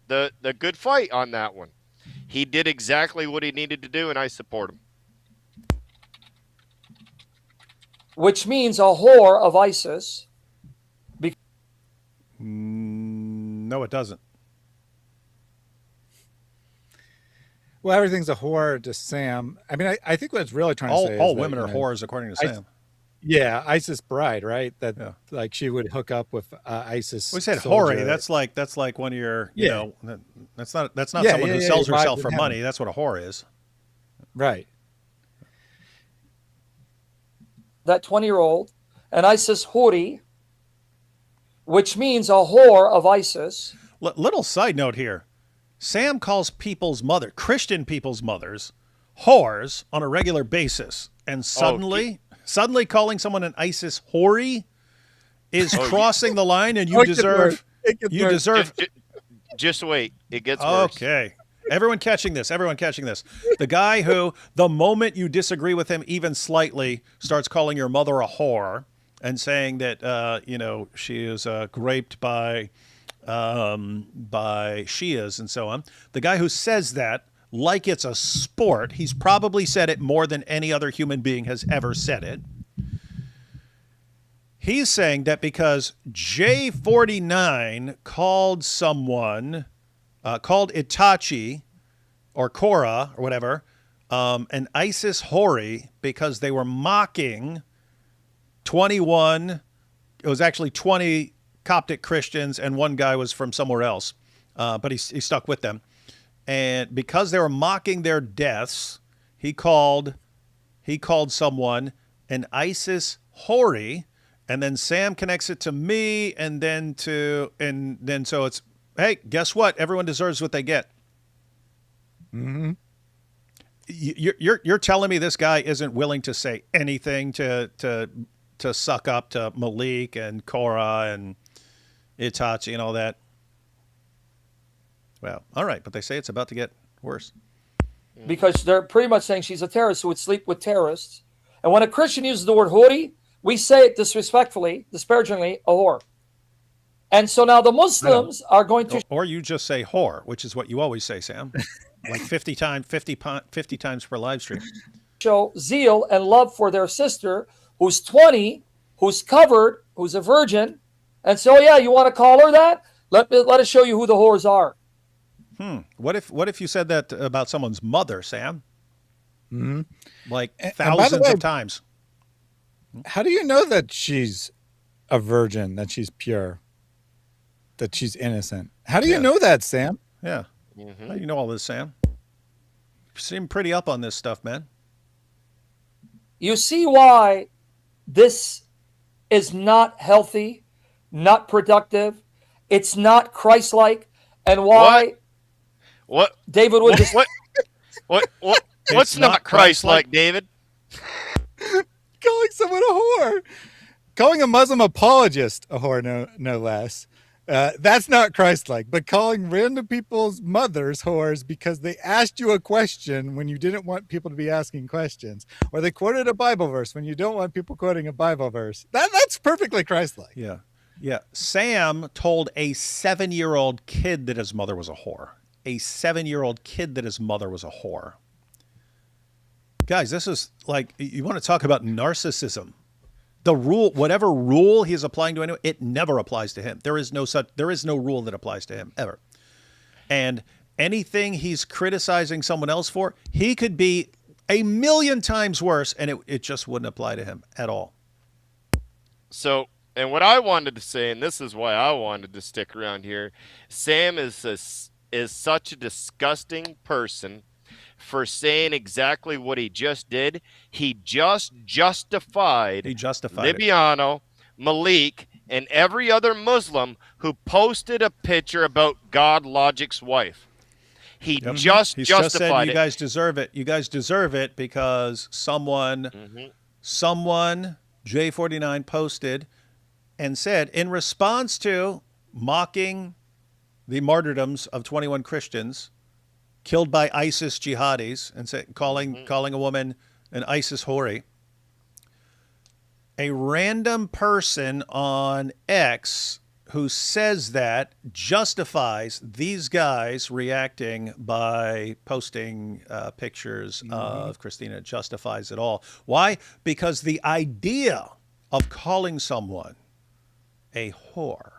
the good fight on that one. He did exactly what he needed to do, and I support him. Which means a whore of ISIS. No, it doesn't. Well, everything's a whore to Sam. I mean, I think what it's really trying to say is all that, women are whores, according to Sam. Yeah, ISIS bride, right? That like she would hook up with ISIS. We said soldier. whore. That's like when you're, that's not Yeah, someone who yeah, sells yeah, herself vibes for in money. heaven. That's what a whore is. Right. That 20-year-old, an ISIS huri, which means a whore of ISIS. Little side note here. Sam calls Christian people's mothers, whores on a regular basis. And suddenly calling someone an ISIS whore is crossing the line, and you deserve. Just wait. It gets worse. Okay. Everyone catching this. The guy who, the moment you disagree with him even slightly, starts calling your mother a whore and saying that, she is raped by Shias and so on. The guy who says that, like it's a sport, he's probably said it more than any other human being has ever said it. He's saying that because J49 called someone, called Itachi or Korah or whatever, an ISIS hori because they were mocking 21, it was actually 20 Coptic Christians, and one guy was from somewhere else, but he stuck with them. And because they were mocking their deaths, he called someone an ISIS hori, and then Sam connects it to me, and then so it's, hey, guess what? Everyone deserves what they get. Mm-hmm. You're telling me this guy isn't willing to say anything to suck up to Maleek and Korah and Itachi and all that? Well, all right, but they say it's about to get worse. Because they're pretty much saying she's a terrorist who would sleep with terrorists. And when a Christian uses the word hori, we say it disrespectfully, disparagingly, a whore. And so now the Muslims are going to... Or you just say whore, which is what you always say, Sam. Like 50 times per live stream. Show zeal and love for their sister who's 20, who's covered, who's a virgin. And so, yeah, you want to call her that? Let us show you who the whores are. What if you said that about someone's mother, Sam? Mm-hmm. Like and thousands by the way, of times. How do you know that she's a virgin, that she's pure, that she's innocent? How do you know that, Sam? Yeah. Mm-hmm. How do you know all this, Sam? You seem pretty up on this stuff, man. You see why this is not healthy, not productive, it's not Christ-like, and why What? David would just... What's not Christ-like, David? Calling someone a whore. Calling a Muslim apologist a whore, no less. That's not Christ-like. But calling random people's mothers whores because they asked you a question when you didn't want people to be asking questions, or they quoted a Bible verse when you don't want people quoting a Bible verse. That's perfectly Christ-like. Yeah. Yeah. Sam told a 7-year-old kid that his mother was a whore. A 7-year-old kid that his mother was a whore. Guys, this is like, you want to talk about narcissism. The rule, whatever rule he's applying to anyone, it never applies to him. There is no rule that applies to him ever. And anything he's criticizing someone else for, he could be a million times worse, and it just wouldn't apply to him at all. So, and what I wanted to say, and this is why I wanted to stick around here, Sam is such a disgusting person for saying exactly what he just did. He just justified Libiano, Maleek, and every other Muslim who posted a picture about God Logic's wife. He Yep. just He's just said justified you it. guys deserve it. You guys deserve it because someone J49 posted and said in response to mocking the martyrdoms of 21 Christians killed by ISIS jihadis and calling a woman an ISIS hori. A random person on X who says that justifies these guys reacting by posting pictures of Christina. Justifies it all. Why? Because the idea of calling someone a whore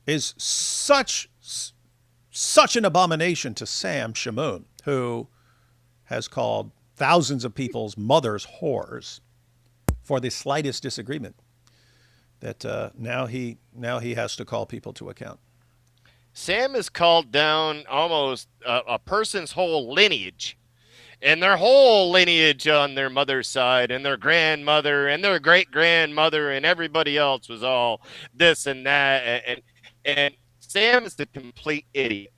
is such an abomination to Sam Shamoun, who has called thousands of people's mothers whores for the slightest disagreement, that now he has to call people to account. Sam has called down almost a person's whole lineage, and their whole lineage on their mother's side, and their grandmother, and their great grandmother, and everybody else was all this and that, and Sam is the complete idiot.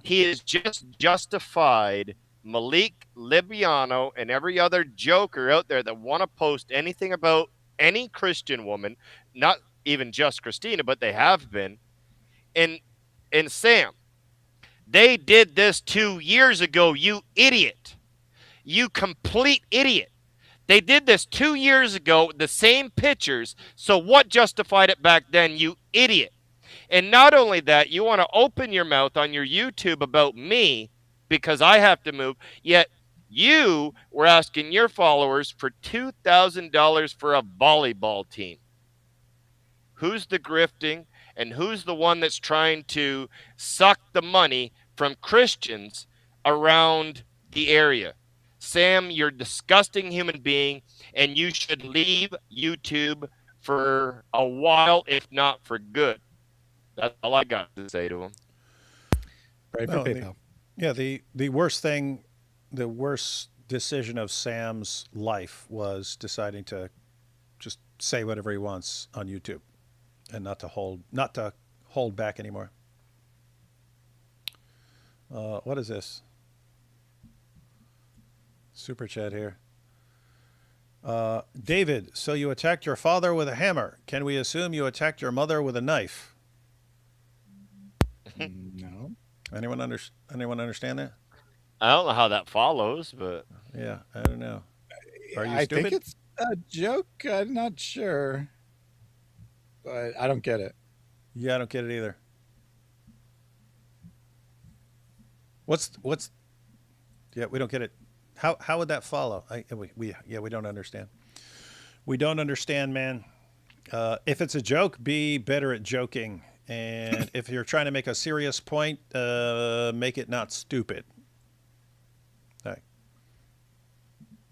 He has just justified Maleek, Libiano, and every other joker out there that want to post anything about any Christian woman, not even just Christina, but they have been. And Sam, they did this 2 years ago, you idiot. You complete idiot. They did this 2 years ago, the same pictures. So what justified it back then, you idiot? And not only that, you want to open your mouth on your YouTube about me because I have to move, yet you were asking your followers for $2,000 for a volleyball team. Who's the grifting and who's the one that's trying to suck the money from Christians around the area? Sam, you're a disgusting human being, and you should leave YouTube for a while, if not for good. That's all I got to say to him. Pray for PayPal. The worst thing, the worst decision of Sam's life was deciding to just say whatever he wants on YouTube and not to hold back anymore. What is this? Super chat here. David, so you attacked your father with a hammer. Can we assume you attacked your mother with a knife? No. Anyone understand that? I don't know how that follows, but yeah, I don't know. Are you I stupid? think it's a joke. I'm not sure, but I don't get it. Yeah, I don't get it either. What's? Yeah, we don't get it. How would that follow? We don't understand. We don't understand, man. If it's a joke, be better at joking. And if you're trying to make a serious point, make it not stupid. Right.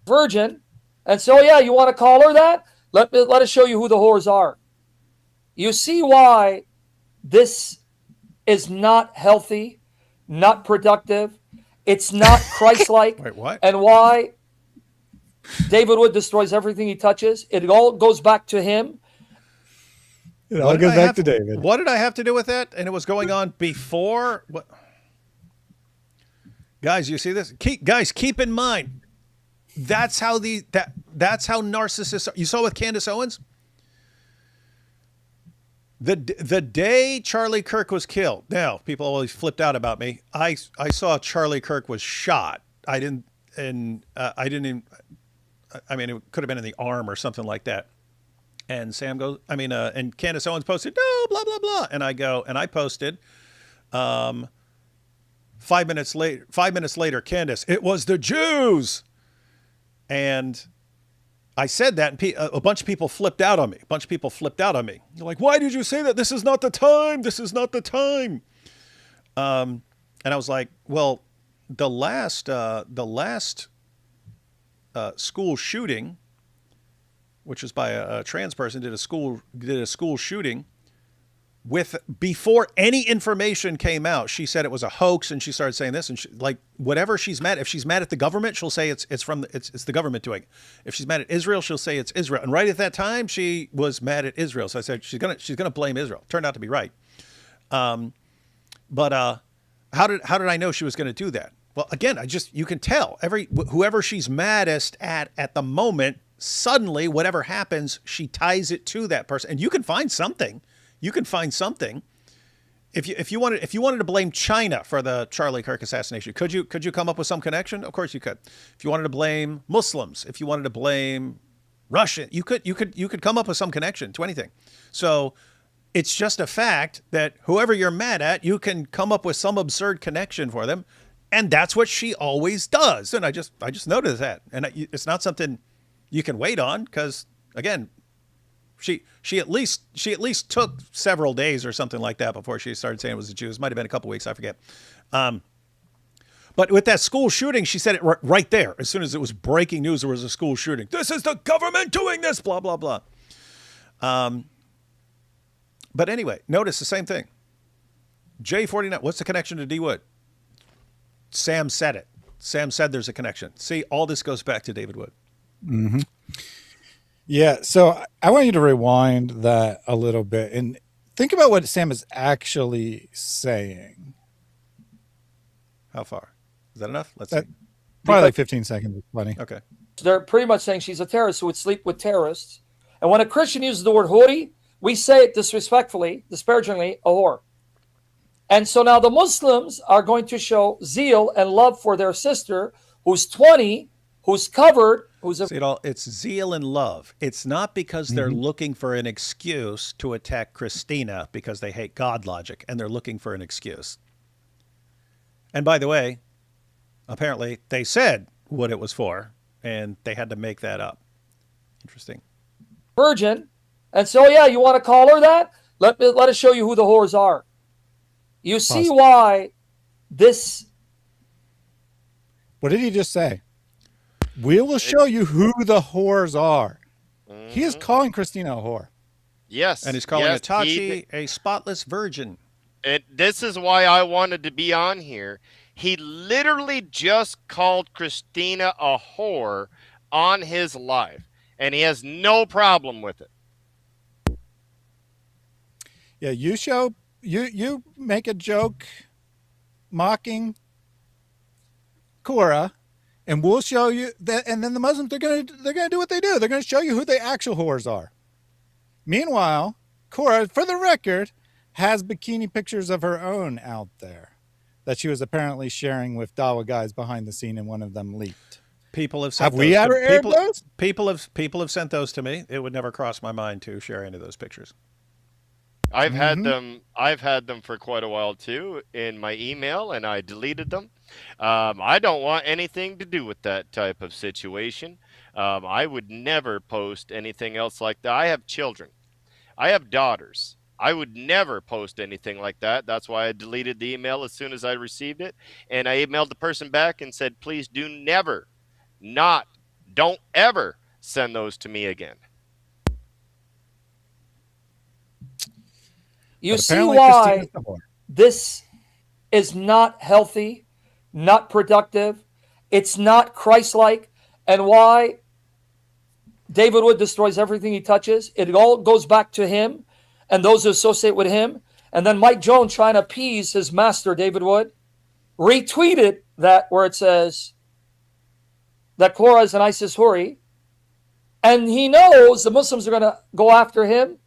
Virgin. And so, yeah, you want to call her that? Let us show you who the whores are. You see why this is not healthy, not productive. It's not Christ-like. Wait, what? And why David Wood destroys everything he touches. It all goes back to him. It all goes back to David. What did I have to do with that? And it was going on before. What? Guys, you see this? Keep in mind. That's how that's how narcissists are. You saw with Candace Owens? The day Charlie Kirk was killed. Now, people always flipped out about me. I saw Charlie Kirk was shot. I mean, it could have been in the arm or something like that. And Sam goes, and Candace Owens posted, no, blah, blah, blah. And I posted, 5 minutes later, Candace, it was the Jews. And I said that, and a bunch of people flipped out on me. They're like, why did you say that? This is not the time. And I was like, well, the last school shooting, which was by a trans person, did a school shooting before any information came out. She said it was a hoax, and she started saying this, and whatever she's mad. If she's mad at the government, she'll say it's the government doing it. If she's mad at Israel, she'll say it's Israel. And right at that time, she was mad at Israel. So I said she's gonna blame Israel. Turned out to be right. But how did I know she was going to do that? Well, again, you can tell whoever she's maddest at the moment, suddenly whatever happens, she ties it to that person, and you can find something. If you wanted to blame China for the Charlie Kirk assassination, could you come up with some connection? Of course you could. If you wanted to blame Muslims, if you wanted to blame Russia, you could come up with some connection to anything. So it's just a fact that whoever you're mad at, you can come up with some absurd connection for them, and that's what she always does. And I just noticed that, and it's not something you can wait on, because again, she at least took several days or something like that before she started saying it was the Jews. Might have been a couple weeks, I forget. But with that school shooting, she said it right there. As soon as it was breaking news, there was a school shooting. This is the government doing this, blah, blah, blah. But anyway, notice the same thing. J49, what's the connection to D Wood? Sam said it. Sam said there's a connection. See, all this goes back to David Wood. Mm-hmm. Yeah, so I want you to rewind that a little bit and think about what Sam is actually saying. How far? Is that enough? Let's see. Probably like 15 seconds is plenty. Okay. They're pretty much saying she's a terrorist who would sleep with terrorists. And when a Christian uses the word hori, we say it disrespectfully, disparagingly, a whore. And so now the Muslims are going to show zeal and love for their sister, who's 20, who's covered, it's zeal and love. It's not because they're looking for an excuse to attack Christina because they hate God logic, and they're looking for an excuse. And by the way, apparently they said what it was for, and they had to make that up. Interesting. Virgin. And so, yeah, you want to call her that? Let us show you who the whores are. You see why this... What did he just say? We will show you who the whores are. Mm-hmm. He is calling Christina a whore. Yes. And he's calling Itachi a spotless virgin. And this is why I wanted to be on here. He literally just called Christina a whore on his live, and he has no problem with it. Yeah, you make a joke mocking Korah, and we'll show you that, and then the Muslims they're gonna do what they do. They're gonna show you who the actual whores are. Meanwhile, Korah, for the record, has bikini pictures of her own out there that she was apparently sharing with Dawa guys behind the scene, and one of them leaked. People have sent have we ever aired those? People have sent those to me. It would never cross my mind to share any of those pictures. I've had them for quite a while too in my email, and I deleted them. I don't want anything to do with that type of situation. I would never post anything else like that. I have children. I have daughters. I would never post anything like that. That's why I deleted the email as soon as I received it. And I emailed the person back and said, please don't ever send those to me again. You see why this is not healthy, not productive, it's not Christ-like, and why David Wood destroys everything he touches. It all goes back to him and those who associate with him. And then Mike Jones, trying to appease his master, David Wood, retweeted that where it says that Korah is an ISIS Huri. And he knows the Muslims are going to go after him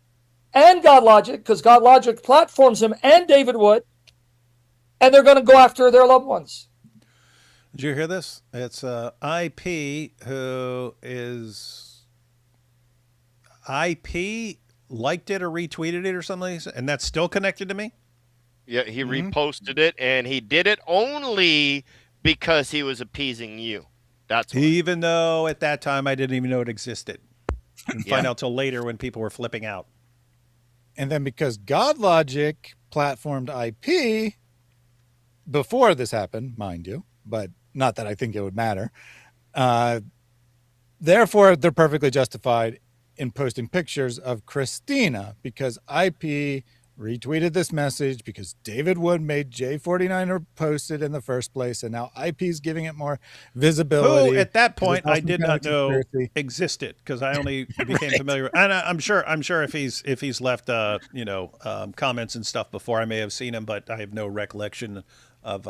and God Logic, because God Logic platforms him and David Wood, and they're going to go after their loved ones. Did you hear this? It's IP who is... IP liked it or retweeted it or something, and that's still connected to me? Yeah, he reposted it, and he did it only because he was appeasing you. That's why. Even though at that time I didn't even know it existed. Didn't find out till later when people were flipping out. And then because God Logic platformed IP before this happened, mind you, but not that I think it would matter. Therefore, they're perfectly justified in posting pictures of Christina because IP retweeted this message because David Wood made J49 post it in the first place, and now IP's giving it more visibility. Who at that point I did kind of not know conspiracy. existed, because I only became familiar. And I'm sure if he's left comments and stuff before, I may have seen him, but I have no recollection of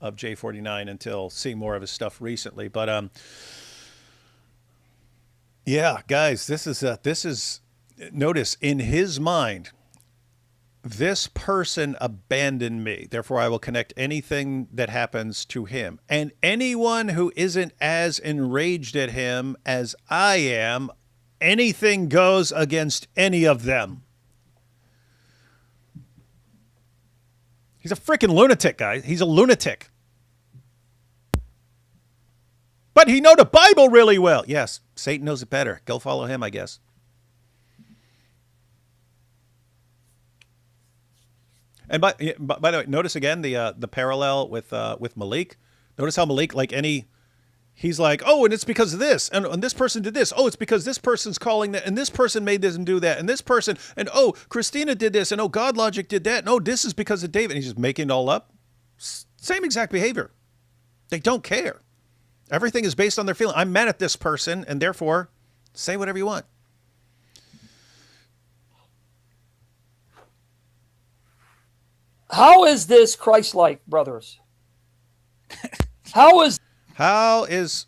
J49 until seeing more of his stuff recently. But yeah, guys, this is notice, in his mind, this person abandoned me, therefore I will connect anything that happens to him. And anyone who isn't as enraged at him as I am, anything goes against any of them. He's a freaking lunatic, guys. He's a lunatic. But he know the Bible really well. Yes, Satan knows it better. Go follow him, I guess. And by the way, notice again the parallel with Maleek. Notice how Maleek, he's like, oh, and it's because of this, and this person did this. Oh, it's because this person's calling that, and this person made this and do that, and this person, and oh, Christina did this, and oh, God Logic did that, and oh, this is because of David. And he's just making it all up. Same exact behavior. They don't care. Everything is based on their feeling. I'm mad at this person, and therefore, say whatever you want. How is this Christ-like, brothers? How is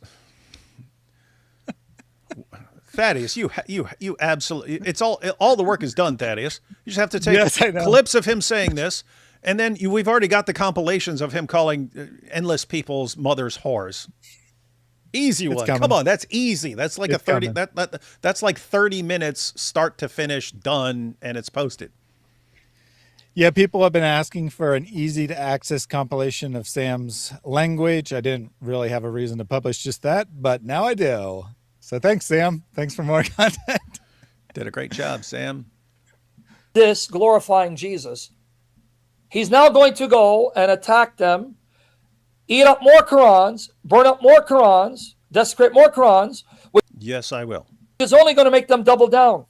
Thaddeus? You absolutely. It's all the work is done, Thaddeus. You just have to take clips of him saying this, and then we've already got the compilations of him calling endless people's mothers whores. Easy one. Come on, that's easy. That's like it's 30. That's like 30 minutes, start to finish, done, and it's posted. Yeah, people have been asking for an easy-to-access compilation of Sam's language. I didn't really have a reason to publish just that, but now I do. So thanks, Sam. Thanks for more content. Did a great job, Sam. this glorifying Jesus? He's now going to go and attack them, eat up more Qurans, burn up more Qurans, desecrate more Qurans. Which yes, I will. is only going to make them double down.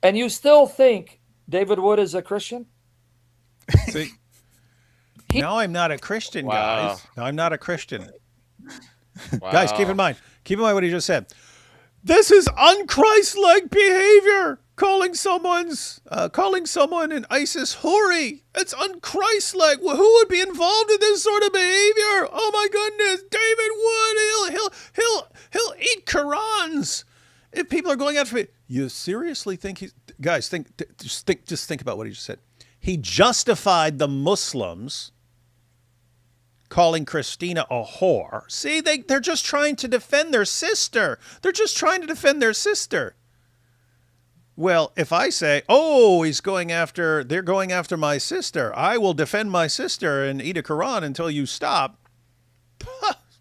And you still think David Wood is a Christian? See, no, I'm not a Christian, guys. No, I'm not a Christian. Wow. Guys, keep in mind what he just said. This is unchristlike behavior. Calling someone an ISIS houri. It's unchristlike. Well, who would be involved in this sort of behavior? Oh my goodness, David Wood. He'll eat Qurans. If people are going after me, you seriously think he's guys? Just think about what he just said. He justified the Muslims calling Christina a whore. See, they're just trying to defend their sister. They're just trying to defend their sister. Well, if I say, oh, they're going after my sister, I will defend my sister and eat a Quran until you stop.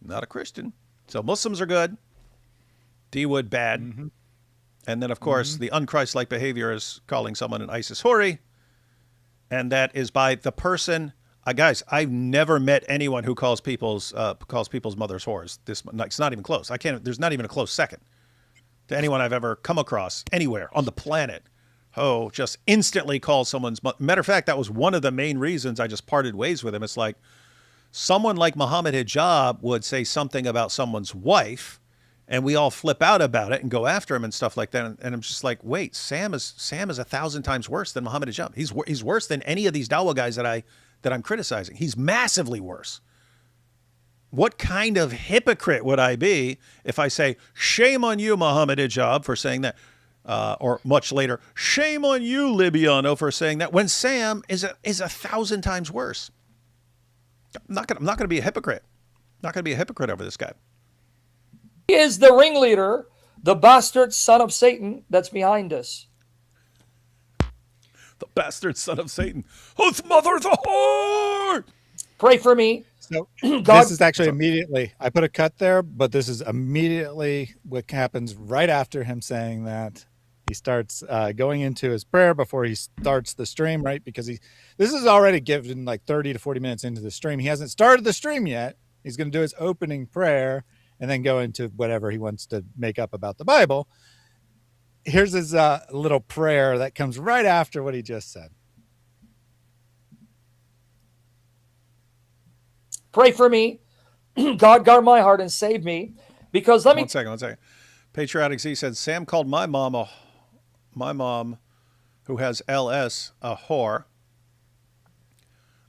Not a Christian. So Muslims are good. D Wood bad. Mm-hmm. And then, of course, the unchristlike behavior is calling someone an ISIS houri. And that is by the person. Guys, I've never met anyone who calls people's mothers whores. It's not even close. There's not even a close second to anyone I've ever come across anywhere on the planet. Oh, just instantly calls someone's mother. Matter of fact, that was one of the main reasons I just parted ways with him. It's like someone like Muhammad Hijab would say something about someone's wife, and we all flip out about it and go after him and stuff like that. And I'm just like, wait, Sam is 1,000 times worse than Muhammad Hijab. He's worse than any of these Dawah guys that I'm criticizing. He's massively worse. What kind of hypocrite would I be if I say, shame on you, Muhammad Hijab, for saying that? Or much later, shame on you, Libiano, for saying that, when Sam is 1,000 times worse. I'm not going to be a hypocrite. Not going to be a hypocrite over this guy. He is the ringleader, the bastard son of Satan that's behind this. The bastard son of Satan, whose mother the whore. Pray for me. So this is actually immediately, I put a cut there, but this is immediately what happens right after him saying that. He starts going into his prayer before he starts the stream, right? Because this is already given like 30 to 40 minutes into the stream. He hasn't started the stream yet. He's going to do his opening prayer and then go into whatever he wants to make up about the Bible. here's his little prayer that comes right after what he just said. Pray for me. God guard my heart and save me. Because let me... One second. Patriotic Z said, Sam called my mom, who has LS, a whore.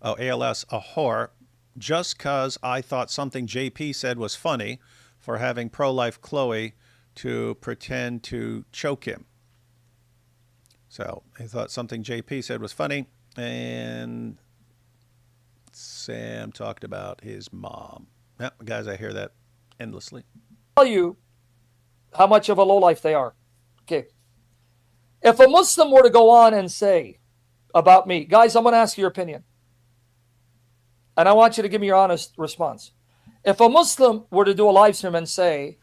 Oh, ALS, a whore, just because I thought something JP said was funny for having pro-life Chloe to pretend to choke him. So he thought something JP said was funny, and Sam talked about his mom. Yeah, guys, I hear that endlessly. Tell you how much of a lowlife they are. Okay. If a Muslim were to go on and say about me, guys, I'm going to ask you your opinion. And I want you to give me your honest response. If a Muslim were to do a live stream and say,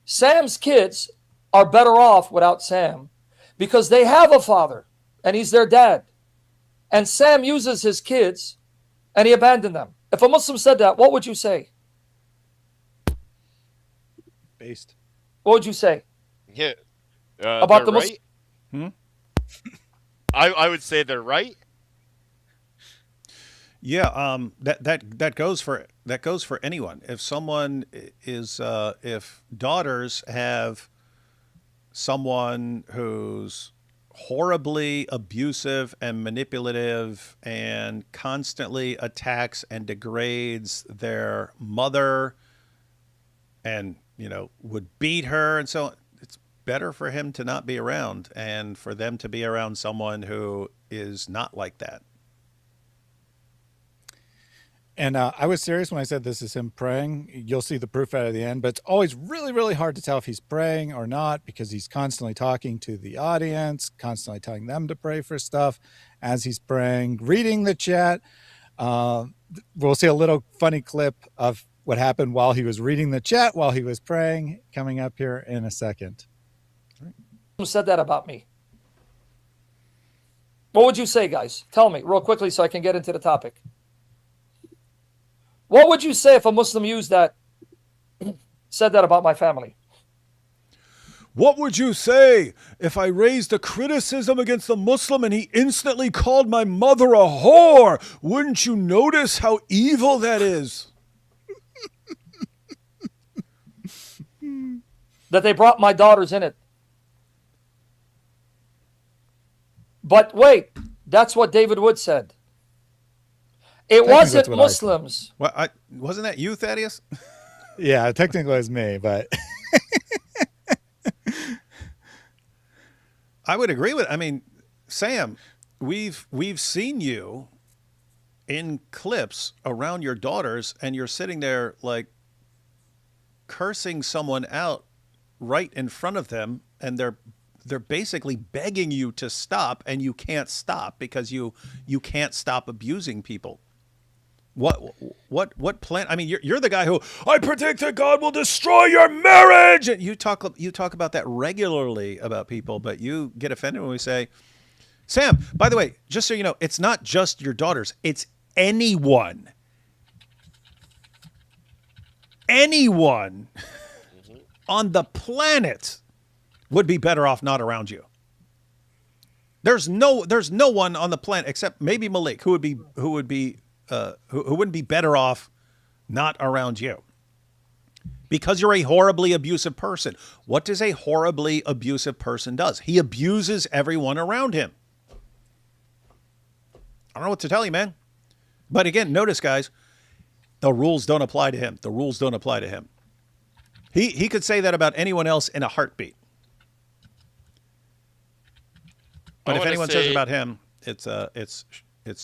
Sam's kids are better off without Sam because they have a father and he's their dad, and Sam uses his kids and he abandoned them. If a Muslim said that, what would you say? Based. What would you say? Yeah. About the right? Muslim? I would say they're right. Yeah, that goes for anyone. If someone is if daughters have someone who's horribly abusive and manipulative and constantly attacks and degrades their mother and, would beat her and so on, it's better for him to not be around and for them to be around someone who is not like that. And I was serious when I said this is him praying. You'll see the proof at the end, but it's always really, really hard to tell if he's praying or not because he's constantly talking to the audience, constantly telling them to pray for stuff as he's praying, reading the chat. We'll see a little funny clip of what happened while he was reading the chat, while he was praying, coming up here in a second. Who said that about me? What would you say, guys? Tell me real quickly so I can get into the topic. What would you say if a Muslim said that about my family? What would you say if I raised a criticism against the Muslim and he instantly called my mother a whore? Wouldn't you notice how evil that is? That they brought my daughters in it. But wait, that's what David Wood said. It wasn't Muslims. Wasn't that you, Thaddeus? Yeah, technically it was me, but I would agree with. I mean, Sam, we've seen you in clips around your daughters, and you're sitting there like cursing someone out right in front of them, and they're basically begging you to stop, and you can't stop because you can't stop abusing people. What plan? I mean, you're the guy who, I predict that God will destroy your marriage. And you talk about that regularly about people, but you get offended when we say, Sam, by the way, just so you know, it's not just your daughters, it's anyone on the planet would be better off not around you. There's no one on the planet except maybe Maleek who wouldn't be better off not around you because you're a horribly abusive person. What does a horribly abusive person does? He abuses everyone around him. I don't know what to tell you, man. But again, notice, guys, the rules don't apply to him. The rules don't apply to him. He could say that about anyone else in a heartbeat. But if anyone says it about him, it's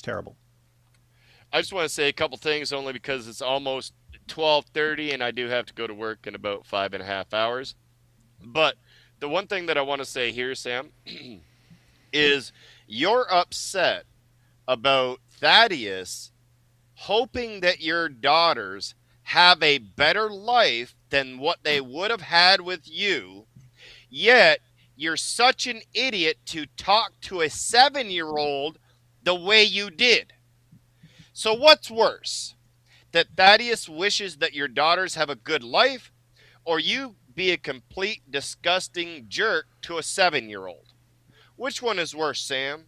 terrible. I just want to say a couple things only because it's almost 12:30 and I do have to go to work in about 5.5 hours. But the one thing that I want to say here, Sam, is you're upset about Thaddeus hoping that your daughters have a better life than what they would have had with you, yet you're such an idiot to talk to a 7-year-old the way you did. So what's worse? That Thaddeus wishes that your daughters have a good life, or you be a complete disgusting jerk to a 7-year-old? Which one is worse, Sam?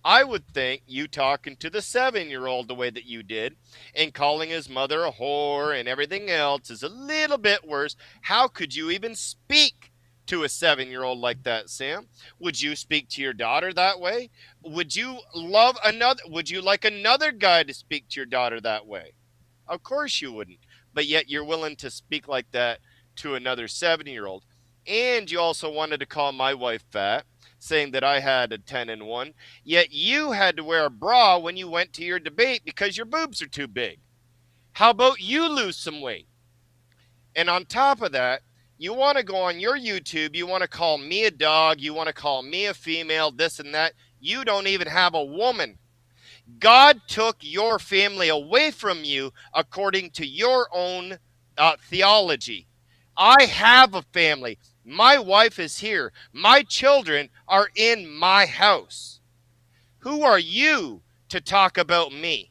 I would think you talking to the 7-year-old the way that you did and calling his mother a whore and everything else is a little bit worse. How could you even speak to a 7-year-old like that, Sam? Would you speak to your daughter that way? Would you like another guy to speak to your daughter that way? Of course you wouldn't. But yet you're willing to speak like that to another 7-year-old. And you also wanted to call my wife fat, saying that I had a 10 and 1. Yet you had to wear a bra when you went to your debate because your boobs are too big. How about you lose some weight? And on top of that, you want to go on your YouTube, you want to call me a dog, you want to call me a female, this and that. You don't even have a woman. God took your family away from you according to your own theology. I have a family. My wife is here. My children are in my house. Who are you to talk about me?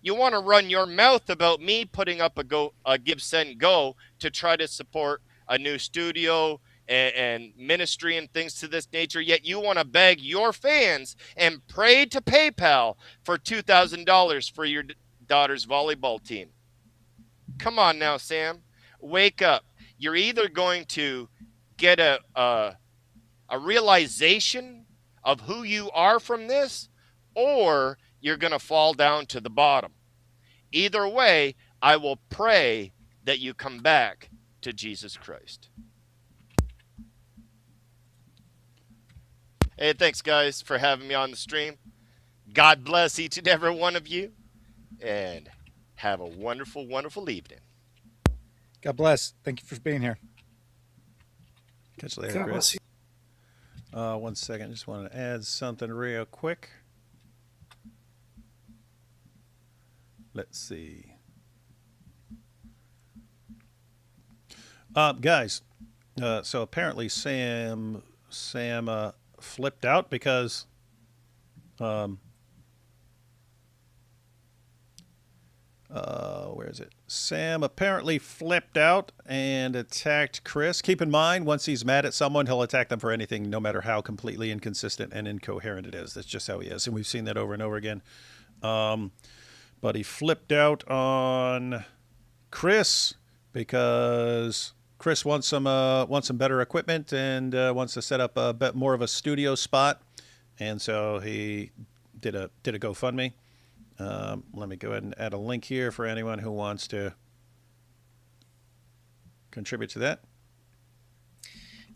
You want to run your mouth about me putting up a Give Send Go to try to support a new studio and ministry and things to this nature, yet you want to beg your fans and pray to PayPal for $2,000 for your daughter's volleyball team. Come on now, Sam. Wake up. You're either going to get a realization of who you are from this, or you're going to fall down to the bottom. Either way, I will pray that you come back to Jesus Christ. Hey, thanks, guys, for having me on the stream. God bless each and every one of you, and have a wonderful, wonderful evening. God bless. Thank you for being here. Catch you later, Chris. 1 second. Just want to add something real quick. Let's see. Guys, so apparently Sam flipped out because where is it? Sam apparently flipped out and attacked Chris. Keep in mind, once he's mad at someone, he'll attack them for anything, no matter how completely inconsistent and incoherent it is. That's just how he is, and we've seen that over and over again. But he flipped out on Chris because Chris wants some better equipment and wants to set up a bit more of a studio spot, and so he did a GoFundMe. Let me go ahead and add a link here for anyone who wants to contribute to that.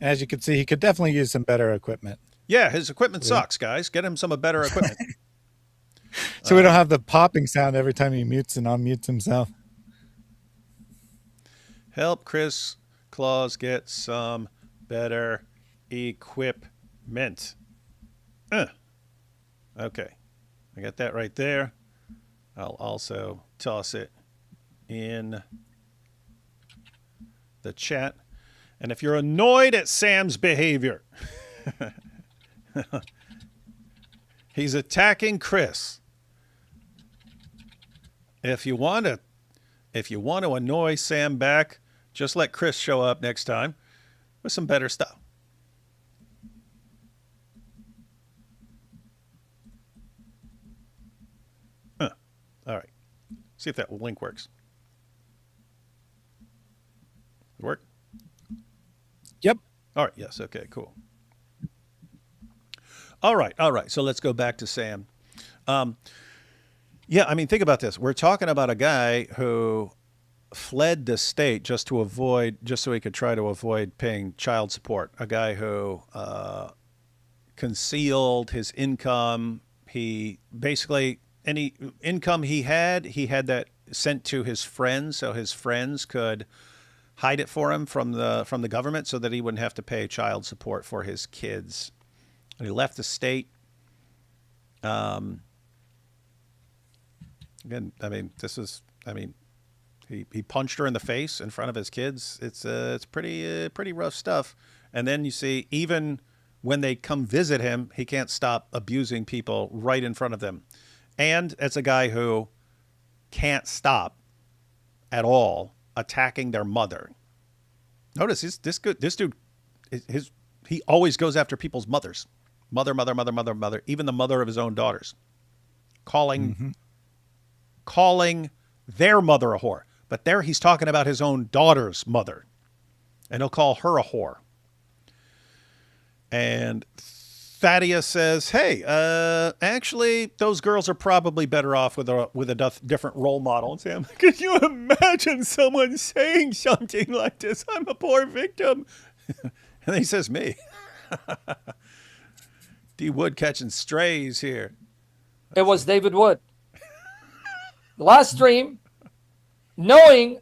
As you can see, he could definitely use some better equipment. Yeah, his equipment sucks, guys. Get him some better equipment. So we don't have the popping sound every time he mutes and unmutes himself. Help Chris Claus get some better equipment. Okay. I got that right there. I'll also toss it in the chat. And if you're annoyed at Sam's behavior, he's attacking Chris. If you want to annoy Sam back, just let Chris show up next time with some better stuff. All right. See if that link works. Work? Yep. All right. Yes. Okay, cool. All right. So let's go back to Sam. Yeah, I mean, think about this. We're talking about a guy who fled the state just so he could try to avoid paying child support. A guy who concealed his income. He basically, any income he had that sent to his friends, so his friends could hide it for him from the government, so that he wouldn't have to pay child support for his kids. And he left the state. Again, I mean, he punched her in the face in front of his kids. It's pretty rough stuff. And then you see, even when they come visit him, he can't stop abusing people right in front of them. And it's a guy who can't stop at all attacking their mother. Notice this dude, he always goes after people's mothers, mother, even the mother of his own daughters, calling their mother a whore. But there he's talking about his own daughter's mother, and he'll call her a whore. And Thaddeus says, "Hey, actually, those girls are probably better off with a different role model." And Sam, can you imagine someone saying something like this? I'm a poor victim. And then he says, "Me." D. Wood catching strays here. It was David Wood. The last dream, knowing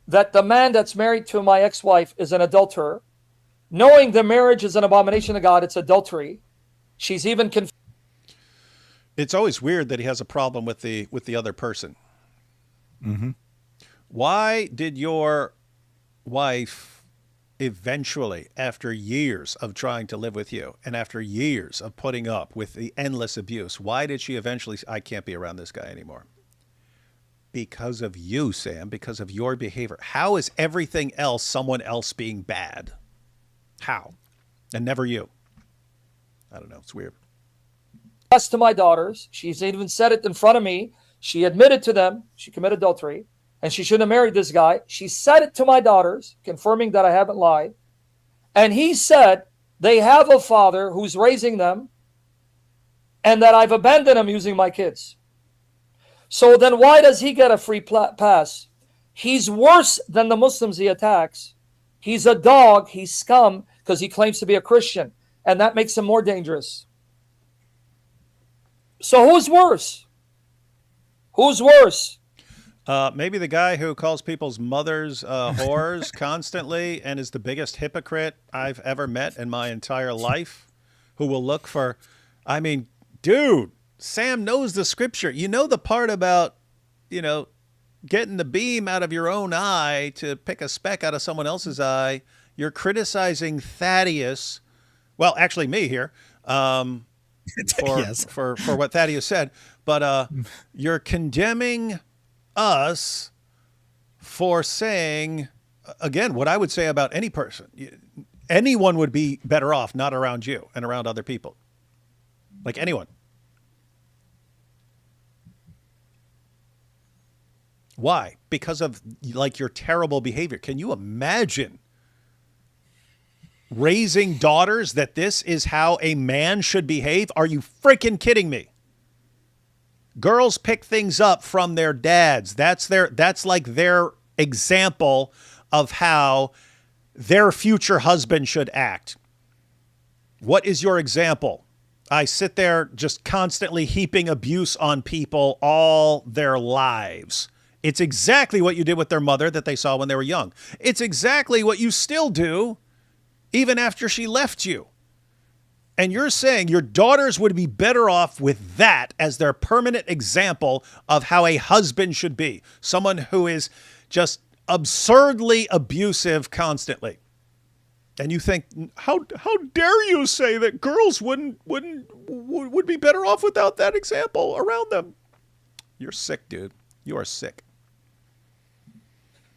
that the man that's married to my ex-wife is an adulterer, knowing the marriage is an abomination to God, it's adultery. She's even confused. It's always weird that he has a problem with the other person. Mm-hmm. Why did your wife eventually, after years of trying to live with you and after years of putting up with the endless abuse, why did she eventually say, I can't be around this guy anymore? Because of you, Sam, because of your behavior. How is everything else someone else being bad? How? And never you. I don't know. It's weird. To my daughters. She's even said it in front of me. She admitted to them she committed adultery and she shouldn't have married this guy. She said it to my daughters, confirming that I haven't lied. And he said they have a father who's raising them and that I've abandoned him using my kids. So then why does he get a free pass? He's worse than the Muslims he attacks. He's a dog. He's scum because he claims to be a Christian. And that makes him more dangerous. So who's worse? Who's worse? Maybe the guy who calls people's mothers whores constantly and is the biggest hypocrite I've ever met in my entire life, who will look for, I mean, dude, Sam knows the scripture. You know the part about, getting the beam out of your own eye to pick a speck out of someone else's eye. You're criticizing Thaddeus. Well, actually me here. Yes. For what Thaddeus said, but you're condemning us for saying, again, what I would say about any person. Anyone would be better off not around you and around other people. Like anyone. Why? Because of your terrible behavior. Can you imagine raising daughters that this is how a man should behave? Are you freaking kidding me? Girls pick things up from their dads. That's like their example of how their future husband should act. What is your example? I sit there just constantly heaping abuse on people all their lives. It's exactly what you did with their mother that they saw when they were young. It's exactly what you still do even after she left you. And you're saying your daughters would be better off with that as their permanent example of how a husband should be. Someone who is just absurdly abusive constantly. And you think, how dare you say that girls would be better off without that example around them? You're sick, dude. You are sick.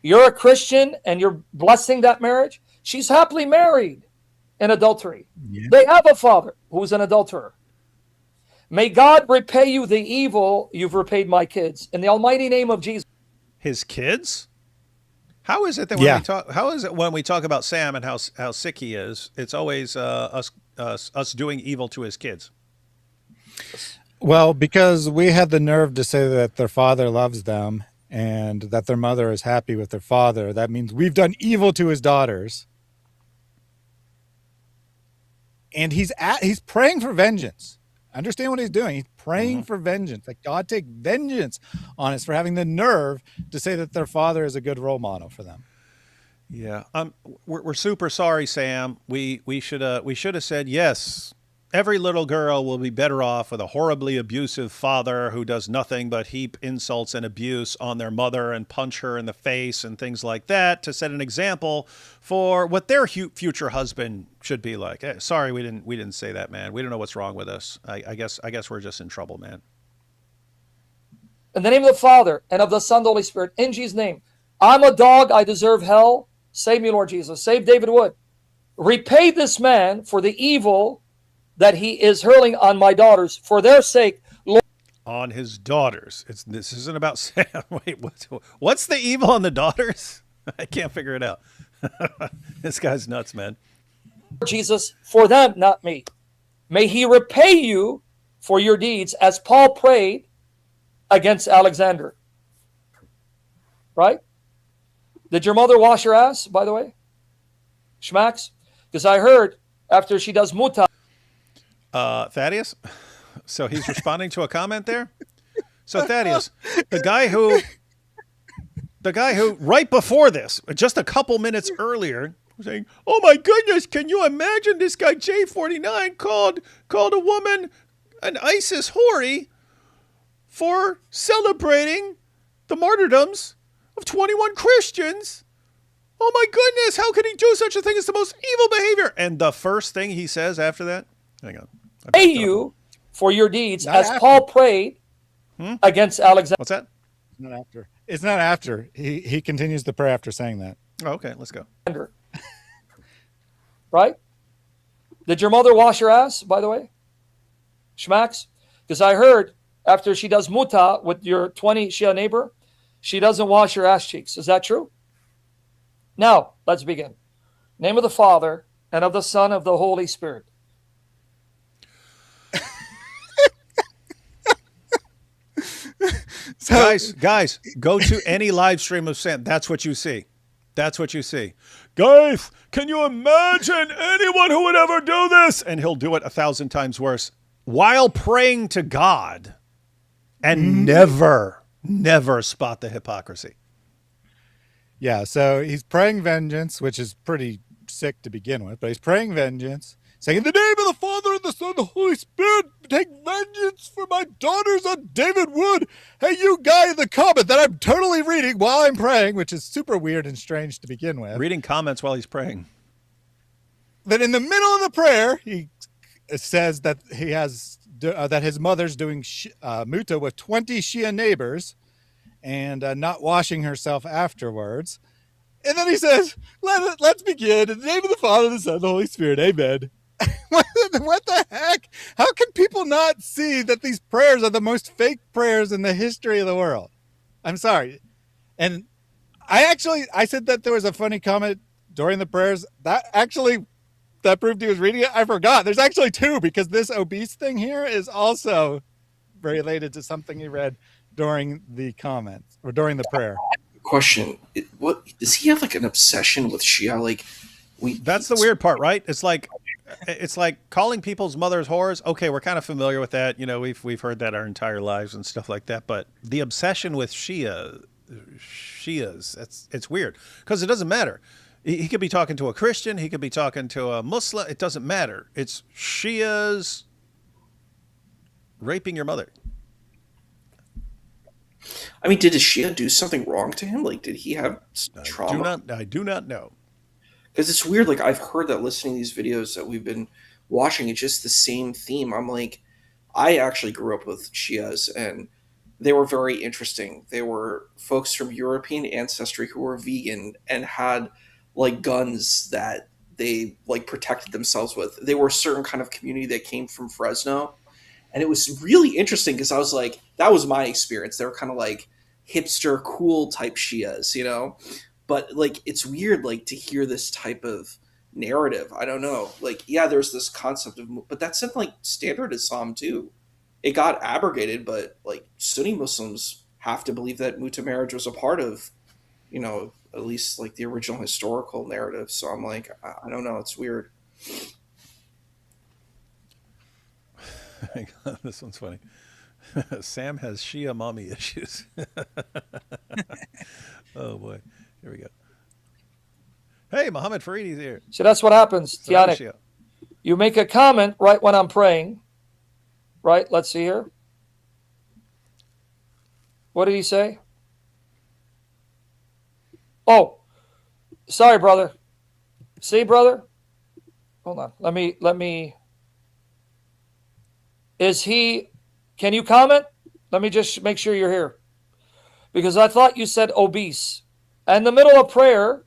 You're a Christian and you're blessing that marriage. She's happily married in adultery. Yeah. They have a father who's an adulterer. May God repay you the evil you've repaid my kids in the almighty name of Jesus. His kids? How is it that when we talk about Sam and how sick he is, it's always us doing evil to his kids? Well, because we had the nerve to say that their father loves them and that their mother is happy with their father. That means we've done evil to his daughters. And he's praying for vengeance. Understand what he's doing. He's praying for vengeance. Like God take vengeance on us for having the nerve to say that their father is a good role model for them. Yeah. We're super sorry, Sam. We should have said yes. Every little girl will be better off with a horribly abusive father who does nothing but heap insults and abuse on their mother and punch her in the face and things like that to set an example for what their future husband should be like. Hey, sorry, we didn't say that, man. We don't know what's wrong with us. I guess we're just in trouble, man. In the name of the Father and of the Son and the Holy Spirit, in Jesus' name, I'm a dog. I deserve hell. Save me, Lord Jesus. Save David Wood. Repay this man for the evil that he is hurling on my daughters. For their sake, Lord. On his daughters. This isn't about Sam. Wait, what's the evil on the daughters? I can't figure it out. This guy's nuts, man. Jesus, for them, not me. May he repay you for your deeds, as Paul prayed against Alexander. Right? Did your mother wash her ass, by the way? Schmacks? Because I heard after she does muta. Thaddeus? So he's responding to a comment there? So Thaddeus, the guy who right before this, just a couple minutes earlier, was saying, oh my goodness, can you imagine this guy J49 called a woman an ISIS hoary for celebrating the martyrdoms of 21 Christians? Oh my goodness, how could he do such a thing? It's the most evil behavior. And the first thing he says after that, hang on. Pay you for your deeds, Not as after. Paul prayed against Alexander. What's that? Not after. It's not after. He continues to pray after saying that. Oh, okay, let's go. Right? Did your mother wash her ass, by the way? Schmacks? Because I heard after she does muta with your 20 Shia neighbor, she doesn't wash her ass cheeks. Is that true? Now, let's begin. Name of the Father, and of the Son, of the Holy Spirit. Guys, go to any live stream of Sam. That's what you see. That's what you see. Guys, can you imagine anyone who would ever do this? And he'll do it 1,000 times worse while praying to God and never spot the hypocrisy. Yeah, so he's praying vengeance, which is pretty sick to begin with, but he's praying vengeance, saying, in the name of the Father, and the Son, and the Holy Spirit, take vengeance for my daughters on David Wood. Hey, you guy in the comment that I'm totally reading while I'm praying, which is super weird and strange to begin with. Reading comments while he's praying. Then in the middle of the prayer, he says that he has that his mother's doing muta with 20 Shia neighbors and not washing herself afterwards. And then he says, let's begin. In the name of the Father, the Son, and the Holy Spirit. Amen. What the heck? How can people not see that these prayers are the most fake prayers in the history of the world? I'm sorry. And I said that there was a funny comment during the prayers. That proved he was reading it. I forgot. There's actually two, because this obese thing here is also related to something he read during the comments or during the prayer. Question: what does he have like an obsession with Shia? Like, that's the weird part, right? It's like calling people's mothers whores. Okay, we're kind of familiar with that. You know, we've heard that our entire lives and stuff like that. But the obsession with Shias, it's weird, because it doesn't matter. He could be talking to a Christian. He could be talking to a Muslim. It doesn't matter. It's Shias raping your mother. I mean, did a Shia do something wrong to him? Like, did he have trauma? I do not know. Because it's weird. Like, I've heard that listening to these videos that we've been watching, it's just the same theme. I'm like, I actually grew up with Shias, and they were very interesting. They were folks from European ancestry who were vegan and had like guns that they like protected themselves with. They were a certain kind of community that came from Fresno. And it was really interesting because I was like, that was my experience. They were kind of like hipster, cool type Shias, you know? But like, it's weird, like, to hear this type of narrative. I don't know. Like, yeah, there's this concept of, but that's in like standard Islam too. It got abrogated, but like Sunni Muslims have to believe that muta marriage was a part of, you know, at least like the original historical narrative. So I'm like, I don't know. It's weird. This one's funny. Sam has Shia mommy issues. Oh boy, here we go. Hey, Muhammad Faridi's here. So that's what happens, Tianic. You make a comment right when I'm praying. Right? Let's see here. What did he say? Oh, sorry, brother. See, brother? Hold on. Let me. Can you comment? Let me just make sure you're here. Because I thought you said obese. And in the middle of prayer,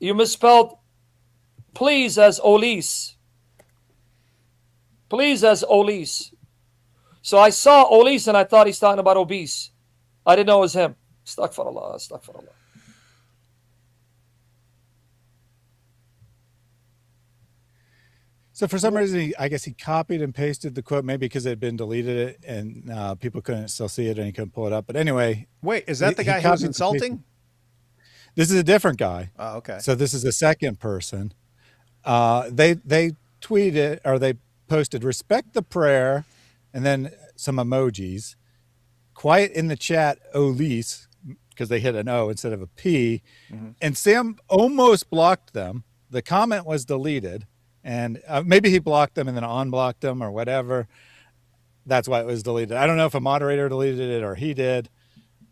You misspelled please as Olis. Please as Olis. So I saw Olis and I thought he's talking about obese. I didn't know it was him. Astaghfirullah, astaghfirullah. So for some reason, I guess he copied and pasted the quote, maybe because it had been deleted and people couldn't still see it and he couldn't pull it up. But anyway. Wait, is that the guy who was insulting? This is a different guy. Oh, okay. So this is a second person. They tweeted, or they posted, respect the prayer, and then some emojis. Quiet in the chat, Olis, because they hit an O instead of a P. Mm-hmm. And Sam almost blocked them. The comment was deleted. And maybe he blocked them and then unblocked them or whatever. That's why it was deleted. I don't know if a moderator deleted it or he did.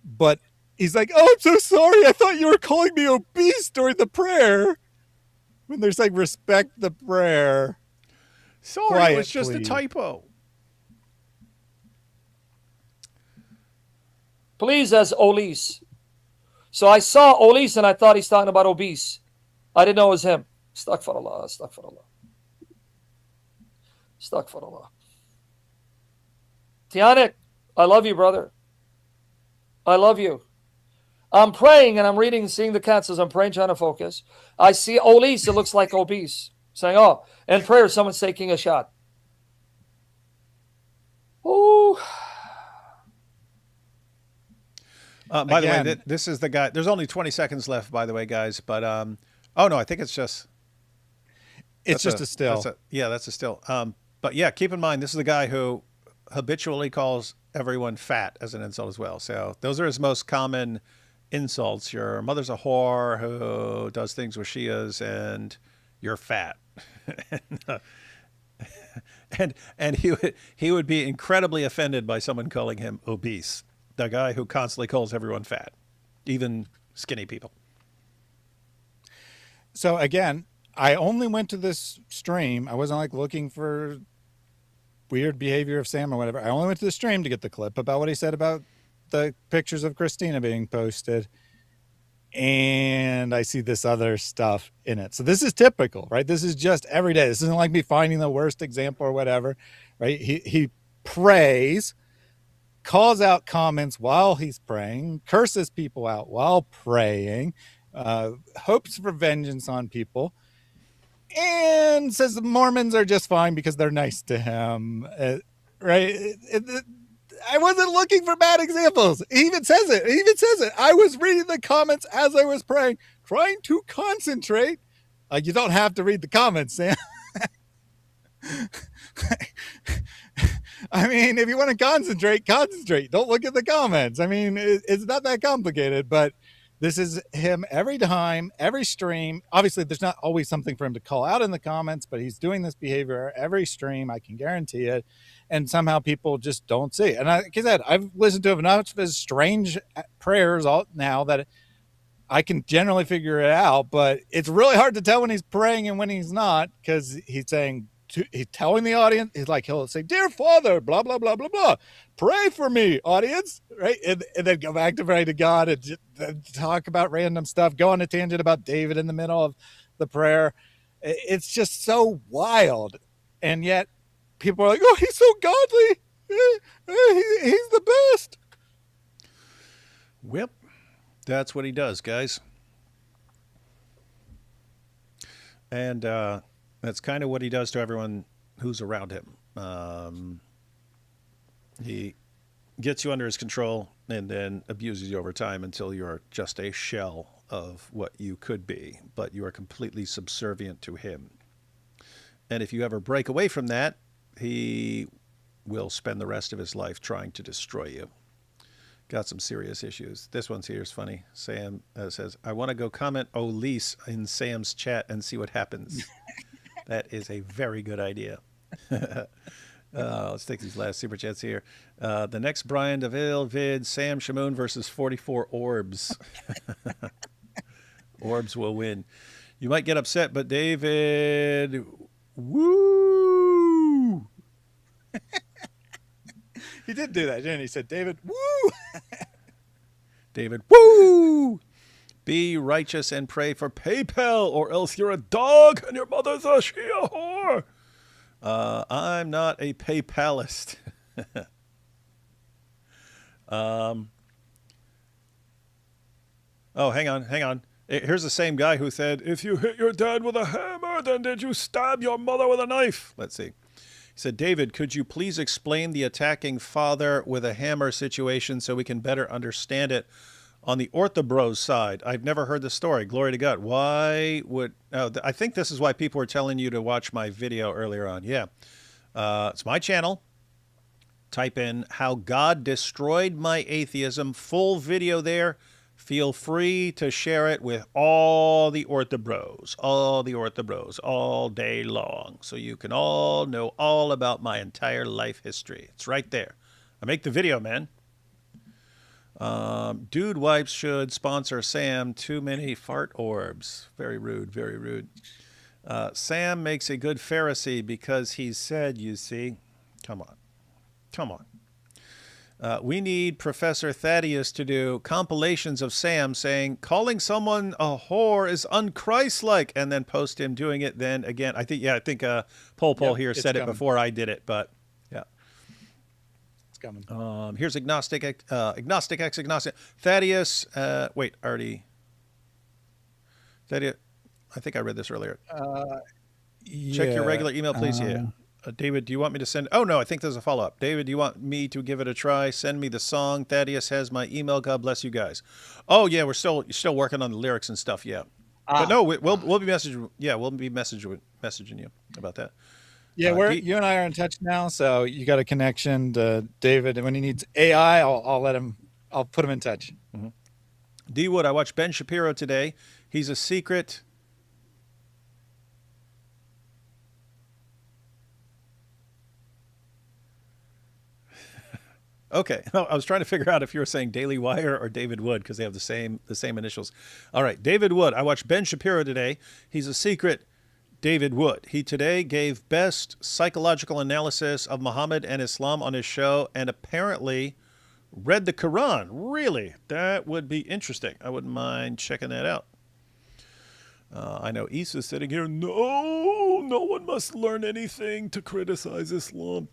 But he's like, oh, I'm so sorry. I thought you were calling me obese during the prayer. When there's like, respect the prayer. Sorry, Quiet, it was just please. a typo. Please as Olis. So I saw Olis and I thought he's talking about obese. I didn't know it was him. Astaghfirullah, astaghfirullah. Astaghfirullah. Tianik, I love you, brother. I love you. I'm praying and I'm reading, seeing the cats as I'm praying, trying to focus. I see Olis, it looks like obese. Saying, oh, in prayer, someone's taking a shot. Ooh. By the way, this is the guy. There's only 20 seconds left, by the way, guys. But, oh, no, I think it's just. It's just a still. That's a still. But yeah, keep in mind, this is the guy who habitually calls everyone fat as an insult as well. So those are his most common insults. Your mother's a whore who does things with Shias, and you're fat. and he would be incredibly offended by someone calling him obese. The guy who constantly calls everyone fat, even skinny people. So again, I only went to this stream. I wasn't like looking for weird behavior of Sam or whatever. I only went to the stream to get the clip about what he said about the pictures of Christina being posted. And I see this other stuff in it. So this is typical, right? This is just every day. This isn't like me finding the worst example or whatever, right? He prays, calls out comments while he's praying, curses people out while praying, hopes for vengeance on people, and says the Mormons are just fine because they're nice to him, right? I wasn't looking for bad examples. He even says it. I was reading the comments as I was praying, trying to concentrate. You don't have to read the comments, Sam. I mean, if you want to concentrate. Don't look at the comments. I mean, it's not that complicated, but this is him every time, every stream. Obviously, there's not always something for him to call out in the comments, but he's doing this behavior every stream. I can guarantee it. And somehow people just don't see it. And like I said, I've listened to enough of his strange prayers now that I can generally figure it out, but it's really hard to tell when he's praying and when he's not, because he's saying, he's telling the audience, he'll say, dear Father, blah, blah, blah, blah, blah. Pray for me, audience, right? And then go back to pray to God and just talk about random stuff, go on a tangent about David in the middle of the prayer. It's just so wild. And yet people are like, oh, he's so godly. He's the best. Well, that's what he does, guys. And, that's kind of what he does to everyone who's around him. He gets you under his control and then abuses you over time until you're just a shell of what you could be, but you are completely subservient to him. And if you ever break away from that, he will spend the rest of his life trying to destroy you. Got some serious issues. This one's here is funny. Sam says, I want to go comment Olis in Sam's chat and see what happens. That is a very good idea. Let's take these last super chats here. The next Brian DeVille vid, Sam Shamoon versus 44 Orbs. Orbs will win. You might get upset, but David, woo! He did do that, didn't he? He said, David, woo! David, woo! Be righteous and pray for PayPal, or else you're a dog and your mother's a Shia whore. I'm not a PayPalist. Oh, hang on. Here's the same guy who said, if you hit your dad with a hammer, then did you stab your mother with a knife? Let's see. He said, David, could you please explain the attacking father with a hammer situation so we can better understand it on the Orthobros side? I've never heard the story. Glory to God. Why would... Oh, I think this is why people were telling you to watch my video earlier on. Yeah. It's my channel. Type in how God destroyed my atheism. Full video there. Feel free to share it with all the Orthobros, all day long, so you can all know all about my entire life history. It's right there. I make the video, man. Dude Wipes should sponsor Sam. Too many fart orbs. Very rude, very rude. Sam makes a good Pharisee because he said, you see. Come on. We need Professor Thaddeus to do compilations of Sam saying, calling someone a whore is unchristlike, and then post him doing it then again. I think Pol here said it before I did it, but yeah. It's coming. Here's Agnostic X Agnostic. Thaddeus, wait, already. Thaddeus, I think I read this earlier. Check your regular email, please. Yeah. David, do you want me to send? Oh, no, I think there's a follow-up. David, do you want me to give it a try? Send me the song. Thaddeus has my email. God bless you guys. Oh, yeah, we're still working on the lyrics and stuff. Yeah. But no, we'll be messaging. Yeah, we'll be messaging you about that. Yeah, you and I are in touch now, so you got a connection to David. And when he needs AI, I'll put him in touch. Mm-hmm. D Wood, I watched Ben Shapiro today. He's a secret... Okay, I was trying to figure out if you were saying Daily Wire or David Wood because they have the same initials. All right, David Wood. I watched Ben Shapiro today. He's a secret David Wood. He today gave best psychological analysis of Muhammad and Islam on his show and apparently read the Quran. Really? That would be interesting. I wouldn't mind checking that out. I know Issa sitting here. No one must learn anything to criticize Islam.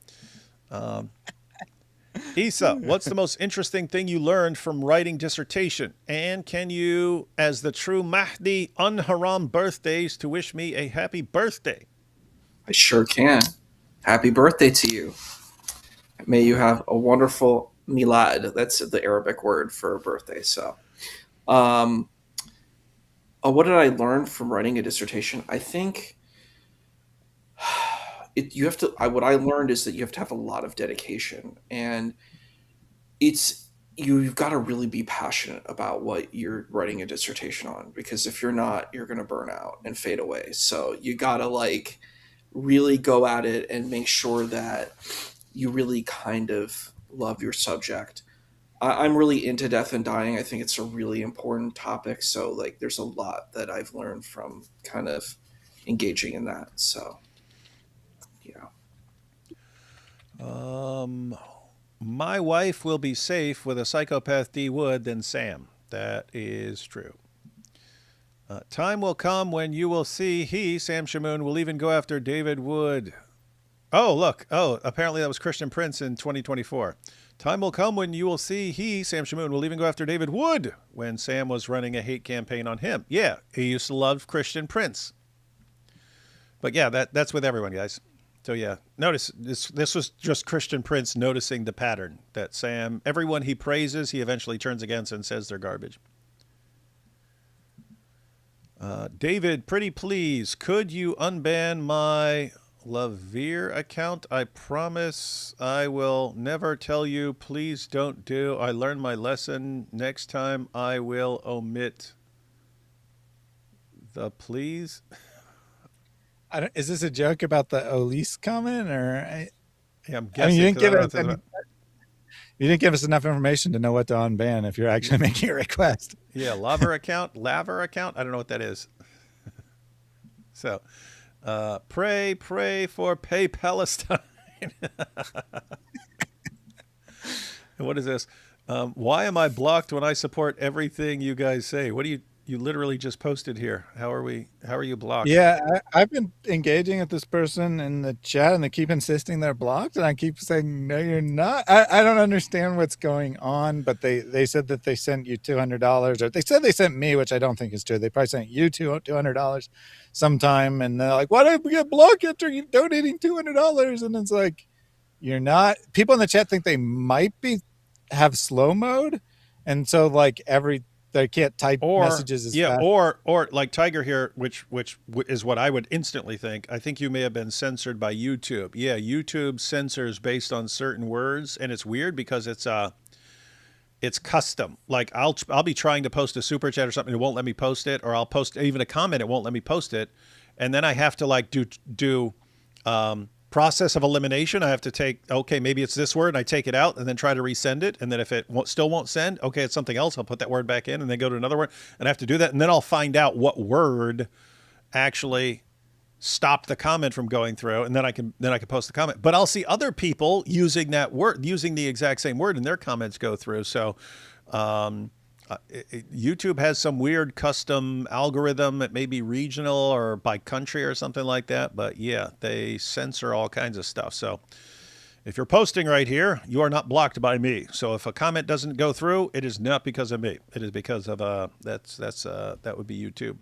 Issa, what's the most interesting thing you learned from writing dissertation? And can you, as the true Mahdi, unharam birthdays to wish me a happy birthday? I sure can. Happy birthday to you. May you have a wonderful milad. That's the Arabic word for a birthday. So, what did I learn from writing a dissertation? I think what I learned is that you have to have a lot of dedication, and you've got to really be passionate about what you're writing a dissertation on, because if you're not, you're going to burn out and fade away. So you got to really go at it and make sure that you really kind of love your subject. I'm really into death and dying. I think it's a really important topic. So there's a lot that I've learned from kind of engaging in that. So. My wife will be safe with a psychopath D Wood than Sam. That is true. Time will come when you will see Sam Shamoon, will even go after David Wood. Oh, look. Oh, apparently that was Christian Prince in 2024. Time will come when you will see Sam Shamoon, will even go after David Wood when Sam was running a hate campaign on him. Yeah, he used to love Christian Prince. But yeah, that's with everyone, guys. So yeah, notice this was just Christian Prince noticing the pattern that Sam, everyone he praises, he eventually turns against and says they're garbage. David, pretty please, could you unban my Laveer account? I promise I will never tell you. Please don't do. I learned my lesson. Next time I will omit the please. Is this a joke about the Elise comment, or? I'm guessing. You didn't give us enough information to know what to unban if you're actually making a request. Yeah, Laver account. I don't know what that is. So, pray for Pay Palestine. And what is this? Why am I blocked when I support everything you guys say? What do you You literally just posted here. How are you blocked? Yeah, I've been engaging with this person in the chat, and they keep insisting they're blocked, and I keep saying, no, you're not. I don't understand what's going on, but they said that they sent you $200, or they said they sent me, which I don't think is true. They probably sent you $200 sometime, and they're like, why did we get blocked after you donating $200? And it's like, you're not. People in the chat think they might have slow mode, and so like they can't type messages as fast. or like Tiger here, which is what I would instantly think. I think you may have been censored by YouTube. Yeah, YouTube censors based on certain words, and it's weird because it's custom. Like I'll be trying to post a super chat or something, it won't let me post it, or I'll post even a comment, it won't let me post it, and then I have to like do process of elimination. I have to take, okay, maybe it's this word, and I take it out and then try to resend it. And then if it still won't send, okay, it's something else. I'll put that word back in and then go to another word, and I have to do that. And then I'll find out what word actually stopped the comment from going through. And then I can post the comment, but I'll see other people using that word, using the exact same word, and their comments go through. So, YouTube has some weird custom algorithm. It may be regional or by country or something like that. But yeah, they censor all kinds of stuff. So if you're posting right here, you are not blocked by me. So if a comment doesn't go through, it is not because of me. It is because of that would be YouTube.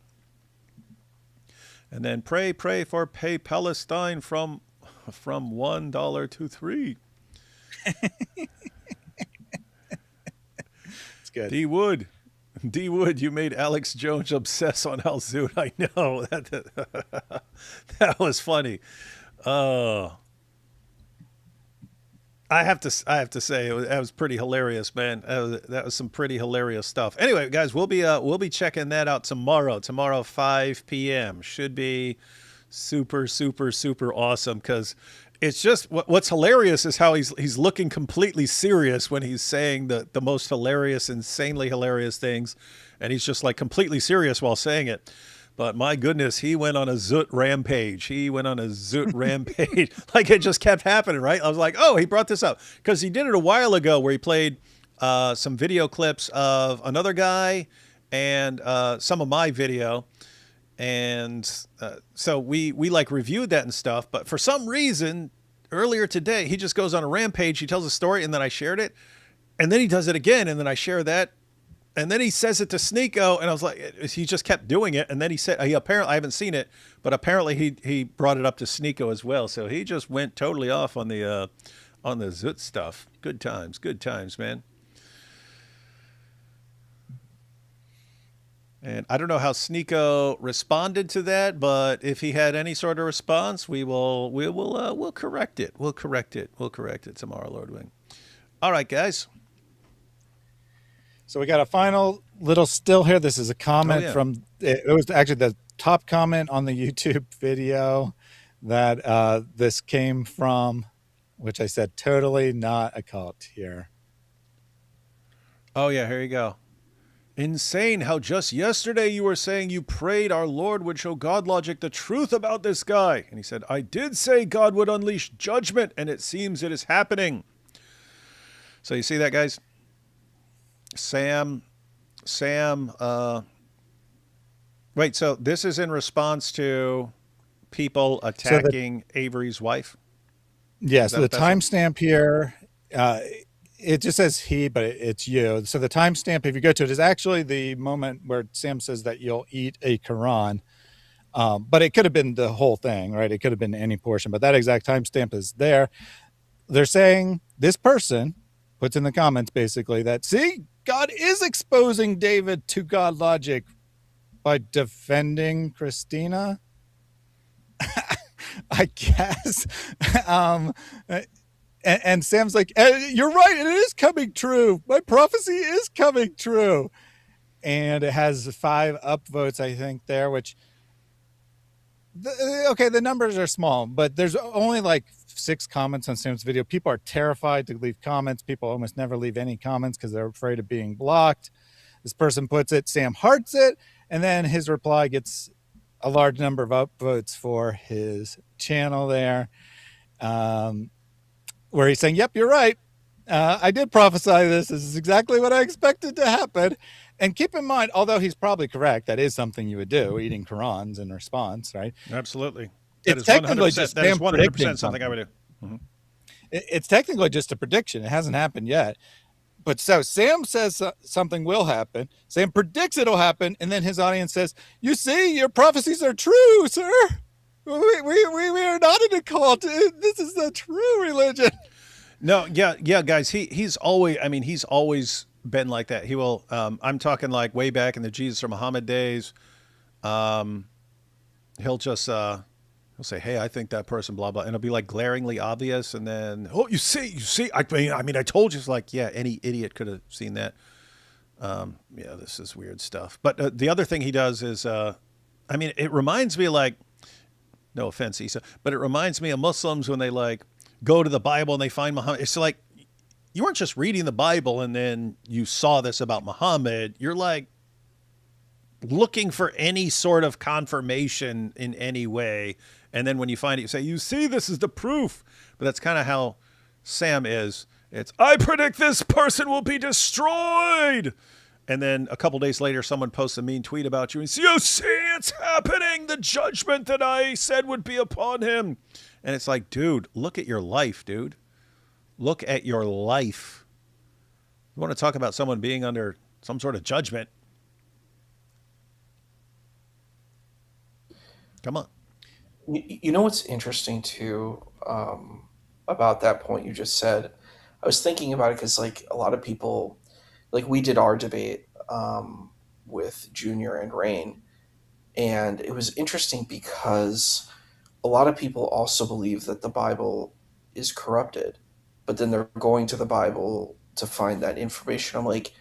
And then pray for Pay Palestine from $1 to $3. Good. D Wood, you made Alex Jones obsess on Al Zoot. I know that was funny. I have to say that was pretty hilarious, man. That was some pretty hilarious stuff. Anyway, guys, we'll be checking that out tomorrow. Tomorrow 5 p.m. should be super awesome, because it's just what's hilarious is how he's looking completely serious when he's saying the most hilarious, insanely hilarious things, and he's just like completely serious while saying it. But my goodness, he went on a Zoot rampage. Like it just kept happening, right? I was like, oh, he brought this up because he did it a while ago where he played some video clips of another guy and some of my video. And so we like reviewed that and stuff, but for some reason earlier today, he just goes on a rampage. He tells a story, and then I shared it, and then he does it again, and then I share that, and then he says it to Sneeko, and I was like, he just kept doing it. And then he said, apparently, I haven't seen it, but apparently he brought it up to Sneeko as well. So he just went totally off on the Zoot stuff. Good times, man. And I don't know how Sneeko responded to that, but if he had any sort of response, we'll correct it. We'll correct it tomorrow, Lord Wing. All right, guys. So we got a final little still here. This is a comment from, it was actually the top comment on the YouTube video that this came from, which I said totally not a cult here. Oh yeah, here you go. Insane how just yesterday you were saying you prayed our Lord would show God Logic the truth about this guy. And he said, I did say God would unleash judgment, and it seems it is happening. So you see that, guys? Sam, wait, so this is in response to people attacking Avery's wife? Yeah, so the timestamp here, it just says he, but it's you. So the timestamp, if you go to it, is actually the moment where Sam says that you'll eat a Quran. But it could have been the whole thing, right? It could have been any portion, but that exact timestamp is there. They're saying this person puts in the comments basically that, see, God is exposing David to God Logic by defending Christina. I guess. And Sam's like, you're right, it is coming true. My prophecy is coming true. And it has 5 upvotes, I think, there, which, okay, the numbers are small, but there's only like 6 comments on Sam's video. People are terrified to leave comments. People almost never leave any comments because they're afraid of being blocked. This person puts it, Sam hearts it, and then his reply gets a large number of upvotes for his channel there. Where he's saying, yep, you're right. I did prophesy this. This is exactly what I expected to happen. And keep in mind, although he's probably correct, that is something you would do, eating Qurans in response, right? Absolutely. It's technically just that is Sam 100% predicting something I would do. Mm-hmm. It's technically just a prediction. It hasn't happened yet. But so Sam says something will happen. Sam predicts it'll happen. And then his audience says, you see, your prophecies are true, sir. We are not in a cult. This is the true religion. No, yeah, guys. He's always been like that. He will. I'm talking like way back in the Jesus or Muhammad days. He'll just he'll say, "Hey, I think that person, blah blah," and it'll be like glaringly obvious. And then, "Oh, you see, I mean, I told you." It's like, yeah, any idiot could have seen that. Yeah, this is weird stuff. But the other thing he does is, it reminds me like, no offense, Issa, but it reminds me of Muslims when they like go to the Bible and they find Muhammad. It's like you weren't just reading the Bible and then you saw this about Muhammad. You're like looking for any sort of confirmation in any way. And then when you find it, you say, you see, this is the proof. But that's kind of how Sam is. It's, I predict this person will be destroyed. And then a couple days later, someone posts a mean tweet about you and says, you see, it's happening. The judgment that I said would be upon him. And it's like, dude, look at your life, dude. Look at your life. You want to talk about someone being under some sort of judgment? Come on. You know what's interesting too about that point you just said? I was thinking about it because like a lot of people, like we did our debate with Junior and Rain, and it was interesting because a lot of people also believe that the Bible is corrupted, but then they're going to the Bible to find that information. I'm like,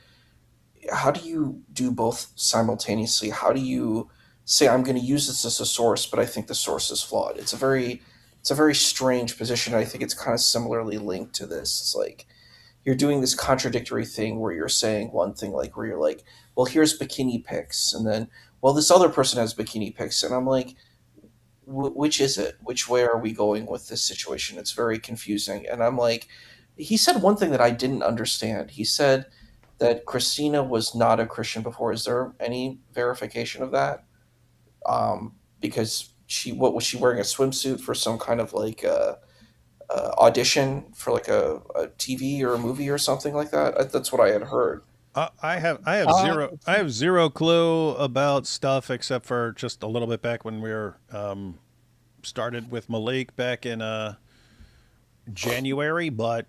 how do you do both simultaneously? How do you say, I'm going to use this as a source, but I think the source is flawed? It's a very strange position. I think it's kind of similarly linked to this. It's like you're doing this contradictory thing where you're saying one thing, like where you're like, well, here's bikini pics, and then, well, this other person has bikini pics, and I'm like, which is it? Which way are we going with this situation? It's very confusing. And I'm like, he said one thing that I didn't understand. He said that Christina was not a Christian before. Is there any verification of that? Because what was she wearing, a swimsuit for some kind of like audition for like a TV or a movie or something like that? That's what I had heard. I have zero clue about stuff except for just a little bit back when we were started with Maleek back in January, but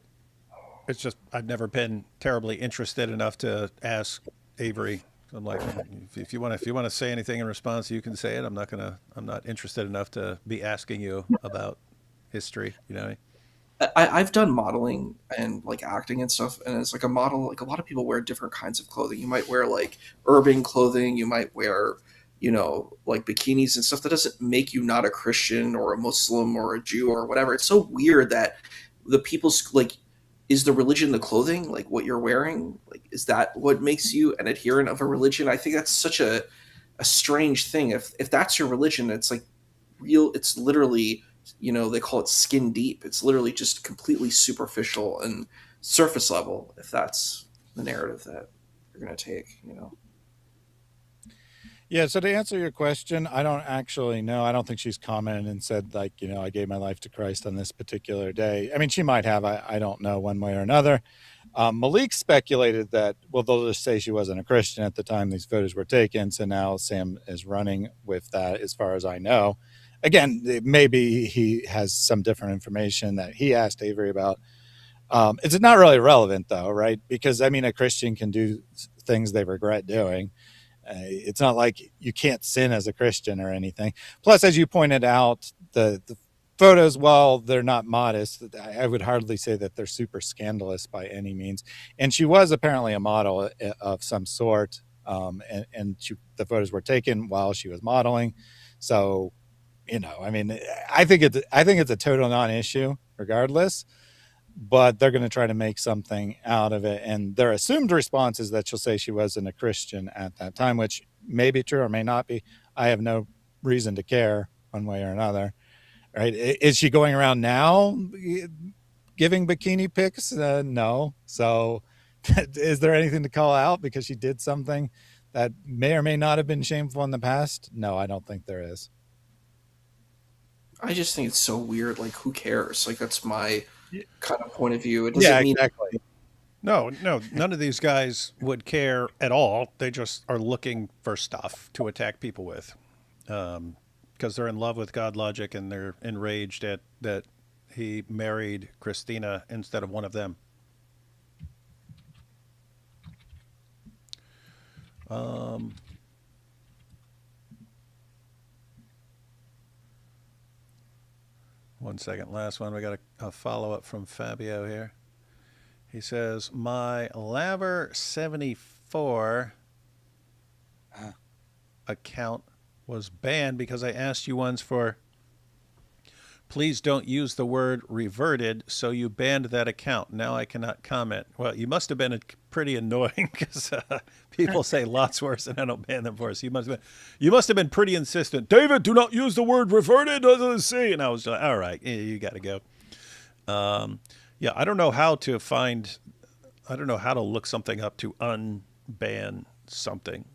it's just I've never been terribly interested enough to ask Avery. I'm like, if you want to say anything in response, you can say it. I'm not interested enough to be asking you about history. You know. I've done modeling and like acting and stuff, and it's like a model. Like a lot of people wear different kinds of clothing. You might wear like urban clothing. You might wear, like bikinis and stuff. That doesn't make you not a Christian or a Muslim or a Jew or whatever. It's so weird that the people's like, is the religion the clothing? Like what you're wearing? Like is that what makes you an adherent of a religion? I think that's such a strange thing. If that's your religion, it's like real. It's literally, they call it skin deep. It's literally just completely superficial and surface level, if that's the narrative that you're going to take, Yeah, so to answer your question, I don't actually know. I don't think she's commented and said, like, I gave my life to Christ on this particular day. I mean, she might have. I don't know one way or another. Maleek speculated that, well, they'll just say she wasn't a Christian at the time these photos were taken. So now Sam is running with that as far as I know. Again, maybe he has some different information that he asked Avery about. It's not really relevant, though, right? Because, I mean, a Christian can do things they regret doing. It's not like you can't sin as a Christian or anything. Plus, as you pointed out, the photos, while they're not modest, I would hardly say that they're super scandalous by any means. And she was apparently a model of some sort, and the photos were taken while she was modeling. So, I mean, I think it's a total non-issue regardless. But they're going to try to make something out of it. And their assumed response is that she'll say she wasn't a Christian at that time, which may be true or may not be. I have no reason to care one way or another. Right? Is she going around now giving bikini pics? No. So Is there anything to call out because she did something that may or may not have been shameful in the past? No, I don't think there is. I just think it's so weird. Like, who cares? Like, that's my kind of point of view. It doesn't mean exactly. No, none of these guys would care at all. They just are looking for stuff to attack people with, because they're in love with God Logic and they're enraged at that he married Christina instead of one of them. One second, last one. We got a follow-up from Fabio here. He says, my Laver 74 account was banned because I asked you once for, please don't use the word reverted, so you banned that account. Now I cannot comment. Well, you must have been pretty annoying because people say lots worse and I don't ban them for us. You must have been pretty insistent. David, do not use the word reverted. And I was like, all right, you got to go. Yeah, I don't know how to look something up to unban something.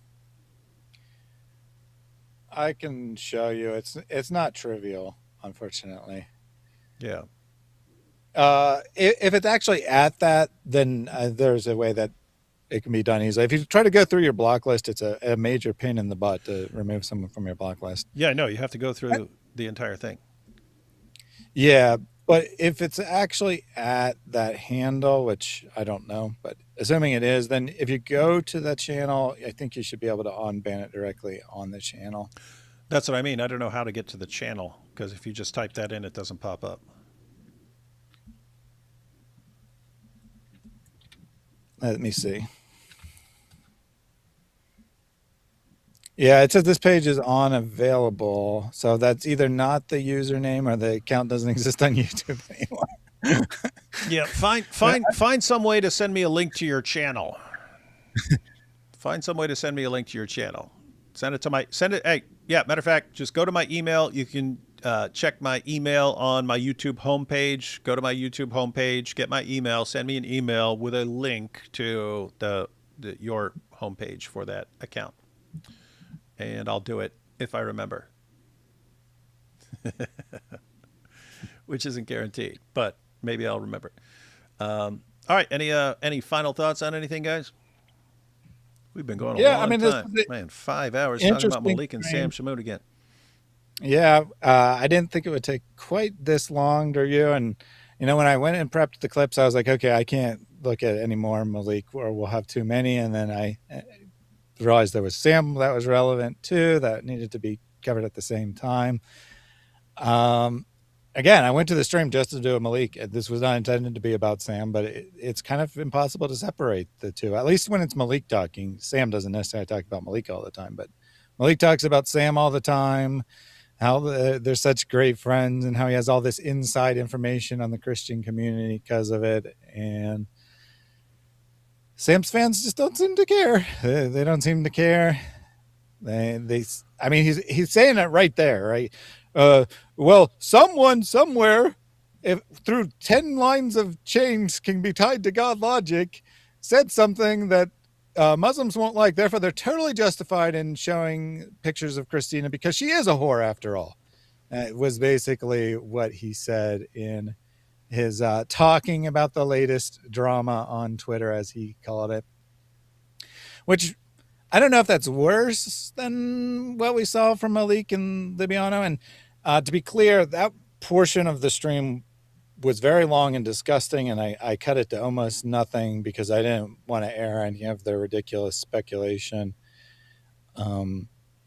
I can show you. It's not trivial, unfortunately. Yeah. If it's actually at that, then there's a way that it can be done easily. If you try to go through your block list, it's a major pain in the butt to remove someone from your block list. Yeah, no, you have to go through the entire thing. Yeah, but if it's actually at that handle, which I don't know, but assuming it is, then if you go to that channel, I think you should be able to unban it directly on the channel. That's what I mean. I don't know how to get to the channel because if you just type that in, it doesn't pop up. Let me see. Yeah, it says this page is unavailable. So that's either not the username or the account doesn't exist on YouTube anymore. Yeah, find some way to send me a link to your channel. Find some way to send me a link to your channel. Hey, yeah, matter of fact, just go to my email. You can check my email on my YouTube homepage. Go to my YouTube homepage, get my email, send me an email with a link to your homepage for that account. And I'll do it if I remember. Which isn't guaranteed, but maybe I'll remember. All right, any final thoughts on anything, guys? We've been going a long time. Man, 5 hours talking about Maleek and Sam Shamoon again. Yeah, I didn't think it would take quite this long, do you? And, when I went and prepped the clips, I was like, okay, I can't look at any more Maleek or we'll have too many. And then I realized there was Sam that was relevant too, that needed to be covered at the same time. Again, I went to the stream just to do a Maleek. This was not intended to be about Sam, but it's kind of impossible to separate the two, at least when it's Maleek talking. Sam doesn't necessarily talk about Maleek all the time, but Maleek talks about Sam all the time, how they're such great friends and how he has all this inside information on the Christian community because of it. And Sam's fans just don't seem to care. They don't seem to care. I mean, he's saying it right there, right? Well, someone somewhere, through 10 lines of chains can be tied to God Logic, said something that Muslims won't like. Therefore, they're totally justified in showing pictures of Christina because she is a whore after all. It was basically what he said in his talking about the latest drama on Twitter, as he called it, which I don't know if that's worse than what we saw from Maleek and Libiano. And to be clear, that portion of the stream was very long and disgusting, and I cut it to almost nothing because I didn't want to air any of the ridiculous speculation.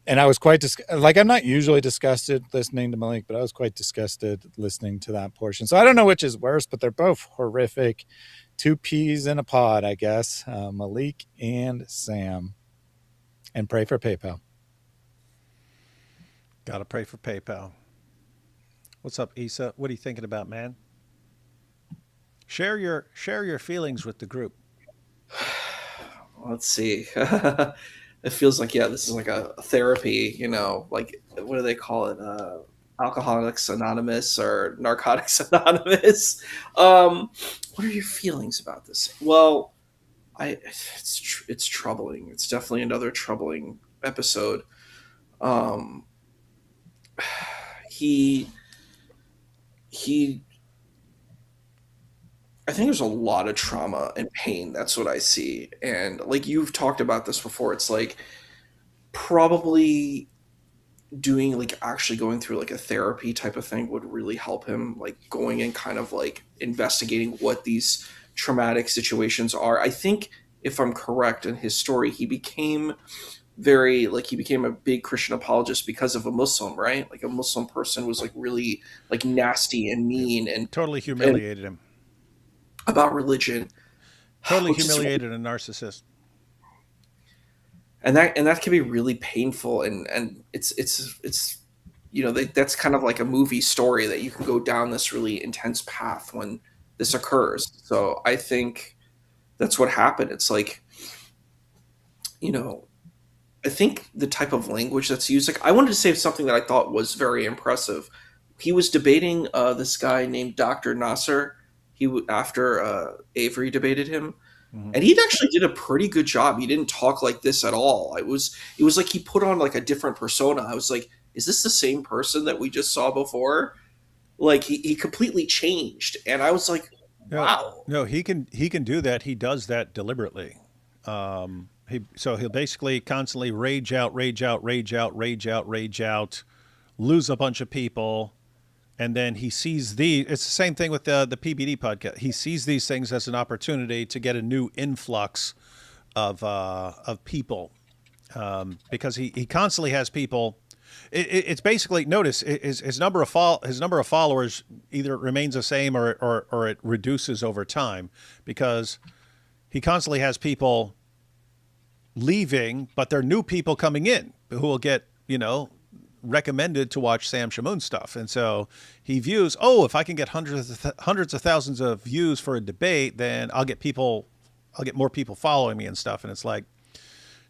And I was quite I'm not usually disgusted listening to Maleek, but I was quite disgusted listening to that portion. So I don't know which is worse, but they're both horrific. Two peas in a pod, I guess. Maleek and Sam. And pray for PayPal. Gotta pray for PayPal. What's up, Issa? What are you thinking about, man? Share your feelings with the group. Let's see. It feels like, this is like a therapy, like, what do they call it? Alcoholics Anonymous or Narcotics Anonymous. What are your feelings about this? Well, It's troubling. It's definitely another troubling episode. He I think there's a lot of trauma and pain. That's what I see. And like you've talked about this before, it's like probably doing like actually going through like a therapy type of thing would really help him, like going and kind of like investigating what these traumatic situations are. I think if I'm correct in his story, he became a big Christian apologist because of a Muslim, right? Like a Muslim person was like really like nasty and mean and totally humiliated him. About religion. Totally humiliated a narcissist. And that can be really painful, and it's you know, that's kind of like a movie story that you can go down this really intense path when this occurs. So I think that's what happened. It's like, you know, I think the type of language that's used, like I wanted to say something that I thought was very impressive. He was debating this guy named Dr. Nasser. After Avery debated him, and he actually did a pretty good job. He didn't talk like this at all. It was like he put on like a different persona. I was like, is this the same person that we just saw before? Like he completely changed, and I was like, wow. No, he can do that. He does that deliberately. He'll basically constantly rage out, lose a bunch of people. And then he sees it's the same thing with the PBD podcast. He sees these things as an opportunity to get a new influx of people, because he constantly has people. It's basically, notice his number of followers either remains the same or it reduces over time, because he constantly has people leaving, but there are new people coming in who will get, you know, recommended to watch Sam Shamoon stuff. And so he views, if I can get hundreds of thousands of views for a debate, then I'll get more people following me and stuff. And it's like,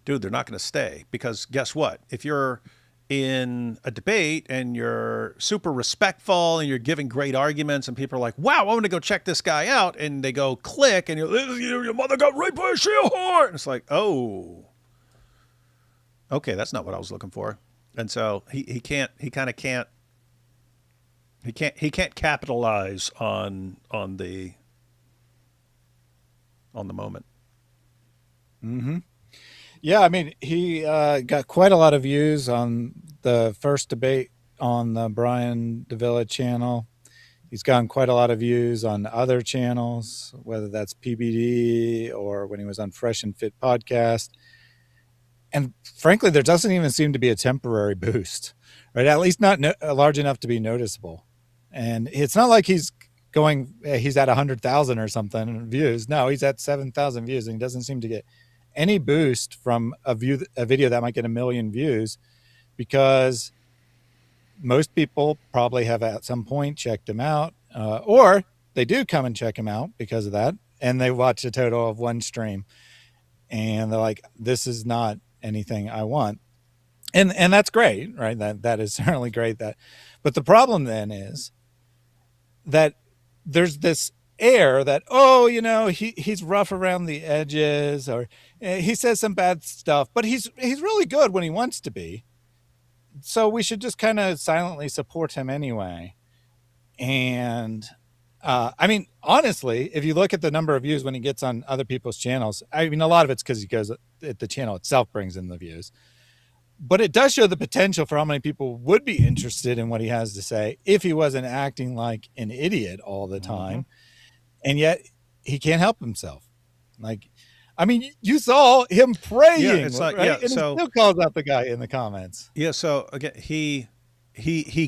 dude, they're not going to stay, because guess what? If you're in a debate and you're super respectful and you're giving great arguments and people are like, wow, I want to go check this guy out, and they go click and your mother got raped by a shield whore. And it's like, oh, okay, that's not what I was looking for. And so he can't capitalize on the moment. Mm-hmm. Yeah, I mean, he got quite a lot of views on the first debate on the Brian Davila channel. He's gotten quite a lot of views on other channels, whether that's PBD or when he was on Fresh and Fit podcast. And frankly, there doesn't even seem to be a temporary boost, right? At least not large enough to be noticeable. And it's not like he's at 100,000 or something views. No, he's at 7,000 views, and he doesn't seem to get any boost from a video that might get 1 million views, because most people probably have at some point checked him out, or they do come and check him out because of that, and they watch a total of one stream, and they're like, this is not anything I want. And that's great, right? That is certainly great. But the problem then is that there's this air that, he's rough around the edges, or he says some bad stuff, but he's really good when he wants to be. So we should just kind of silently support him anyway. And I mean, honestly, if you look at the number of views when he gets on other people's channels, I mean, a lot of it's because the channel itself brings in the views. But it does show the potential for how many people would be interested in what he has to say if he wasn't acting like an idiot all the time. Mm-hmm. And yet he can't help himself. Like, I mean, you saw him praying, yeah, it's like, right? Yeah, and so, he still calls out the guy in the comments. Yeah, so again, he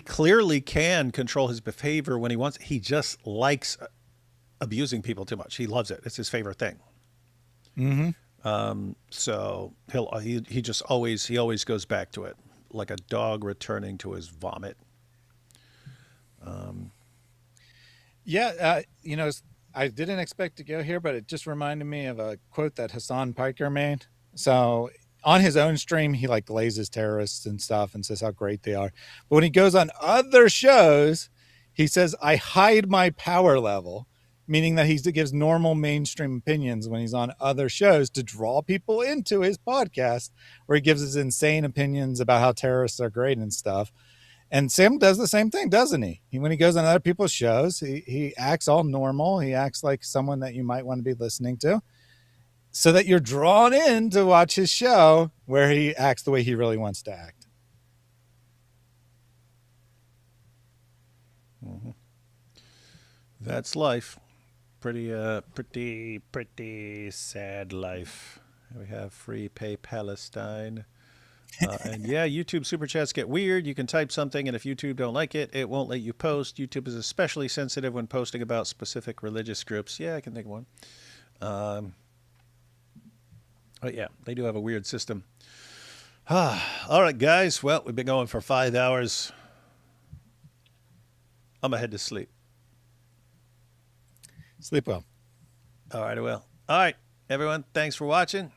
clearly can control his behavior when he wants. He just likes abusing people too much. He loves it. It's his favorite thing. Mm-hmm. So he just always goes back to it, like a dog returning to his vomit. I didn't expect to go here, but it just reminded me of a quote that Hassan Piker made. So on his own stream, he like glazes terrorists and stuff and says how great they are. But when he goes on other shows, he says, I hide my power level. meaning that he gives normal mainstream opinions when he's on other shows to draw people into his podcast, where he gives his insane opinions about how terrorists are great and stuff. And Sam does the same thing, doesn't he? When he goes on other people's shows, he acts all normal. He acts like someone that you might want to be listening to, so that you're drawn in to watch his show where he acts the way he really wants to act. Mm-hmm. That's life. Pretty sad life. We have free pay Palestine. And yeah, YouTube super chats get weird. You can type something, and if YouTube don't like it, it won't let you post. YouTube is especially sensitive when posting about specific religious groups. Yeah, I can think of one. But yeah, they do have a weird system. All right, guys. Well, we've been going for 5 hours. I'm going to head to sleep. Sleep well. All right, I will. All right, everyone. Thanks for watching.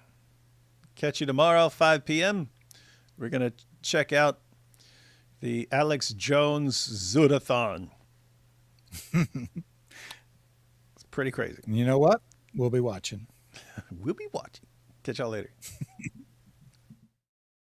Catch you tomorrow, 5 p.m. We're going to check out the Alex Jones Zootathon. It's pretty crazy. You know what? We'll be watching. We'll be watching. Catch y'all later.